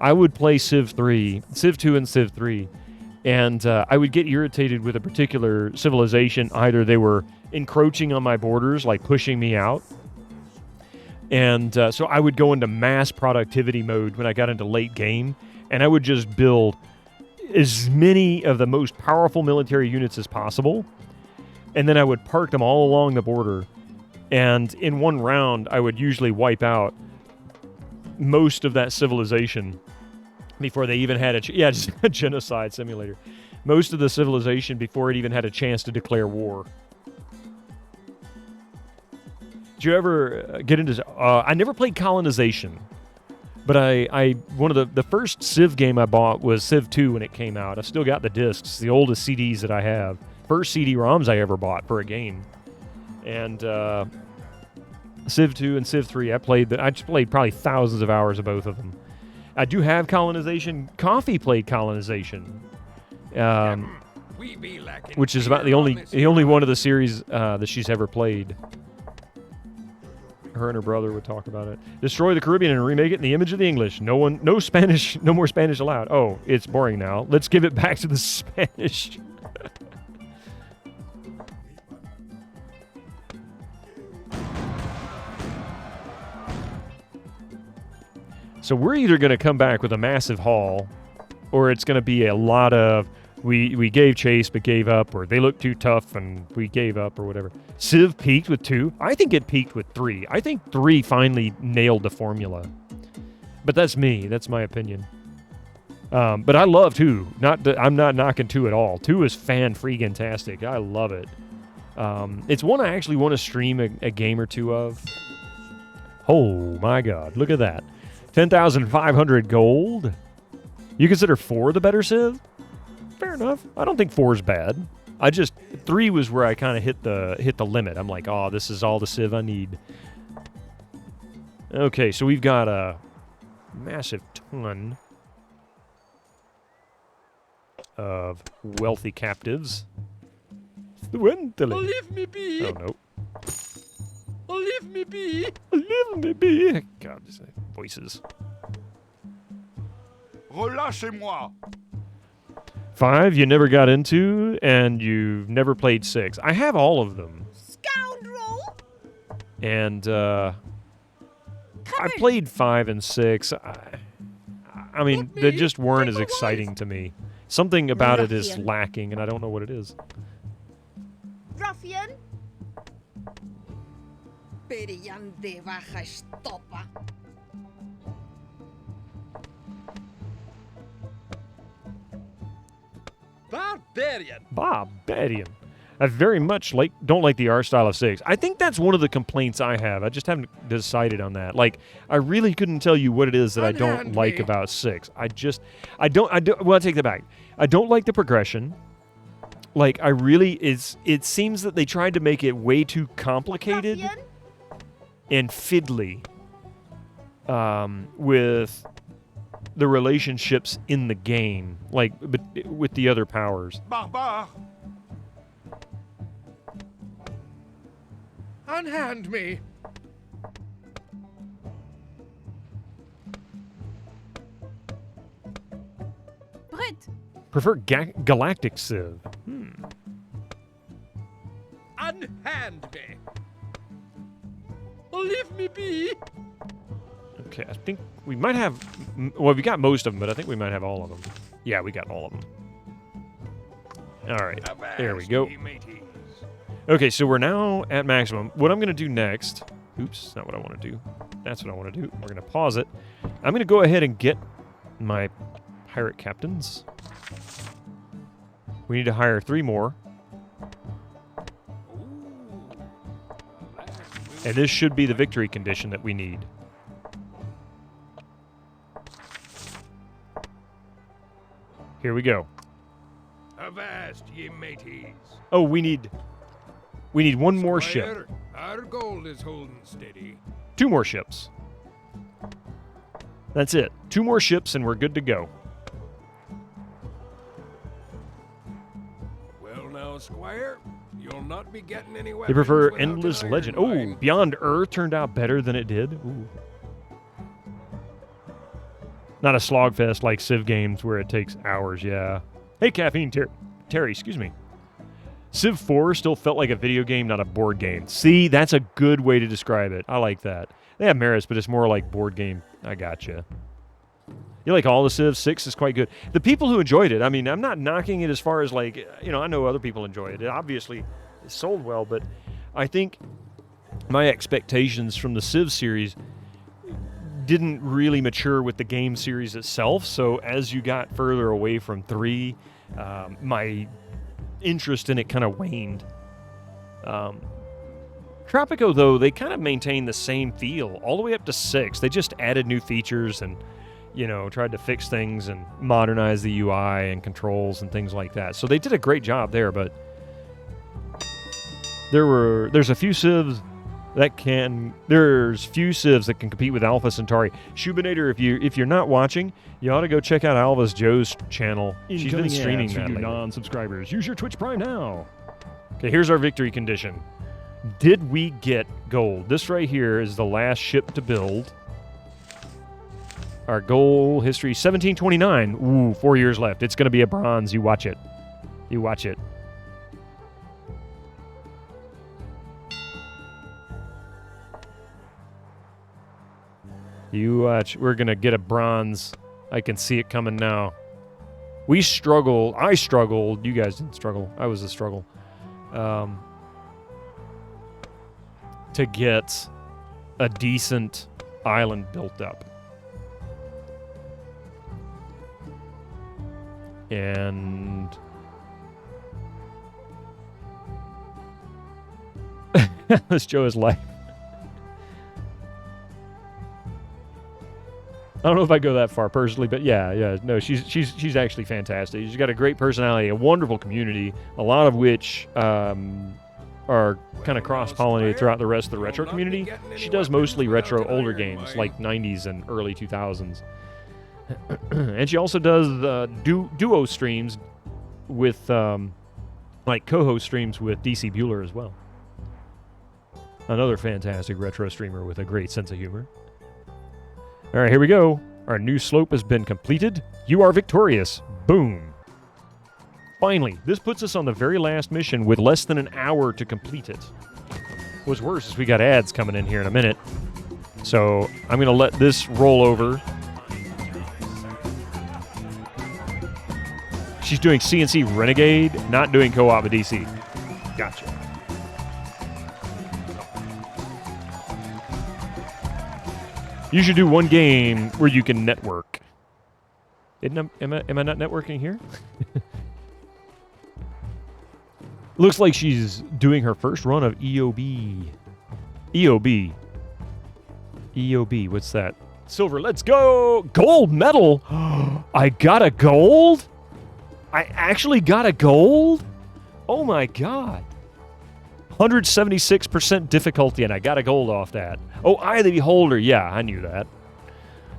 I would play Civ 3, Civ 2 and Civ 3, and I would get irritated with a particular civilization. Either they were encroaching on my borders, like pushing me out, and so I would go into mass productivity mode when I got into late game, and I would just build as many of the most powerful military units as possible, and then I would park them all along the border, and in one round I would usually wipe out most of that civilization before they even had just a genocide simulator. Most of the civilization before it even had a chance to declare war. Did you ever get into... I never played Colonization, but I one of the first Civ game I bought was Civ 2 when it came out. I still got the discs, the oldest CDs that I have. First CD-ROMs I ever bought for a game. And Civ 2 and Civ 3, I just played probably thousands of hours of both of them. I do have Colonization. Coffee played Colonization, which is about the only one of the series that she's ever played. Her and her brother would talk about it. Destroy the Caribbean and remake it in the image of the English. No more Spanish allowed. Oh, it's boring now. Let's give it back to the Spanish. So we're either going to come back with a massive haul, or it's going to be a lot of we gave chase but gave up, or they look too tough and we gave up, or whatever. Civ peaked with 2. I think it peaked with 3. I think 3 finally nailed the formula. But that's me. That's my opinion. But I love 2. I'm not knocking 2 at all. 2 is fan-freaking-tastic. I love it. It's one I actually want to stream a game or two of. Oh, my God. Look at that. 10,500 gold. You consider 4 the better Civ? Fair enough. I don't think 4 is bad. 3 was where I kind of hit the limit. I'm like, oh, this is all the Civ I need. Okay, so we've got a massive ton of wealthy captives. Leave me be. Oh, no. Leave me be. Leave me be. God, these voices. Relâchez-moi. 5 you never got into, and you've never played 6. I have all of them. Scoundrel! And I played 5 and 6. I mean, they just weren't as exciting to me. Something about it is lacking, and I don't know what it is. Ruffian! Perian de baja estopa. Barbarian. I very much don't like the art style of 6. I think that's one of the complaints I have. I just haven't decided on that. Like, I really couldn't tell you what it is that I don't like about 6. I don't, well, I'll take that back. I don't like the progression. Like, it seems that they tried to make it way too complicated and fiddly with the relationships in the game, like with the other powers. Barbare! Unhand me! Brit! Prefer Galactic Civ. Unhand me! Leave me be! Okay, I think we might have... Well, we got most of them, but I think we might have all of them. Yeah, we got all of them. All right, there we go. Okay, so we're now at maximum. What I'm going to do next... Oops, not what I want to do. That's what I want to do. We're going to pause it. I'm going to go ahead and get my pirate captains. We need to hire 3 more. And this should be the victory condition that we need. Here we go. Avast, ye mateys. Oh, we need one more ship. Our gold is holding steady. 2 more ships. That's it. 2 more ships and we're good to go. Well now, Squire, you'll not be getting any weapons. They prefer without Endless an Legend. iron Oh, line. Beyond Earth turned out better than it did. Ooh. Not a slogfest like Civ games where it takes hours, yeah. Hey, Caffeine Terry, excuse me. Civ 4 still felt like a video game, not a board game. See, that's a good way to describe it. I like that. They have merits, but it's more like board game. I gotcha. You like all the Civs? 6 is quite good. The people who enjoyed it, I mean, I'm not knocking it as far as like, you know, I know other people enjoy it. It obviously sold well, but I think my expectations from the Civ series didn't really mature with the game series itself. So as you got further away from 3, my interest in it kind of waned. Tropico, though, they kind of maintained the same feel all the way up to 6. They just added new features and, you know, tried to fix things and modernize the UI and controls and things like that. So they did a great job there, but there's a few civs that can compete with Alpha Centauri. Shubinator, if you're not watching, you ought to go check out Alva's Joe's channel. She's been streaming that lately. Non-subscribers, use your Twitch Prime now. Okay, here's our victory condition. Did we get gold? This right here is the last ship to build. Our goal history, 1729. Ooh, 4 years left. It's going to be a bronze. You watch it. You watch it. You watch. We're going to get a bronze. I can see it coming now. We struggled. I struggled. You guys didn't struggle. I was a struggle. To get a decent island built up. And this Joe is life. I don't know if I go that far personally, but yeah, no, she's actually fantastic. She's got a great personality, a wonderful community, a lot of which are kind of cross-pollinated throughout the rest of the retro community. She does mostly retro older games, like 90s and early 2000s. And she also does duo streams with, like co-host streams with DC Bueller as well. Another fantastic retro streamer with a great sense of humor. All right, here we go. Our new slope has been completed. You are victorious. Boom. Finally, this puts us on the very last mission with less than an hour to complete it. What's worse is we got ads coming in here in a minute. So I'm going to let this roll over. She's doing CNC Renegade, not doing co-op with DC. Gotcha. You should do one game where you can network. Am I not networking here? Looks like she's doing her first run of EOB. EOB, what's that? Silver, let's go! Gold medal! I got a gold? I actually got a gold? Oh my god. 176% difficulty, and I got a gold off that. Oh, Eye of the Beholder. Yeah, I knew that.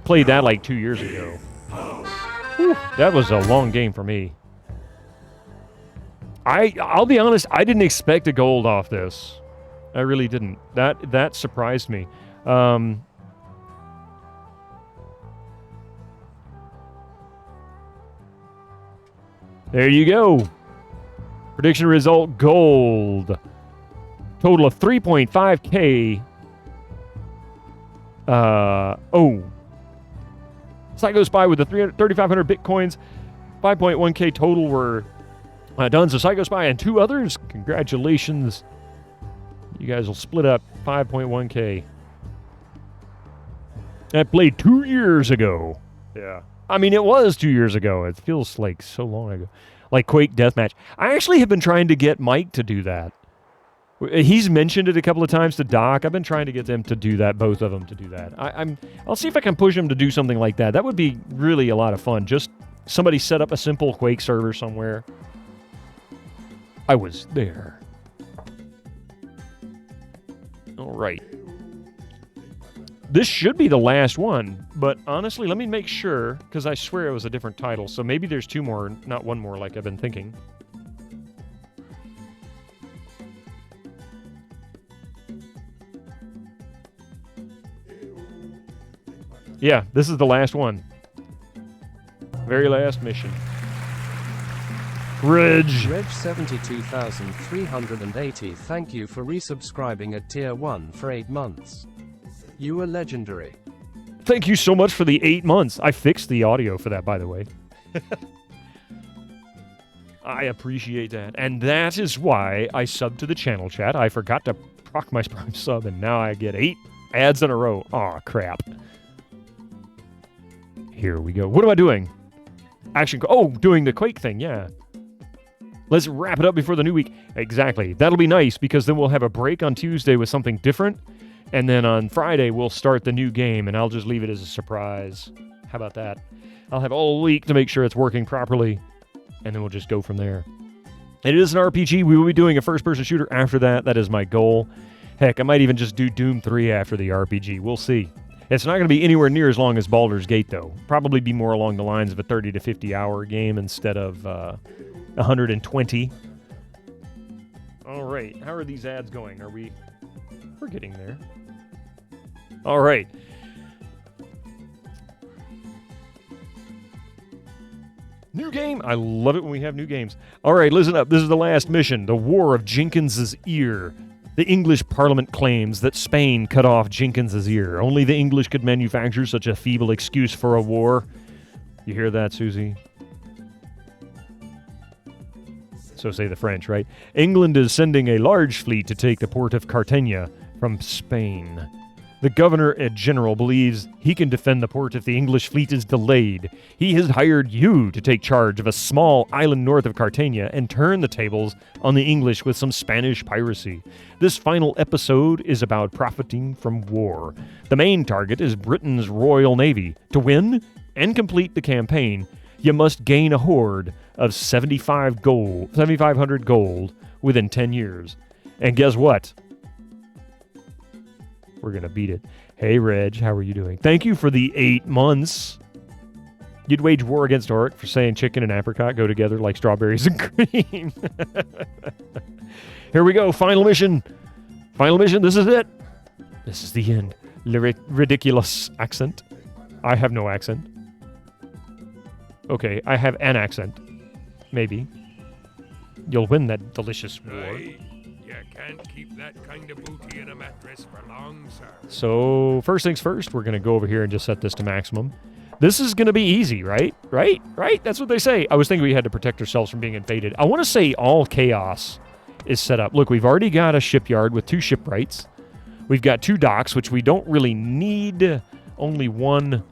Played that like 2 years ago. Whew, that was a long game for me. I'll be honest, I didn't expect a gold off this. I really didn't. That surprised me. There you go. Prediction result, gold. Total of 3.5K. Psycho Spy with the 3,500 Bitcoins. 5.1K total were done. So Psycho Spy and two others. Congratulations. You guys will split up 5.1K. I played 2 years ago. Yeah. I mean, it was 2 years ago. It feels like so long ago. Like Quake Deathmatch. I actually have been trying to get Mike to do that. He's mentioned it a couple of times to Doc. I've been trying to get them to do that, both of them to do that. I'll see if I can push them to do something like that. That would be really a lot of fun. Just somebody set up a simple Quake server somewhere. I was there. All right. This should be the last one, but honestly, let me make sure, because I swear it was a different title, so maybe there's two more, not one more like I've been thinking. Yeah, this is the last one. Very last mission. Reg 72,380, thank you for resubscribing at Tier 1 for 8 months. You were legendary. Thank you so much for the 8 months. I fixed the audio for that, by the way. I appreciate that. And that is why I subbed to the channel chat. I forgot to proc my Prime sub, and now I get 8 ads in a row. Aw, crap. Here we go. What am I doing? Action. Oh, doing the Quake thing, yeah. Let's wrap it up before the new week. Exactly. That'll be nice, because then we'll have a break on Tuesday with something different. And then on Friday, we'll start the new game, and I'll just leave it as a surprise. How about that? I'll have all week to make sure it's working properly, and then we'll just go from there. It is an RPG. We will be doing a first-person shooter after that. That is my goal. Heck, I might even just do Doom 3 after the RPG. We'll see. It's not going to be anywhere near as long as Baldur's Gate, though. Probably be more along the lines of a 30 to 50-hour game instead of 120. All right. How are these ads going? We're getting there. All right. New game. I love it when we have new games. All right, listen up. This is the last mission. The War of Jenkins's Ear. The English Parliament claims that Spain cut off Jenkins's ear. Only the English could manufacture such a feeble excuse for a war. You hear that, Susie? So say the French, right? England is sending a large fleet to take the port of Cartagena from Spain. The Governor-General believes he can defend the port if the English fleet is delayed. He has hired you to take charge of a small island north of Cartagena and turn the tables on the English with some Spanish piracy. This final episode is about profiting from war. The main target is Britain's Royal Navy. To win and complete the campaign, you must gain a hoard of 7,500 gold within 10 years. And guess what? We're going to beat it. Hey, Reg, how are you doing? Thank you for the 8 months. You'd wage war against Oric for saying chicken and apricot go together like strawberries and cream. Here we go. Final mission. Final mission. This is it. This is the end. Ridiculous accent. I have no accent. Okay, I have an accent. Maybe. You'll win that delicious war. You can't keep that kind of booty in a mattress for long, sir. So, first things first, we're going to go over here and just set this to maximum. This is going to be easy, right? Right? That's what they say. I was thinking we had to protect ourselves from being invaded. I want to say all chaos is set up. Look, we've already got a shipyard with 2 shipwrights. We've got 2 docks, which we don't really need. Only 1.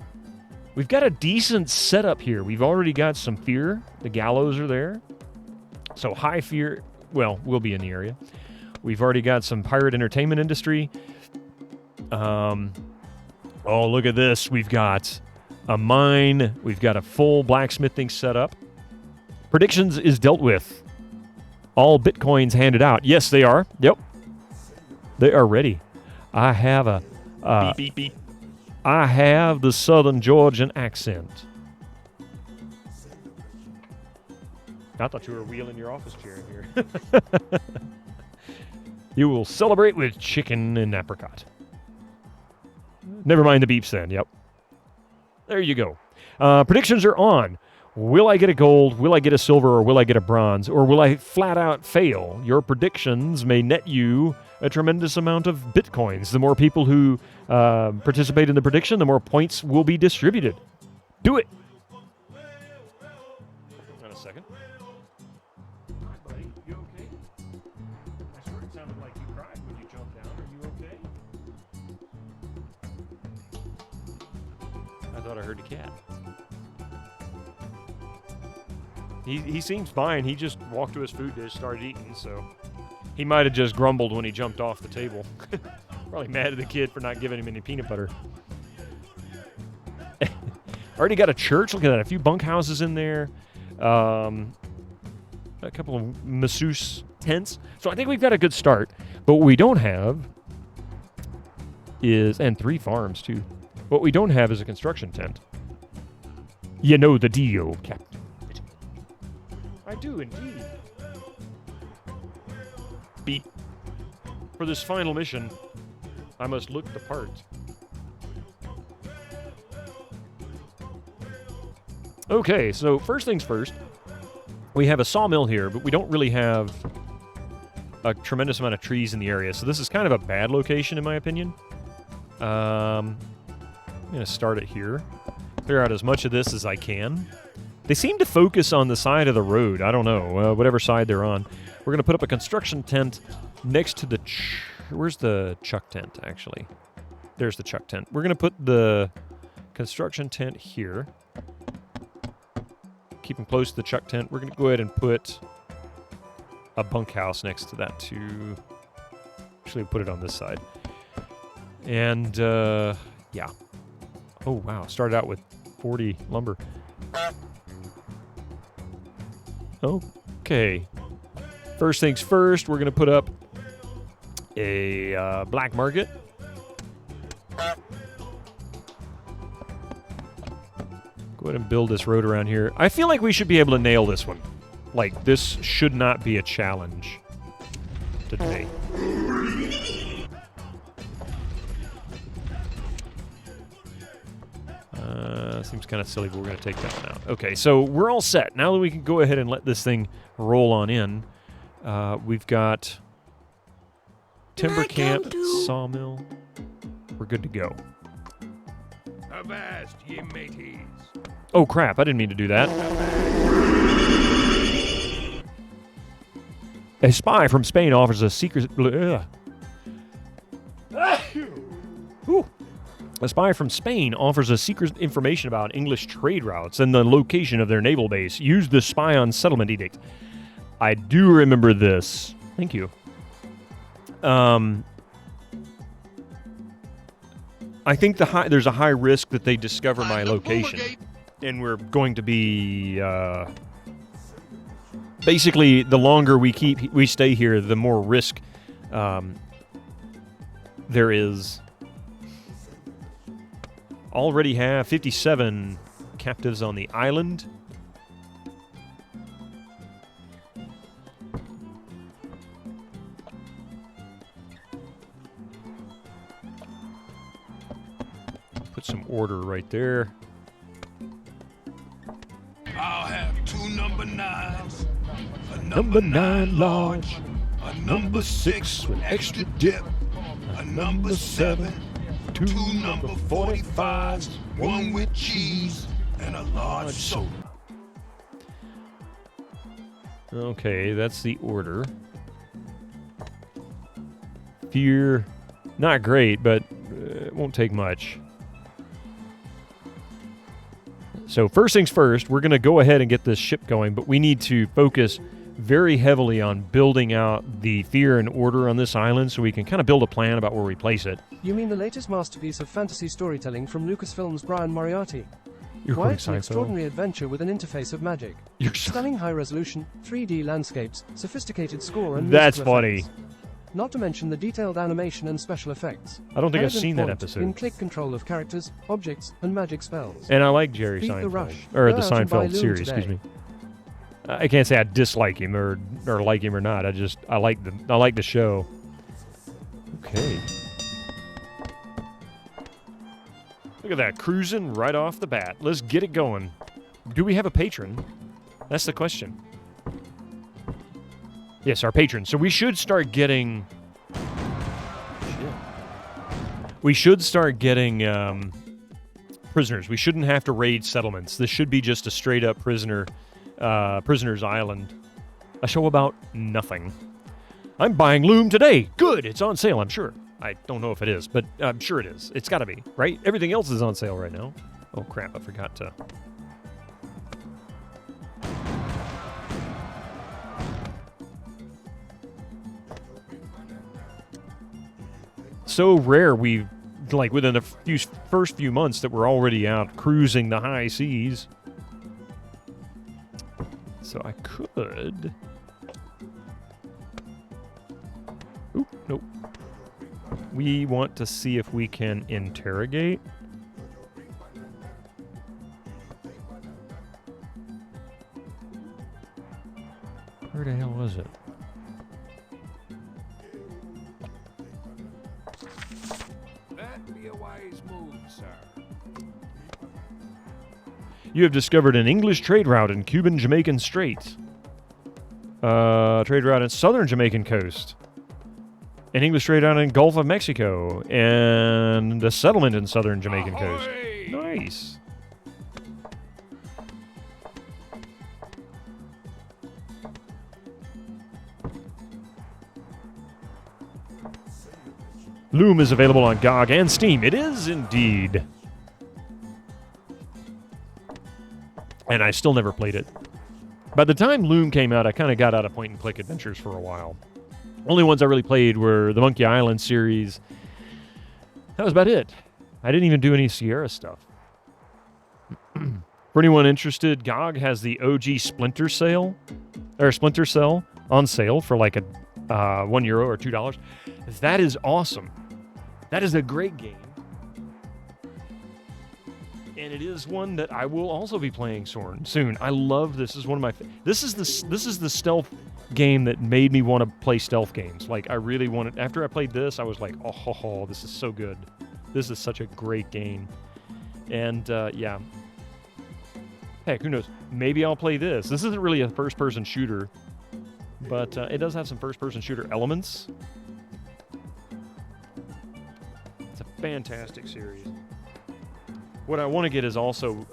We've got a decent setup here. We've already got some fear. The gallows are there. So high fear, well, we'll be in the area. We've already got some pirate entertainment industry. Oh, look at this. We've got a mine. We've got a full blacksmithing setup. Predictions is dealt with. All Bitcoins handed out. Yes, they are. Yep. They are ready. I have a... beep, beep, beep. I have the Southern Georgian accent. I thought you were wheeling your office chair in here. You will celebrate with chicken and apricot. Never mind the beeps then. Yep. There you go. Predictions are on. Will I get a gold? Will I get a silver? Or will I get a bronze? Or will I flat out fail? Your predictions may net you a tremendous amount of bitcoins. The more people who participate in the prediction, the more points will be distributed. Do it. Hold on a second. Hi, buddy. You okay? I swear it sounded like you cried when you jumped down. Are you okay? I thought I heard a cat. He seems fine. He just walked to his food dish, started eating, so he might have just grumbled when he jumped off the table. Probably mad at the kid for not giving him any peanut butter. Already got a church. Look at that. A few bunkhouses in there. A couple of masseuse tents. So I think we've got a good start. But what we don't have is, and 3 farms too. What we don't have is a construction tent. You know the deal, Captain. I do indeed. Beep. For this final mission, I must look the part. Okay, so first things first. We have a sawmill here, but we don't really have a tremendous amount of trees in the area, so this is kind of a bad location in my opinion. I'm going to start it here. Clear out as much of this as I can. They seem to focus on the side of the road. I don't know, whatever side they're on. We're going to put up a construction tent next to the... Where's the chuck tent, actually? There's the chuck tent. We're going to put the construction tent here. Keep them close to the chuck tent. We're going to go ahead and put a bunkhouse next to that, too. Actually, put it on this side. And, yeah. Oh, wow. Started out with 40 lumber. Okay. First things first, we're going to put up a black market. Go ahead and build this road around here. I feel like we should be able to nail this one. Like, this should not be a challenge today. Seems kind of silly, but we're going to take that one out. Okay, so we're all set. Now that we can go ahead and let this thing roll on in, we've got timber camp, sawmill. We're good to go. Avast, ye mateys. Oh, crap. I didn't mean to do that. A spy from Spain offers a secret... A spy from Spain offers us secret information about English trade routes and the location of their naval base. Use the spy on settlement edict. I do remember this. Thank you. I think there's a high risk that they discover my location. And we're going to be... basically, the longer we stay here, the more risk there is... Already have 57 captives on the island. Put some order right there. I'll have 2 number 9s, a Number 9 large, a number 6 with extra dip, a number 7, 2 number 45s, 1 with cheese, and a large soda. Okay, that's the order. Fear, not great, but it won't take much. So first things first, we're going to go ahead and get this ship going, but we need to focus very heavily on building out the fear and order on this island so we can kind of build a plan about where we place it. You mean the latest masterpiece of fantasy storytelling from Lucasfilm's Brian Moriarty? You're Why, it's an Seinfeld. extraordinary adventure with an interface of magic. You're Stunning high-resolution, 3D landscapes, sophisticated score and That's musical funny. effects. Not to mention the detailed animation and special effects. I don't think I've Elegant seen that font, episode. In-click control of characters, objects, and magic spells. And I like Jerry Beat the Seinfeld. rush. Or Go the out and buy Seinfeld Loom series, today. excuse me. I can't say I dislike him or like him or not. I like the show. Okay. Look at that, cruising right off the bat. Let's get it going. Do we have a patron? That's the question. Yes, our patron. So we should start getting... We should start getting prisoners. We shouldn't have to raid settlements. This should be just a straight-up prisoner's island. A show about nothing. I'm buying Loom today. Good, it's on sale, I'm sure. I don't know if it is, but I'm sure it is. It's got to be, right? Everything else is on sale right now. Oh, crap, I forgot to... So rare we, like, within the first few months that we're already out cruising the high seas. So I could... Oop, nope. We want to see if we can interrogate. Where the hell was it? That'd be a wise move, sir. You have discovered an English trade route in Cuban-Jamaican Strait. Trade route in southern Jamaican coast. An English trade route in Gulf of Mexico. And a settlement in southern Jamaican coast. Nice. Loom is available on GOG and Steam. It is indeed. And I still never played it. By the time Loom came out, I kind of got out of point-and-click adventures for a while. Only ones I really played were the Monkey Island series. That was about it. I didn't even do any Sierra stuff. For anyone interested, GOG has the OG Splinter Cell on sale for like a €1 or $2. That is awesome. That is a great game. And it is one that I will also be playing soon. I love this. Is one of my this is the stealth game that made me want to play stealth games. Like I really wanted. After I played this, I was like, oh, this is so good. This is such a great game. And yeah. Heck, who knows? Maybe I'll play this. This isn't really a first-person shooter, but it does have some first-person shooter elements. It's a fantastic series. What I want to get is also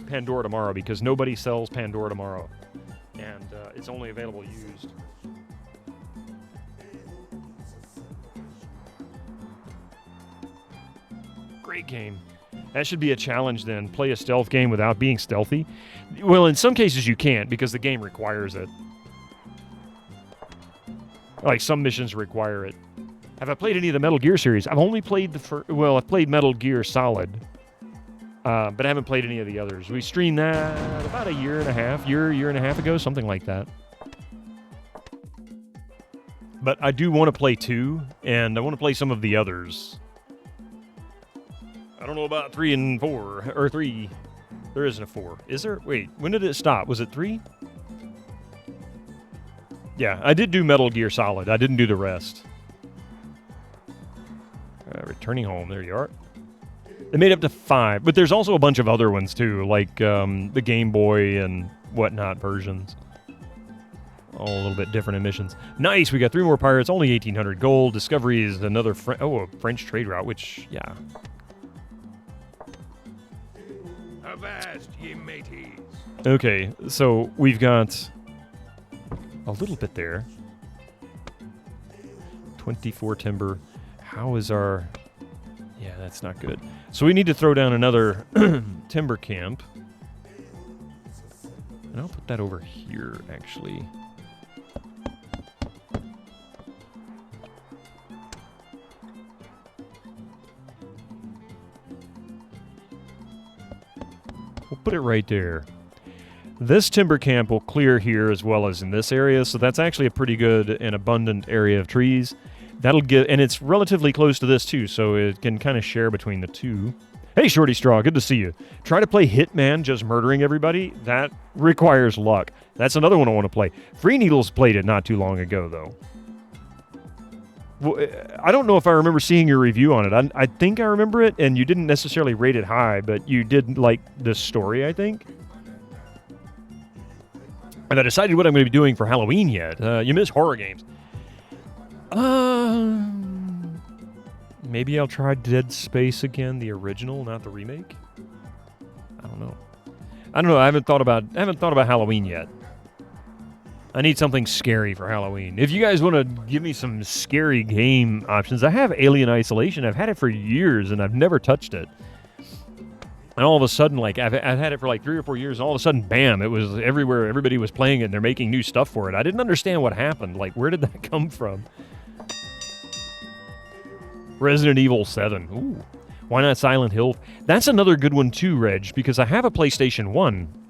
Pandora Tomorrow, because nobody sells Pandora Tomorrow, and it's only available used. Great game. That should be a challenge then. Play a stealth game without being stealthy. Well, in some cases you can't, because the game requires it. Like, some missions require it. Have I played any of the Metal Gear series? I've only played I've played Metal Gear Solid. But I haven't played any of the others. We streamed that about a year and a half ago, something like that. But I do want to play 2, and I want to play some of the others. I don't know about 3 and 4, or 3. There isn't a 4. Is there? Wait, when did it stop? Was it 3? Yeah, I did do Metal Gear Solid. I didn't do the rest. Returning home. There you are. They made up to 5, but there's also a bunch of other ones too, like the Game Boy and whatnot versions. All a little bit different in missions. Nice, we got 3 more pirates, only 1,800 gold. Discovery is another a French trade route, which, yeah. Avast, ye mateys. Okay, so we've got a little bit there. 24 timber. How is our... Yeah, that's not good. So we need to throw down another timber camp. And I'll put that over here, actually. We'll put it right there. This timber camp will clear here as well as in this area, so that's actually a pretty good and abundant area of trees. That'll get, and it's relatively close to this too, so it can kind of share between the two. Hey, Shorty Straw, good to see you. Try to play Hitman just murdering everybody. That requires luck. That's another one I want to play. Free Needles played it not too long ago, though. Well, I don't know if I remember seeing your review on it. I think I remember it, and you didn't necessarily rate it high, but you did like the story, I think. And I decided what I'm going to be doing for Halloween yet. You miss horror games. Maybe I'll try Dead Space again, the original, not the remake. I don't know. I haven't thought about Halloween yet. I need something scary for Halloween. If you guys want to give me some scary game options, I have Alien Isolation. I've had it for years and I've never touched it. And all of a sudden, like I've had it for like 3 or 4 years, and all of a sudden, bam, it was everywhere. Everybody was playing it and they're making new stuff for it. I didn't understand what happened. Like, where did that come from? Resident Evil 7. Ooh. Why not Silent Hill? That's another good one too, Reg, because I have a PlayStation 1.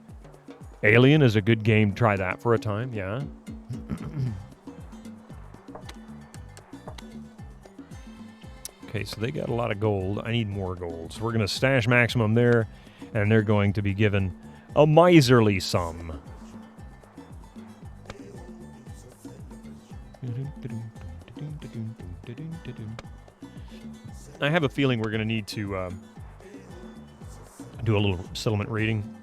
Alien is a good game. Try that for a time, yeah. Okay, so they got a lot of gold. I need more gold. So we're going to stash maximum there, and they're going to be given a miserly sum. I have a feeling we're going to need to do a little settlement rating.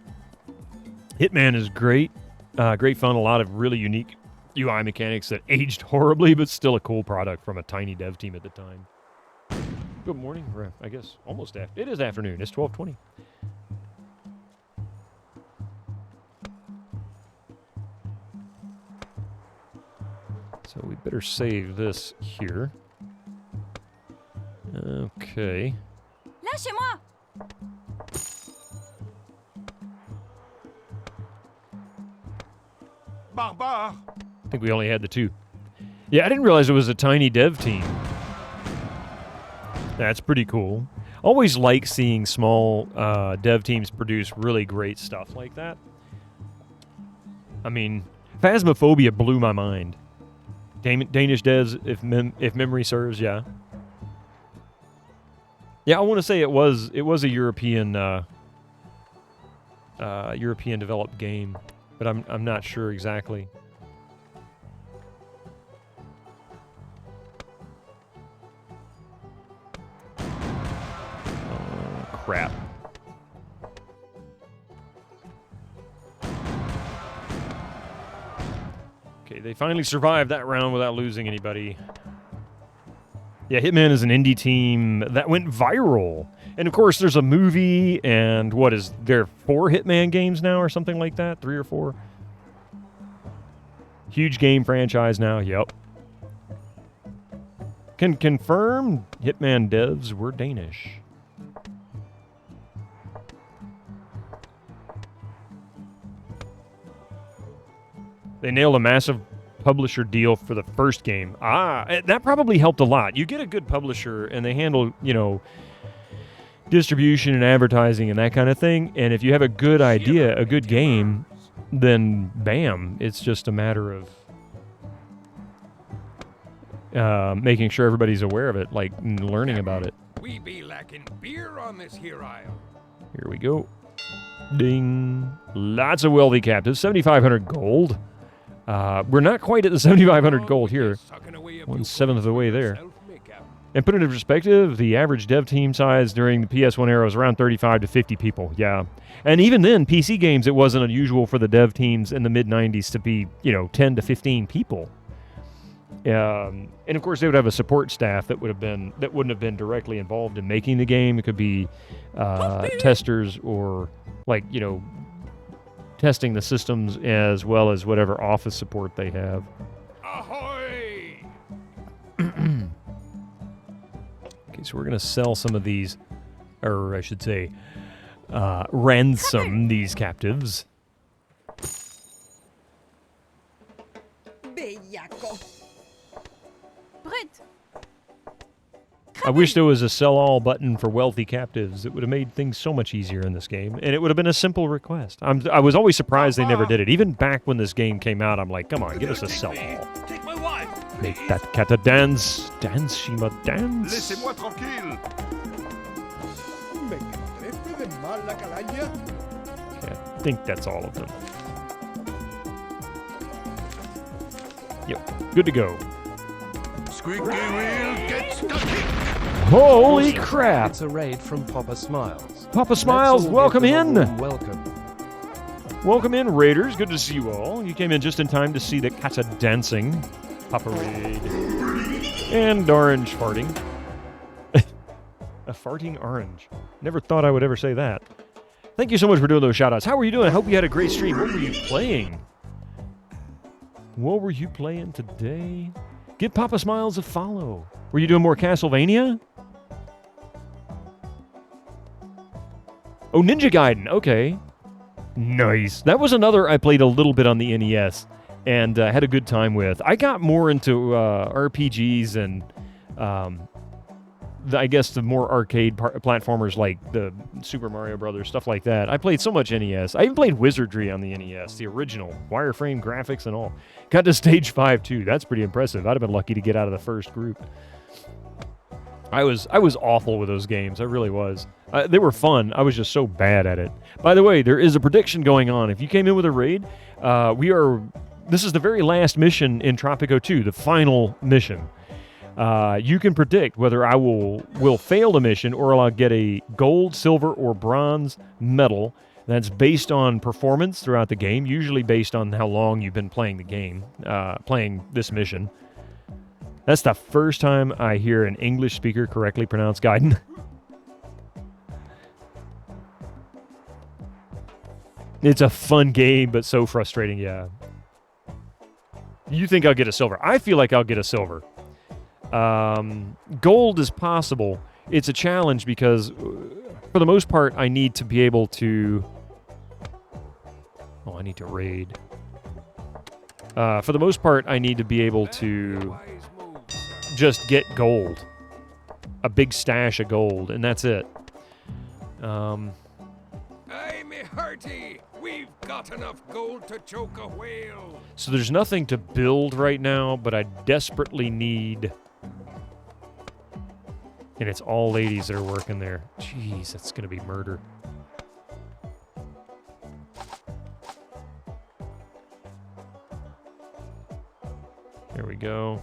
Hitman is great. Great fun. A lot of really unique UI mechanics that aged horribly, but still a cool product from a tiny dev team at the time. Good morning. Or I guess almost after. It is afternoon. It's 12:20. So we better save this here. Okay. Lâchez-moi! Barbare! I think we only had the 2. Yeah, I didn't realize it was a tiny dev team. That's pretty cool. Always like seeing small dev teams produce really great stuff like that. I mean, Phasmophobia blew my mind. Danish devs, if memory serves, yeah. Yeah, I want to say it was a European European developed game, but I'm not sure exactly. Oh, crap. Okay, they finally survived that round without losing anybody. Yeah, Hitman is an indie team that went viral. And of course, there's a movie, and what is there, 4 Hitman games now or something like that? 3 or 4? Huge game franchise now, yep. Can confirm Hitman devs were Danish. They nailed a massive publisher deal for the first game. That probably helped a lot. You get a good publisher and they handle, distribution and advertising and that kind of thing. And if you have a good idea, a good game, then bam, it's just a matter of making sure everybody's aware of it, like learning about it. We be lacking beer on this here aisle. Here we go. Ding. Lots of wealthy captives. 7,500 gold. We're not quite at the 7,500 gold here. 1/7 of the way there. And put it in perspective, the average dev team size during the PS1 era was around 35 to 50 people. Yeah. And even then, PC games, it wasn't unusual for the dev teams in the mid-90s to be, 10 to 15 people. And of course, they would have a support staff that wouldn't have been directly involved in making the game. It could be testers or testing the systems as well as whatever office support they have. Ahoy! Okay, so we're going to sell some of these, or I should say, ransom these captives. Bellaco. Brut. I wish there was a sell-all button for wealthy captives. It would have made things so much easier in this game, and it would have been a simple request. I was always surprised they never did it. Even back when this game came out, I'm like, come on, give us a sell-all. Take my wife. Make that cat dance. Dance, Shima, dance. Laissez-moi tranquille. Okay, I think that's all of them. Yep, good to go. Squeaky wheel gets the kick. Holy crap! It's a raid from Papa Smiles. Papa Smiles, welcome in! Welcome. Welcome in, Raiders. Good to see you all. You came in just in time to see the kata dancing. Papa Raid. And orange farting. A farting orange. Never thought I would ever say that. Thank you so much for doing those shout-outs. How were you doing? I hope you had a great stream. What were you playing? What were you playing today? Give Papa Smiles a follow. Were you doing more Castlevania? Oh, Ninja Gaiden. Okay. Nice. That was another I played a little bit on the NES and had a good time with. I got more into RPGs and I guess the more arcade platformers like the Super Mario Brothers, stuff like that. I played so much NES. I even played Wizardry on the NES, the original, wireframe graphics and all. Got to stage 5 too. That's pretty impressive. I'd have been lucky to get out of the first group. I was awful with those games. I really was. They were fun. I was just so bad at it. By the way, there is a prediction going on. If you came in with a raid, this is the very last mission in Tropico 2, the final mission. You can predict whether I will fail the mission or I'll get a gold, silver, or bronze medal. That's based on performance throughout the game, usually based on how long you've been playing the game, playing this mission. That's the first time I hear an English speaker correctly pronounce Gaiden. It's a fun game, but so frustrating, yeah. You think I'll get a silver. I feel like I'll get a silver. Gold is possible. It's a challenge because, for the most part, I need to be able to... Oh, I need to raid. For the most part, I need to be able to just get gold. A big stash of gold, and that's it. Hey, me hearty! We've got enough gold to choke a whale. So there's nothing to build right now, but I desperately need... And it's all ladies that are working there. Jeez, that's going to be murder. There we go.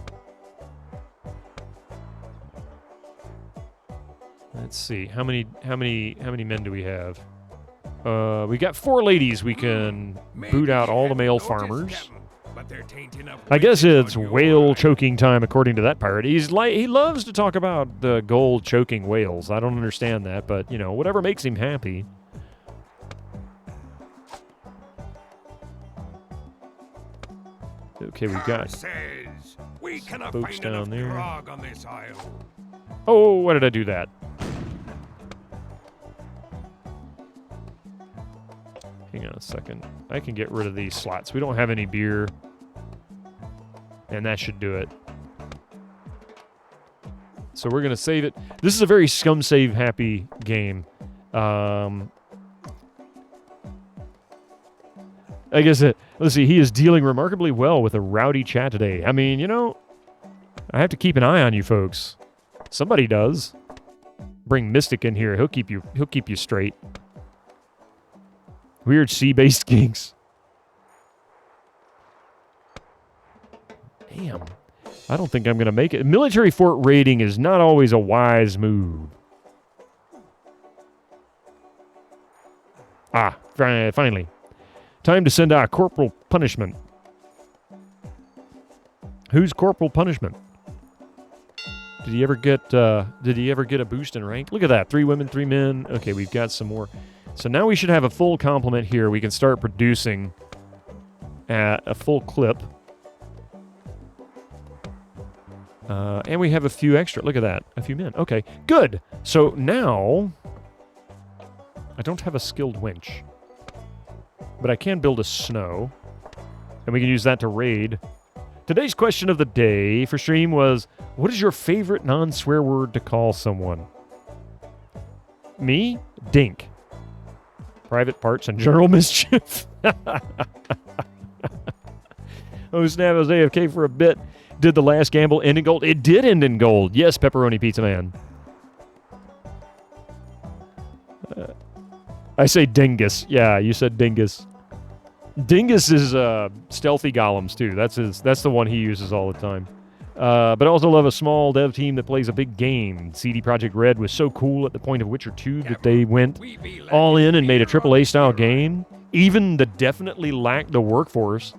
Let's see. How many men do we have? We got 4 ladies. We can boot out all the male farmers. I guess it's whale choking time, according to that pirate. He loves to talk about the gold choking whales. I don't understand that, but, you know, whatever makes him happy. Okay, we've got boats down there. Oh, why did I do that? Hang on a second. I can get rid of these slots. We don't have any beer. And that should do it. So we're going to save it. This is a very scum save happy game. I guess let's see. He is dealing remarkably well with a rowdy chat today. I mean, you know, I have to keep an eye on you folks. Somebody does. Bring Mystic in here. He'll keep you straight. Weird sea-based gigs. Damn. I don't think I'm going to make it. Military fort raiding is not always a wise move. Ah, finally. Time to send out corporal punishment. Who's corporal punishment? Did he ever get a boost in rank? Look at that. 3 women, 3 men. Okay, we've got some more. So now we should have a full complement here. We can start producing at a full clip. And we have a few extra. Look at that. A few men. Okay, good. So now, I don't have a skilled winch. But I can build a snow. And we can use that to raid. Today's question of the day for stream was, what is your favorite non-swear word to call someone? Me? Dink. Private parts and general mischief. Oh, snap. I was AFK for a bit. Did the last gamble end in gold? It did end in gold. Yes, Pepperoni Pizza Man. I say dingus. Yeah, you said dingus. Dingus is stealthy golems too. That's the one he uses all the time. But I also love a small dev team that plays a big game. CD Projekt Red was so cool at the point of Witcher 2 that they went all in and made a AAA style game. Even that definitely lacked the workforce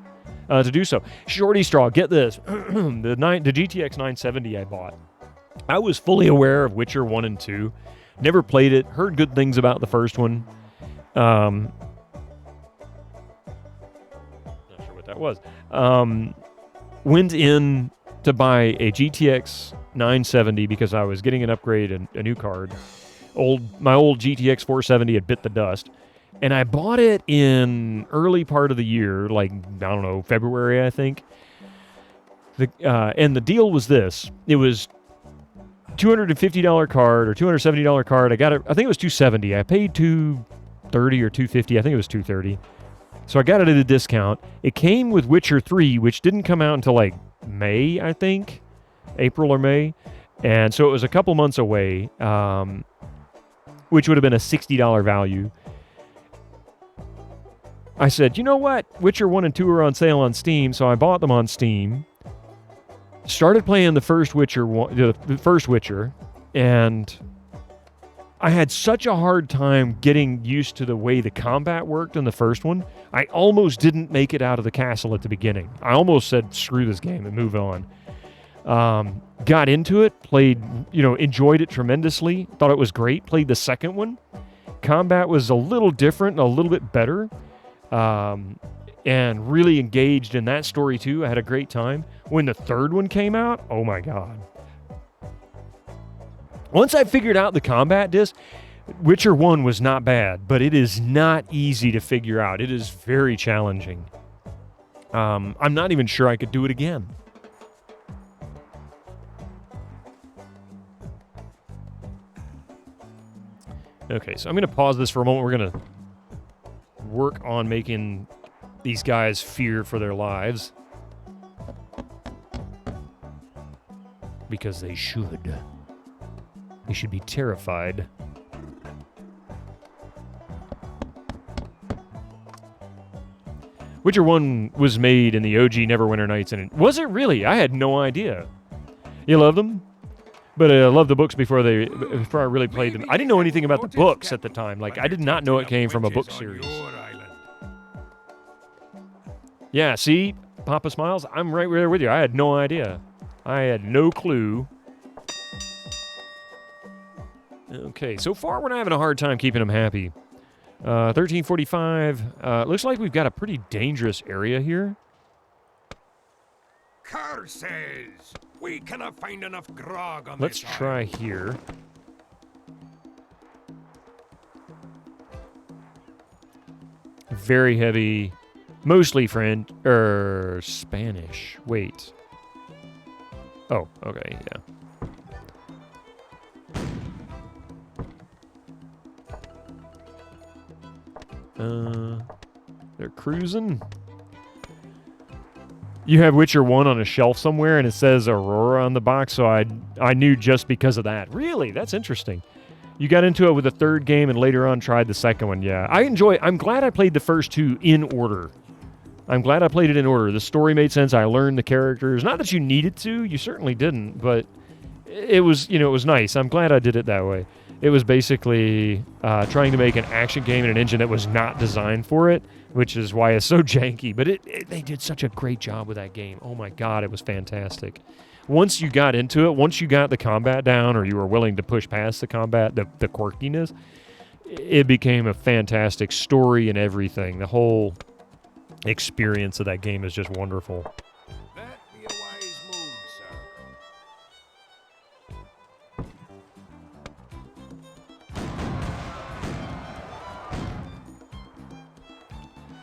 to do so. Shorty Straw, get this. the GTX 970 I bought. I was fully aware of Witcher 1 and 2. Never played it. Heard good things about the first one. Not sure what that was. Went in to buy a GTX 970 because I was getting an upgrade and a new card. My old GTX 470 had bit the dust. And I bought it in early part of the year, like, I don't know, February, I think. And the deal was this. It was $250 card or $270 card. I got it, I think it was $270. I paid $230 or $250. I think it was $230. So I got it at a discount. It came with Witcher 3, which didn't come out until like May, I think. April or May. And so it was a couple months away, which would have been a $60 value. I said, you know what? Witcher 1 and 2 are on sale on Steam, so I bought them on Steam. Started playing the first Witcher, and I had such a hard time getting used to the way the combat worked in the first one. I almost didn't make it out of the castle at the beginning. I almost said, screw this game and move on. Got into it, played, enjoyed it tremendously, thought it was great, played the second one. Combat was a little different, a little bit better, and really engaged in that story too. I had a great time. When the third one came out, oh my God. Once I figured out the combat disc, Witcher 1 was not bad, but it is not easy to figure out. It is very challenging. I'm not even sure I could do it again. Okay, so I'm going to pause this for a moment. We're going to work on making these guys fear for their lives. Because they should. They should be terrified. Witcher 1 was made in the OG Neverwinter Nights, and was it really? I had no idea. You love them? But I loved the books before I really played them. I didn't know anything about the books at the time. Like, I did not know it came from a book series. Yeah, see? Papa smiles. I'm right there with you. I had no idea. I had no clue. Okay, so far we're not having a hard time keeping them happy. 1345. Looks like we've got a pretty dangerous area here. Curses! We cannot find enough grog on Let's this try here. Very heavy. Mostly Spanish. Wait. Oh, okay, yeah. They're cruising. You have Witcher 1 on a shelf somewhere, and it says Aurora on the box, so I knew just because of that. Really? That's interesting. You got into it with the third game and later on tried the second one. Yeah, I'm glad I played the first two in order. I'm glad I played it in order. The story made sense. I learned the characters. Not that you needed to. You certainly didn't, but it was, it was nice. I'm glad I did it that way. It was basically trying to make an action game in an engine that was not designed for it, which is why it's so janky. But they did such a great job with that game. Oh my God, it was fantastic. Once you got into it, once you got the combat down, or you were willing to push past the combat, the quirkiness, it became a fantastic story and everything. The whole experience of that game is just wonderful. That be a wise move, sir.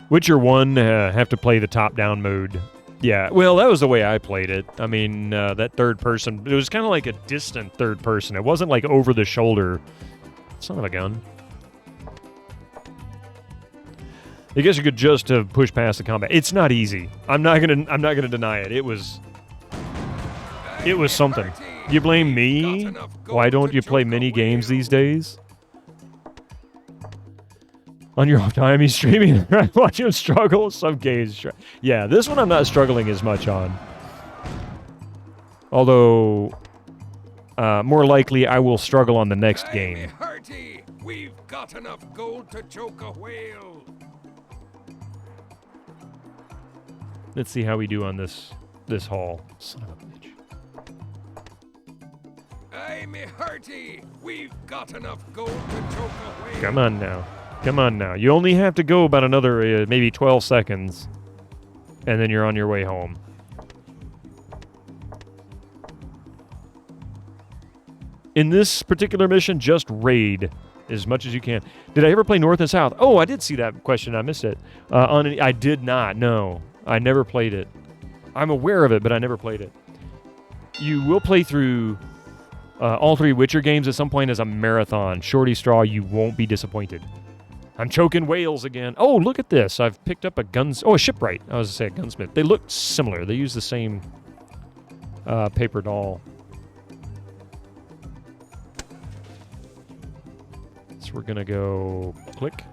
Witcher 1 have to play the top-down mode. Yeah, well, that was the way I played it. I mean, that third person, it was kind of like a distant third person. It wasn't like over the shoulder. Son of a gun. I guess you could just push past the combat. It's not easy. I'm not gonna deny it. It was something. You blame me? Why don't you play mini games these days? On your off time, he's streaming. Watching him struggle. Some games. Yeah, this one I'm not struggling as much on. Although, more likely I will struggle on the next game. Hearty, we've got enough gold to choke a whale. Let's see how we do on this haul. Son of a bitch. Aye, me hearty, we've got enough gold to choke a whale. Come on now. Come on now. You only have to go about another maybe 12 seconds, and then you're on your way home. In this particular mission, just raid as much as you can. Did I ever play North and South? Oh, I did see that question. I missed it. I did not. No, I never played it. I'm aware of it, but I never played it. You will play through all 3 Witcher games at some point as a marathon. Shorty straw, you won't be disappointed. I'm choking whales again. Oh, look at this. I've picked up a shipwright. I was going to say a gunsmith. They look similar. They use the same paper doll. So we're going to go click.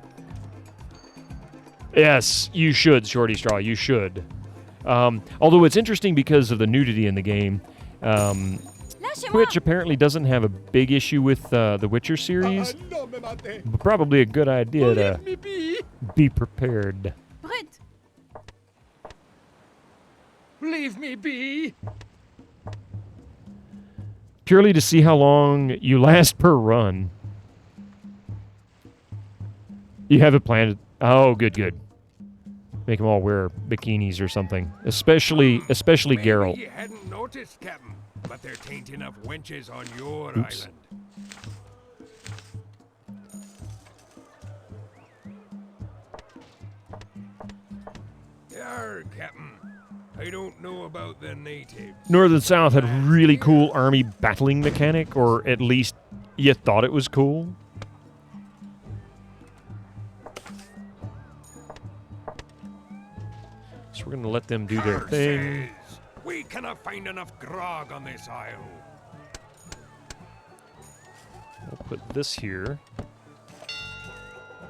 Yes, you should, Shorty Straw. You should. Although it's interesting because of the nudity in the game. Twitch apparently doesn't have a big issue with the Witcher series. But probably a good idea to be prepared. Brut. Leave me be. Purely to see how long you last per run. You have it planned. Oh, good, good. Make them all wear bikinis or something. Especially Geralt. You hadn't noticed, Captain, but they're tainting up wenches on your Oops. island. Yarr, Captain. I don't know about the natives. North and South had really cool army battling mechanic, or at least you thought it was cool. So we're going to let them do their thing. We cannot find enough grog on this isle. We'll put this here.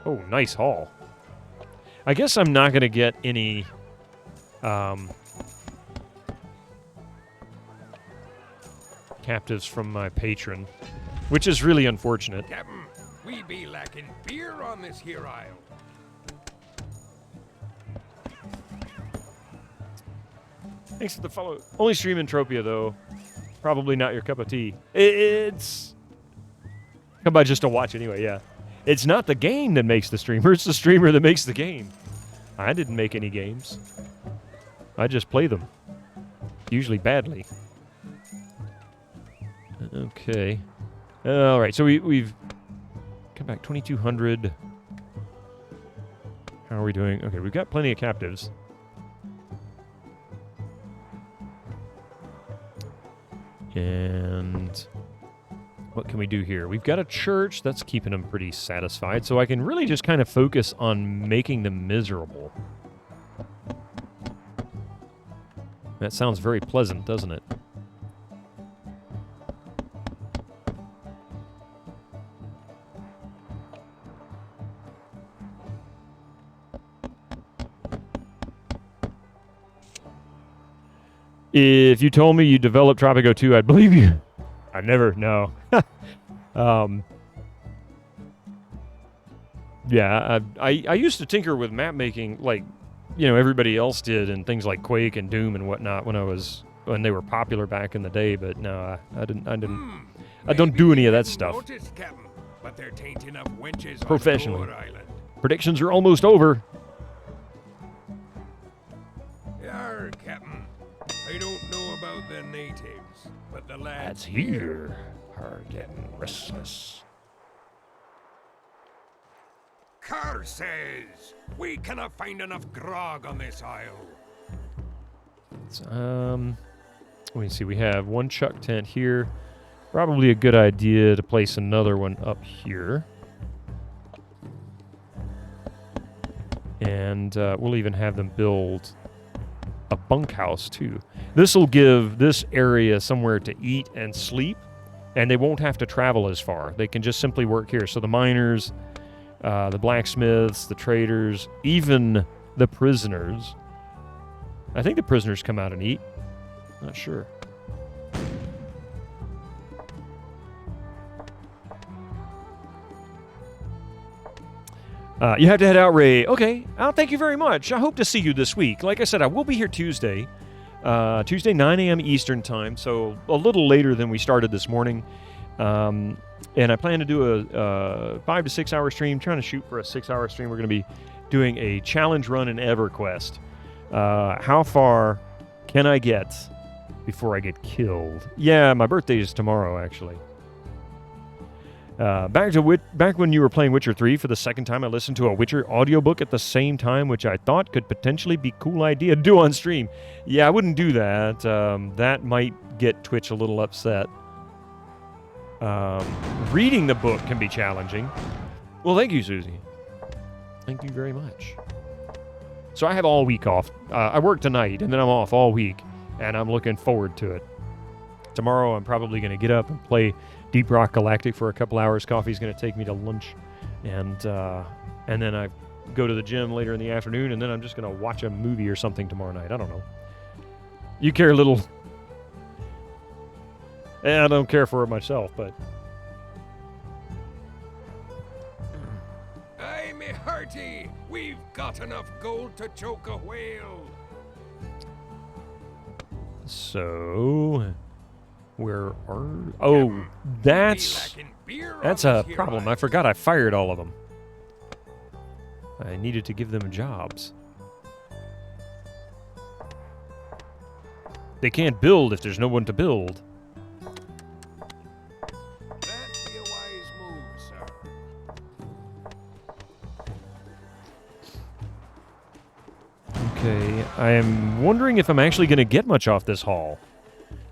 Oh, nice haul. I guess I'm not going to get any captives from my patron, which is really unfortunate. Captain, we be lacking beer on this here isle. Thanks for the follow. Only stream Entropia, though. Probably not your cup of tea. It's... Come by just to watch anyway, yeah. It's not the game that makes the streamer. It's the streamer that makes the game. I didn't make any games. I just play them. Usually badly. Okay. All right, so we've come back 2,200. How are we doing? Okay, we've got plenty of captives. And what can we do here? We've got a church. That's keeping them pretty satisfied. So I can really just kind of focus on making them miserable. That sounds very pleasant, doesn't it? If you told me you developed Tropico 2, I'd believe you. I never, no. Yeah, I used to tinker with map making like, you know, everybody else did, and things like Quake and Doom and whatnot when they were popular back in the day. But no, I don't do any of that stuff. Notice, Captain, but they're tainting up wenches Professionally. on your island. Predictions are almost over. Yarr, Captain. I don't know about the natives, but the lads here are getting restless. Carr says we cannot find enough grog on this isle. Let me see. We have one chuck tent here. Probably a good idea to place another one up here. And we'll even have them build a bunkhouse too. This will give this area somewhere to eat and sleep, and they won't have to travel as far. They can just simply work here. So the miners the blacksmiths, the traders, even the prisoners. I think the prisoners come out and eat. Not sure. You have to head out, Ray. Okay. Thank you very much. I hope to see you this week. Like I said, I will be here Tuesday. Tuesday, 9 a.m. Eastern time, so a little later than we started this morning. And I plan to do a 5 to 6 hour stream, trying to shoot for a 6 hour stream. We're going to be doing a challenge run in EverQuest. How far can I get before I get killed? Yeah, my birthday is tomorrow, actually. Back when you were playing Witcher 3 for the second time, I listened to a Witcher audiobook at the same time, which I thought could potentially be a cool idea to do on stream. Yeah, I wouldn't do that. That might get Twitch a little upset. Reading the book can be challenging. Well, thank you, Susie. Thank you very much. So I have all week off. I work tonight, and then I'm off all week, and I'm looking forward to it. Tomorrow, I'm probably going to get up and play Deep Rock Galactic for a couple hours. Coffee's going to take me to lunch, and then I go to the gym later in the afternoon, and then I'm just going to watch a movie or something tomorrow night. I don't know. You care a little. I don't care for it myself, but. Aye, me hearty, we've got enough gold to choke a whale. So, where are... Oh, that's a problem. I forgot I fired all of them. I needed to give them jobs. They can't build if there's no one to build. That'd be a wise move, sir. Okay, I am wondering if I'm actually going to get much off this haul.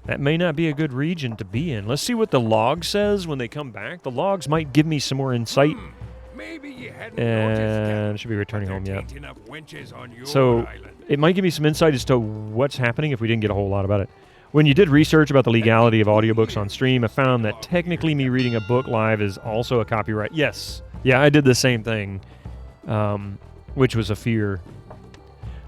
That may not be a good region to be in. Let's see what the log says when they come back. The logs might give me some more insight. Maybe you hadn't And should be returning home yet. So it might give me some insight as to what's happening if we didn't get a whole lot about it. When you did research about the legality of audiobooks on stream, I found that technically me reading a book live is also a copyright. Yes. Yeah, I did the same thing, which was a fear.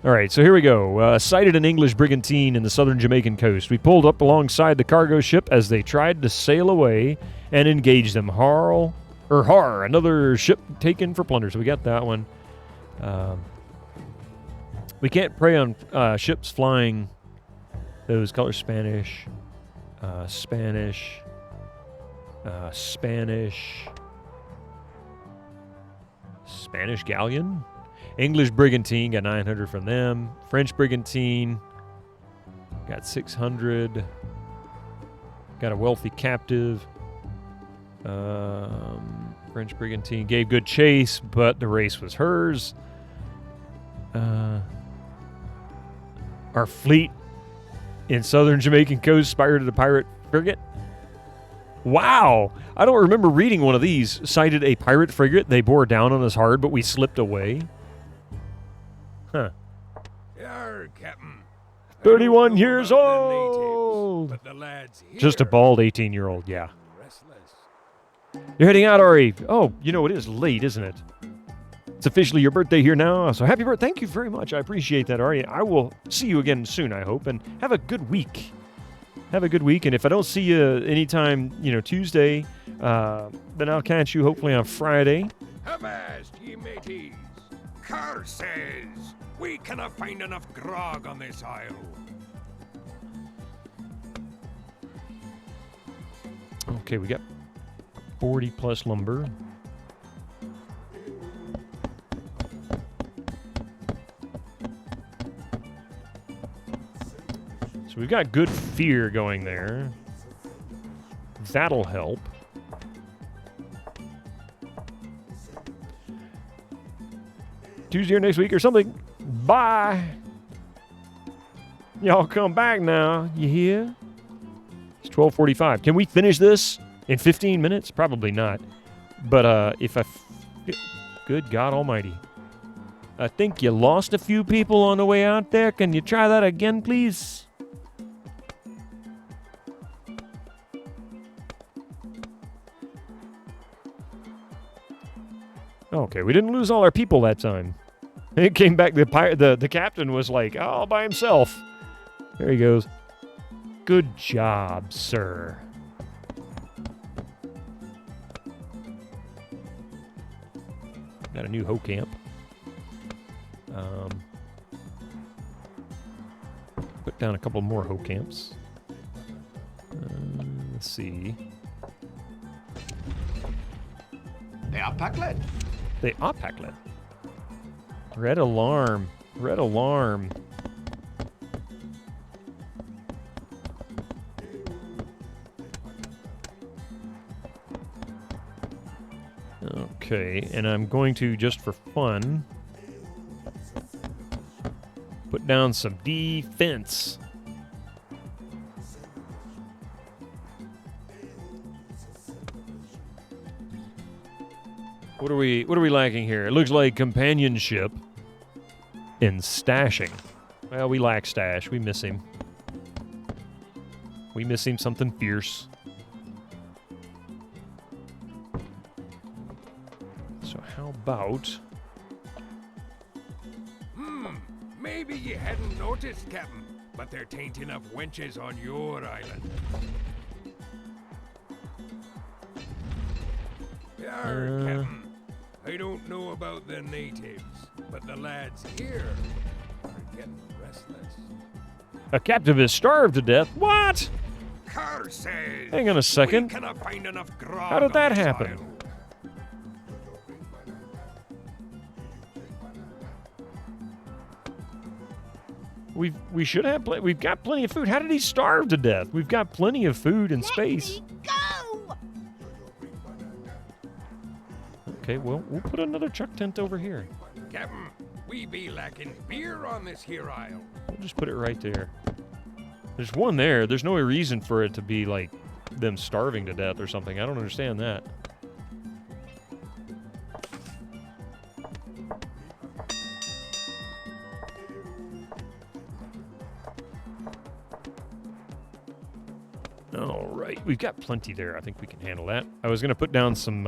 All right, so here we go. Sighted an English brigantine in the southern Jamaican coast. We pulled up alongside the cargo ship as they tried to sail away and engaged them. Har, another ship taken for plunder. So we got that one. We can't prey on ships flying those colors. Spanish, Spanish galleon. English brigantine, got 900 from them. French brigantine, got 600. Got a wealthy captive. French brigantine gave good chase, but the race was hers. Our fleet in southern Jamaican coast spirited a pirate frigate. Wow! I don't remember reading one of these. Sighted a pirate frigate. They bore down on us hard, but we slipped away. Huh. Yarr, Captain. 31 years old! Just a bald 18-year-old, yeah. You're heading out, Ari. Oh, you know, it is late, isn't it? It's officially your birthday here now, so happy birthday. Thank you very much. I appreciate that, Ari. I will see you again soon, I hope, and have a good week. Have a good week, and if I don't see you anytime, Tuesday, then I'll catch you hopefully on Friday. Avast, ye mateys. Carr says we cannot find enough grog on this isle. Okay, we got 40 plus lumber. So we've got good fear going there. That'll help. Tuesday or next week or something. Bye. Y'all come back now. You hear? It's 12:45. Can we finish this in 15 minutes? Probably not. But if I... Good God Almighty. I think you lost a few people on the way out there. Can you try that again, please? Okay, we didn't lose all our people that time. It came back. The captain was like, all by himself. There he goes. Good job, sir. Got a new hoe camp. Put down a couple more hoe camps. Let's see. They are Packlet. They are Packlet. Red alarm. Red alarm. Okay, and I'm going to, just for fun, put down some defense. What are we lacking here? It looks like companionship and stashing. Well, we lack stash. We miss him. We miss him something fierce. So how about... Maybe you hadn't noticed, Captain, but there tain't enough wenches on your island. Yarr, Captain. I don't know about the natives, but the lads here are getting restless. A captive is starved to death? What? Curses! Hang on a second. We cannot find enough grog. How did that happen? We should have we've got plenty of food. How did he starve to death? We've got plenty of food and space. Go! Okay, well, we'll put another chuck tent over here. Captain, we be lacking beer on this here isle. We'll just put it right there. There's one there. There's no reason for it to be like them starving to death or something. I don't understand that. All right, we've got plenty there. I think we can handle that. I was going to put down some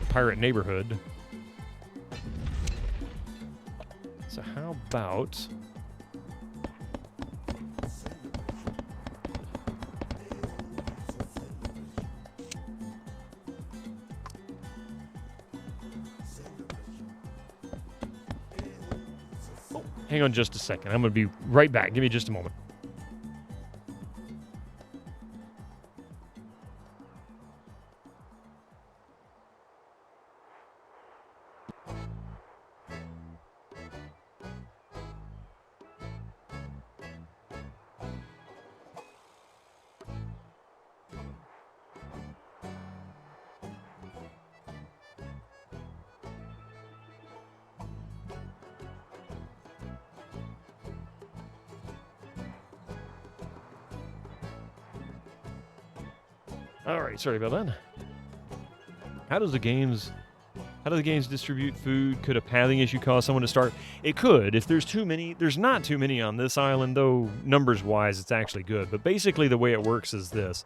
pirate neighborhood. So how about hang on just a second. I'm going to be right back. Give me just a moment. All right, sorry about that. How do the games distribute food? Could a pathing issue cause someone to start? It could. If there's too many, there's not too many on this island, though numbers-wise it's actually good. But basically the way it works is this.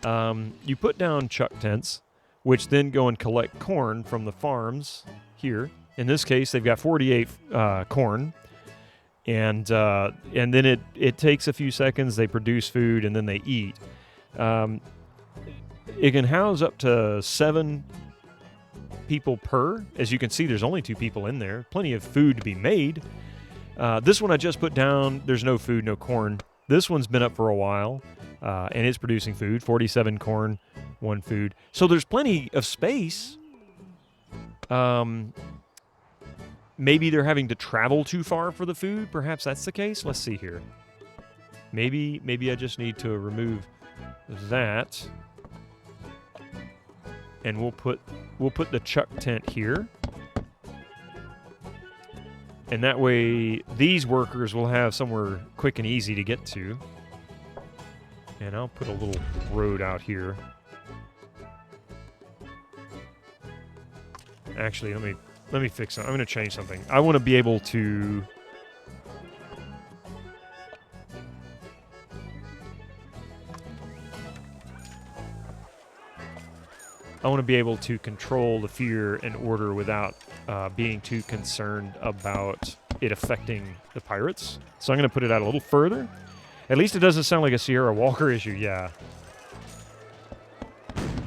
You put down chuck tents, which then go and collect corn from the farms here. In this case, they've got 48 corn. And then it takes a few seconds, they produce food, and then they eat. It can house up to 7 people per. As you can see, there's only 2 people in there. Plenty of food to be made. This one I just put down, there's no food, no corn. This one's been up for a while, and it's producing food. 47 corn, 1 food. So there's plenty of space. Maybe they're having to travel too far for the food. Perhaps that's the case. Let's see here. Maybe I just need to remove that. And we'll put the chuck tent here. And that way these workers will have somewhere quick and easy to get to. And I'll put a little road out here. Actually, let me fix it. I'm going to change something. I want to be able to I want to be able to control the fear and order without being too concerned about it affecting the pirates. So I'm going to put it out a little further. At least it doesn't sound like a Sierra Walker issue, yeah.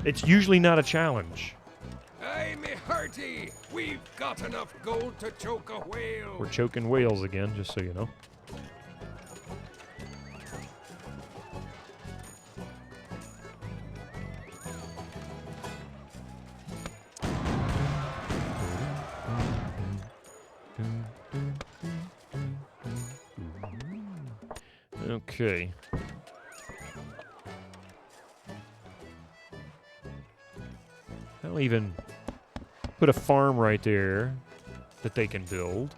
It's usually not a challenge. Aye, me hearty! We've got enough gold to choke a whale! We're choking whales again, just so you know. Okay. I'll even put a farm right there that they can build.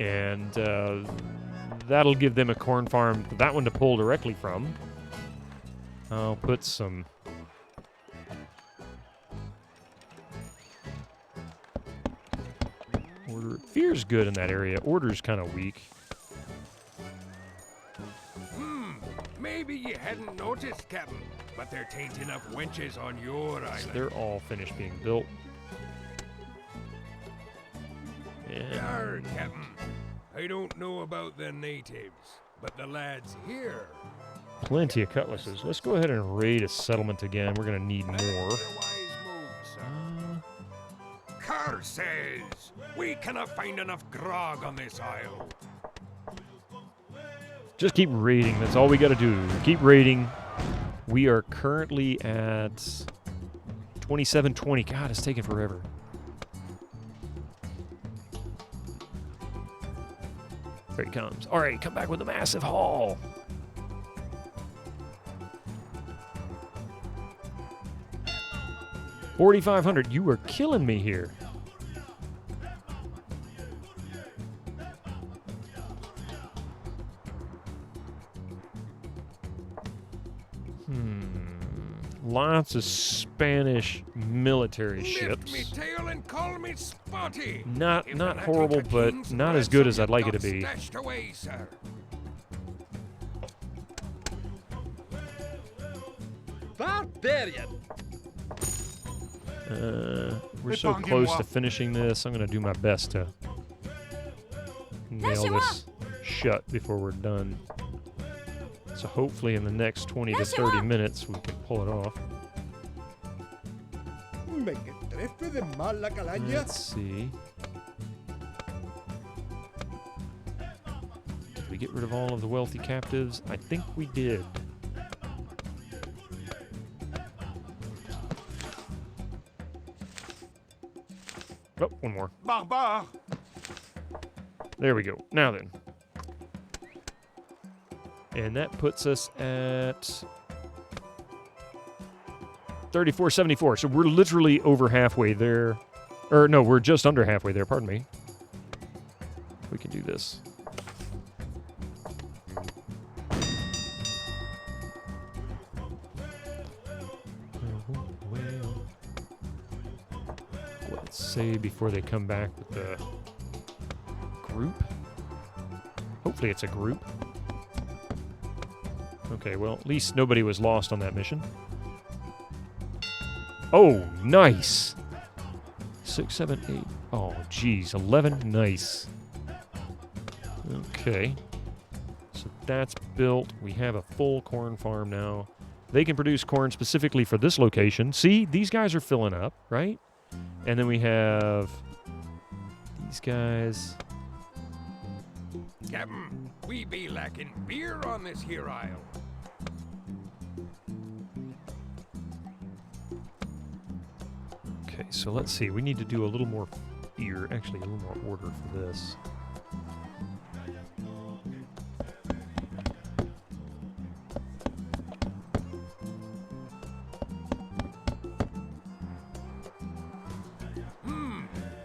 And that'll give them a corn farm, that one to pull directly from. I'll put some... Order. Fear's good in that area. Order's kind of weak. Maybe you hadn't noticed, Captain, but there tain't enough wenches on your island. So they're all finished being built. Yarr, Captain. I don't know about the natives, but the lads here... Plenty of cutlasses. Let's go ahead and raid a settlement again. We're going to need more. Carr says we cannot find enough grog on this isle. Just keep raiding. That's all we got to do. Keep raiding. We are currently at 2720. God, it's taking forever. There he comes. All right, come back with a massive haul. $4,500. You were killing me here. Lots of Spanish military ships. Lift me tail and call me Spotty. Not horrible, but not as good as I'd like it to be. Away, sir. Barbarian. We're so close to finishing this. I'm going to do my best to nail this shut before we're done. So hopefully in the next 20 to 30 minutes we can pull it off. Let's see. Did we get rid of all of the wealthy captives? I think we did. Oh, one more. Barbare. There we go. Now then. And that puts us at 3474. So we're literally over halfway there. Or no, we're just under halfway there. Pardon me. We can do this. Let's say before they come back with the group. Hopefully it's a group. Okay, well, at least nobody was lost on that mission. Oh, nice! 6, 7, 8. Oh, geez. 11. Nice. Okay. So that's built. We have a full corn farm now. They can produce corn specifically for this location. See, these guys are filling up, right? And then we have these guys. Captain, we be lacking beer on this here isle. Okay, so let's see. We need to do a little more beer. Actually, a little more order for this.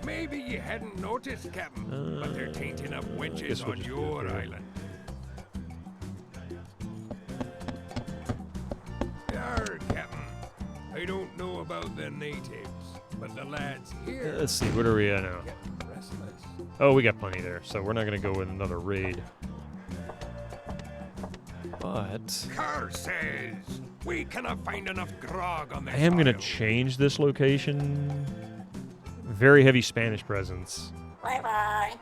Maybe you hadn't noticed, Captain, but there tain't enough wenches on your island. Yarr, Captain. I don't know about the natives, but the lads here... Let's see, what are we at now? Oh, we got plenty there, so we're not going to go with another raid. But Curses! We cannot find enough grog on this I am going to isle. change this location. Very heavy Spanish presence. Bye-bye.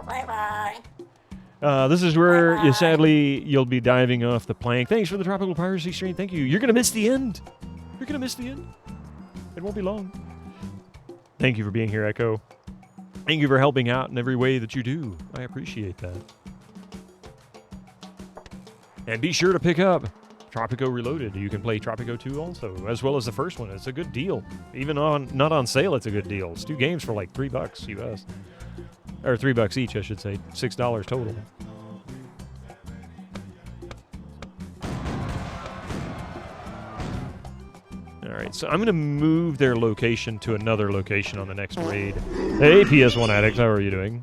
Bye-bye. This is where you'll be diving off the plank. Thanks for the Tropical Piracy stream. Thank you. You're going to miss the end. You're going to miss the end. It won't be long. Thank you for being here, Echo. Thank you for helping out in every way that you do. I appreciate that. And be sure to pick up Tropico Reloaded. You can play Tropico 2 also, as well as the first one. It's a good deal. Even not on sale, it's a good deal. It's 2 games for like $3 US. Or $3 each, I should say. $6 total. Alright, so I'm going to move their location to another location on the next raid. Hey, PS1 Addicts, how are you doing?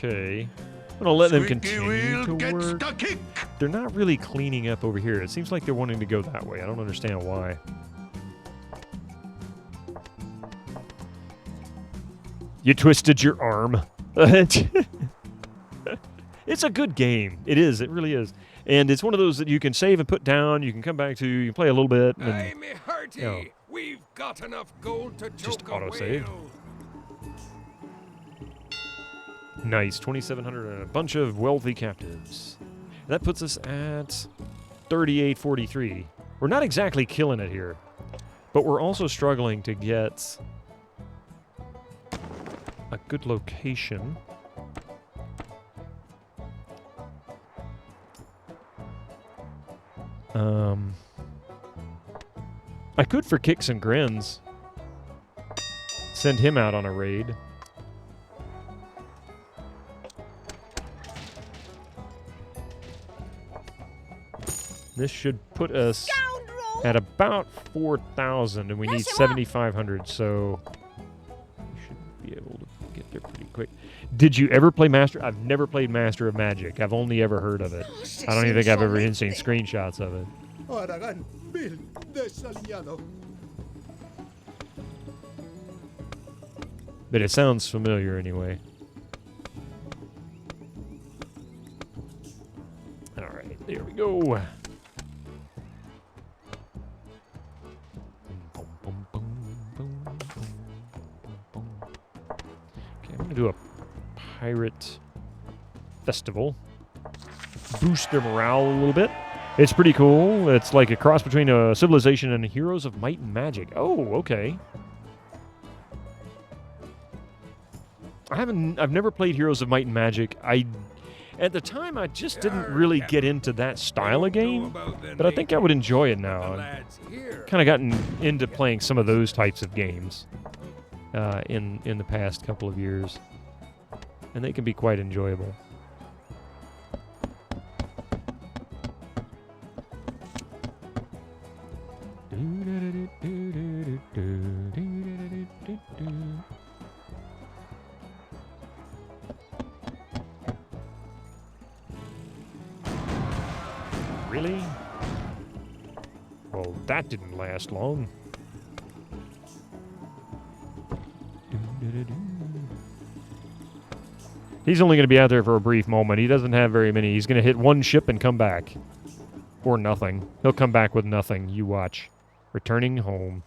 Okay. I'm going to let them continue to work. They're not really cleaning up over here. It seems like they're wanting to go that way. I don't understand why. You twisted your arm. It's a good game. It is. It really is. And it's one of those that you can save and put down. You can come back to. You can play a little bit. And then, me hearty. You know, We've got enough gold to just choke a auto-save. whale. Nice. 2,700 and a bunch of wealthy captives. That puts us at 3843. We're not exactly killing it here, but we're also struggling to get a good location. I could, for kicks and grins, send him out on a raid. This should put us at about 4,000, and we need 7,500, so we should be able to get there pretty quick. Did you ever play Master? I've never played Master of Magic. I've only ever heard of it. I don't even think I've ever even seen screenshots of it. But it sounds familiar anyway. All right, there we go. Okay, I'm gonna do a pirate festival. Boost their morale a little bit. It's pretty cool. It's like a cross between a Civilization and Heroes of Might and Magic. Oh, okay. I've never played Heroes of Might and Magic. At the time, I just didn't really get into that style of game, but I think I would enjoy it now. I've kind of gotten into playing some of those types of games in the past couple of years, and they can be quite enjoyable. Really? Well, that didn't last long. He's only going to be out there for a brief moment. He doesn't have very many. He's going to hit one ship and come back. Or nothing. He'll come back with nothing. You watch. Returning home.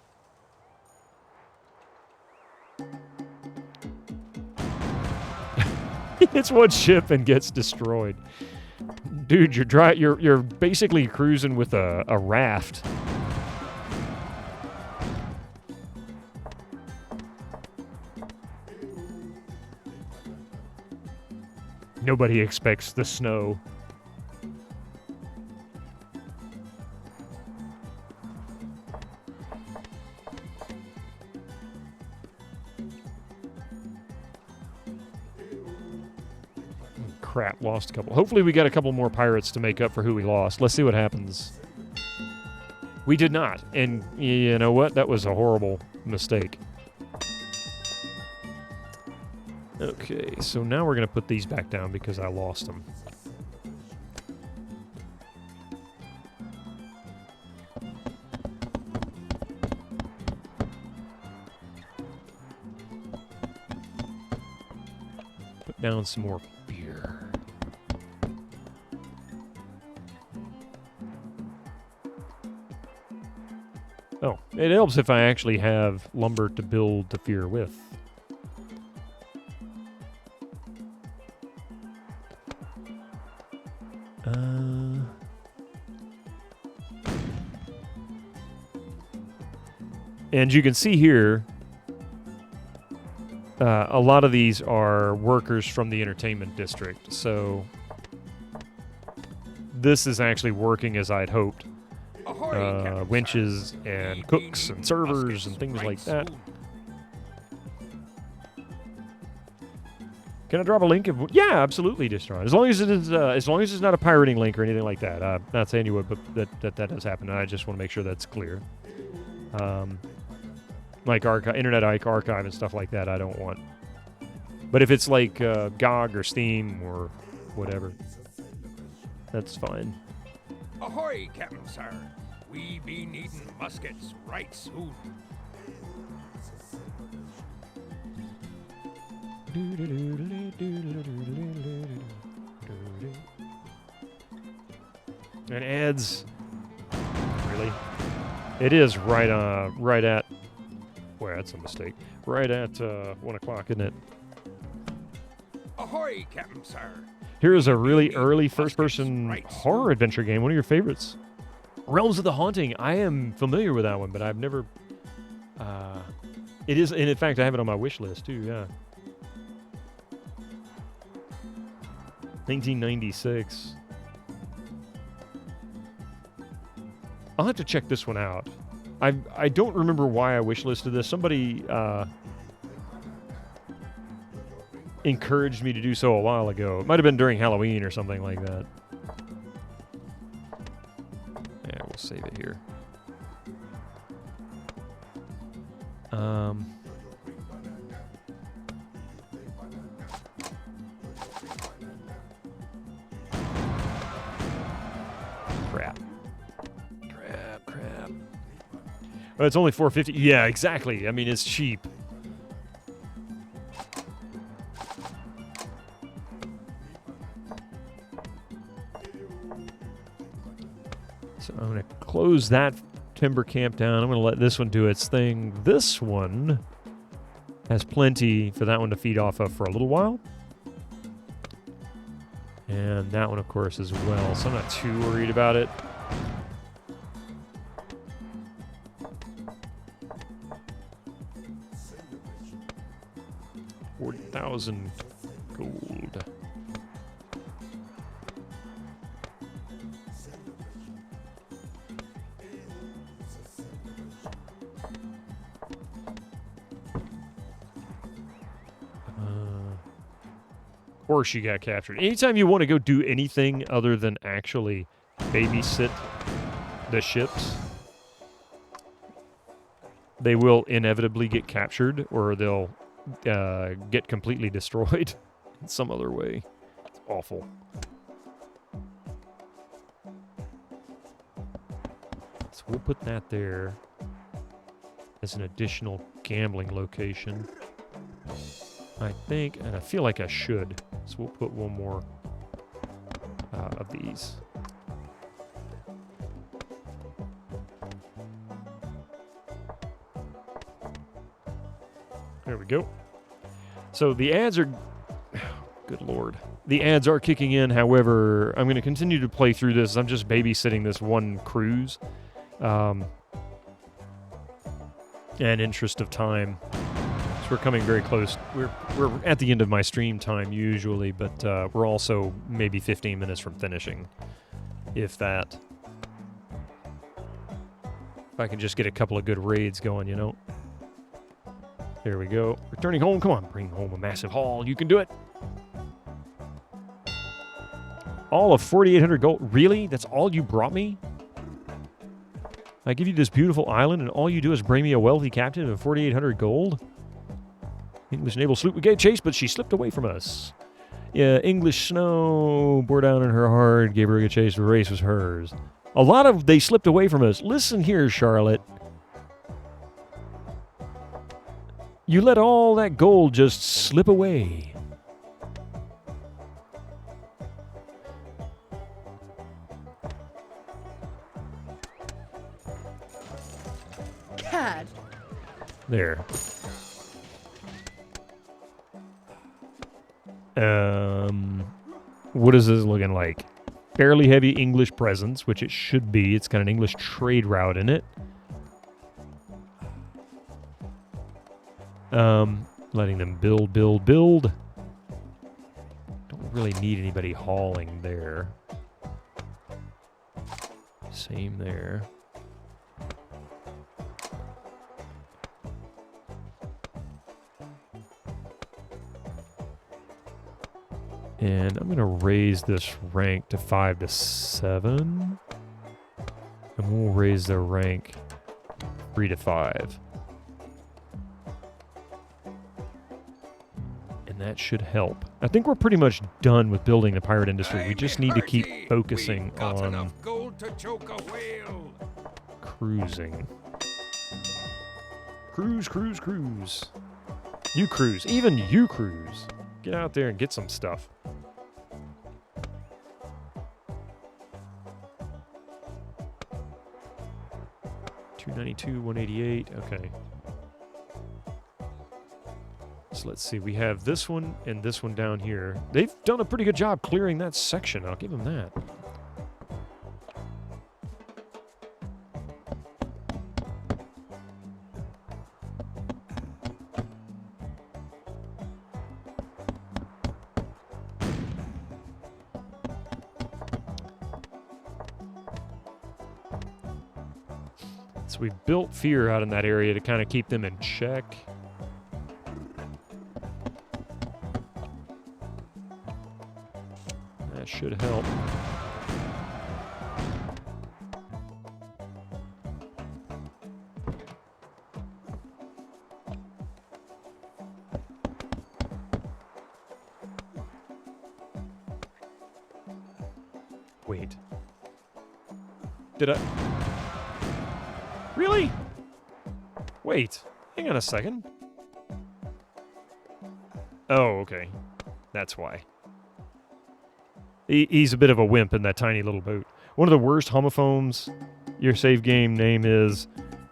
It's one ship and gets destroyed. Dude, you're basically cruising with a raft. Nobody expects the snow. Crap, lost a couple. Hopefully we got a couple more pirates to make up for who we lost. Let's see what happens. We did not. And you know what? That was a horrible mistake. Okay, so now we're going to put these back down because I lost them. down some more beer. Oh, it helps if I actually have lumber to build the fear with. And you can see here, a lot of these are workers from the entertainment district, so this is actually working as I'd hoped. Winches and cooks and servers and things like that. Can I drop a link? Yeah, absolutely, Distron. As long as it is, as long as it's not a pirating link or anything like that. Not saying you would, but that does happen. And I just want to make sure that's clear. Like Internet Archive and stuff like that, I don't want. But if it's like GOG or Steam or whatever, that's fine. Ahoy, Captain Sir. We be needing muskets right soon. And ads. Really? It is right at. Well, that's a mistake. Right at 1 o'clock, isn't it? Ahoy, Captain Sir. Here is a really early first-person horror adventure game. One of your favorites. Realms of the Haunting. I am familiar with that one, but I've never... it is, and in fact, I have it on my wish list, too, yeah. 1996. I'll have to check this one out. I don't remember why I wish listed this. Somebody encouraged me to do so a while ago. It might have been during Halloween or something like that. Yeah, we'll save it here. Crap. Oh, it's only $4.50. Yeah, exactly. I mean, it's cheap. So I'm going to close that timber camp down. I'm going to let this one do its thing. This one has plenty for that one to feed off of for a little while. And that one, of course, as well. So I'm not too worried about it. $4,000 gold. Of course you got captured. Anytime you want to go do anything other than actually babysit the ships, they will inevitably get captured, or they'll get completely destroyed in some other way. It's awful. So we'll put that there as an additional gambling location. I think, and I feel like I should. So we'll put one more of these. There we go. So the ads are... Good Lord. The ads are kicking in. However, I'm going to continue to play through this. I'm just babysitting this one cruise. And interest of time. So we're coming very close. We're at the end of my stream time usually, but we're also maybe 15 minutes from finishing, if that. If I can just get a couple of good raids going, you know. There we go. Returning home. Come on, bring home a massive haul. You can do it. All of 4,800 gold. Really? That's all you brought me? I give you this beautiful island, and all you do is bring me a wealthy captain of 4,800 gold? English naval sloop we gave chase, but she slipped away from us. Yeah, English snow bore down in her heart, gave her a chase, the race was hers. A lot of they slipped away from us. Listen here, Charlotte. You let all that gold just slip away. cad. There. What is this looking like? Fairly heavy English presence, which it should be. It's got an English trade route in it. Letting them build. Don't really need anybody hauling there. Same there. And I'm going to raise this rank to 5 to 7. And we'll raise the rank 3 to 5. And that should help. I think we're pretty much done with building the pirate industry. We just need to keep focusing on gold to choke a whale. Cruising. Cruise. You cruise. Even you cruise. Get out there and get some stuff. $292, $188. Okay. So let's see. We have this one and this one down here. They've done a pretty good job clearing that section. I'll give them that. So we built fear out in that area to kind of keep them in check. That should help. Wait. Did I... Really? Wait. Hang on a second. Oh, okay. That's why. He's a bit of a wimp in that tiny little boat. One of the worst homophones. Your save game name is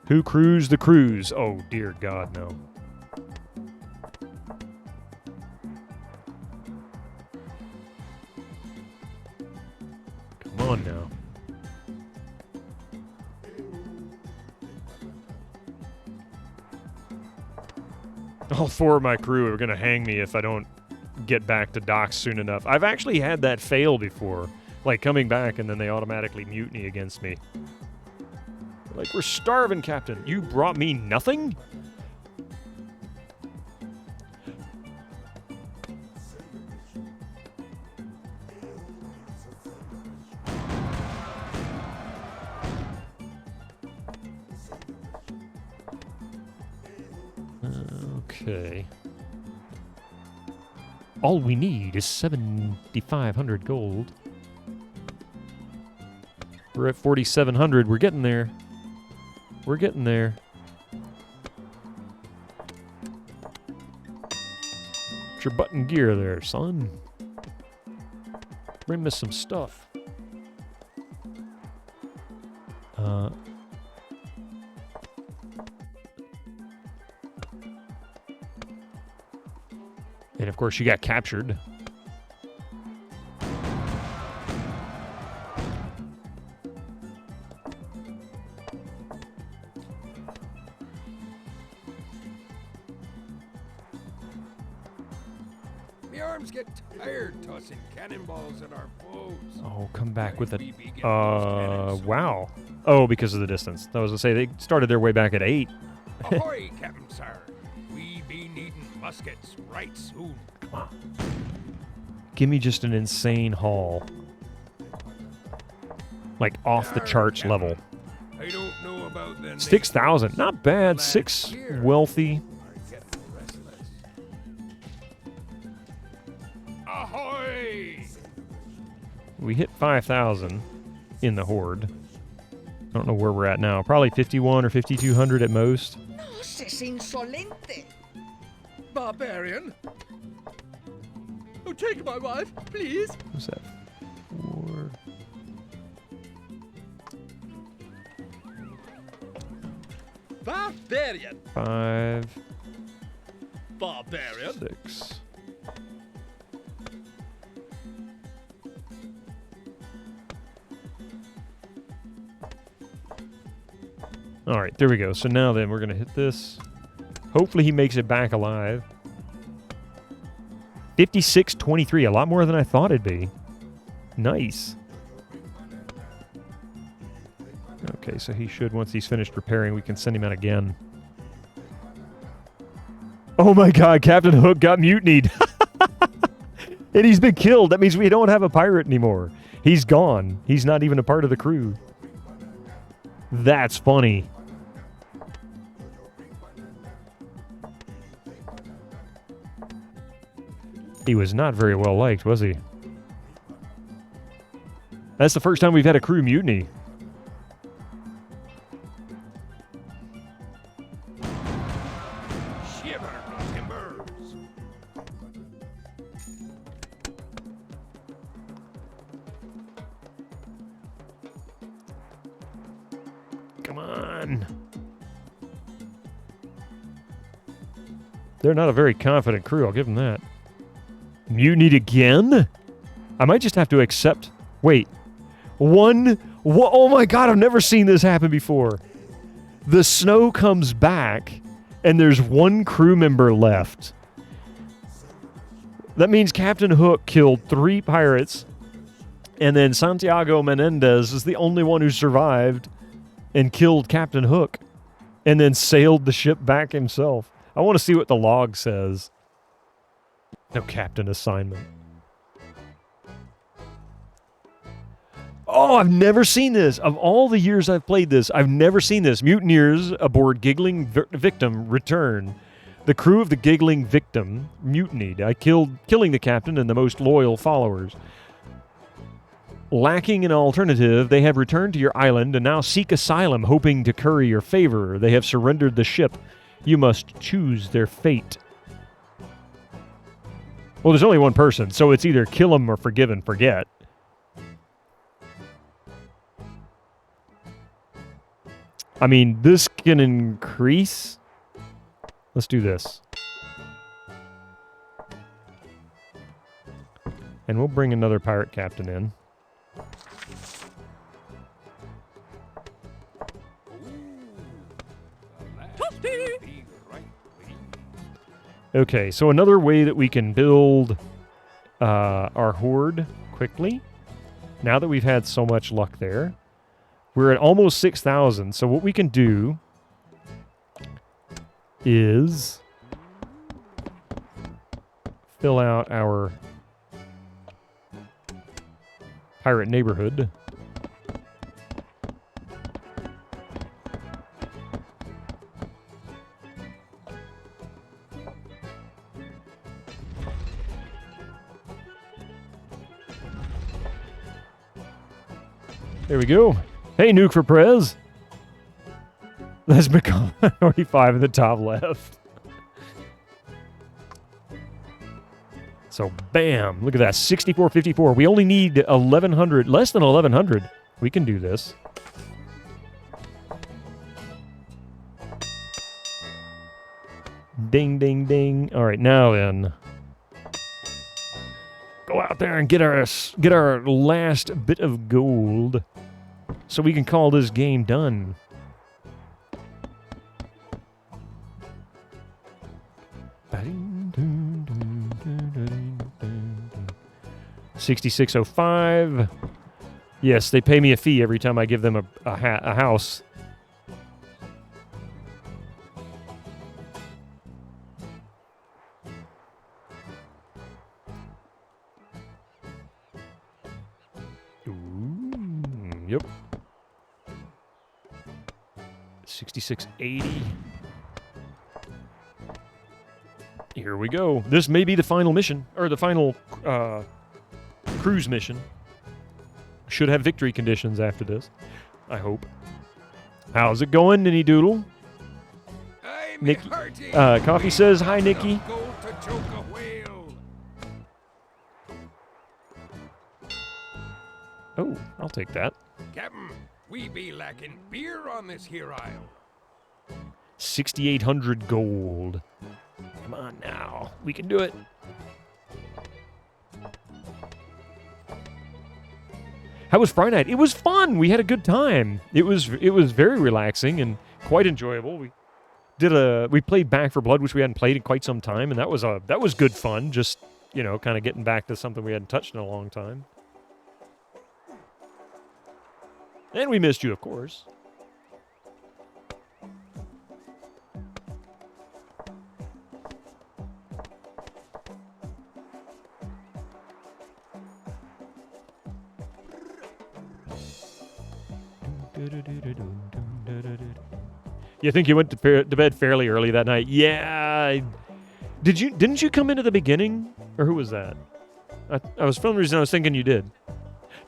Who Crews the Cruise? Oh, dear God, no. Come on now. All 4 of my crew are going to hang me if I don't get back to docks soon enough. I've actually had that fail before. Like, coming back and then they automatically mutiny against me. Like, we're starving, Captain. You brought me nothing? Okay. All we need is 7,500 gold. We're at 4,700. We're getting there. We're getting there. Put your butt in gear there, son. Bring me some stuff. And of course, you got captured. The arms get tired tossing cannonballs at our foes. Oh, come back with it. Wow. Oh, because of the distance. I was going to say, they started their way back at 8. Ahoy, Captain Sir. We be needing muskets right soon. Come on. Give me just an insane haul. Like off the charts level. I don't know about the 6,000. Not bad. 6 wealthy. Ahoy! We hit 5,000 in the horde. I don't know where we're at now. Probably 51 or 5,200 at most. No seas insolente. Barbarian? Oh, take my wife, please. What's that? 4. Barbarian. 5. Barbarian. 6. All right, there we go. So now then, we're going to hit this. Hopefully he makes it back alive. 56-23, a lot more than I thought it'd be. Nice. Okay, so he should, once he's finished repairing, we can send him out again. Oh my god, Captain Hook got mutinied. And he's been killed. That means we don't have a pirate anymore. He's gone. He's not even a part of the crew. That's funny. He was not very well liked, was he? That's the first time we've had a crew mutiny. Shiver, timbers. Come on. They're not a very confident crew, I'll give them that. Mutinied again? I might just have to accept... Wait. Oh my god, I've never seen this happen before. The snow comes back, and there's one crew member left. That means Captain Hook killed 3 pirates, and then Santiago Menendez is the only one who survived and killed Captain Hook, and then sailed the ship back himself. I want to see what the log says. No captain assignment. Oh, I've never seen this. Of all the years I've played this, I've never seen this. Mutineers aboard Giggling Victim return. The crew of the Giggling Victim mutinied. Killing the captain and the most loyal followers. Lacking an alternative, they have returned to your island and now seek asylum, hoping to curry your favor. They have surrendered the ship. You must choose their fate. Well, there's only one person, so it's either kill him or forgive and forget. I mean, this can increase. Let's do this. And we'll bring another pirate captain in. Okay, so another way that we can build our horde quickly, now that we've had so much luck there, we're at almost 6,000. So what we can do is fill out our pirate neighborhood. There we go. Hey, Nuke for Prez. That's become 45 in the top left. So, bam. Look at that. 6454. We only need 1,100. Less than 1,100. We can do this. Ding, ding, ding. All right, now then. Go out there and get our last bit of gold so we can call this game done. $66.05. Yes, they pay me a fee every time I give them a house. Yep. 6680. Here we go. This may be the final mission, or the final cruise mission. Should have victory conditions after this, I hope. How's it going, Ninny Doodle? Nikki, Coffee says, hi, Nikki. Oh, I'll take that. Captain, we be lacking beer on this here isle. 6,800 gold. Come on now. We can do it. How was Friday night? It was fun. We had a good time. It was very relaxing and quite enjoyable. We played Back for Blood, which we hadn't played in quite some time, and that was good fun. Just, you know, kind of getting back to something we hadn't touched in a long time. And we missed you, of course. You think you went to bed fairly early that night? Yeah. Didn't you come into the beginning? Or who was that? I was for some reason I was thinking you did.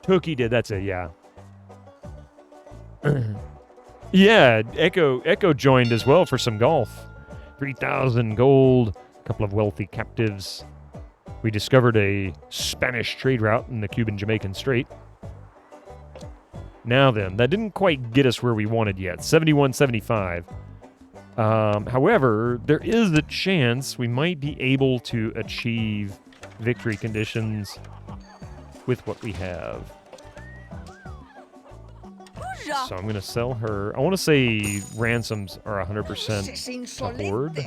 Toki did, that's it, yeah. Yeah, Echo joined as well for some golf. 3,000 gold, a couple of wealthy captives. We discovered a Spanish trade route in the Cuban-Jamaican Strait. Now then, that didn't quite get us where we wanted yet. 71.75. However, there is a chance we might be able to achieve victory conditions with what we have. So I'm going to sell her. I want to say ransoms are 100% aboard.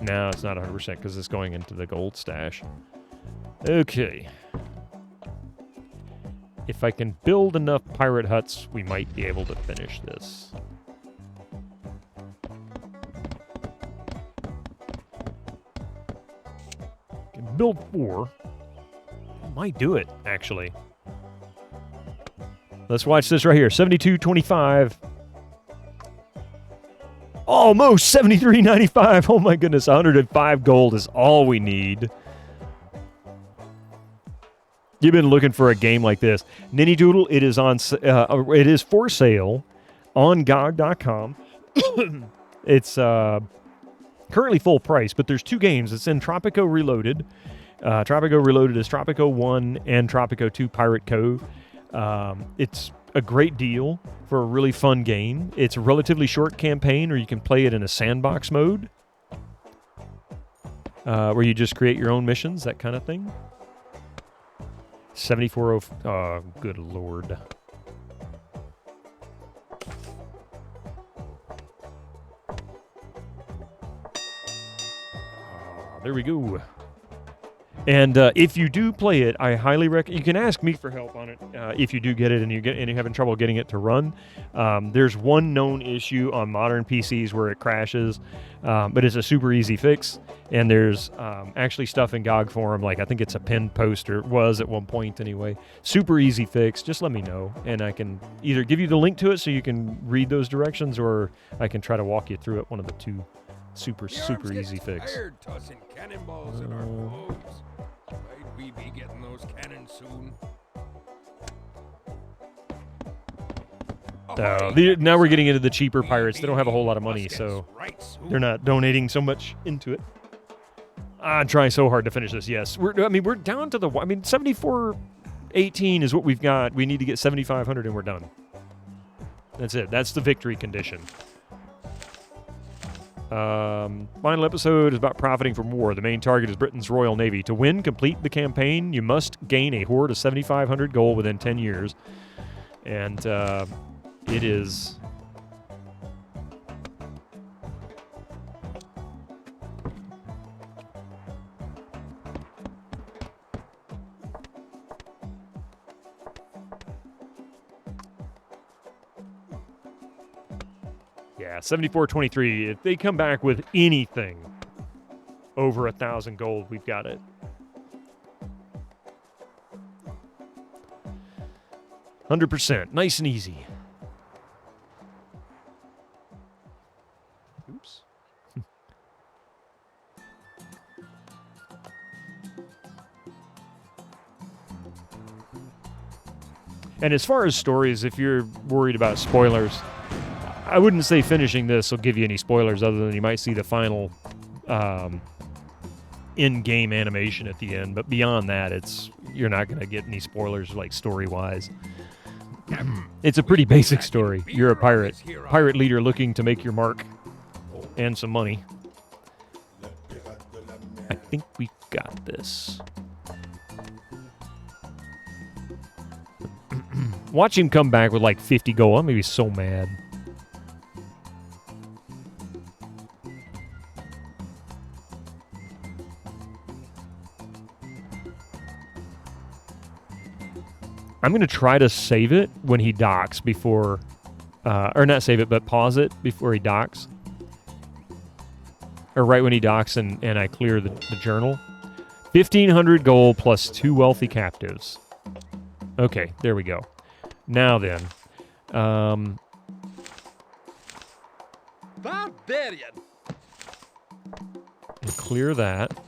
No, it's not 100% because it's going into the gold stash. Okay. If I can build enough pirate huts, we might be able to finish this. Can build 4. Might do it, actually. Let's watch this right here. 72.25. Almost 73.95. Oh my goodness, 105 gold is all we need. You've been looking for a game like this. Ninny Doodle, it is for sale on GOG.com. It's currently full price, but there's 2 games. It's in Tropico Reloaded. Tropico Reloaded is Tropico 1 and Tropico 2 Pirate Cove. It's a great deal for a really fun game. It's a relatively short campaign, or you can play it in a sandbox mode, where you just create your own missions, that kind of thing. 74.0. Oh, good lord. There we go. And if you do play it, I highly recommend. You can ask me for help on it if you do get it and you're having trouble getting it to run. There's one known issue on modern PCs where it crashes, but it's a super easy fix. And there's actually stuff in GOG forum, like I think it's a pinned post, or was at one point anyway. Super easy fix. Just let me know, and I can either give you the link to it so you can read those directions, or I can try to walk you through it. One of the two. Super easy fix. Tired tossing cannonballs at our foes. Might we be getting those cannons soon? Now we're getting into the cheaper pirates. They don't have a whole lot of money, so they're not donating so much into it. I'm trying so hard to finish this. Yes, we're down to the. 74.18 is what we've got. We need to get 7,500, and we're done. That's it. That's the victory condition. Final episode is about profiting from war. The main target is Britain's Royal Navy. To win, complete the campaign, you must gain a hoard of 7,500 gold within 10 years. And it is... Yeah, 74.23. If they come back with anything over 1,000 gold, we've got it. 100%. Nice and easy. Oops. And as far as stories, if you're worried about spoilers, I wouldn't say finishing this will give you any spoilers other than you might see the final in-game animation at the end. But beyond that, you're not going to get any spoilers like story-wise. It's a pretty basic story. You're a pirate leader looking to make your mark and some money. I think we got this. Watch him come back with like 50 gold. I'm gonna be so mad. I'm going to try to save it when he docks before... or not save it, but pause it before he docks. Or right when he docks and I clear the journal. 1,500 gold plus 2 wealthy captives. Okay, there we go. Now then. Barbarian! Clear that.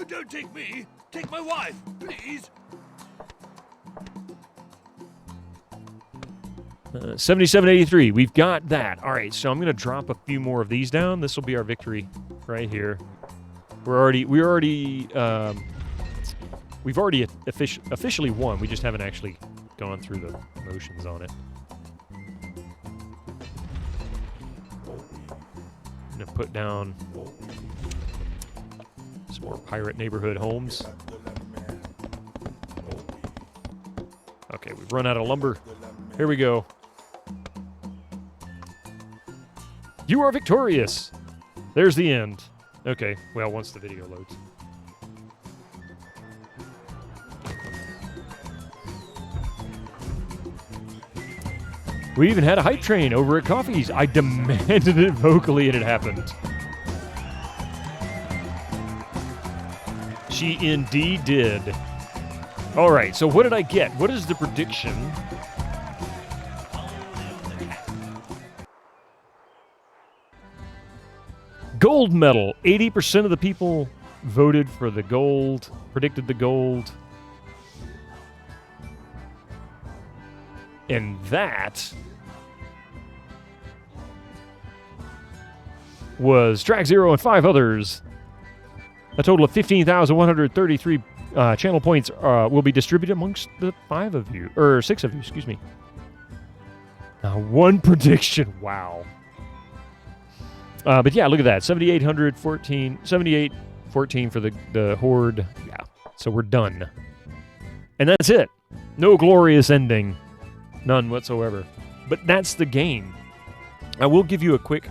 Don't take me! Take my wife, please! 7783. We've got that. All right, so I'm going to drop a few more of these down. This will be our victory right here. We've already officially won. We just haven't actually gone through the motions on it. I'm going to put down some more pirate neighborhood homes. Okay, we've run out of lumber. Here we go. You are victorious. There's the end. Okay, well, once the video loads. We even had a hype train over at Coffee's. I demanded it vocally and it happened. She indeed did. All right, so what did I get? What is the prediction? Gold medal. 80% of the people voted for the gold, predicted the gold. And that was Track Zero and 5 others. A total of 15,133 channel points will be distributed amongst the 5 of you, or 6 of you, excuse me. One prediction, wow. But yeah, look at that, 7814 for the Horde. Yeah, so we're done. And that's it. No glorious ending. None whatsoever. But that's the game. I will give you a quick